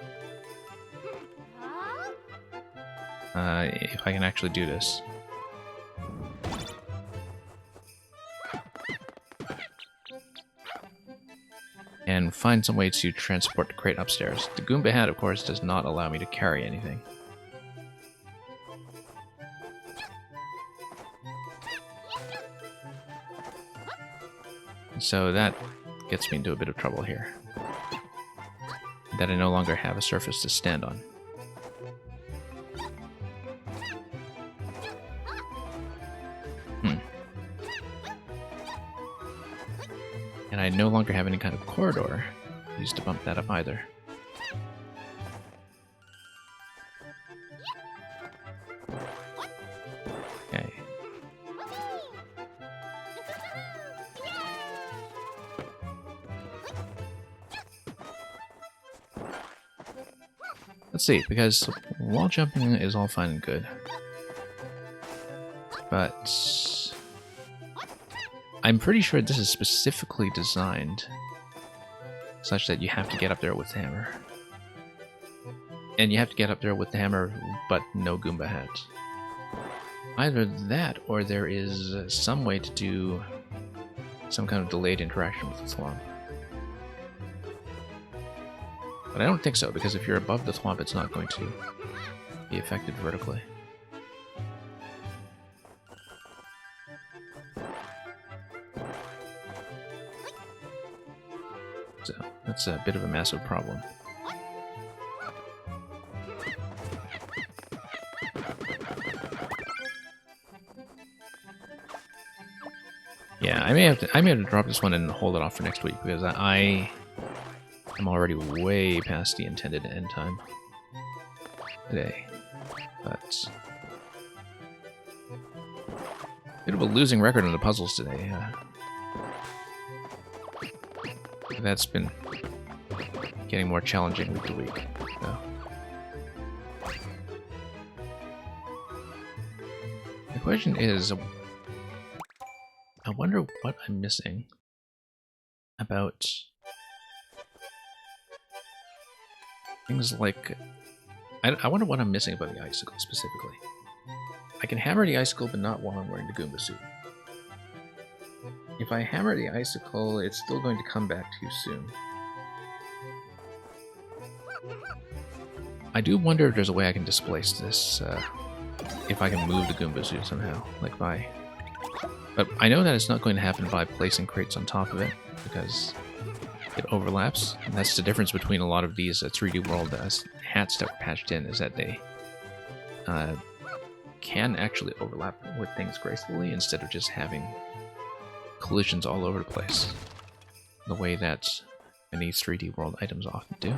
I can actually do this. And find some way to transport the crate upstairs. The Goomba hat, of course, does not allow me to carry anything. So that gets me into a bit of trouble here. That I no longer have a surface to stand on. And I no longer have any kind of corridor used to bump that up either. Okay. Let's see, because wall jumping is all fine and good. But I'm pretty sure this is specifically designed such that you have to get up there with the hammer. And you have to get up there with the hammer, but no Goomba hat. Either that, or there is some way to do some kind of delayed interaction with the Thwomp. But I don't think so, because if you're above the Thwomp, it's not going to be affected vertically. So, that's a bit of a massive problem. Yeah, I may have to drop this one and hold it off for next week, because I am already way past the intended end time today. But bit of a losing record on the puzzles today. That's been getting more challenging week to week. So. The question is, I wonder what I'm missing about things like... I wonder what I'm missing about the icicle specifically. I can hammer the icicle, but not while I'm wearing the Goomba suit. If I hammer the icicle, it's still going to come back too soon. I do wonder if there's a way I can displace this, if I can move the Goomba suit somehow, like by... But I know that it's not going to happen by placing crates on top of it, because it overlaps. And that's the difference between a lot of these 3D World hats that were patched in, is that they can actually overlap with things gracefully instead of just having collisions all over the place, the way that many 3D World items often do.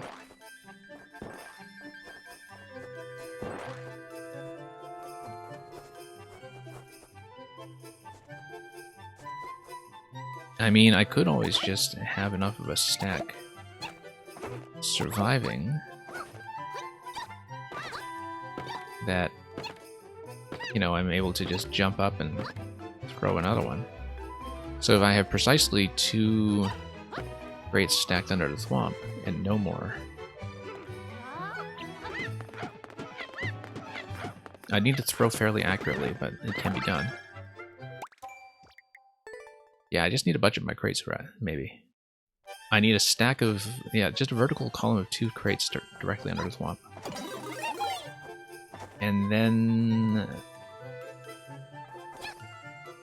I mean, I could always just have enough of a stack surviving that, you know, I'm able to just jump up and throw another one. So if I have precisely 2 crates stacked under the Thwomp and no more, I need to throw fairly accurately, but it can be done. Yeah, I just need a bunch of my crates, maybe. I need a stack of, yeah, just a vertical column of 2 crates directly under the Thwomp. And then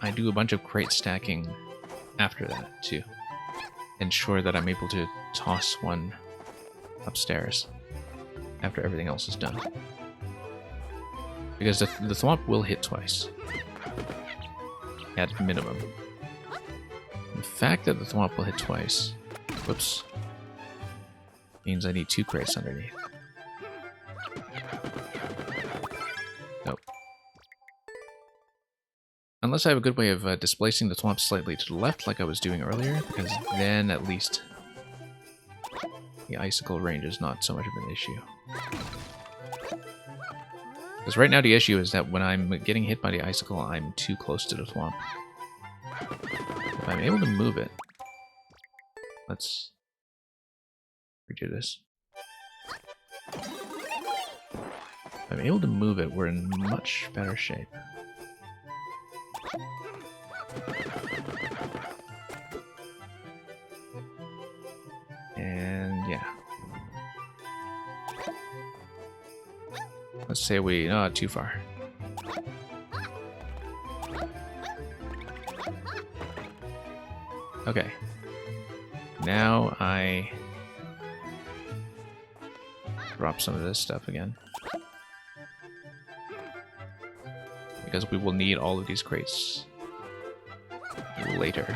I do a bunch of crate stacking after that to ensure that I'm able to toss one upstairs after everything else is done. Because the Thwomp will hit twice, at minimum. The fact that the Thwomp will hit twice, whoops, means I need 2 crates underneath. Nope. Unless I have a good way of displacing the Thwomp slightly to the left like I was doing earlier, because then at least the icicle range is not so much of an issue. Because right now the issue is that when I'm getting hit by the icicle, I'm too close to the Thwomp. If I'm able to move it... Let's redo this. If I'm able to move it, we're in much better shape. And yeah. Let's say we... not too far. Okay. Now I drop some of this stuff again. Because we will need all of these crates later.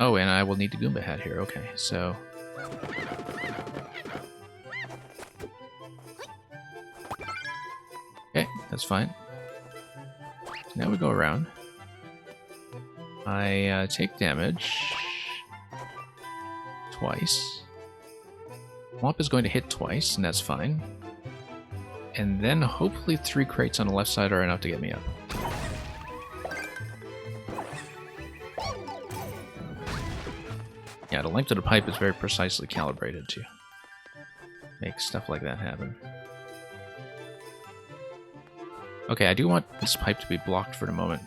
Oh, and I will need the Goomba hat here. Okay, so... Okay, that's fine. Now we go around. I take damage twice. Thwomp is going to hit twice, and that's fine. And then hopefully 3 crates on the left side are enough to get me up. Yeah, the length of the pipe is very precisely calibrated to make stuff like that happen. Okay, I do want this pipe to be blocked for the moment.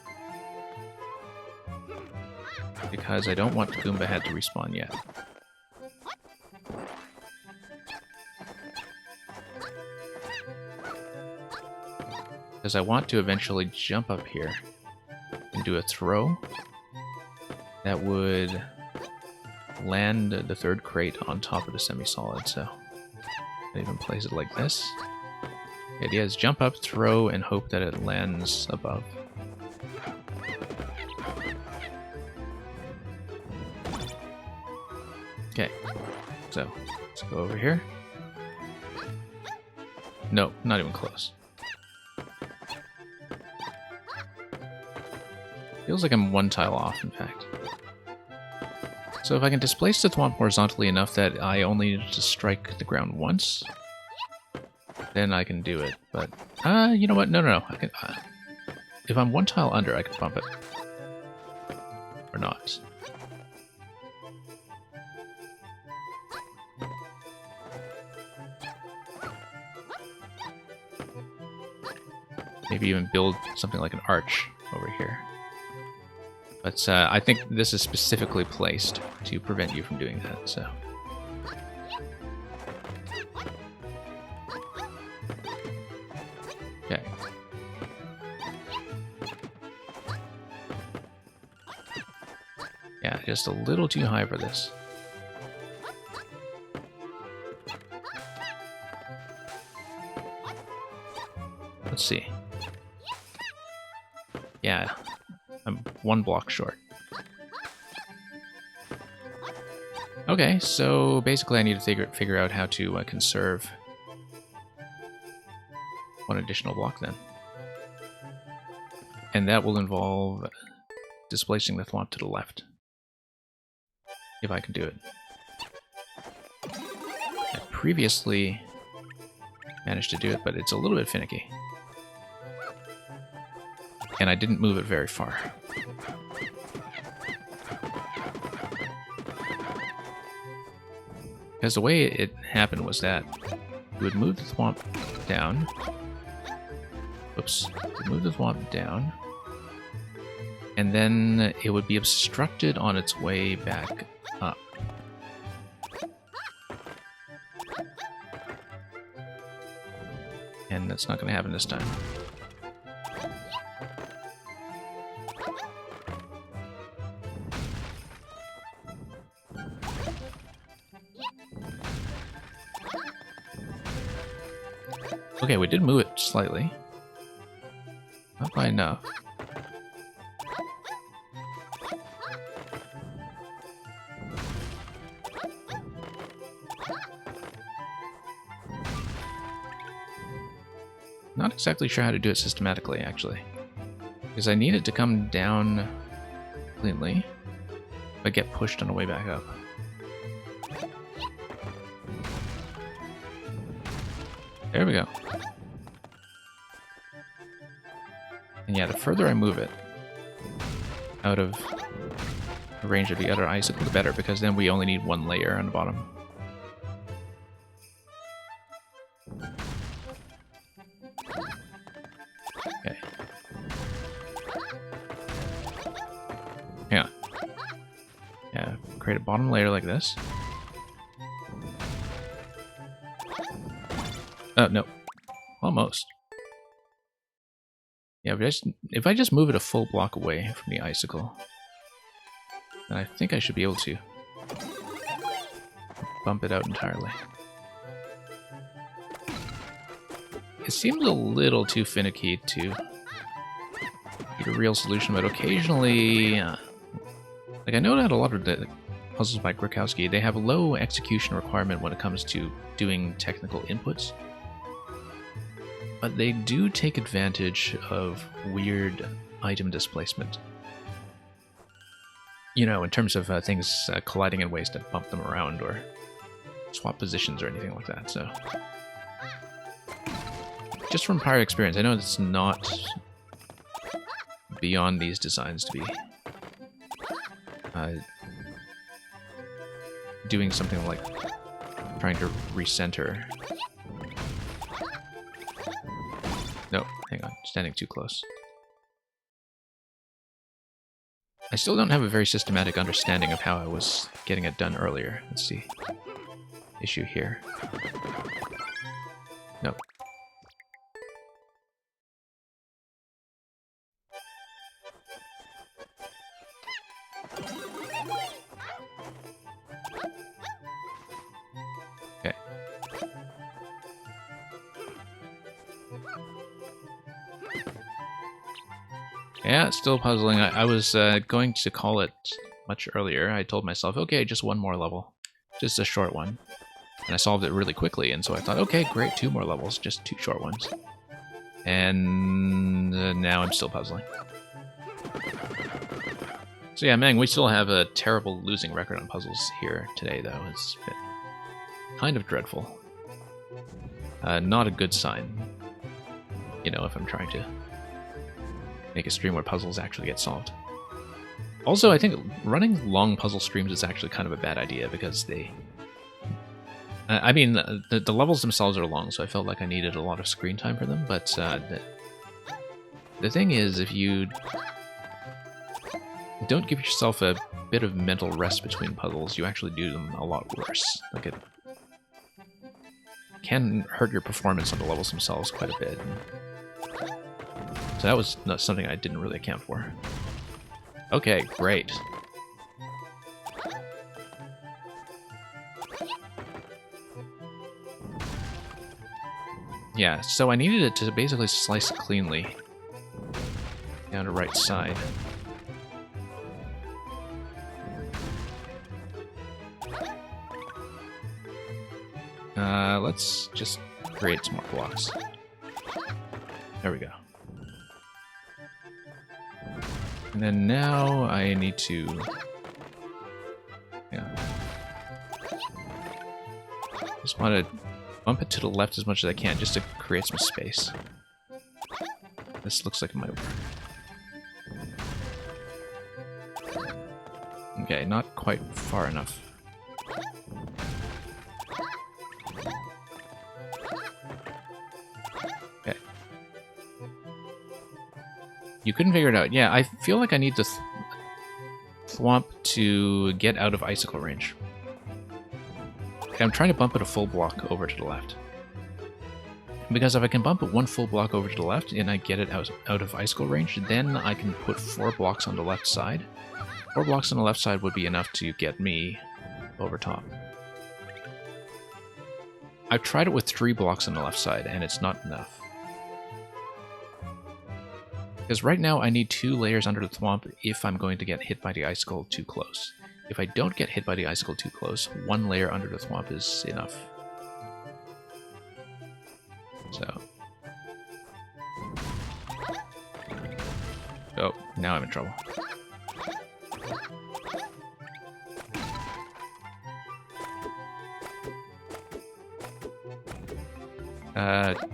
Because I don't want the Goomba head to respawn yet. Because I want to eventually jump up here and do a throw that would land the 3rd crate on top of the semi-solid, so I even place it like this. The idea is jump up, throw, and hope that it lands above. Okay, so let's go over here. No, not even close. Feels like I'm 1 tile off, in fact. So if I can displace the Thwomp horizontally enough that I only need to strike the ground once, then I can do it. But, you know what? No. I can, if I'm 1 tile under, I can bump it. Or not. Maybe even build something like an arch over here. But I think this is specifically placed to prevent you from doing that, so... Okay. Yeah, just a little too high for this. Let's see. Yeah, I'm 1 block short. Okay, so basically I need to figure out how to conserve 1 additional block then. And that will involve displacing the Thwomp to the left. If I can do it. I previously managed to do it, but it's a little bit finicky. And I didn't move it very far. Because the way it happened was that you would move the Thwomp down. Oops. Move the Thwomp down. And then it would be obstructed on its way back up. And that's not going to happen this time. Okay, we did move it slightly. Not by enough. Not exactly sure how to do it systematically, actually. Because I need it to come down cleanly, but get pushed on the way back up. There we go. And yeah, the further I move it out of the range of the other icicle, the better, because then we only need one layer on the bottom. Okay. Yeah. Yeah, create a bottom layer like this. Oh, no. Almost. Yeah, if I just move it a full block away from the icicle, then I think I should be able to bump it out entirely. It seems a little too finicky to get a real solution, but occasionally, like I know that a lot of the puzzles by Grikowski, they have a low execution requirement when it comes to doing technical inputs. But they do take advantage of weird item displacement. You know, in terms of things colliding in ways that bump them around or swap positions or anything like that, so... Just from prior experience, I know it's not beyond these designs to be doing something like trying to recenter. No, hang on, standing too close. I still don't have a very systematic understanding of how I was getting it done earlier. Let's see. Issue here. Nope. Okay. Yeah, it's still puzzling. I was going to call it much earlier. I told myself, okay, just one more level. Just a short one. And I solved it really quickly, and so I thought, okay, great, 2 more levels, just 2 short ones. And now I'm still puzzling. So yeah, Meng, we still have a terrible losing record on puzzles here today, though. It's been kind of dreadful. Not a good sign, you know, if I'm trying to make a stream where puzzles actually get solved. Also, I think running long puzzle streams is actually kind of a bad idea because they... I mean, the levels themselves are long, so I felt like I needed a lot of screen time for them, but the thing is, if you don't give yourself a bit of mental rest between puzzles, you actually do them a lot worse. Like, it can hurt your performance on the levels themselves quite a bit. So that was not something I didn't really account for. Okay, great. Yeah, so I needed it to basically slice cleanly down the right side. Let's just create some more blocks. There we go. And then now I need to... Yeah. Just want to bump it to the left as much as I can, just to create some space. This looks like it might work. Okay, not quite far enough. Okay. You couldn't figure it out. Yeah, I feel like I need to thwomp to get out of icicle range. Okay, I'm trying to bump it a full block over to the left. Because if I can bump it 1 full block over to the left and I get it out of icicle range, then I can put 4 blocks on the left side. 4 blocks on the left side would be enough to get me over top. I've tried it with 3 blocks on the left side, and it's not enough. Because right now I need 2 layers under the thwomp if I'm going to get hit by the icicle too close. If I don't get hit by the icicle too close, 1 layer under the thwomp is enough. So, Oh, now I'm in trouble.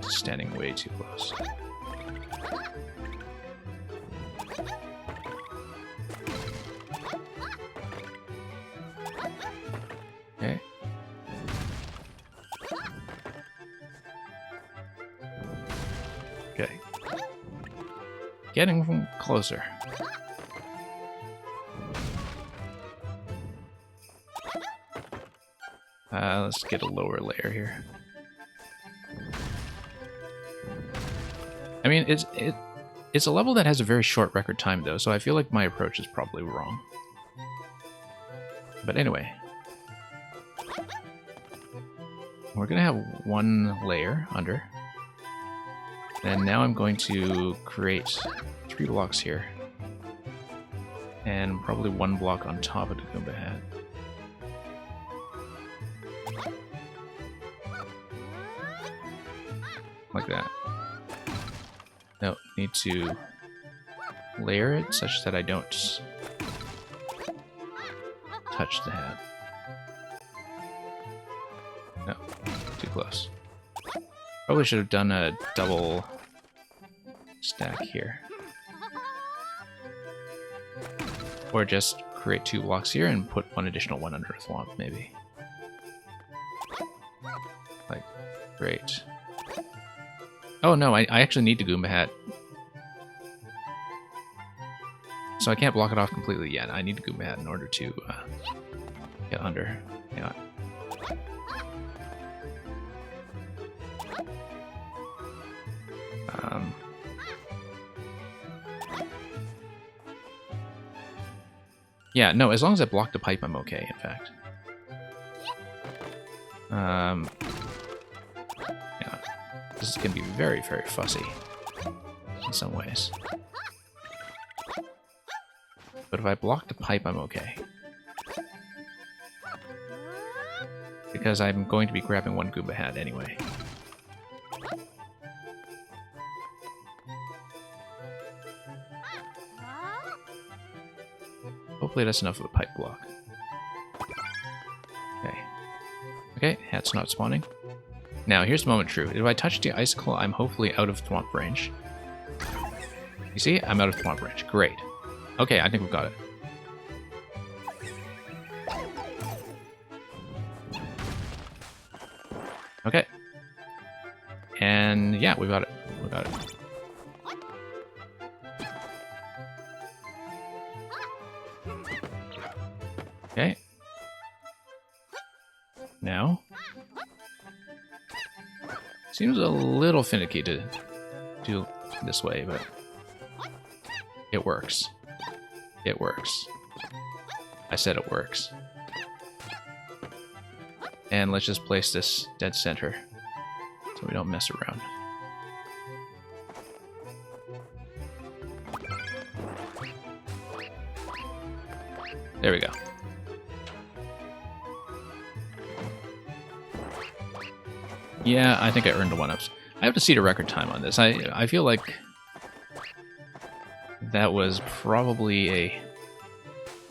Standing way too close. Okay. Okay. Getting closer. Let's get a lower layer here. I mean, it's a level that has a very short record time, though, so I feel like my approach is probably wrong. But anyway. We're going to have one layer under. And now I'm going to create 3 blocks here. And probably 1 block on top of the Goomba hat. Like that. No, need to layer it such that I don't touch the hat. No, too close. Probably should have done a double stack here. Or just create 2 blocks here and put 1 additional one under Thwomp, maybe. Like, great. Oh no, I actually need the Goomba hat. So I can't block it off completely yet. I need the Goomba hat in order to get under. Hang on. Yeah, no, as long as I block the pipe, I'm okay, in fact. Yeah, this is going to be very, very fussy in some ways. But if I block the pipe, I'm okay. Because I'm going to be grabbing 1 Goomba hat anyway. Hopefully that's enough of a pipe block. Okay. Okay, hat's not spawning. Now, here's the moment of truth. If I touch the icicle, I'm hopefully out of Thwomp range. You see? I'm out of Thwomp range. Great. Okay, I think we've got it. Okay. And yeah, we got it. We got it. Okay. Now. Seems a little finicky to do this way, but it works. It works. I said it works. And let's just place this dead center so we don't mess around. There we go. Yeah, I think I earned the 1-ups. I have to see the record time on this. I feel like that was probably a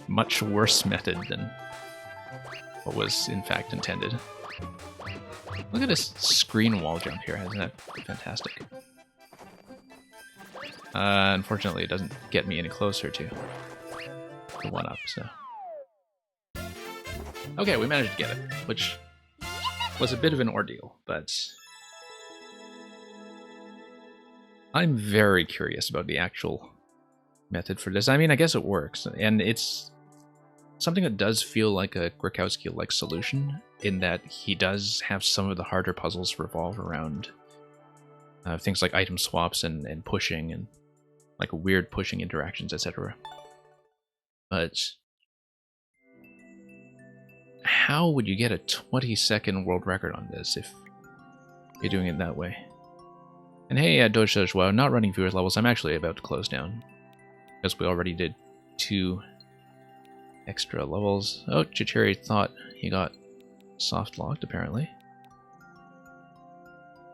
much worse method than what was in fact intended. Look at this screen wall jump here. Isn't that fantastic? Unfortunately, it doesn't get me any closer to the 1-up, so... Okay, we managed to get it, which was a bit of an ordeal, but I'm very curious about the actual method for this. I mean, I guess it works, and it's something that does feel like a Grikowski-like solution, in that he does have some of the harder puzzles revolve around things like item swaps and pushing, and like weird pushing interactions, etc. But how would you get a 20-second world record on this if you're doing it that way? And hey, Doge, well, not running viewers levels. I'm actually about to close down, because we already did 2 extra levels. Oh, Chichiri thought he got soft locked, apparently.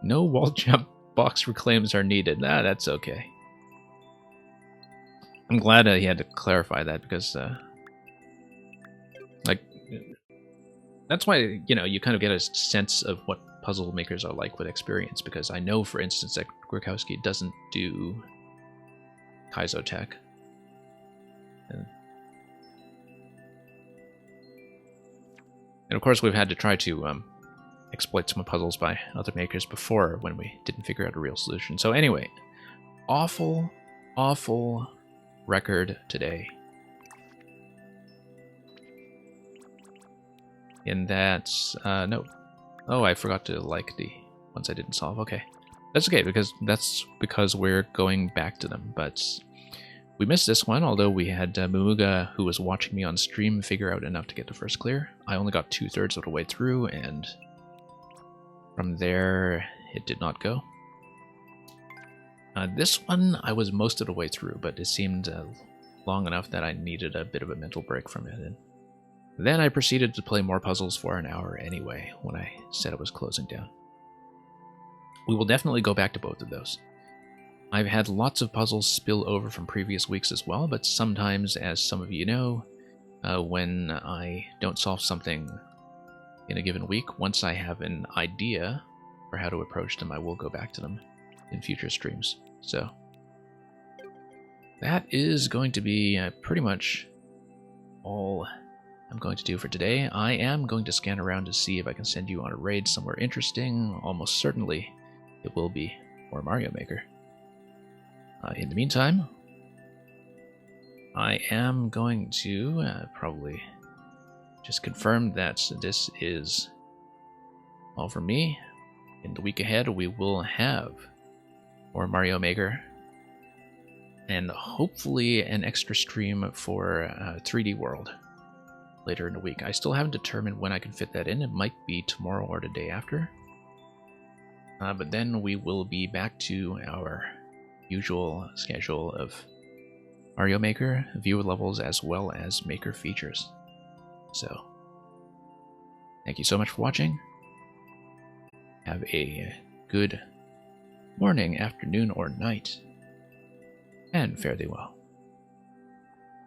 No wall jump box reclaims are needed. Nah, that's okay. I'm glad he had to clarify that because, like, that's why, you know, you kind of get a sense of what puzzle makers are like with experience, because I know, for instance, that Grukowski doesn't do Kaizo Tech. And of course, we've had to try to exploit some puzzles by other makers before when we didn't figure out a real solution. So anyway, awful, awful record today. And that's, no. Oh, I forgot to like the ones I didn't solve. Okay. That's okay, because we're going back to them. But we missed this one, although we had Mumuga, who was watching me on stream, figure out enough to get the first clear. I only got 2/3 of the way through, and from there, it did not go. This one, I was most of the way through, but it seemed long enough that I needed a bit of a mental break from it. And then I proceeded to play more puzzles for an hour anyway, when I said it was closing down. We will definitely go back to both of those. I've had lots of puzzles spill over from previous weeks as well, but sometimes, as some of you know, when I don't solve something in a given week, once I have an idea for how to approach them, I will go back to them in future streams. So that is going to be pretty much all I'm going to do for today. I am going to scan around to see if I can send you on a raid somewhere interesting. Almost certainly it will be more Mario Maker. In the meantime, I am going to probably just confirm that this is all from me. In the week ahead, we will have more Mario Maker, and hopefully an extra stream for 3D World later in the week. I still haven't determined when I can fit that in. It might be tomorrow or the day after. But then we will be back to our usual schedule of Mario Maker, viewer levels, as well as maker features. So, thank you so much for watching. Have a good morning, afternoon, or night, and fare thee well.